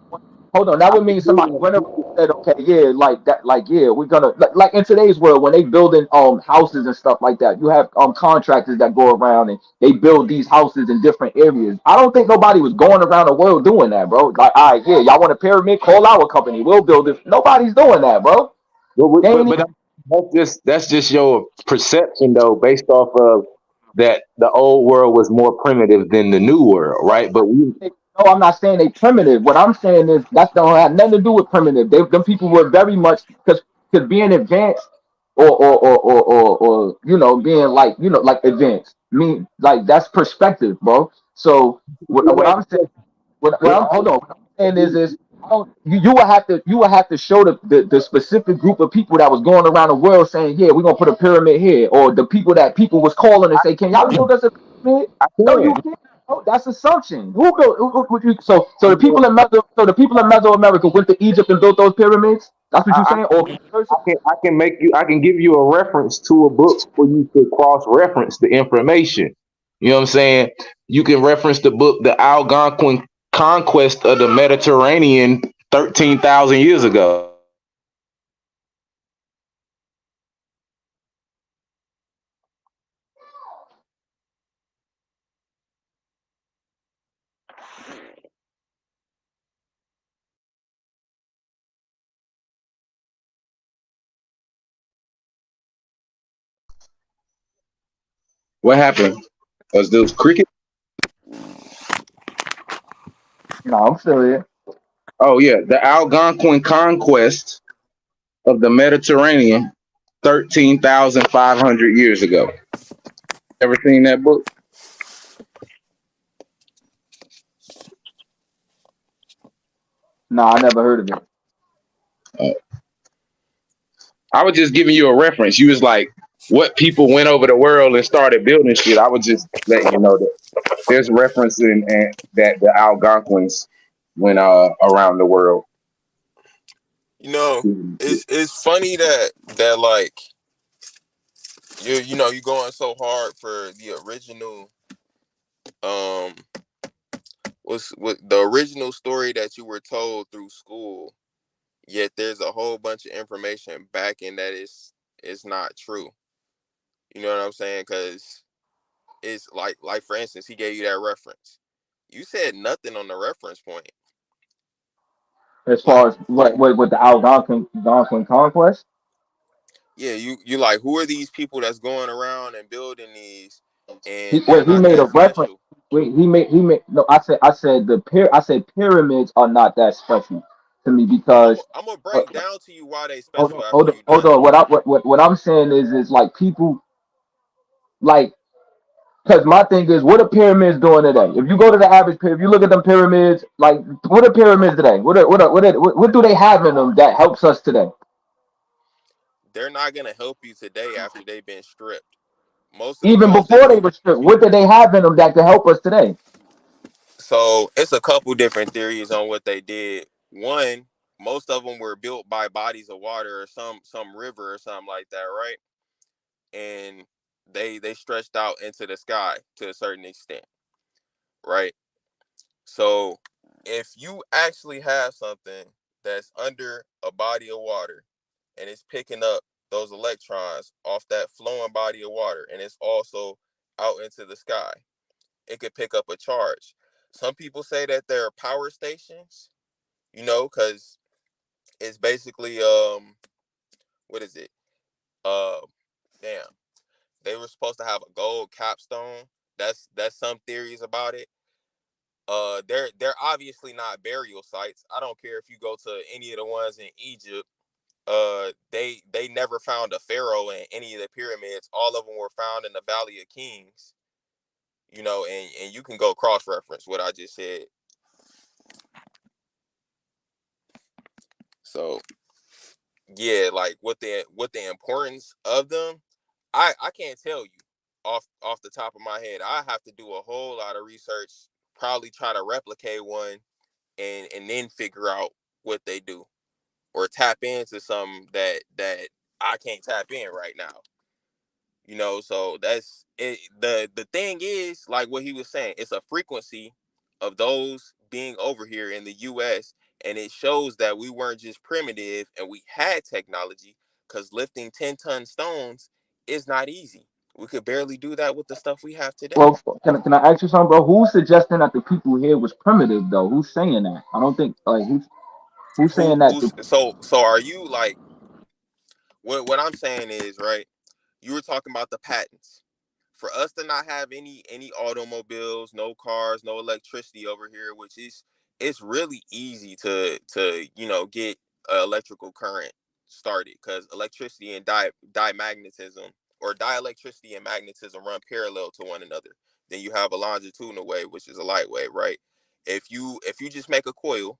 Speaker 7: Hold on, that would mean somebody went up and said, okay, yeah, like that, like yeah, we're gonna like in today's world when they building houses and stuff like that, you have contractors that go around and they build these houses in different areas. I don't think nobody was going around the world doing that, bro. Like, all right, yeah, y'all want a pyramid? Call our company, we'll build it. Nobody's doing that, bro.
Speaker 3: But that's just your perception though, based off of that the old world was more primitive than the new world, right? But
Speaker 7: No, I'm not saying they primitive. What I'm saying is that don't have nothing to do with primitive. Them people were very much because being advanced or being like advanced mean like that's perspective, bro. So what I'm saying hold on, what I'm saying is you would have to show the specific group of people that was going around the world saying, yeah, we're gonna put a pyramid here, or the people that people was calling and say, can y'all build us a pyramid? No, you can't. Oh, that's assumption. Who built? So the people in Mesoamerica went to Egypt and built those pyramids. That's what you're saying.
Speaker 3: I can give you a reference to a book for you to cross reference the information. You know what I'm saying? You can reference the book, The Algonquin Conquest of the Mediterranean, 13,000 years ago. What happened? Was those cricket?
Speaker 7: No, I'm still here.
Speaker 3: Oh yeah, the Algonquin Conquest of the Mediterranean, 13,500 years ago. Ever seen that book?
Speaker 7: No, I never heard of it.
Speaker 3: I was just giving you a reference. You was like, what people went over the world and started building shit. I was just letting you know that there's reference in and that the Algonquins went around the world.
Speaker 9: You know, it's funny that like
Speaker 4: you going so hard for the original um what's what the original story that you were told through school, yet there's a whole bunch of information backing that it's not true. You know what I'm saying? Because it's like for instance, he gave you that reference. You said nothing on the reference point.
Speaker 7: As far
Speaker 4: Like,
Speaker 7: as what the Algonquin conquest.
Speaker 4: yeah, you like, who are these people that's going around and building these,
Speaker 7: He,
Speaker 4: and they're
Speaker 7: wait, he
Speaker 4: not
Speaker 7: made a
Speaker 4: that
Speaker 7: reference.
Speaker 4: special?
Speaker 7: Wait, he made no. I said pyramids are not that special to me
Speaker 4: I'm
Speaker 7: because
Speaker 4: I'm gonna
Speaker 7: uh,
Speaker 4: break down to you why they
Speaker 7: hold
Speaker 4: special
Speaker 7: on,
Speaker 4: after
Speaker 7: hold on,
Speaker 4: you
Speaker 7: hold
Speaker 4: done.
Speaker 7: on. What I'm saying is like people like because my thing is what are pyramids doing today? If you go to the average, if you look at them pyramids, like what are pyramids today? What do they have in them that helps us today?
Speaker 4: They're not gonna help you today after they've been stripped. Most of the
Speaker 7: Even
Speaker 4: ones that
Speaker 7: before they
Speaker 4: you
Speaker 7: were stripped, what did they have in them that could help us today?
Speaker 4: So it's a couple different theories on what they did. One, most of them were built by bodies of water or some river or something like that, right? And they stretched out into the sky to a certain extent, right? So if you actually have something that's under a body of water and it's picking up those electrons off that flowing body of water and it's also out into the sky, it could pick up a charge. Some people say that there are power stations, because it's basically what is it? Uh, damn, they were supposed to have a gold capstone. That's some theories about it. They're obviously not burial sites. I don't care if you go to any of the ones in Egypt. They never found a pharaoh in any of the pyramids. All of them were found in the Valley of Kings. And you can go cross reference what I just said. So yeah, like what the importance of them, I can't tell you off the top of my head. I have to do a whole lot of research, probably try to replicate one, and then figure out what they do, or tap into something that I can't tap in right now. So that's it. The thing is, like what he was saying, it's a frequency of those being over here in the US, and it shows that we weren't just primitive and we had technology, because lifting 10-ton stones is not easy. We could barely do that with the stuff we have today.
Speaker 7: Well, can I ask you something, bro? Who's suggesting that the people here was primitive though? Who's saying that? I don't think like who's saying that
Speaker 4: Who's so are you like, what I'm saying is, right, you were talking about the patents. For us to not have any automobiles, no cars, no electricity over here, which is, it's really easy to get electrical current started, because electricity and dimagnetism, or dielectricity and magnetism, run parallel to one another. Then you have a longitudinal wave, which is a light wave, right? If you just make a coil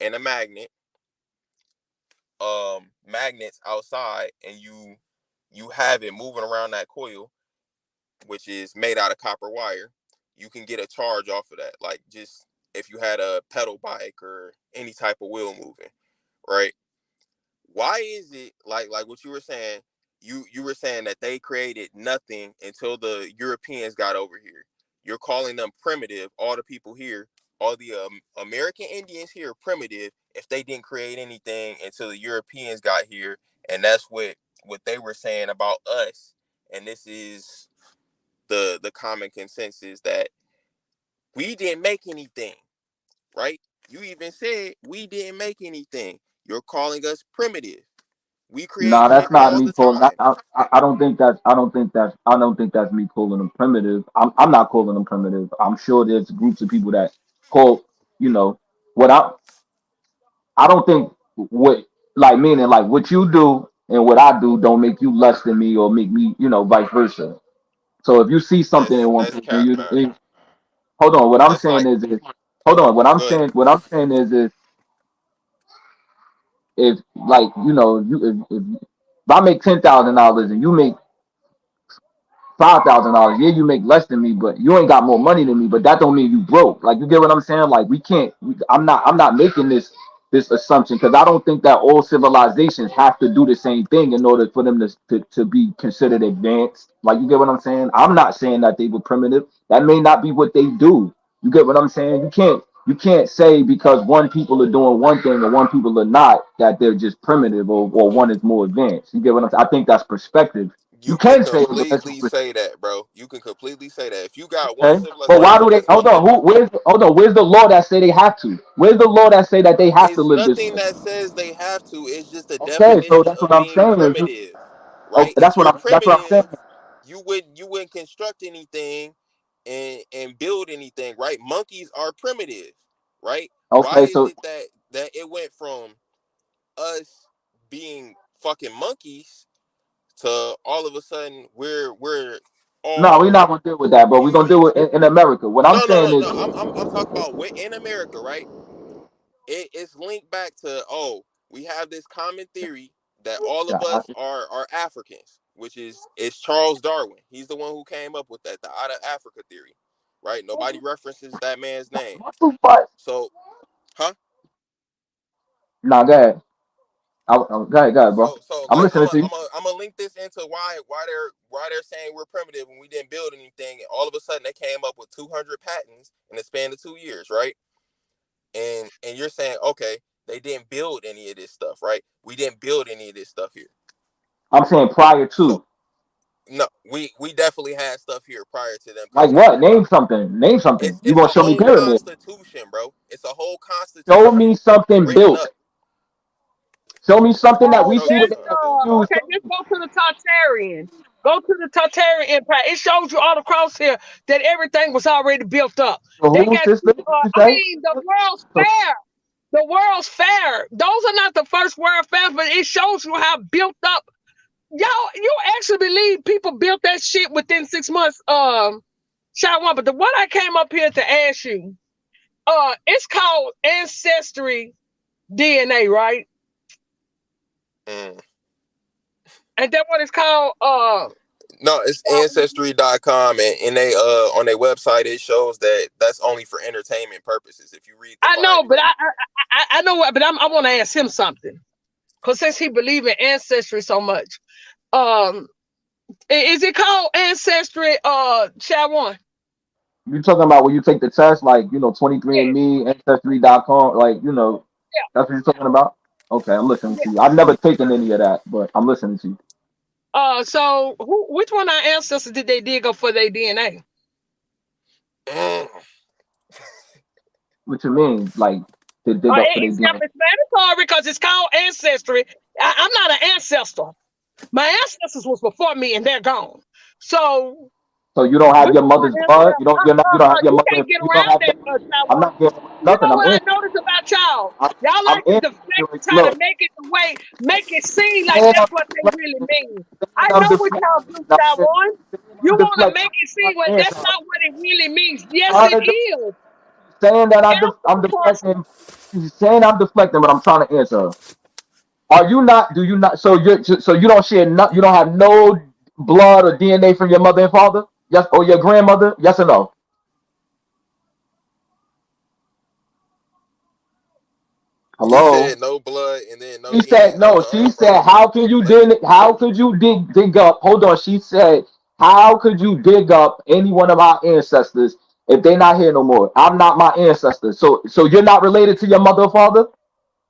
Speaker 4: and a magnets outside, and you have it moving around that coil, which is made out of copper wire, you can get a charge off of that. Like, just if you had a pedal bike or any type of wheel moving, right? Why is it like what you were saying? You were saying that they created nothing until the Europeans got over here. You're calling them primitive. All the people here, all the American Indians here, primitive, if they didn't create anything until the Europeans got here, and that's what they were saying about us. And this is the common consensus, that we didn't make anything, right? You even said we didn't make anything. You're calling us primitive. We create
Speaker 7: nah,
Speaker 4: shit
Speaker 7: that's not
Speaker 4: all
Speaker 7: me
Speaker 4: the
Speaker 7: pulling.
Speaker 4: time.
Speaker 7: I don't think that's me calling them primitive. I'm not calling them primitive. I'm sure there's groups of people that call you know what I don't think what like meaning like what you do and what I do don't make you less than me or make me vice versa. So if you see something in one
Speaker 4: That's
Speaker 7: person,
Speaker 4: cap, man.
Speaker 7: hold on. What I'm
Speaker 4: That's
Speaker 7: saying
Speaker 4: like,
Speaker 7: is hold on.
Speaker 4: go ahead.
Speaker 7: What I'm saying is if like if I make $10,000 and you make $5,000, yeah, you make less than me, but you ain't got more money than me. But that don't mean you broke. Like you get what I'm saying? Like we can't. I'm not making this. this assumption, because I don't think that all civilizations have to do the same thing in order for them to be considered advanced. Like, you get what I'm saying? I'm not saying that they were primitive. That may not be what they do. You get what I'm saying? You can't say because one people are doing one thing or one people are not that they're just primitive, or one is more advanced. You get what I'm saying? I think that's perspective. You
Speaker 4: You can
Speaker 7: can say it, but that's
Speaker 4: completely say that, bro. You can completely say that. If you got one
Speaker 7: okay. But why
Speaker 4: civilization
Speaker 7: do they
Speaker 4: that's
Speaker 7: hold on?
Speaker 4: looking,
Speaker 7: Where's the law that say they have to? Where's the law that say that they have to
Speaker 4: it's
Speaker 7: live this
Speaker 4: nothing
Speaker 7: way?
Speaker 4: that says they have to. It's just a
Speaker 7: Okay, so
Speaker 4: definition
Speaker 7: that's what
Speaker 4: of
Speaker 7: I'm
Speaker 4: being
Speaker 7: saying.
Speaker 4: primitive,
Speaker 7: Okay,
Speaker 4: right? If you're
Speaker 7: that's what I'm saying.
Speaker 4: primitive, you wouldn't construct anything and build anything, right? Monkeys are primitive, right? Why
Speaker 7: Okay,
Speaker 4: is
Speaker 7: so
Speaker 4: it that it went from us being fucking monkeys to all of a sudden we're
Speaker 7: no, we're
Speaker 4: all
Speaker 7: not gonna deal with that, but we're gonna do
Speaker 4: humans?
Speaker 7: it in America. What I'm
Speaker 4: No, no,
Speaker 7: saying
Speaker 4: no,
Speaker 7: is,
Speaker 4: no. I'm talking about in America, right? It's linked back to, oh, we have this common theory that all
Speaker 7: yeah,
Speaker 4: of us are Africans, which is Charles Darwin. He's the one who came up with that, the out of Africa theory, right? Nobody references that man's name.
Speaker 7: but
Speaker 4: So, huh?
Speaker 7: nah, go ahead. Go ahead, bro.
Speaker 4: So
Speaker 7: I'm
Speaker 4: like
Speaker 7: listening to you.
Speaker 4: I'm gonna link this into why they're saying we're primitive and we didn't build anything, and all of a sudden they came up with 200 patents in the span of 2 years, right? And you're saying, okay, they didn't build any of this stuff, right? We didn't build any of this stuff here.
Speaker 7: I'm saying prior
Speaker 4: So
Speaker 7: to,
Speaker 4: no, we definitely had stuff here prior to them
Speaker 7: like
Speaker 4: coming here.
Speaker 7: what? Name something. Name something. You
Speaker 4: It's
Speaker 7: gonna
Speaker 4: a
Speaker 7: show me
Speaker 4: whole
Speaker 7: pyramid?
Speaker 4: constitution, bro. It's a whole
Speaker 7: Show
Speaker 4: constitution
Speaker 7: me something
Speaker 4: written
Speaker 7: built.
Speaker 4: up.
Speaker 7: Show me something that
Speaker 6: Oh,
Speaker 7: we
Speaker 4: Show
Speaker 7: see
Speaker 4: you
Speaker 7: today
Speaker 6: that's
Speaker 7: that
Speaker 4: something.
Speaker 7: they use.
Speaker 6: okay. Just go to the Tartarian. Go to the Tartarian Empire. It shows you all across here that everything was already built up.
Speaker 7: So
Speaker 6: They
Speaker 7: who,
Speaker 6: got,
Speaker 7: sister? What you
Speaker 6: I
Speaker 7: say?
Speaker 6: mean, the World's Fair. The World's Fair. Those are not the first World Fairs, but it shows you how built up. Y'all, you actually believe people built that shit within 6 months? Shot one. But the one I came up here to ask you, it's called Ancestry DNA, right?
Speaker 4: Mm.
Speaker 6: And that what it's called?
Speaker 4: No, it's ancestry.com, and they on their website it shows that that's only for entertainment purposes. If you read the
Speaker 6: I
Speaker 4: fine
Speaker 6: know, but
Speaker 4: print,
Speaker 6: I know what, but I want to ask him something. Cause since he believe in ancestry so much, um, is it called Ancestry? Shawan?
Speaker 7: You talking about when you take the test, like 23
Speaker 6: Yeah,
Speaker 7: and Me, Ancestry.com, like that's what you're talking about? Okay, I'm listening
Speaker 6: yeah,
Speaker 7: to you. I've never taken any of that, but I'm listening to you.
Speaker 6: yeah. So which one of our ancestors did they dig up for their DNA?
Speaker 4: mm.
Speaker 7: What you mean? Like they dig up for their
Speaker 6: It's
Speaker 7: DNA?
Speaker 6: self-explanatory because it's called Ancestry. I'm not an ancestor. My ancestors was before me, and they're gone. So
Speaker 7: So you don't have
Speaker 6: which
Speaker 7: your
Speaker 6: one
Speaker 7: mother's
Speaker 6: is
Speaker 7: blood. You don't have your
Speaker 6: you
Speaker 7: mother.
Speaker 6: can't get
Speaker 7: You don't
Speaker 6: around
Speaker 7: have.
Speaker 6: that,
Speaker 7: I'm
Speaker 6: Taiwan.
Speaker 7: not getting
Speaker 6: You
Speaker 7: nothing.
Speaker 6: know
Speaker 7: I'm
Speaker 6: what I
Speaker 7: answering.
Speaker 6: noticed about y'all? Y'all
Speaker 7: I'm
Speaker 6: like to
Speaker 7: answering
Speaker 6: deflect
Speaker 7: you.
Speaker 6: and try to
Speaker 7: Look,
Speaker 6: make it seem like
Speaker 7: saying
Speaker 6: that's
Speaker 7: I'm
Speaker 6: what they really
Speaker 7: deflecting,
Speaker 6: mean.
Speaker 7: saying
Speaker 6: I
Speaker 7: I'm
Speaker 6: know what y'all
Speaker 7: deflecting.
Speaker 6: do,
Speaker 7: I'm saying
Speaker 6: Taiwan. You
Speaker 7: I'm
Speaker 6: want to
Speaker 7: deflecting.
Speaker 6: make it
Speaker 7: I'm
Speaker 6: seem
Speaker 7: trying
Speaker 6: like
Speaker 7: to
Speaker 6: that's
Speaker 7: answer.
Speaker 6: not what it really means. Yes,
Speaker 7: Trying
Speaker 6: it
Speaker 7: to
Speaker 6: is.
Speaker 7: saying that I'm
Speaker 6: Answer the question.
Speaker 7: deflecting. She's saying I'm deflecting, but I'm trying to answer her. Are you not? Do you not? So you don't share. You don't have no blood or DNA from your mother and father. Yes, or your grandmother. Yes or no?
Speaker 4: He
Speaker 7: Hello.
Speaker 4: said no blood and then no
Speaker 7: She said
Speaker 4: DNA. Hold
Speaker 7: no.
Speaker 4: on, hold
Speaker 7: She
Speaker 4: on,
Speaker 7: said
Speaker 4: bro.
Speaker 7: how can you
Speaker 4: Let me.
Speaker 7: dig? How could you dig up? Hold on. She said how could you dig up any one of our ancestors if they're not here no more? I'm not my ancestor. So you're not related to your mother or father.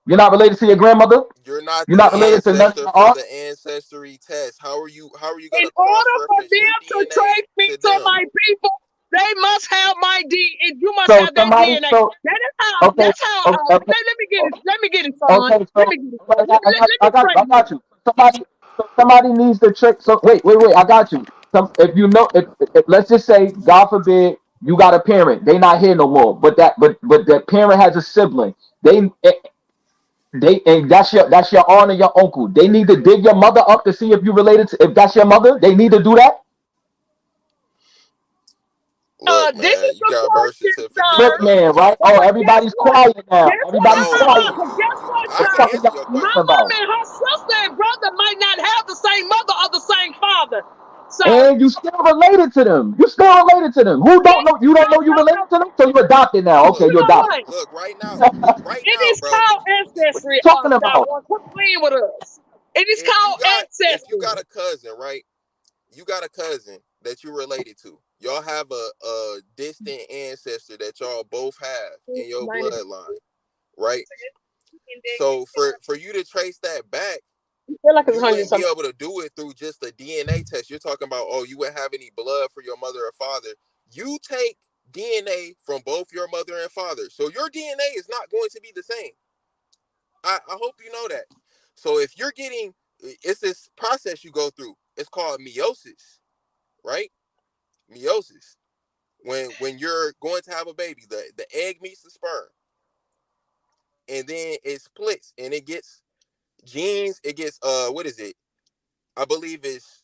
Speaker 7: You're not related to your grandmother.
Speaker 4: You're not
Speaker 7: You're
Speaker 4: the
Speaker 7: not related to none of
Speaker 4: ancestor
Speaker 7: your
Speaker 4: for
Speaker 7: aunts.
Speaker 4: the ancestry test. How are you? How are you
Speaker 6: In
Speaker 4: gonna cross
Speaker 6: order for
Speaker 4: reference your
Speaker 6: them to
Speaker 4: DNA
Speaker 6: trace me
Speaker 4: to
Speaker 6: to
Speaker 4: them?
Speaker 6: my people, they must have my DNA. You must
Speaker 7: So
Speaker 6: have their
Speaker 7: somebody.
Speaker 6: DNA.
Speaker 7: So
Speaker 6: That is how.
Speaker 7: okay.
Speaker 6: That's how.
Speaker 7: Okay.
Speaker 6: Let me get it. Let me get it, son.
Speaker 7: Okay,
Speaker 6: Let
Speaker 7: so
Speaker 6: me get it.
Speaker 7: I got, I got,
Speaker 6: Let me
Speaker 7: I got, I
Speaker 6: straighten this.
Speaker 7: got you. Somebody needs to trick. So wait. I got you. If you know, if let's just say, God forbid, you got a parent, they not here no more, but that parent has a sibling. They and that's your aunt or your uncle. They need to dig your mother up to see if you related to. If that's your mother, they need to do that.
Speaker 4: Look,
Speaker 6: This
Speaker 4: man,
Speaker 6: is
Speaker 4: you
Speaker 6: the
Speaker 4: got birth
Speaker 6: question,
Speaker 4: certificates
Speaker 6: sir.
Speaker 7: Trick
Speaker 4: and other
Speaker 7: man, right?
Speaker 4: proof.
Speaker 7: Oh,
Speaker 6: But guess
Speaker 7: everybody's
Speaker 6: what?
Speaker 7: quiet now.
Speaker 6: Guess what?
Speaker 7: Everybody's quiet.
Speaker 4: No,
Speaker 6: But guess what,
Speaker 4: I
Speaker 7: What the
Speaker 4: can
Speaker 6: sir?
Speaker 7: fuck are
Speaker 4: answer
Speaker 7: y'all
Speaker 4: your
Speaker 6: My
Speaker 7: talking
Speaker 4: question.
Speaker 6: mom
Speaker 7: about?
Speaker 6: and her sister and brother might not have the same mother or the same father.
Speaker 17: So
Speaker 7: and you still related to them. You still related to them. Who don't know? You don't know you related to them, so you adopted now. Okay,
Speaker 4: Look,
Speaker 17: you
Speaker 7: you
Speaker 17: know
Speaker 7: adopted.
Speaker 17: what?
Speaker 4: right
Speaker 17: It
Speaker 4: now,
Speaker 17: is
Speaker 4: bro.
Speaker 17: called
Speaker 7: What are you
Speaker 17: ancestry.
Speaker 7: talking
Speaker 17: That
Speaker 7: about?
Speaker 17: one. Quit playing with us. It is
Speaker 4: If you
Speaker 17: called
Speaker 4: got if you got
Speaker 17: ancestry.
Speaker 4: a cousin, right? You got a cousin that you related to. Y'all have a distant ancestor that y'all both have in your bloodline, right? So for you to trace that back,
Speaker 17: I feel like it's
Speaker 4: you
Speaker 17: 100
Speaker 4: wouldn't be
Speaker 17: something.
Speaker 4: able to do it through just a DNA test. You're talking about, oh, you wouldn't have any blood for your mother or father. You take DNA from both your mother and father. So your DNA is not going to be the same. I hope you know that. So if you're getting, it's this process you go through. It's called meiosis, right? Meiosis. When you're going to have a baby, the egg meets the sperm, and then it splits and it gets genes. It gets what is it? I believe it's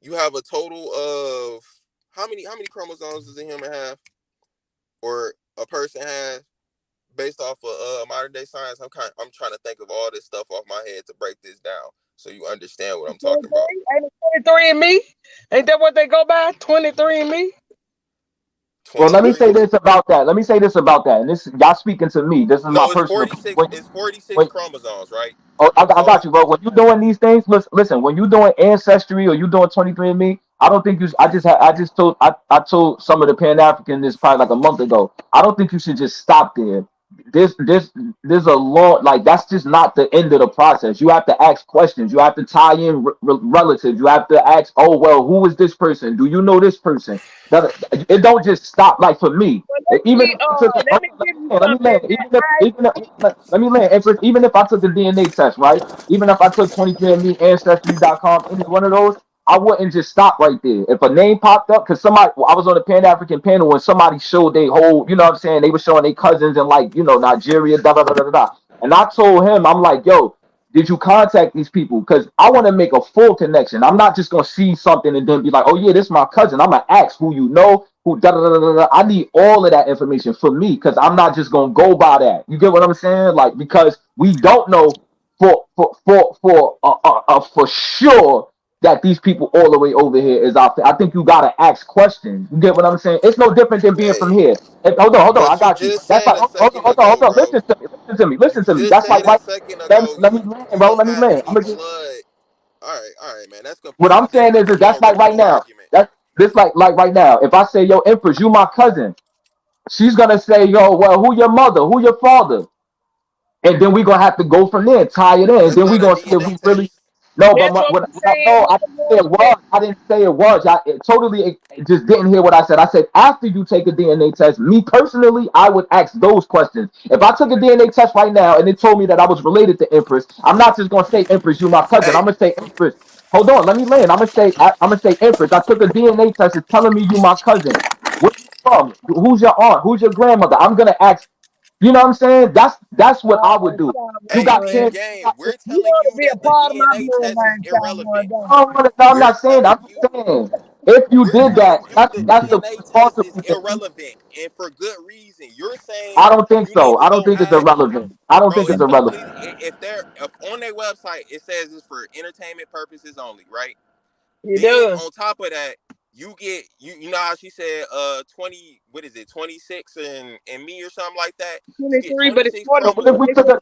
Speaker 4: you have a total of how many chromosomes does a human have, or a person has, based off of modern day science. I'm trying to think of all this stuff off my head to break this down so you understand what I'm talking about.
Speaker 17: 23? Ain't it 23 and me? Ain't that what they go by? 23 and me?
Speaker 7: Well, let me
Speaker 4: 23.
Speaker 7: say this about that. Let me say this about that. And this, y'all speaking to me. This is my
Speaker 4: No, it's
Speaker 7: personal.
Speaker 4: 46.
Speaker 7: When,
Speaker 4: It's 46
Speaker 7: when,
Speaker 4: chromosomes, right?
Speaker 7: oh, I got
Speaker 4: So
Speaker 7: you, bro. When you doing these things, listen. When you doing ancestry or you doing 23andMe, I don't think you. I just told. I told some of the Pan African this probably like a month ago. I don't think you should just stop there. There's a long, like, that's just not the end of the process. You have to ask questions. You have to tie in relatives. You have to ask, oh well, who is this person? Do you know this person? It don't just stop. Like for me,
Speaker 17: Well,
Speaker 7: even if I took,
Speaker 17: let me give you
Speaker 7: let me
Speaker 17: something
Speaker 7: land. Let me land. Even if I took a DNA test, right? Even if I took 23andMe, Ancestry.com, any one of those, I wouldn't just stop right there. If a name popped up, because somebody, I was on a Pan African panel and somebody showed they whole, you know what I'm saying? They were showing their cousins in, like, Nigeria, da da da da da. And I told him, I'm like, yo, did you contact these people? Because I want to make a full connection. I'm not just gonna see something and then be like, oh yeah, this is my cousin. I'm gonna ask who you know, who da da da da da. I need all of that information for me because I'm not just gonna go by that. You get what I'm saying? Like, because we don't know for sure that these people all the way over here is out there. I think you gotta ask questions. You get what I'm saying? It's no different than being from
Speaker 4: hey,
Speaker 7: here. Hold on, I
Speaker 4: but you
Speaker 7: got you.
Speaker 4: just
Speaker 7: That's
Speaker 4: said
Speaker 7: like,
Speaker 4: a second
Speaker 7: hold
Speaker 4: ago,
Speaker 7: on.
Speaker 4: bro.
Speaker 7: Listen
Speaker 4: You
Speaker 7: to me.
Speaker 4: just
Speaker 7: That's like
Speaker 4: said a
Speaker 7: right.
Speaker 4: second ago
Speaker 7: Let me
Speaker 4: you
Speaker 7: land,
Speaker 4: you
Speaker 7: bro.
Speaker 4: don't
Speaker 7: Let me
Speaker 4: have
Speaker 7: land.
Speaker 4: any blood. All right, man. That's
Speaker 7: What I'm
Speaker 4: completely
Speaker 7: saying
Speaker 4: different.
Speaker 7: is
Speaker 4: We
Speaker 7: that's
Speaker 4: on
Speaker 7: like right
Speaker 4: regular
Speaker 7: now.
Speaker 4: argument.
Speaker 7: That's this like right now. If I say, yo, Empress, you my cousin, she's gonna say, yo, well, who your mother, who your father, and then we gonna have to go from there, tie it in, and
Speaker 4: That's
Speaker 7: then we
Speaker 4: not a
Speaker 7: gonna see if we
Speaker 4: DNA
Speaker 7: really.
Speaker 4: test.
Speaker 7: No, but
Speaker 17: That's what we saying,
Speaker 7: no, I
Speaker 17: Mother
Speaker 7: didn't say it
Speaker 17: Moon.
Speaker 7: was. I didn't say it was. It just didn't hear what I said. I said after you take a DNA test, me personally, I would ask those questions. If I took a DNA test right now and it told me that I was related to Empress, I'm not just gonna say Empress, you my cousin.
Speaker 4: Hey,
Speaker 7: I'm gonna say Empress. Hold on, let me land. I'm gonna say Empress. I took a DNA test. It's telling me you my cousin. Where you from? Who's your aunt? Who's your grandmother? I'm gonna ask. You know what I'm saying? That's what I would do. You
Speaker 4: hey,
Speaker 7: got
Speaker 4: G
Speaker 17: Moon.
Speaker 7: kids.
Speaker 4: game. We're
Speaker 17: You
Speaker 4: telling
Speaker 17: ought to
Speaker 4: you
Speaker 17: be a
Speaker 4: that the
Speaker 17: part of my
Speaker 4: DNA test is
Speaker 17: bloodline,
Speaker 4: irrelevant.
Speaker 17: Cowboy, don't
Speaker 7: No, I'm
Speaker 4: We're
Speaker 7: not saying that.
Speaker 4: telling
Speaker 7: I'm
Speaker 4: you
Speaker 7: just saying if you
Speaker 4: we're
Speaker 7: did that,
Speaker 4: telling you the
Speaker 7: that's the
Speaker 4: DNA
Speaker 7: part
Speaker 4: test
Speaker 7: of
Speaker 4: is
Speaker 7: me saying,
Speaker 4: irrelevant, and for good reason. You're saying
Speaker 7: I don't think
Speaker 4: you need
Speaker 7: so.
Speaker 4: to
Speaker 7: I don't
Speaker 4: go
Speaker 7: think it's
Speaker 4: ask.
Speaker 7: irrelevant. I don't
Speaker 4: Bro,
Speaker 7: think it's
Speaker 4: it's
Speaker 7: irrelevant.
Speaker 4: completely if on their website it says it's for entertainment purposes only, right?
Speaker 17: you?
Speaker 4: Then
Speaker 17: Do.
Speaker 4: on top of that, you get you know how she said 20, what is it, 26 and me or something like that. You get
Speaker 17: 23, but it's
Speaker 4: 26
Speaker 7: So what if we
Speaker 4: chromosomes.
Speaker 17: It's
Speaker 7: took a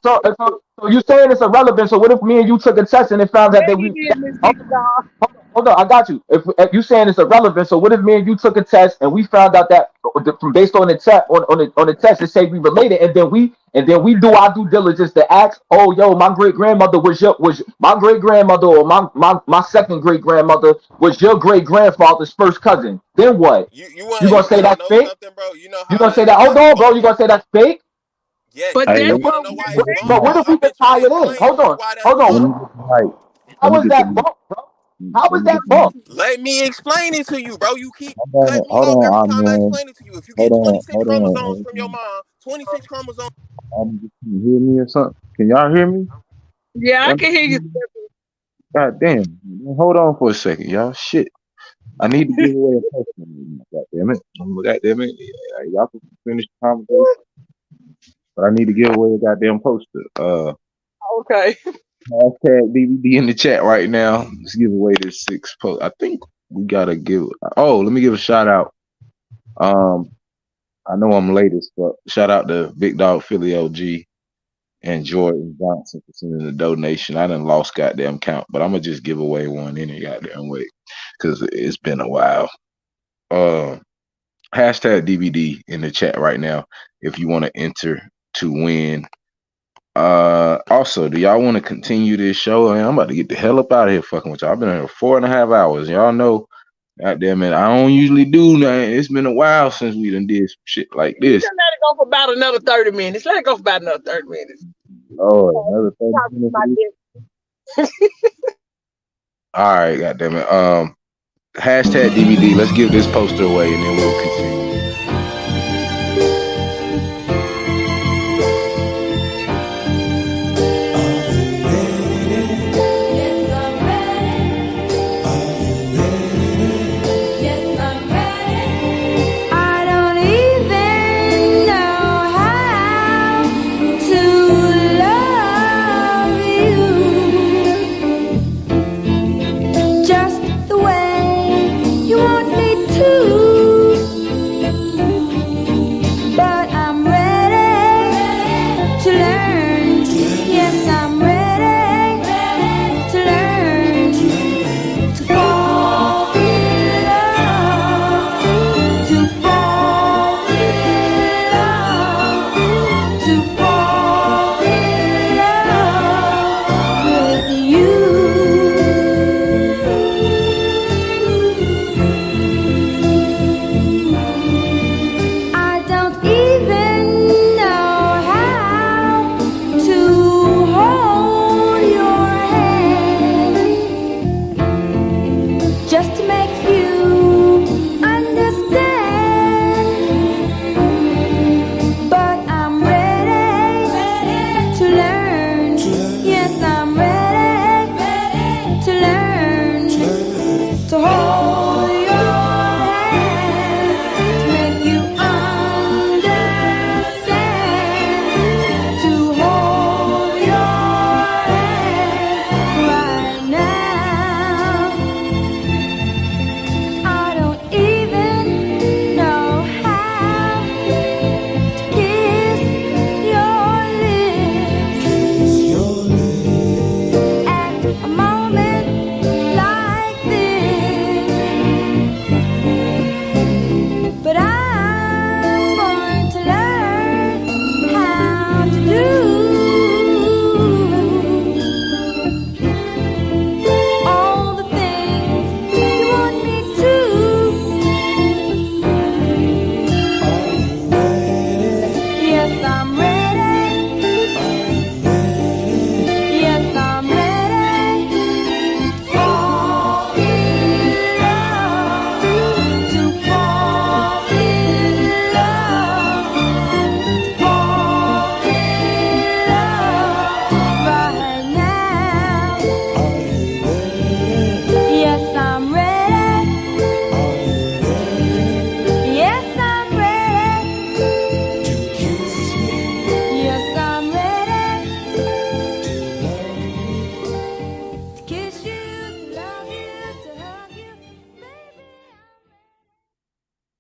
Speaker 7: so you saying it's irrelevant? So what if me and you took a test and it found
Speaker 17: Yeah,
Speaker 7: out that
Speaker 17: you
Speaker 7: we
Speaker 17: did, Miss Big Star.
Speaker 7: hold on, I got you. If you saying it's irrelevant, so what if me and you took a test and we found out that from based on the test on the test it say we related, and then we do our due diligence to ask, oh yo, my great grandmother was my great grandmother, or my second great grandmother was your great grandfather's first cousin. Then what? You gonna
Speaker 4: You
Speaker 7: say
Speaker 4: wanna
Speaker 7: that's
Speaker 4: know
Speaker 7: fake?
Speaker 4: something, bro? You know
Speaker 7: You
Speaker 4: how
Speaker 7: gonna say
Speaker 4: the
Speaker 7: that? Hold on, bro.
Speaker 4: book.
Speaker 7: You gonna say that's fake?
Speaker 4: Yes,
Speaker 17: But
Speaker 4: you
Speaker 11: Hey,
Speaker 17: that's
Speaker 4: want to
Speaker 17: what
Speaker 4: know why
Speaker 17: we're
Speaker 4: it's
Speaker 7: But
Speaker 4: bunk,
Speaker 7: what
Speaker 4: bro?
Speaker 17: saying.
Speaker 7: if we
Speaker 4: I've been
Speaker 7: could
Speaker 4: trying
Speaker 7: tie
Speaker 4: to
Speaker 7: it in?
Speaker 4: explain to you why that's
Speaker 11: let
Speaker 4: bunk.
Speaker 11: me get the mic. Let
Speaker 7: How
Speaker 11: me
Speaker 7: is
Speaker 11: get the
Speaker 7: that
Speaker 11: mic.
Speaker 7: bump, bro? How
Speaker 11: Let
Speaker 7: is
Speaker 11: me
Speaker 7: that
Speaker 11: get the mic.
Speaker 7: bump?
Speaker 4: Let me explain it to you, bro. You keep cutting me
Speaker 11: Hold
Speaker 4: off every
Speaker 11: on,
Speaker 4: time I
Speaker 11: man.
Speaker 4: explain it to you. If you get 26
Speaker 11: Hold
Speaker 4: chromosomes
Speaker 11: on.
Speaker 4: from your mom, 26 chromosomes.
Speaker 11: Can you hear me or something? Can y'all hear me?
Speaker 17: Yeah, I
Speaker 11: Y'all-
Speaker 17: can hear you.
Speaker 11: God damn. Hold on for a second, y'all. Shit. I need to give away a poster. God damn it. God damn it. Yeah, y'all can finish the conversation, but I need to give away a goddamn poster.
Speaker 17: Okay.
Speaker 11: Hashtag DVD in the chat right now. Let's give away this 6 post. I think we gotta give. Oh, let me give a shout out. Um, I know I'm late as fuck. Shout out to Big Dog Philly OG and Jordan Johnson for sending the donation. I done lost goddamn count, but I'm gonna just give away one any goddamn way because it's been a while. Uh, hashtag DVD in the chat right now if you want to enter to win. Also, do y'all want to continue this show? Man, I'm about to get the hell up out of here fucking with y'all. I've been here 4.5 hours. Y'all know, goddamn it, I don't usually do nothing. It's been a while since we done did some shit like
Speaker 17: You
Speaker 11: this.
Speaker 17: can let it go for about another 30 minutes. Let it go for about another 30 minutes.
Speaker 11: Oh, another 30 minutes. All right, goddamn it. Hashtag DVD. Let's give this poster away and then we'll continue.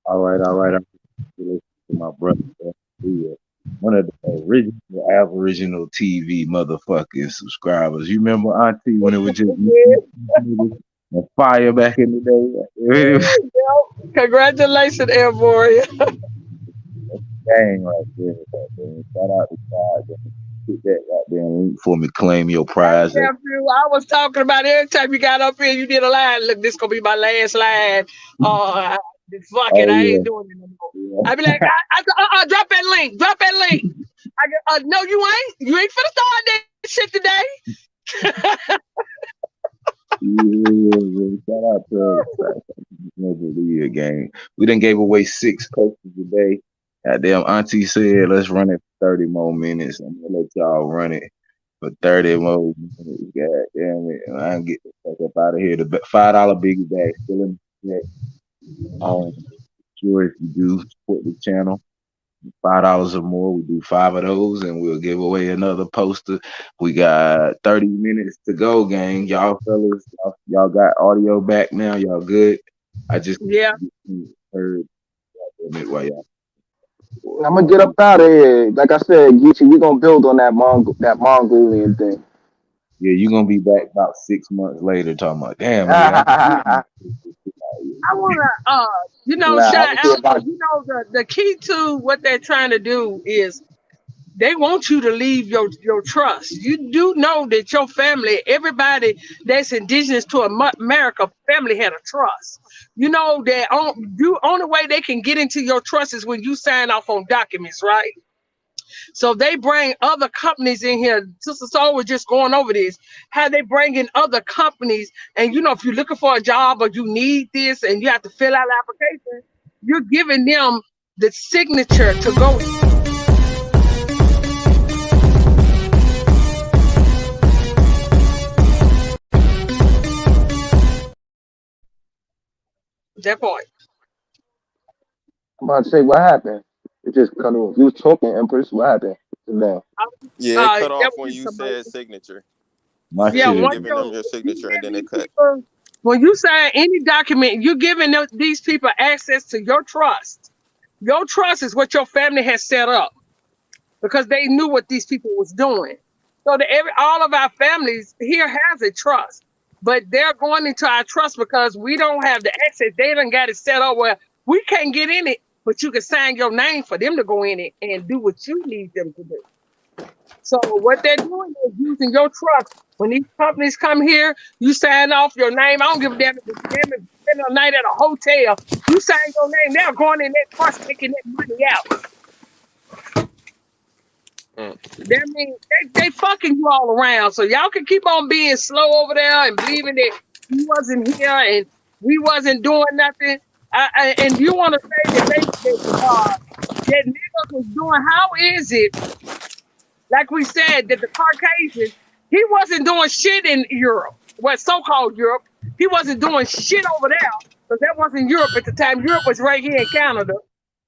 Speaker 11: All right. To my brother, one of the original Aboriginal TV motherfucking subscribers. You remember Auntie when it was just and fire back in the day?
Speaker 17: Congratulations, Air Warrior.
Speaker 11: Gang right there. Shout out to God. Hit that goddamn link for me. Claim your prize.
Speaker 17: I was talking about every time you got up here, you did a line. Look, this gonna be my last line. Fuck it, I ain't doing it no more. I be like, drop that link. Drop that link. No, you ain't. You ain't finna start that shit today.
Speaker 11: Shout out to the game. We done gave away 6 coaches today. Goddamn, Auntie said, let's run it for 30 more minutes. I'm gonna let y'all run it for 30 more minutes. God damn it. And I get the fuck up out of here. The $5 biggie bag still in the check. Sure, if you do support the channel, $5 or more, we do 5 of those and we'll give away another poster. We got 30 minutes to go, gang. Y'all fellas, y'all Y'all got audio back now. Y'all good? I just
Speaker 17: Yeah.
Speaker 11: heard while y'all.
Speaker 7: I'm gonna get up out of here. Like I said, Geechee, we gonna build on that Mongolian thing.
Speaker 11: Yeah, you gonna be back about 6 months later talking about, damn, man.
Speaker 7: nah,
Speaker 17: I wanna
Speaker 7: I'm
Speaker 17: shout
Speaker 7: gonna see
Speaker 17: out
Speaker 7: about.
Speaker 17: because the key to what they're trying to do is they want you to leave your trust. You do know that your family, everybody that's indigenous to America, family had a trust. You know that only way they can get into your trust is when you sign off on documents, right? So they bring other companies in here. Sister Soul was just going over this. How they bring in other companies, and if you're looking for a job or you need this, and you have to fill out an application, you're giving them the signature to go. That point.
Speaker 7: I'm about to say what happened. It just cut off. You was talking, Empress. What happened? No.
Speaker 4: Yeah, it cut
Speaker 17: That
Speaker 4: off when
Speaker 17: was
Speaker 4: you
Speaker 17: somebody.
Speaker 4: said signature. You
Speaker 11: My
Speaker 4: said
Speaker 17: Yeah,
Speaker 11: shit
Speaker 4: you
Speaker 11: is
Speaker 17: once
Speaker 4: giving them your
Speaker 17: you
Speaker 4: signature and
Speaker 17: give
Speaker 4: then it
Speaker 17: these
Speaker 4: cut.
Speaker 17: people, when you sign any document, you're giving these people access to your trust. Your trust is what your family has set up because they knew what these people was doing. So all of our families here has a trust, but they're going into our trust because we don't have the access. They done got it set up where we can't get in it, but you can sign your name for them to go in it and do what you need them to do. So what they're doing is using your trust. When these companies come here, you sign off your name. I don't give a damn if it's spending a night at a hotel. You sign your name, they're going in that trust, taking that money out. That means they fucking you all around. So y'all can keep on being slow over there and believing that we wasn't here and we wasn't doing nothing. And you want to say that niggas was doing? How is it? Like we said, that the Caucasian, he wasn't doing shit in Europe, what so-called Europe. He wasn't doing shit over there because that wasn't Europe at the time. Europe was right here in Canada.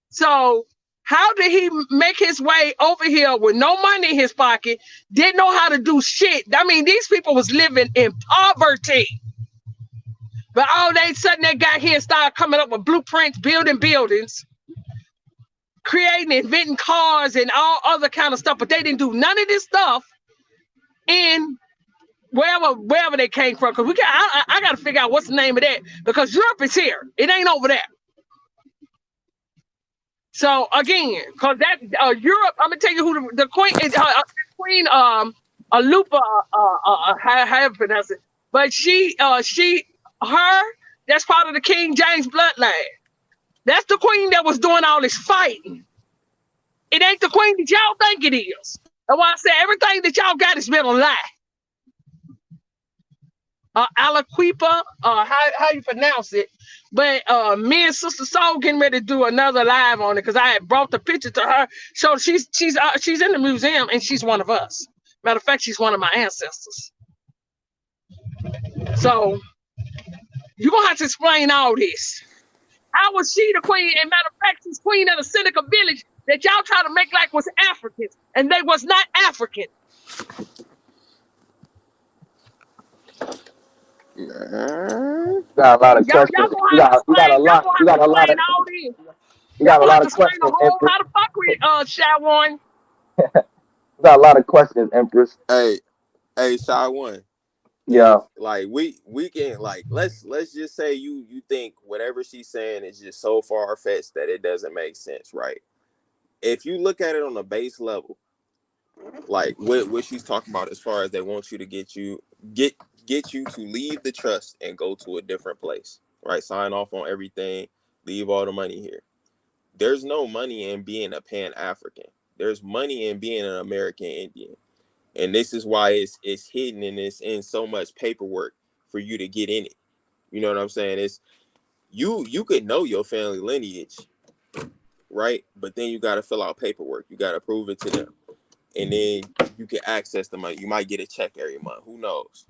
Speaker 17: So how did he make his way over here with no money in his pocket? Didn't know how to do shit. I mean, these people was living in poverty. But all they sudden they got here and started coming up with blueprints, building buildings, creating, inventing cars and all other kind of stuff. But they didn't do none of this stuff in wherever they came from. Because I got to figure out what's the name of that because Europe is here. It ain't over there. So again, because that Europe, I'm gonna tell you who the queen is. Queen Alupa, how you pronounce it? But her, that's part of the King James bloodline. That's the queen that was doing all this fighting. It ain't the queen that y'all think it is. That's why I say everything that y'all got has been a lie. Alaquipa, how you pronounce it? But me and Sister Soul getting ready to do another live on it because I had brought the picture to her. So she's in the museum and she's one of us. Matter of fact, she's one of my ancestors. So you're gonna have to explain all this. How was she the queen? And matter of fact, she's queen of the Seneca village that y'all try to make like was Africans, and they was not African.
Speaker 7: Got a lot of
Speaker 17: Y'all
Speaker 7: questions.
Speaker 17: gonna have to explain. Y'all gonna
Speaker 7: You
Speaker 17: have to
Speaker 7: got a lot
Speaker 17: explain
Speaker 7: of.
Speaker 17: all this.
Speaker 7: You
Speaker 17: Y'all
Speaker 7: got a
Speaker 17: gonna have
Speaker 7: lot
Speaker 17: to
Speaker 7: of
Speaker 17: explain the
Speaker 7: questions,
Speaker 17: whole
Speaker 7: Empress.
Speaker 17: how the fuck with Shawan.
Speaker 7: You got a lot of questions, Empress.
Speaker 4: Hey, Shy One.
Speaker 7: Yeah.
Speaker 4: If like we can like let's just say you think whatever she's saying is just so far fetched that it doesn't make sense, right? If you look at it on a base level, like what she's talking about as far as they want you to get you to leave the trust and go to a different place, right? Sign off on everything, leave all the money here. There's no money in being a Pan-African. There's money in being an American Indian. And this is why it's hidden and it's in so much paperwork for you to get in it. You know what I'm saying? It's you could know your family lineage, right? But then you gotta fill out paperwork. You gotta prove it to them. And then you can access the money. You might get a check every month. Who knows?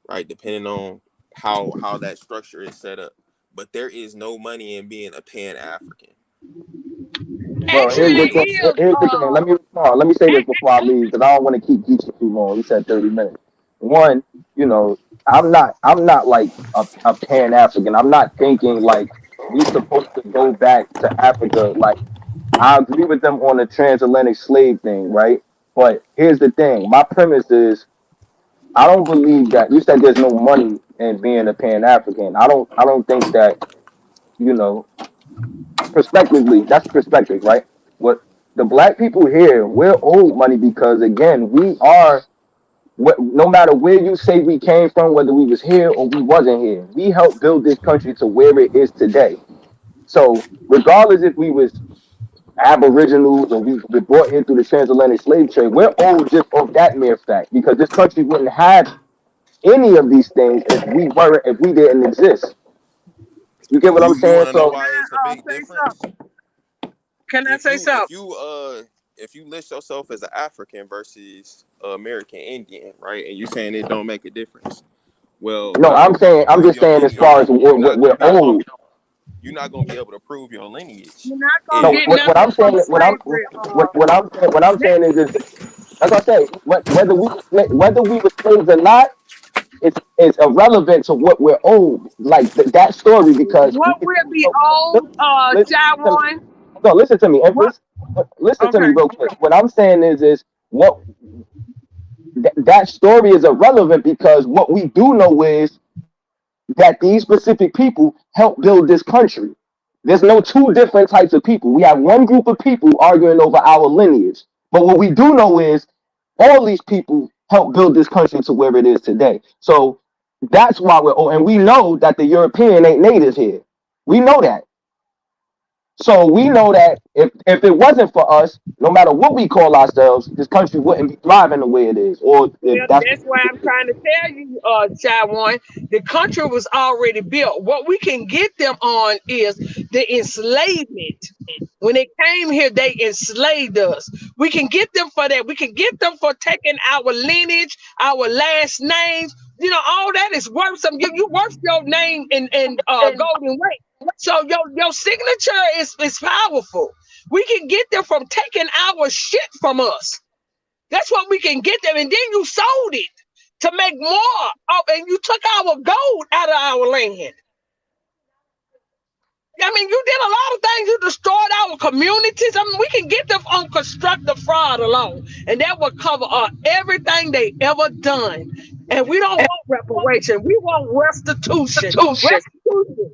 Speaker 4: Right? Depending on how that structure is set up. But there is no money in being a Pan-African.
Speaker 7: Well,
Speaker 17: Actually, it is.
Speaker 7: here's the thing. Let me respond. Let me say this before I leave because I don't want to keep Geechee too long. He said 30 minutes. One, you know, I'm not like a Pan African. I'm not thinking like we supposed to go back to Africa. Like I agree with them on the transatlantic slave thing, right? But here's the thing. My premise is I don't believe that you said there's no money in being a Pan African. I don't think that, you know, prospectively, that's perspective, right? What the black people here, we're owed money because again, we are no matter where you say we came from, whether we was here or we wasn't here, we helped build this country to where it is today. So regardless if we was Aboriginals or we were brought here through the transatlantic slave trade, we're owed just off that mere fact because this country wouldn't have any of these things if we didn't exist. You get what I'm
Speaker 4: You
Speaker 7: saying?
Speaker 4: want to know
Speaker 7: So
Speaker 4: why it's a big
Speaker 17: Say
Speaker 4: difference?
Speaker 17: something. Can I
Speaker 4: If
Speaker 17: say
Speaker 4: you if
Speaker 17: something?
Speaker 4: you uh if you list yourself as an African versus American Indian, right, and you saying it don't make a difference, well,
Speaker 7: no,
Speaker 4: you're not
Speaker 7: I'm
Speaker 4: gonna be able
Speaker 7: saying
Speaker 4: to
Speaker 7: I'm
Speaker 4: prove
Speaker 7: just
Speaker 4: your
Speaker 7: saying as far as
Speaker 4: you're
Speaker 7: what
Speaker 4: not
Speaker 7: we're
Speaker 4: gonna be able to
Speaker 7: owed.
Speaker 4: prove your lineage
Speaker 17: You're not gonna
Speaker 7: No,
Speaker 17: get
Speaker 4: if
Speaker 7: what
Speaker 17: nothing
Speaker 7: I'm
Speaker 17: from
Speaker 7: saying,
Speaker 17: slavery.
Speaker 7: what I'm saying is as I say, whether we were slaves or not, it's irrelevant to what we're owed. Like that story, because
Speaker 17: What will be old,
Speaker 7: listen to me.
Speaker 17: Jawan?
Speaker 7: No, listen to me,
Speaker 17: What?
Speaker 7: Empress. Listen to me
Speaker 17: Okay.
Speaker 7: real quick. What I'm saying is what that story is irrelevant because what we do know is that these specific people helped build this country. There's no two different types of people. We have one group of people arguing over our lineage. But what we do know is all these people helped build this country to where it is today. So that's why and we know that the European ain't native here. We know that. So we know that if it wasn't for us, no matter what we call ourselves, this country wouldn't be thriving the way it is. Or if
Speaker 17: Well,
Speaker 7: that's
Speaker 17: that's why I'm trying to tell you, Jawan, the country was already built. What we can get them on is the enslavement. When they came here, they enslaved us. We can get them for that. We can get them for taking our lineage, our last names. You know, all that is worth some. You worth your name in golden weight. So your signature is powerful. We can get them from taking our shit from us. That's what we can get them. And then you sold it to make more. And you took our gold out of our land. I mean, you did a lot of things. You destroyed our communities. I mean, we can get them on constructive fraud alone. And that would cover everything they ever done. And we don't want reparation. We want restitution. Restitution.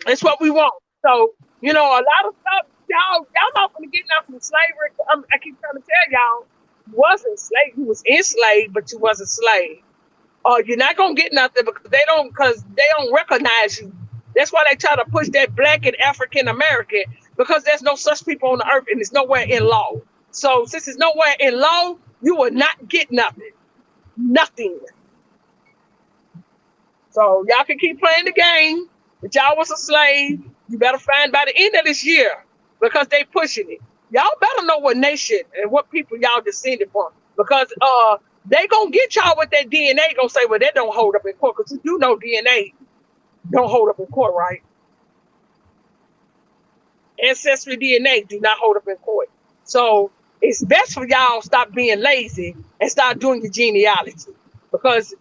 Speaker 17: That's what we want. So, you know, a lot of stuff, y'all not gonna get nothing from slavery. I keep trying to tell y'all, you wasn't slave, you was enslaved, but you wasn't slave. You're not gonna get nothing because they don't recognize you. That's why they try to push that black and African American, because there's no such people on the earth and it's nowhere in law. So since it's nowhere in law, you will not get nothing. Nothing. So y'all can keep playing the game. If y'all was a slave, you better find by the end of this year, because they pushing it. Y'all better know what nation and what people y'all descended from, because they gonna get y'all with that DNA. Gonna say, well, that don't hold up in court, because you do know DNA don't hold up in court, right? Ancestry DNA do not hold up in court. So it's best for y'all stop being lazy and start doing your genealogy, because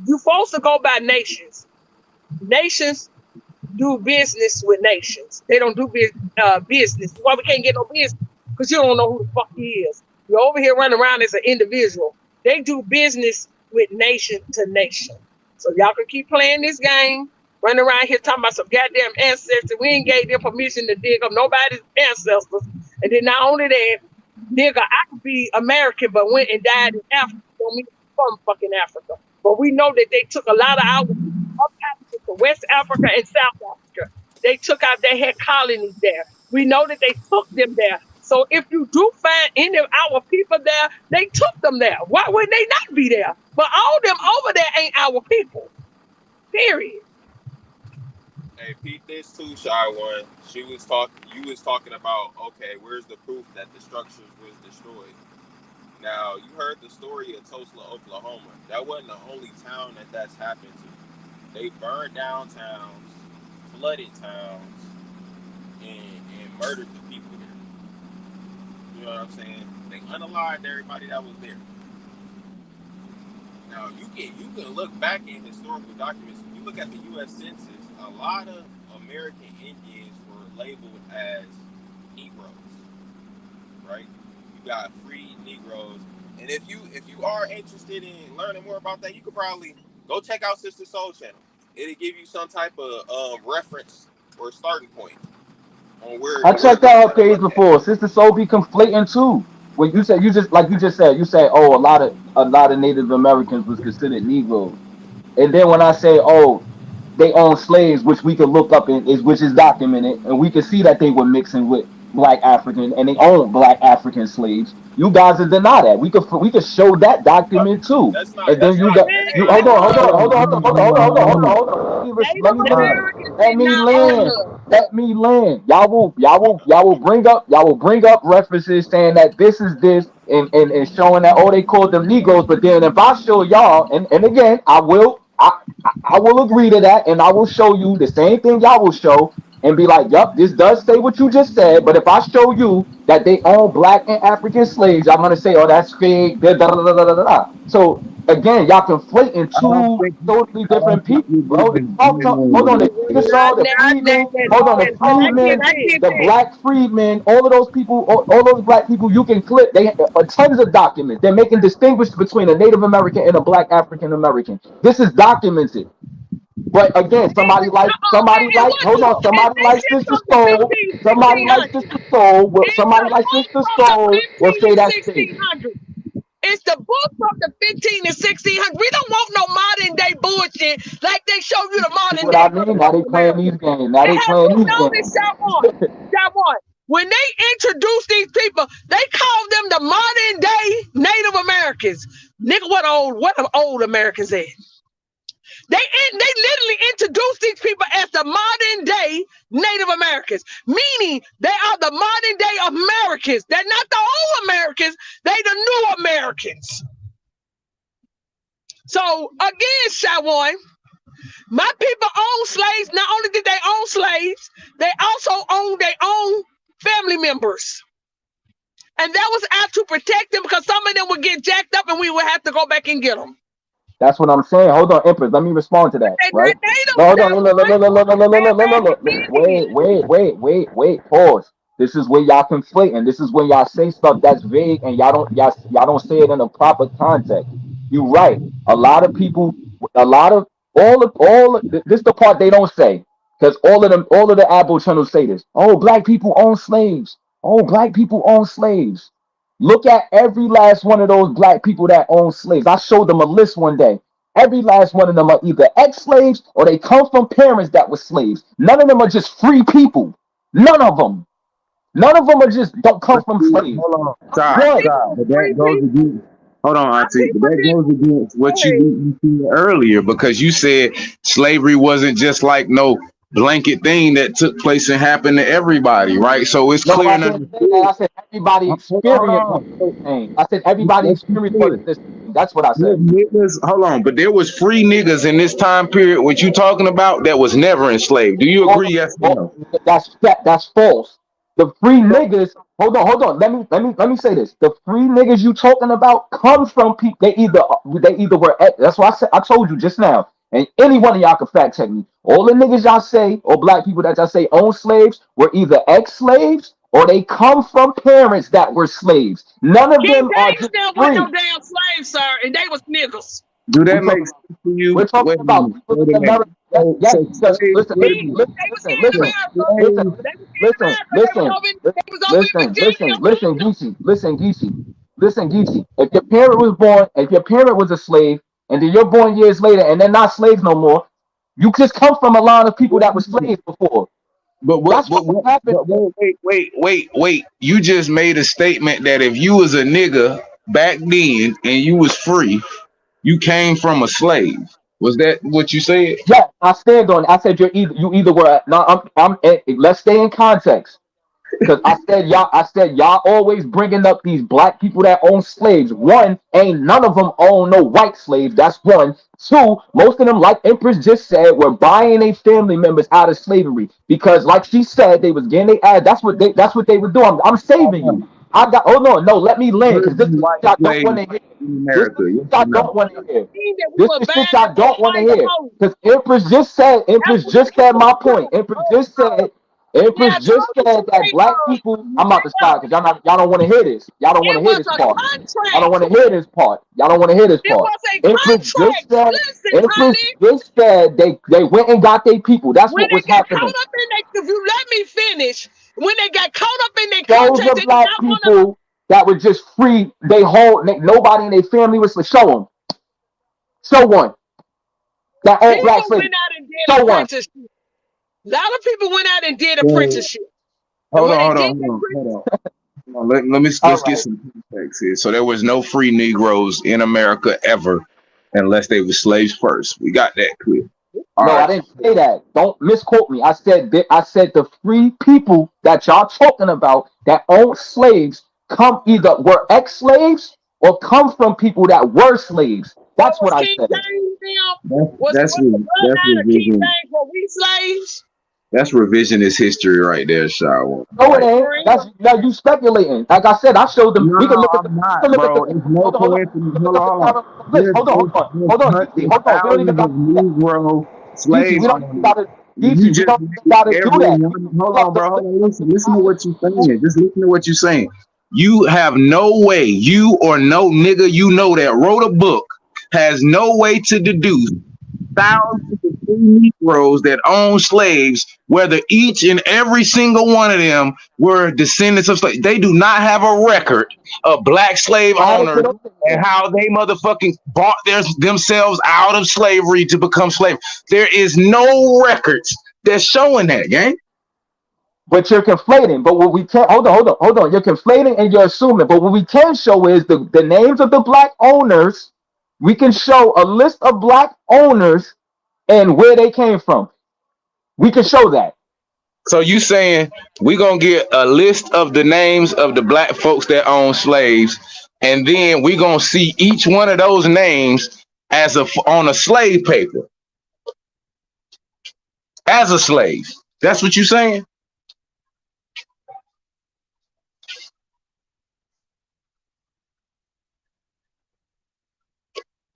Speaker 17: you supposed to go by nations. Nations do business with nations. They don't do business. Why we can't get no business? Because you don't know who the fuck he is. You're over here running around as an individual. They do business with nation to nation. So y'all can keep playing this game, running around here talking about some goddamn ancestors. We ain't gave them permission to dig up nobody's ancestors. And then not only that, nigga, I could be American but went and died in Africa. Don't mean I'm from fucking Africa. But we know that they took a lot of our up Africa to West Africa and South Africa. They took out, they had colonies there. We know that they took them there. So if you do find any of our people there, they took them there. Why would they not be there? But all them over there ain't our people. Period.
Speaker 4: Hey, Pete, this too, Shy One. You was talking about, okay, where's the proof that the structures was destroyed? Now, you heard the story of Tulsa, Oklahoma. That wasn't the only town that's happened to. They burned down towns, flooded towns, and murdered the people there. You know what I'm saying? They unalived everybody that was there. You can look back in historical documents. If you look at the U.S. Census, a lot of American Indians were labeled as Negroes, right? You got free Negroes, and if you are interested in learning more about that, you could probably go check out Sister Soul Channel. It'll give you some type of reference or starting point on
Speaker 7: I
Speaker 4: where
Speaker 7: checked
Speaker 4: to
Speaker 7: out her
Speaker 4: kind of
Speaker 7: page
Speaker 4: look at.
Speaker 7: before. Sister Soul be conflating too. When you said you just said oh a lot of Native Americans was considered Negroes. And then when I say, oh, they own slaves, which we could look up in is which is documented, and we could see that they were mixing with black African and they own black African slaves. You guys would deny that. We could show that document too.
Speaker 4: That's not
Speaker 7: And then
Speaker 4: that's
Speaker 7: you
Speaker 4: not
Speaker 7: got
Speaker 4: that's
Speaker 7: you
Speaker 4: not
Speaker 7: hold on,
Speaker 4: true.
Speaker 7: hold on, hold on, hold on, hold on, hold on, hold on, hold on,
Speaker 17: No,
Speaker 7: hold on. Let
Speaker 17: Native
Speaker 7: me land.
Speaker 17: Americans
Speaker 7: Let
Speaker 17: did
Speaker 7: me
Speaker 17: not own
Speaker 7: land.
Speaker 17: us.
Speaker 7: Let me land. Y'all will bring up references saying that this is this and showing that oh they called them Negroes, but then if I show y'all and again I will agree to that and I will show you the same thing y'all will show and be like, yup, this does say what you just said, but if I show you that they own black and African slaves, I'm gonna say, oh, that's fake. Da, da, da, da, da, da, da. So again, y'all conflating
Speaker 11: I don't
Speaker 7: two
Speaker 11: think
Speaker 7: totally
Speaker 11: I don't
Speaker 7: different
Speaker 11: think
Speaker 7: people,
Speaker 11: you're
Speaker 7: bro.
Speaker 11: giving
Speaker 7: Hold on, the
Speaker 17: Not
Speaker 7: Ingersoll, the
Speaker 17: now,
Speaker 7: freedmen, hold on, the
Speaker 17: and I get
Speaker 7: freedmen,
Speaker 17: that.
Speaker 7: the black freedmen, all of those people, all those black people, you can clip. They tons of documents. They're making distinguish between a Native American and a black African American. This is documented. But again, hold on,
Speaker 17: And
Speaker 7: somebody
Speaker 17: they
Speaker 7: like
Speaker 17: hit
Speaker 7: Sister
Speaker 17: from the
Speaker 7: Soul,
Speaker 17: 1600.
Speaker 7: Somebody like Sister Soul will
Speaker 17: 15
Speaker 7: say
Speaker 17: and
Speaker 7: that's fake.
Speaker 17: 1600. It's the book from the 15 and 1600. We don't want no modern day bullshit like they show you the
Speaker 7: See
Speaker 17: modern
Speaker 7: what
Speaker 17: day
Speaker 7: I mean? Now they
Speaker 17: motherfucking
Speaker 7: playing
Speaker 17: America.
Speaker 7: these games. Now
Speaker 17: And
Speaker 7: they
Speaker 17: have
Speaker 7: playing
Speaker 17: you
Speaker 7: these
Speaker 17: noticed,
Speaker 7: games.
Speaker 17: Shot one? When they introduce these people, they call them the modern day Native Americans. Nigga, what are old Americans at? They literally introduce these people as the modern day Native Americans, meaning they are the modern day Americans. They're not the old Americans, they the new Americans. So again, Shawan, my people own slaves. Not only did they own slaves, they also owned their own family members. And that was out to protect them because some of them would get jacked up and we would have to go back and get them.
Speaker 7: That's what I'm saying. Hold on, Empress. Let me respond to that.
Speaker 17: They're
Speaker 7: Right?
Speaker 17: not native,
Speaker 7: No, hold on.
Speaker 17: Shawan.
Speaker 7: Look. Wait. Pause. This is where y'all conflate, and this is when y'all say stuff that's vague, and y'all don't say it in a proper context. You right. A lot of people, a lot of this the part they don't say, because all of the Aboriginal say this. Oh, black people own slaves. Oh, black people own slaves. Look at every last one of those black people that own slaves. I showed them a list one day. Every last one of them are either ex-slaves or they come from parents that were slaves. None of them are just free people. None of them. None of them are just don't come
Speaker 11: but
Speaker 7: from
Speaker 11: see,
Speaker 7: slaves.
Speaker 11: hold on,
Speaker 17: My
Speaker 11: stop,
Speaker 7: One.
Speaker 17: people
Speaker 11: stop.
Speaker 17: were
Speaker 11: But
Speaker 17: free
Speaker 11: that goes
Speaker 17: people.
Speaker 11: against hold on,
Speaker 17: My
Speaker 11: Auntie. But
Speaker 17: people
Speaker 11: that
Speaker 17: did.
Speaker 11: goes against what
Speaker 17: Hey,
Speaker 11: you said earlier because you said slavery wasn't just like no blanket thing that took place and happened to everybody, right? So it's
Speaker 7: No,
Speaker 11: clear
Speaker 7: I
Speaker 11: and
Speaker 7: didn't say that.
Speaker 11: understood.
Speaker 7: I said everybody
Speaker 11: Hold
Speaker 7: experienced what
Speaker 11: on.
Speaker 7: they're saying. I said everybody
Speaker 11: Let's be
Speaker 7: experienced what
Speaker 11: clear.
Speaker 7: they're saying. That's what I said.
Speaker 11: Niggas, hold on, but there was free niggas in this time period. What you talking about? That was never enslaved. Do you
Speaker 7: Hold
Speaker 11: agree? Yes or
Speaker 7: on,
Speaker 11: no?
Speaker 7: that's false. The free
Speaker 11: So,
Speaker 7: niggas. Hold on. Let me say this. The free niggas you talking about comes from people. They either were. That's why I told you just now. And any one of y'all can fact check me. All the niggas y'all say or black people that y'all say own slaves were either ex-slaves or they come from parents that were slaves. None of
Speaker 17: King
Speaker 7: them are
Speaker 17: James
Speaker 7: just
Speaker 17: still wasn't no
Speaker 7: free.
Speaker 17: damn slaves, sir, and they was niggas.
Speaker 11: do
Speaker 7: We
Speaker 11: that
Speaker 7: talking
Speaker 11: make
Speaker 7: about.
Speaker 11: sense to
Speaker 7: We're
Speaker 11: you?
Speaker 7: talking
Speaker 11: Wait a
Speaker 7: about
Speaker 11: minute.
Speaker 7: people
Speaker 11: Wait
Speaker 7: in
Speaker 11: a minute.
Speaker 7: America. Yes, yes.
Speaker 11: So
Speaker 7: Because
Speaker 11: slave.
Speaker 7: listen,
Speaker 11: Wait a minute.
Speaker 17: They was here in
Speaker 11: So
Speaker 17: America.
Speaker 7: listen,
Speaker 11: slave.
Speaker 17: They was here in
Speaker 7: listen,
Speaker 17: America. They was over in Virginia.
Speaker 7: listen, Geechee. If your parent was a slave, and then you're born years later, and they're not slaves no more, you just come from a line of people that were slaves before.
Speaker 11: But what?
Speaker 7: That's
Speaker 11: But
Speaker 7: what
Speaker 11: what?
Speaker 7: happened.
Speaker 11: But wait. You just made a statement that if you was a nigga back then and you was free, you came from a slave. Was that what you said?
Speaker 7: Yeah, I stand on it. I said you either were. No, let's stay in context. Because I said y'all always bringing up these black people that own slaves. One, ain't none of them own no white slaves. That's one. Two, most of them, like Empress just said, were buying their family members out of slavery because, like she said, they was getting their ass. That's what they were doing. I'm saving you. I got. Oh no, no. Let me land
Speaker 11: Where's
Speaker 7: because this
Speaker 11: the
Speaker 7: is
Speaker 11: white
Speaker 7: what I don't want
Speaker 11: slaves
Speaker 7: to hear.
Speaker 11: in
Speaker 7: This is
Speaker 11: America? Yes
Speaker 7: what I
Speaker 11: or no?
Speaker 7: don't want to hear.
Speaker 17: Mean that we
Speaker 7: This
Speaker 17: were
Speaker 7: is shit
Speaker 17: bad
Speaker 7: I
Speaker 17: for
Speaker 7: don't want to
Speaker 17: white
Speaker 7: hear.
Speaker 17: hoes.
Speaker 7: Because Empress just said.
Speaker 17: That's
Speaker 7: Empress
Speaker 17: what they
Speaker 7: just said my
Speaker 17: call
Speaker 7: point.
Speaker 17: them.
Speaker 7: Empress
Speaker 17: Oh,
Speaker 7: just said.
Speaker 17: yeah,
Speaker 7: Empress
Speaker 17: I told
Speaker 7: just
Speaker 17: you
Speaker 7: said that black people. I'm about to stop because y'all don't want to hear this. Y'all don't want
Speaker 17: it
Speaker 7: to hear
Speaker 17: was
Speaker 7: this
Speaker 17: a
Speaker 7: part. Y'all don't
Speaker 17: contract.
Speaker 7: want to hear this part. Y'all don't want to hear this
Speaker 17: It
Speaker 7: part.
Speaker 17: was a
Speaker 7: Empress just
Speaker 17: contract.
Speaker 7: said.
Speaker 17: Listen,
Speaker 7: Empress
Speaker 17: honey,
Speaker 7: just said they went and got their people. That's
Speaker 17: when
Speaker 7: what
Speaker 17: they
Speaker 7: was
Speaker 17: got
Speaker 7: happening.
Speaker 17: caught up in they, if you let me finish, when they got caught up in their
Speaker 7: Show
Speaker 17: contract,
Speaker 7: the
Speaker 17: they did
Speaker 7: black
Speaker 17: not want to.
Speaker 7: people that were just free. They hold nobody in their family was to show them. Show one that old black
Speaker 17: People
Speaker 7: slave.
Speaker 17: went out and did
Speaker 7: Show one.
Speaker 17: apprenticeship. A lot of people went out and did
Speaker 11: So
Speaker 17: apprenticeship. And
Speaker 11: hold
Speaker 17: when
Speaker 11: on,
Speaker 17: they
Speaker 11: hold
Speaker 17: did
Speaker 11: on, hold on, hold
Speaker 17: apprenticeship,
Speaker 11: on.
Speaker 7: All
Speaker 11: Let's get
Speaker 7: right.
Speaker 11: some context here. So there was no free Negroes in America ever, unless they were slaves first. We got that clear. All
Speaker 7: No, I
Speaker 11: right.
Speaker 7: didn't say that. Don't misquote me. I said that. I said the free people that y'all talking about that owned slaves come either were ex-slaves or come from people that were slaves.
Speaker 17: what
Speaker 7: That's
Speaker 17: was
Speaker 7: what I
Speaker 17: King
Speaker 7: said.
Speaker 17: James them?
Speaker 11: That's
Speaker 17: Was the
Speaker 11: that's
Speaker 17: bloodline of King
Speaker 11: revision.
Speaker 17: James were we slaves?
Speaker 11: That's revisionist history right there, Shaw.
Speaker 7: No, it
Speaker 11: Like,
Speaker 7: ain't.
Speaker 17: For
Speaker 7: That's
Speaker 17: real.
Speaker 7: now you speculating. Like I said, I showed them.
Speaker 11: no,
Speaker 7: We can look at the.
Speaker 11: I'm
Speaker 7: We
Speaker 11: not,
Speaker 7: can look at the.
Speaker 11: bro. It's no
Speaker 7: Hold on, hold on.
Speaker 11: coincidence.
Speaker 7: We can look
Speaker 11: Hold on,
Speaker 7: at the
Speaker 11: hold on.
Speaker 7: bottom of the list. Hold on, hold on,
Speaker 11: There's
Speaker 7: Geechee. Hold on. We don't even
Speaker 11: thousands
Speaker 7: got
Speaker 11: of
Speaker 7: to do that.
Speaker 11: Negro
Speaker 7: Geechee, we
Speaker 11: slaves
Speaker 7: don't
Speaker 11: on
Speaker 7: even
Speaker 11: it.
Speaker 7: got to.
Speaker 11: You
Speaker 7: Geechee, we
Speaker 11: just
Speaker 7: don't even
Speaker 11: named
Speaker 7: got to do
Speaker 11: every
Speaker 7: that. We
Speaker 11: one.
Speaker 7: can
Speaker 11: Hold
Speaker 7: pull
Speaker 11: on,
Speaker 7: up the
Speaker 11: bro. Hold
Speaker 7: list
Speaker 11: on.
Speaker 7: of the
Speaker 11: Listen to
Speaker 7: black
Speaker 11: what you're
Speaker 7: people.
Speaker 11: saying. Just listen to what you're saying. You have no way, you or no nigga you know that wrote a book has no way to deduce thousands of free Negroes that own slaves, whether each and every single one of them were descendants of slaves. They do not have a record of black slave
Speaker 7: So how they
Speaker 11: owners
Speaker 7: get over
Speaker 11: and
Speaker 7: there?
Speaker 11: how they motherfucking bought themselves out of slavery to become slaves. There is no records that's showing that, gang.
Speaker 7: But you're conflating. But what we can hold on. You're conflating and you're assuming. But what we can show is the names of the black owners. We can show a list of black owners and where they came from. We can show that.
Speaker 11: So you saying we gonna get a list of the names of the black folks that own slaves, and then we gonna see each one of those names as on a slave paper as a slave. That's what you saying?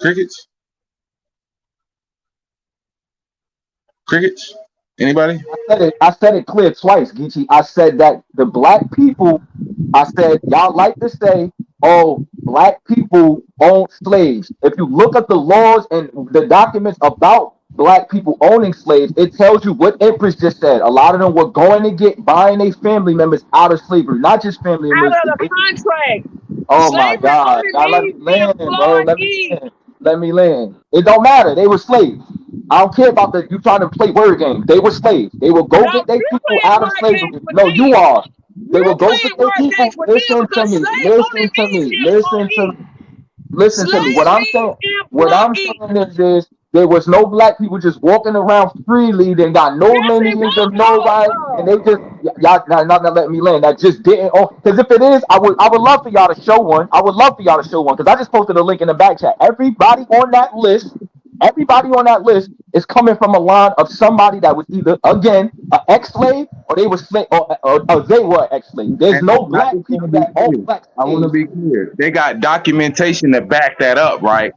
Speaker 11: Crickets? Crickets? Anybody?
Speaker 7: I said it clear twice, Geechee. I said that the black people, I said, y'all like to say, oh, black people own slaves. If you look at the laws and the documents about black people owning slaves, it tells you what Empress just said. A lot of them were going to get buying their family members out of slavery, not just family members.
Speaker 17: Out of the contract.
Speaker 7: Oh my
Speaker 17: Slavery
Speaker 7: God.
Speaker 17: only
Speaker 7: Now let me
Speaker 17: means the
Speaker 7: land, bro. Let me
Speaker 17: employee.
Speaker 7: land. Let me land. It don't matter. They were slaves. I don't care about the you trying to play word games. They were slaves. They will go
Speaker 17: No,
Speaker 7: get their
Speaker 17: you
Speaker 7: people
Speaker 17: playing
Speaker 7: out of
Speaker 17: word
Speaker 7: slavery.
Speaker 17: games with
Speaker 7: No, you
Speaker 17: them.
Speaker 7: are. They
Speaker 17: You
Speaker 7: will go
Speaker 17: playing
Speaker 7: get their
Speaker 17: word
Speaker 7: people.
Speaker 17: games with them
Speaker 7: Listen to
Speaker 17: because
Speaker 7: me.
Speaker 17: slave only
Speaker 7: Listen to
Speaker 17: means
Speaker 7: me. Listen to me.
Speaker 17: employee.
Speaker 7: Listen to me.
Speaker 17: Slave means
Speaker 7: What I'm
Speaker 17: employee.
Speaker 7: saying is there was no black people just walking around freely. They got no
Speaker 17: Yes, it
Speaker 7: lineage of
Speaker 17: was,
Speaker 7: nobody, and they just y'all not gonna let me land. That just didn't. Oh, because if it is, I would love for y'all to show one. I would love for y'all to show one because I just posted a link in the back chat. Everybody on that list is coming from a line of somebody that was either again an ex-slave or they were slave or they were ex-slave. There's
Speaker 11: And
Speaker 7: no
Speaker 11: I
Speaker 7: black
Speaker 11: just want
Speaker 7: people
Speaker 11: to be
Speaker 7: that own
Speaker 11: clear.
Speaker 7: black
Speaker 11: I want to
Speaker 7: slaves.
Speaker 11: be clear. They got documentation to back that up, right?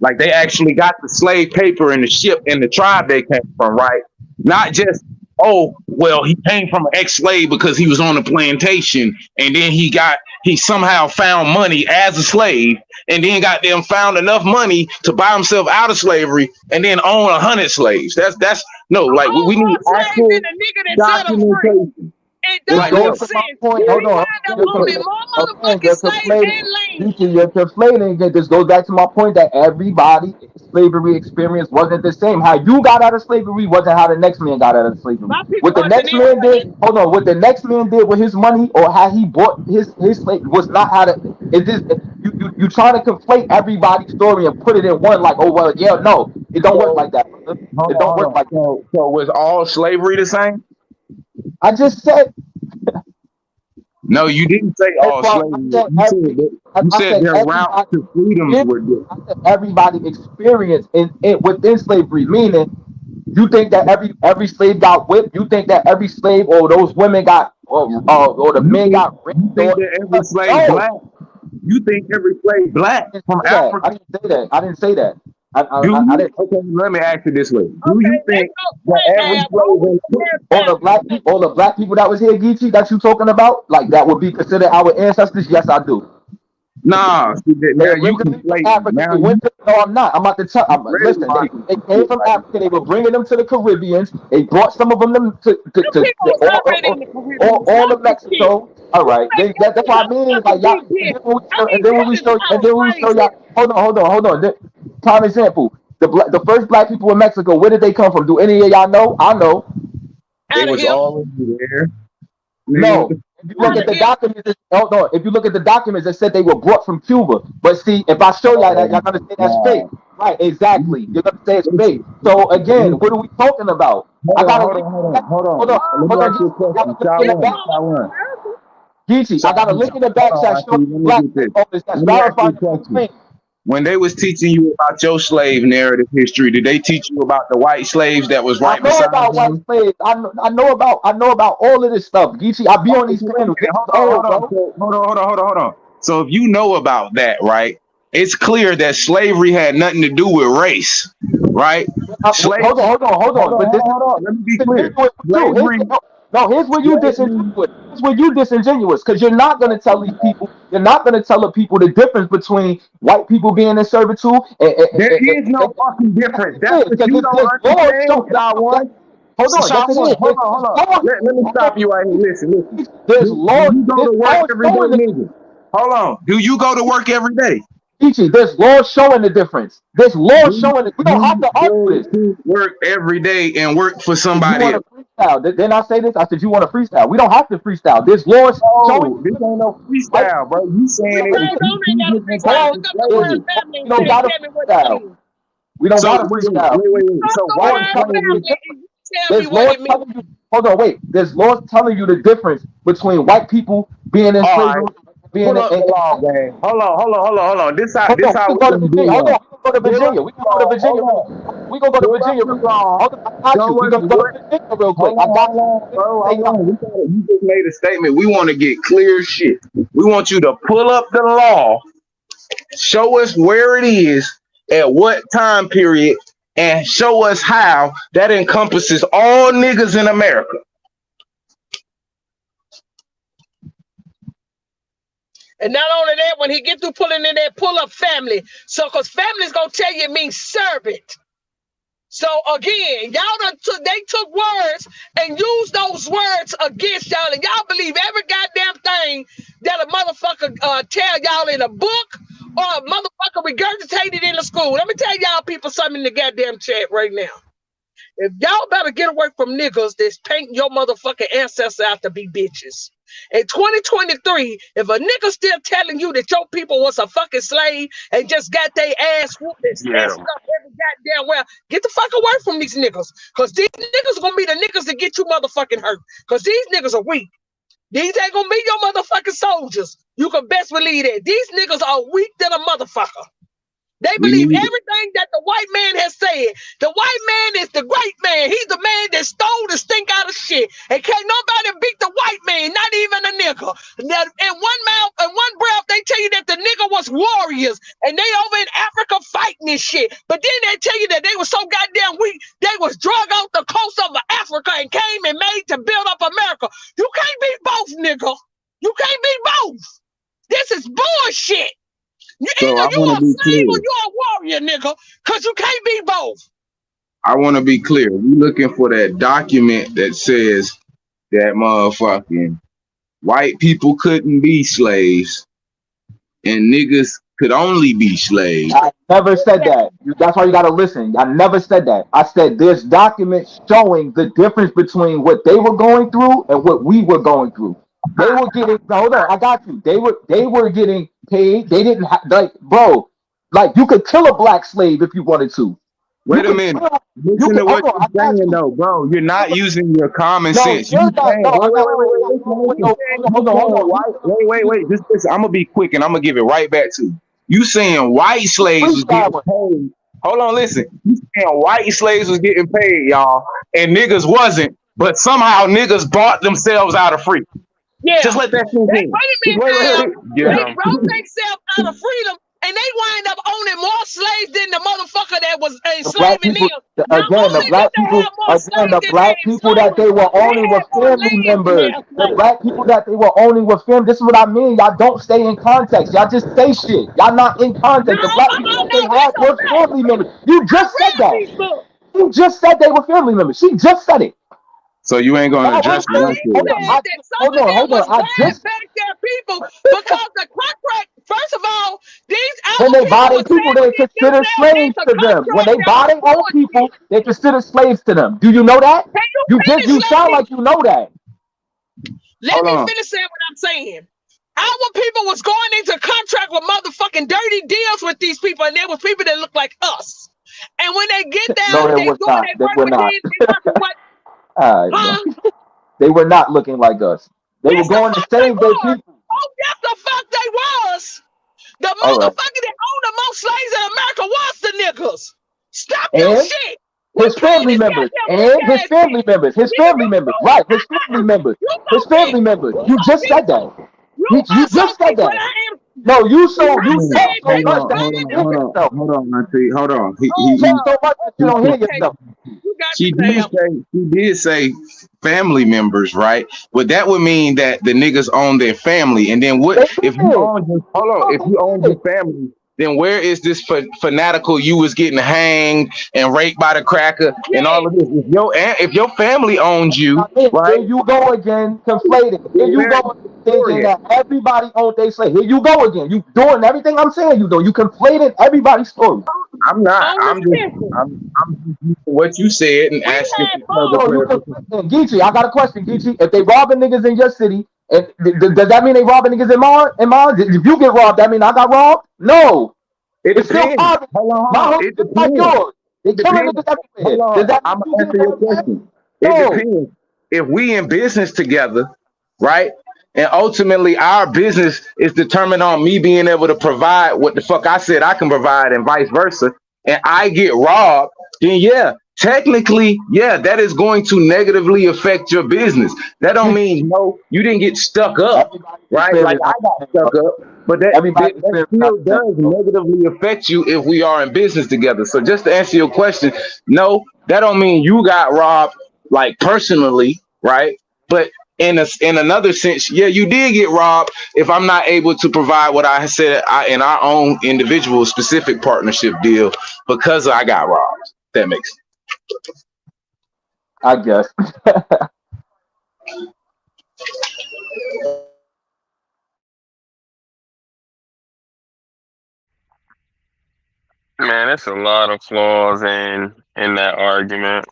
Speaker 11: Like they actually got the slave paper and the ship and the tribe they came from, right? Not just, oh, well, he came from an ex-slave because he was on a plantation and then he somehow found money as a slave and then got them found enough money to buy himself out of slavery and then own 100 slaves. That's no, like we
Speaker 17: Own
Speaker 11: need
Speaker 17: more slaves
Speaker 11: actual
Speaker 17: than the nigga that set them free.
Speaker 11: documentation.
Speaker 17: It
Speaker 7: This
Speaker 11: Like,
Speaker 17: don't
Speaker 11: yo,
Speaker 17: make
Speaker 7: goes to my
Speaker 17: sense.
Speaker 7: point.
Speaker 17: We
Speaker 7: Hold on.
Speaker 17: wind up
Speaker 7: You're
Speaker 17: owning more
Speaker 7: again,
Speaker 17: motherfucking
Speaker 7: you're
Speaker 17: slaves
Speaker 7: conflating.
Speaker 17: and land.
Speaker 7: Geechee, you're conflating. This goes back to my point that everybody slavery experience wasn't the same. How you got out of slavery wasn't how the next man got out of slavery.
Speaker 17: My people
Speaker 7: What the
Speaker 17: wasn't
Speaker 7: next man did,
Speaker 17: enslaved.
Speaker 7: hold on. What the next man did with his money or how he bought his slave was not how to. It just you trying to conflate everybody's story and put it in one like, oh well, yeah, no, it don't work
Speaker 11: so
Speaker 7: like that, brother.
Speaker 11: hold
Speaker 7: It
Speaker 11: on,
Speaker 7: don't
Speaker 11: hold
Speaker 7: work
Speaker 11: on.
Speaker 7: like that.
Speaker 11: So was all slavery the same?
Speaker 7: I just said
Speaker 11: No, you didn't say all
Speaker 7: Bro, I
Speaker 11: slavery.
Speaker 7: said
Speaker 11: You
Speaker 7: I
Speaker 11: said
Speaker 7: said
Speaker 11: their route
Speaker 7: everybody
Speaker 11: to freedoms were different.
Speaker 7: I said everybody experienced in within slavery. Meaning, you think that every slave got whipped? You think that every slave or those women got or the man got raped.
Speaker 11: You think that every slave
Speaker 7: No,
Speaker 11: black? You think every slave black from
Speaker 7: I
Speaker 11: Africa?
Speaker 7: didn't say that. I didn't say that.
Speaker 11: Do
Speaker 7: I
Speaker 11: you?
Speaker 7: didn't.
Speaker 11: Okay, let me ask you this way: Do
Speaker 17: Okay,
Speaker 11: you think
Speaker 17: let's go.
Speaker 11: that
Speaker 17: Wait,
Speaker 11: every
Speaker 17: Ab, who was
Speaker 11: slave
Speaker 17: the first
Speaker 7: All the black people that was here, Geechee, that you talking about, like that would be considered our ancestors? Yes, I do.
Speaker 11: Nah, see that
Speaker 7: They
Speaker 11: now you
Speaker 7: originally from
Speaker 11: conflating.
Speaker 7: Africa.
Speaker 11: Now
Speaker 7: They went to. No, I'm not. I'm about to tell.
Speaker 11: ready
Speaker 7: Listen,
Speaker 11: rocking
Speaker 7: they
Speaker 11: some
Speaker 7: came
Speaker 11: shit
Speaker 7: from
Speaker 11: right
Speaker 7: Africa. They were bringing them to the Caribbeans. They brought some of them
Speaker 17: Them people was already in the Caribbean.
Speaker 7: all
Speaker 17: Y'all
Speaker 7: of
Speaker 17: be kidding.
Speaker 7: Mexico. All
Speaker 17: You
Speaker 7: right,
Speaker 17: make
Speaker 7: that's what I
Speaker 17: every
Speaker 7: mean.
Speaker 17: motherfucker
Speaker 7: Like
Speaker 17: be
Speaker 7: y'all, and then
Speaker 17: bitch.
Speaker 7: when we
Speaker 17: I
Speaker 7: show,
Speaker 17: mean, that is
Speaker 7: and then when we show
Speaker 17: outrageous.
Speaker 7: y'all. Hold on. Prime example: the first black people in Mexico. Where did they come from? Do any of y'all know? I know.
Speaker 11: They
Speaker 17: Out of
Speaker 11: was
Speaker 17: here.
Speaker 11: already there.
Speaker 7: No. If you look
Speaker 17: Out
Speaker 7: at
Speaker 17: of
Speaker 7: the
Speaker 17: here.
Speaker 7: documents, hold on. If you look at the documents, it said they were brought from Cuba. But see, if I show y'all that, y'all gonna say that's fake.
Speaker 11: Nah.
Speaker 7: Right? Exactly. You're gonna say it's fake.
Speaker 11: Listen,
Speaker 7: So again,
Speaker 11: listen.
Speaker 7: what are we talking about? I got a link.
Speaker 11: Hold
Speaker 7: Hold
Speaker 11: on.
Speaker 7: on.
Speaker 11: Let me
Speaker 7: Hold on.
Speaker 11: ask you a
Speaker 7: I got a
Speaker 11: question.
Speaker 7: link
Speaker 11: Shot
Speaker 7: in the
Speaker 17: It's
Speaker 11: one.
Speaker 7: back.
Speaker 17: all
Speaker 11: Shot
Speaker 17: over
Speaker 11: one.
Speaker 17: America.
Speaker 7: Geechee, I
Speaker 11: Shot
Speaker 7: got a
Speaker 11: one.
Speaker 7: link in the back
Speaker 11: Hold
Speaker 7: chat
Speaker 11: on,
Speaker 7: showing
Speaker 11: Auntie. Let me
Speaker 7: black
Speaker 11: get this.
Speaker 7: owners that's
Speaker 11: Let me ask you
Speaker 7: verifying
Speaker 11: a
Speaker 7: my
Speaker 11: question.
Speaker 7: claim.
Speaker 11: When they was teaching you about your slave narrative history, did they teach you about the white slaves that was
Speaker 7: I
Speaker 11: right
Speaker 7: know
Speaker 11: beside
Speaker 7: about white
Speaker 11: them?
Speaker 7: slaves. I know about all of this stuff. Geechee, I be on
Speaker 11: Okay,
Speaker 7: these
Speaker 11: so wait a
Speaker 7: panels. This
Speaker 11: minute.
Speaker 7: is old, bro.
Speaker 11: So, hold on. So if you know about that, right? It's clear that slavery had nothing to do with race, right? Slave.
Speaker 7: Hold on. But this is
Speaker 11: Hold on. Let me be clear.
Speaker 7: disingenuous with you.
Speaker 11: Slavery.
Speaker 7: Here's where you
Speaker 11: Slavery.
Speaker 7: disingenuous. Here's where you disingenuous because you're not going to tell these people. You're not going to tell the people the difference between white people being in servitude
Speaker 11: There is no fucking difference. That's what
Speaker 7: because
Speaker 11: you don't
Speaker 7: there's laws
Speaker 11: understand,
Speaker 7: show.
Speaker 11: Shot one.
Speaker 7: Hold on. Yes,
Speaker 11: Shot
Speaker 7: it
Speaker 11: one.
Speaker 7: is.
Speaker 11: Hold
Speaker 7: There's
Speaker 11: on.
Speaker 7: laws.
Speaker 11: Let me
Speaker 7: Hold on.
Speaker 11: stop you right here. Listen.
Speaker 7: There's
Speaker 11: Do
Speaker 7: laws.
Speaker 11: you go
Speaker 7: There's
Speaker 11: to work
Speaker 7: laws
Speaker 11: every day,
Speaker 7: showing the
Speaker 11: nigga? Hold on. Do you go to work every day?
Speaker 7: Geechee, there's laws showing the difference. There's laws
Speaker 11: Do
Speaker 7: showing it. We don't have
Speaker 11: you
Speaker 7: to argue
Speaker 11: go
Speaker 7: this.
Speaker 11: to work every day and work for
Speaker 7: If you
Speaker 11: somebody
Speaker 7: want to
Speaker 11: else?
Speaker 7: freestyle, then I say this. I said you want to freestyle. We don't have to freestyle. There's laws showing.
Speaker 11: Oh, this ain't no
Speaker 7: Right?
Speaker 11: freestyle, bro. You saying it was
Speaker 17: Grown ain't got
Speaker 11: two
Speaker 17: to
Speaker 11: different
Speaker 17: freestyle.
Speaker 11: types
Speaker 7: Laws
Speaker 11: of
Speaker 17: Look up the
Speaker 7: is
Speaker 11: slavery.
Speaker 17: word family
Speaker 7: we
Speaker 17: and
Speaker 7: don't
Speaker 17: say,
Speaker 7: gotta
Speaker 17: tell me what it
Speaker 7: freestyle.
Speaker 17: is.
Speaker 7: We don't
Speaker 11: So
Speaker 7: gotta freestyle.
Speaker 11: wait.
Speaker 17: Look
Speaker 11: So
Speaker 17: the
Speaker 11: white
Speaker 7: Laws
Speaker 17: word
Speaker 7: telling you the
Speaker 11: slavery.
Speaker 17: family
Speaker 7: difference.
Speaker 17: and you tell me
Speaker 7: There's
Speaker 17: what
Speaker 7: laws
Speaker 17: it means.
Speaker 7: telling you. Hold on, wait. There's laws telling you the difference between white people being in
Speaker 11: All
Speaker 7: slavery
Speaker 11: right.
Speaker 7: and being
Speaker 11: Pull
Speaker 7: in.
Speaker 11: up the law, gang. Hold on.
Speaker 7: Hold
Speaker 11: This
Speaker 7: on, we
Speaker 11: how
Speaker 7: can
Speaker 11: we
Speaker 7: go to
Speaker 11: gonna do
Speaker 7: Virginia. Hold on,
Speaker 11: y'all.
Speaker 7: we can go to
Speaker 11: Pull up
Speaker 7: Virginia. We
Speaker 11: the
Speaker 7: can go to
Speaker 11: law.
Speaker 7: Virginia.
Speaker 11: Hold on.
Speaker 7: We gonna go to
Speaker 11: Pull up
Speaker 7: Virginia
Speaker 11: the
Speaker 7: real quick.
Speaker 11: law.
Speaker 7: Hold on, I got you.
Speaker 11: Show
Speaker 7: We
Speaker 11: us
Speaker 7: gonna go to
Speaker 11: what.
Speaker 7: Virginia real quick. I got you.
Speaker 11: Bro.
Speaker 7: Say
Speaker 11: Hold on. You just made a statement. We want to get clear shit. We want you to pull up the law, show us where it is, at what time period, and show us how that encompasses all niggas in America.
Speaker 17: And not only that, when he get through pulling in that pull up family. So, because family's going to tell you it means servant. So again, they took words and used those words against y'all, and y'all believe every goddamn thing that a motherfucker tell y'all in a book or a motherfucker regurgitated in the school. Let me tell y'all people something in the goddamn chat right now. If y'all better get away from niggas that's painting your motherfucking ancestors out to be bitches. In 2023, if a nigga still telling you that your people was a fucking slave and just got their ass whooped and snatched up every goddamn well, get the fuck away from these niggas. Cause these niggas gonna be the niggas that get you motherfucking hurt. Cause these niggas are weak. These ain't gonna be your motherfucking soldiers. You can best believe that. These niggas are weak than a motherfucker. They
Speaker 11: We
Speaker 17: believe
Speaker 11: need
Speaker 17: everything that the white man has said. The white man is the great man. He's the man that stole the stink out of shit. And can't nobody beat the white man, not even a nigga. Now, in one mouth, in one breath, they tell you that the nigga was warriors and they over in Africa fighting this shit. But then they tell you that they were so goddamn weak, they was drug out the coast of Africa and came and made to build up America. You can't beat both, nigga. You can't beat both. This is bullshit.
Speaker 11: So
Speaker 17: Either
Speaker 11: I
Speaker 17: you
Speaker 11: want
Speaker 17: a
Speaker 11: to be
Speaker 17: slave or
Speaker 11: clear.
Speaker 17: you a warrior, nigga. Cause you can't be both.
Speaker 11: I want to be clear. We looking for that document that says that motherfucking white people couldn't be slaves and niggas could only be slaves.
Speaker 7: I never said that. That's why you gotta listen. I never said that. I said there's documents showing the difference between what they were going through and what we were going through. They were getting hold on, I got you. They were getting paid. They didn't have like bro, like you could kill a black slave if you wanted to. You
Speaker 11: Wait a
Speaker 7: could
Speaker 11: minute.
Speaker 7: kill, you
Speaker 11: Listen
Speaker 7: could
Speaker 11: to what
Speaker 7: hold on, I
Speaker 11: you're
Speaker 7: got
Speaker 11: saying
Speaker 7: you.
Speaker 11: though, bro. You're not using your common
Speaker 7: No,
Speaker 11: sense. You
Speaker 7: you're not.
Speaker 11: saying,
Speaker 7: No, I'm not.
Speaker 11: listen.
Speaker 7: Hold on.
Speaker 11: Wait. Just listen. I'm gonna be quick and I'm gonna give it right back to you. You saying white slaves was getting paid. Hold on, listen. You saying white slaves was getting paid, y'all, and niggas wasn't. but somehow niggas bought themselves out of freedom.
Speaker 17: Yeah.
Speaker 11: Just let that sink
Speaker 17: Wait
Speaker 11: in.
Speaker 17: a minute now.
Speaker 11: Yeah.
Speaker 17: They broke themselves out of freedom, and they wind up owning more slaves than the motherfucker that was
Speaker 7: The black
Speaker 17: enslaving
Speaker 7: people,
Speaker 17: them. Not
Speaker 7: again, the
Speaker 17: only did
Speaker 7: black
Speaker 17: they
Speaker 7: people,
Speaker 17: have more slaves
Speaker 7: the
Speaker 17: than
Speaker 7: black
Speaker 17: they
Speaker 7: people that
Speaker 17: enslaved,
Speaker 7: they were
Speaker 17: they
Speaker 7: owning were
Speaker 17: had more
Speaker 7: family
Speaker 17: land than they
Speaker 7: members. The
Speaker 17: enslaved.
Speaker 7: black people that they were owning were family. This is what I mean. Y'all don't stay in context. Y'all just say shit. Y'all not in
Speaker 17: No,
Speaker 7: context. The black people that they
Speaker 17: no,
Speaker 7: had
Speaker 17: that's a
Speaker 7: were
Speaker 17: fact.
Speaker 7: family members. You
Speaker 17: I
Speaker 7: just said
Speaker 17: read
Speaker 7: that.
Speaker 17: these books.
Speaker 7: You just said they were family members. She just said it.
Speaker 11: So you ain't gonna
Speaker 7: Y'all
Speaker 11: address
Speaker 7: want
Speaker 11: what I
Speaker 7: to
Speaker 11: said.
Speaker 17: Said that some
Speaker 7: hold
Speaker 17: of them
Speaker 7: on.
Speaker 17: was
Speaker 7: I
Speaker 17: buying
Speaker 7: just
Speaker 17: back their people because the contract. First of all, these
Speaker 7: when
Speaker 17: other
Speaker 7: they buy
Speaker 17: people
Speaker 7: their
Speaker 17: were
Speaker 7: people,
Speaker 17: saying
Speaker 7: they
Speaker 17: within
Speaker 7: consider
Speaker 17: themselves they
Speaker 7: slaves
Speaker 17: could
Speaker 7: to them. When
Speaker 17: contract
Speaker 7: they
Speaker 17: that
Speaker 7: buy
Speaker 17: was
Speaker 7: their own people,
Speaker 17: bullshit.
Speaker 7: they consider slaves to them. Do you know that?
Speaker 17: Can you finish?
Speaker 7: You sound like you know that.
Speaker 17: Let me finish saying what I'm saying. Our people was going into contract with motherfucking dirty deals with these people, and there was people that look like us. And when they get
Speaker 7: No,
Speaker 17: there,
Speaker 7: they
Speaker 17: they
Speaker 7: was
Speaker 17: doing
Speaker 7: not.
Speaker 17: their
Speaker 7: They
Speaker 17: work
Speaker 7: were
Speaker 17: with
Speaker 7: not.
Speaker 17: these. They working what?
Speaker 7: All right,
Speaker 17: Huh?
Speaker 7: bro. They were not looking like us. They were
Speaker 17: Yes, the
Speaker 7: going to
Speaker 17: fuck they
Speaker 7: save their
Speaker 17: was.
Speaker 7: people.
Speaker 17: Oh, yes, the fuck they was. The
Speaker 7: All right.
Speaker 17: motherfucker that owned the most slaves in America was the niggas. Stop your
Speaker 7: And
Speaker 17: shit.
Speaker 7: his family members. And his family members. His family members. Right. His family members. His family members. You just said that. You just said that. No, you talk so much that you don't hear yourself.
Speaker 11: Hold on, Auntie. Hold on.
Speaker 7: You talk so much that you don't hear yourself.
Speaker 11: She did say family members, right? But that would mean that the niggas own their family. And then what if you own your family, then where is this fanatical you was getting hanged and raped by the cracker and all of this? If your family owns you, right?
Speaker 7: Here you go again, conflating. Here you go thinking that everybody owns their slave. Here you go again. You doing everything I'm saying you do. You conflating everybody's story.
Speaker 11: I'm not. I'm just using what you said and asking for further clarification.
Speaker 7: Geechee, I got a question, Geechee. If they robbing niggas in your city, and does that mean they robbing niggas in mine? If you get robbed, that mean I got robbed? No. It's still poverty. My hood is like yours. They killing niggas everywhere. Does that
Speaker 11: I'm
Speaker 7: mean
Speaker 11: gonna answer your question.
Speaker 7: No.
Speaker 11: It depends. If we in business together, right? And ultimately our business is determined on me being able to provide what the fuck I said I can provide and vice versa, and I get robbed, then yeah, technically, yeah, that is going to negatively affect your business. That don't mean you didn't get stuck up, right? Like I got stuck up, but that still does negatively affect you if we are in business together. So just to answer your question, no, that don't mean you got robbed like personally, right? But in another sense, yeah, you did get robbed if I'm not able to provide what I said in our own individual specific partnership deal because I got robbed. That makes sense.
Speaker 7: I guess.
Speaker 9: Man, that's a lot of flaws in that argument.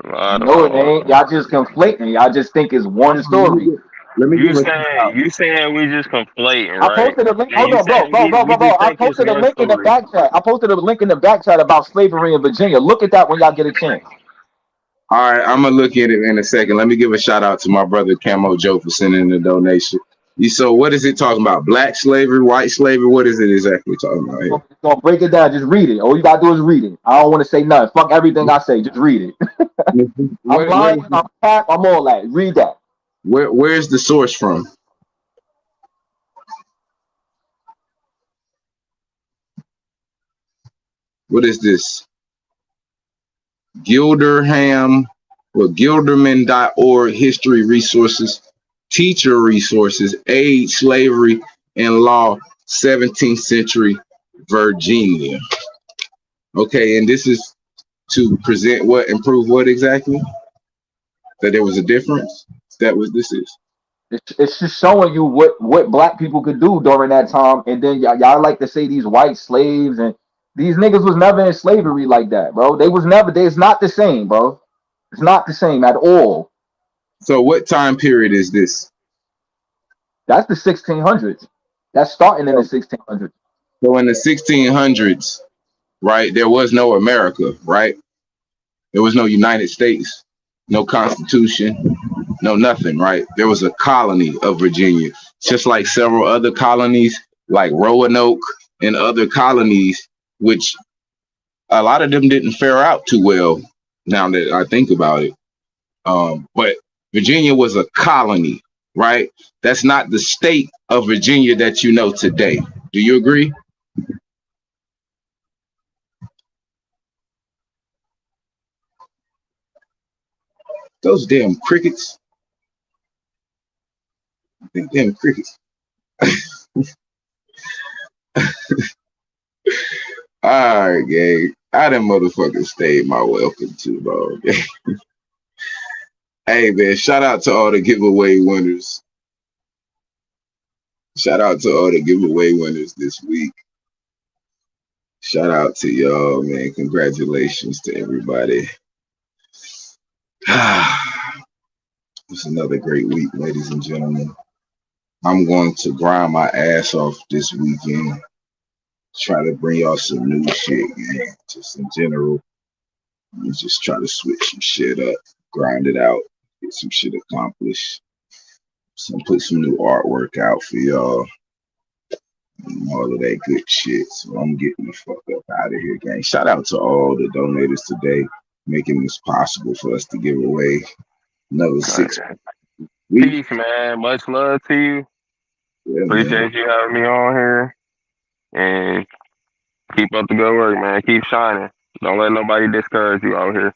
Speaker 9: A lot of
Speaker 7: No, it
Speaker 9: flaws.
Speaker 7: ain't. Y'all just conflating. Y'all just think it's one story.
Speaker 9: You saying we just conflating,
Speaker 7: I
Speaker 9: right?
Speaker 7: posted a link.
Speaker 9: And
Speaker 7: Hold
Speaker 9: you
Speaker 7: on,
Speaker 9: saying we
Speaker 7: bro.
Speaker 9: just
Speaker 7: I
Speaker 9: think it's
Speaker 7: posted a
Speaker 9: one
Speaker 7: link in the
Speaker 9: story.
Speaker 7: back chat. I posted a link in the back chat about slavery in Virginia. Look at that when y'all get a chance.
Speaker 11: All right, I'm gonna look at it in a second. Let me give a shout out to my brother Camo Joe for sending the donation. So what is it talking about? Black slavery, white slavery? What is it exactly talking about here?
Speaker 7: So break it down. Just read it. All you gotta do is read it. I don't want to say nothing. Fuck everything I say. Just read it. I'm lying. I'm cap. I'm all that. Read that.
Speaker 11: Where's the source from? What is this? Gilderman.org, history resources, teacher resources, age, slavery, and law, 17th century Virginia. Okay, and this is to present what and prove what exactly? That there was a difference? Is that what this is?
Speaker 7: It's just showing you what black people could do during that time, and then y'all like to say these white slaves and these niggas was never in slavery like that, bro. They was never. It's not the same, bro. It's not the same at all.
Speaker 11: So what time period is this?
Speaker 7: That's the 1600s. That's starting in the 1600s.
Speaker 11: So in the 1600s, right, there was no America, right? There was no United States, no Constitution, no nothing, right? There was a colony of Virginia, just like several other colonies, like Roanoke and other colonies, which a lot of them didn't fare out too well, now that I think about it. But Virginia was a colony, right? That's not the state of Virginia that you know today. Do you agree? Those damn crickets. Damn crickets. All right, gang. I done motherfucking stayed my welcome too long. Hey, man, shout out to all the giveaway winners. Shout out to all the giveaway winners this week. Shout out to y'all, man. Congratulations to everybody. It's another great week, ladies and gentlemen. I'm going to grind my ass off this weekend. Try to bring y'all some new shit, man. Just in general. Just try to switch some shit up, grind it out, get some shit accomplished. Put some new artwork out for y'all. And all of that good shit. So I'm getting the fuck up out of here, gang. Shout out to all the donators today, making this possible for us to give away another 6
Speaker 9: Peace, man. Much love to you.
Speaker 11: Yeah,
Speaker 9: appreciate you having me on here. And keep up the good work, man. Keep shining. Don't let nobody discourage you out here.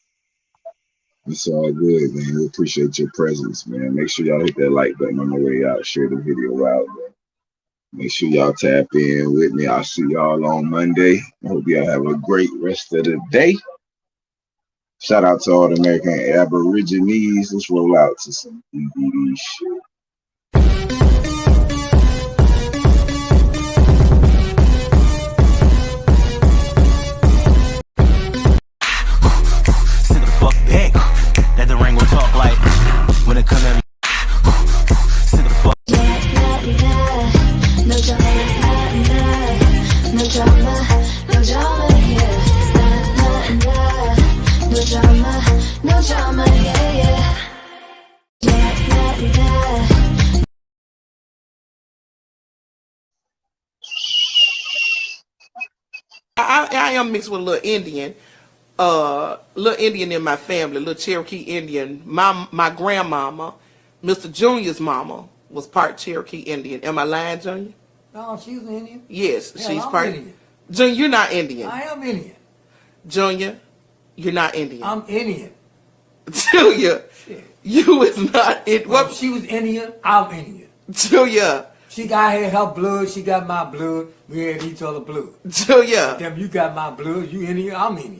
Speaker 11: It's all good, man. We appreciate your presence, man. Make sure y'all hit that like button on the way out. Share the video out, man. Make sure y'all tap in with me. I'll see y'all on Monday. I hope y'all have a great rest of the day. Shout out to all the American Aborigines. Let's roll out to some DVD shit.
Speaker 14: Sit the fuck back. Let the ring will talk like when it come to sit the fuck. No drama, no drama, no drama, yeah. No drama, no drama, yeah, yeah.
Speaker 15: I am mixed with a little Indian. Little Indian in my family, little Cherokee Indian. My grandmama, Mr. Junior's mama, was part Cherokee Indian. Am I lying, Junior?
Speaker 22: No, she's Indian.
Speaker 15: Yes,
Speaker 22: Hell,
Speaker 15: she's
Speaker 22: I'm
Speaker 15: part.
Speaker 22: Indian.
Speaker 15: Junior, you're not Indian.
Speaker 22: I am Indian.
Speaker 15: Junior, you're not Indian.
Speaker 22: I'm Indian.
Speaker 15: Julia, you is not Indian.
Speaker 22: Well, she was Indian. I'm Indian.
Speaker 15: Julia.
Speaker 22: She got her blood. She got my blood. We had each other blood.
Speaker 15: Julia.
Speaker 22: Damn, you got my blood. You Indian. I'm Indian.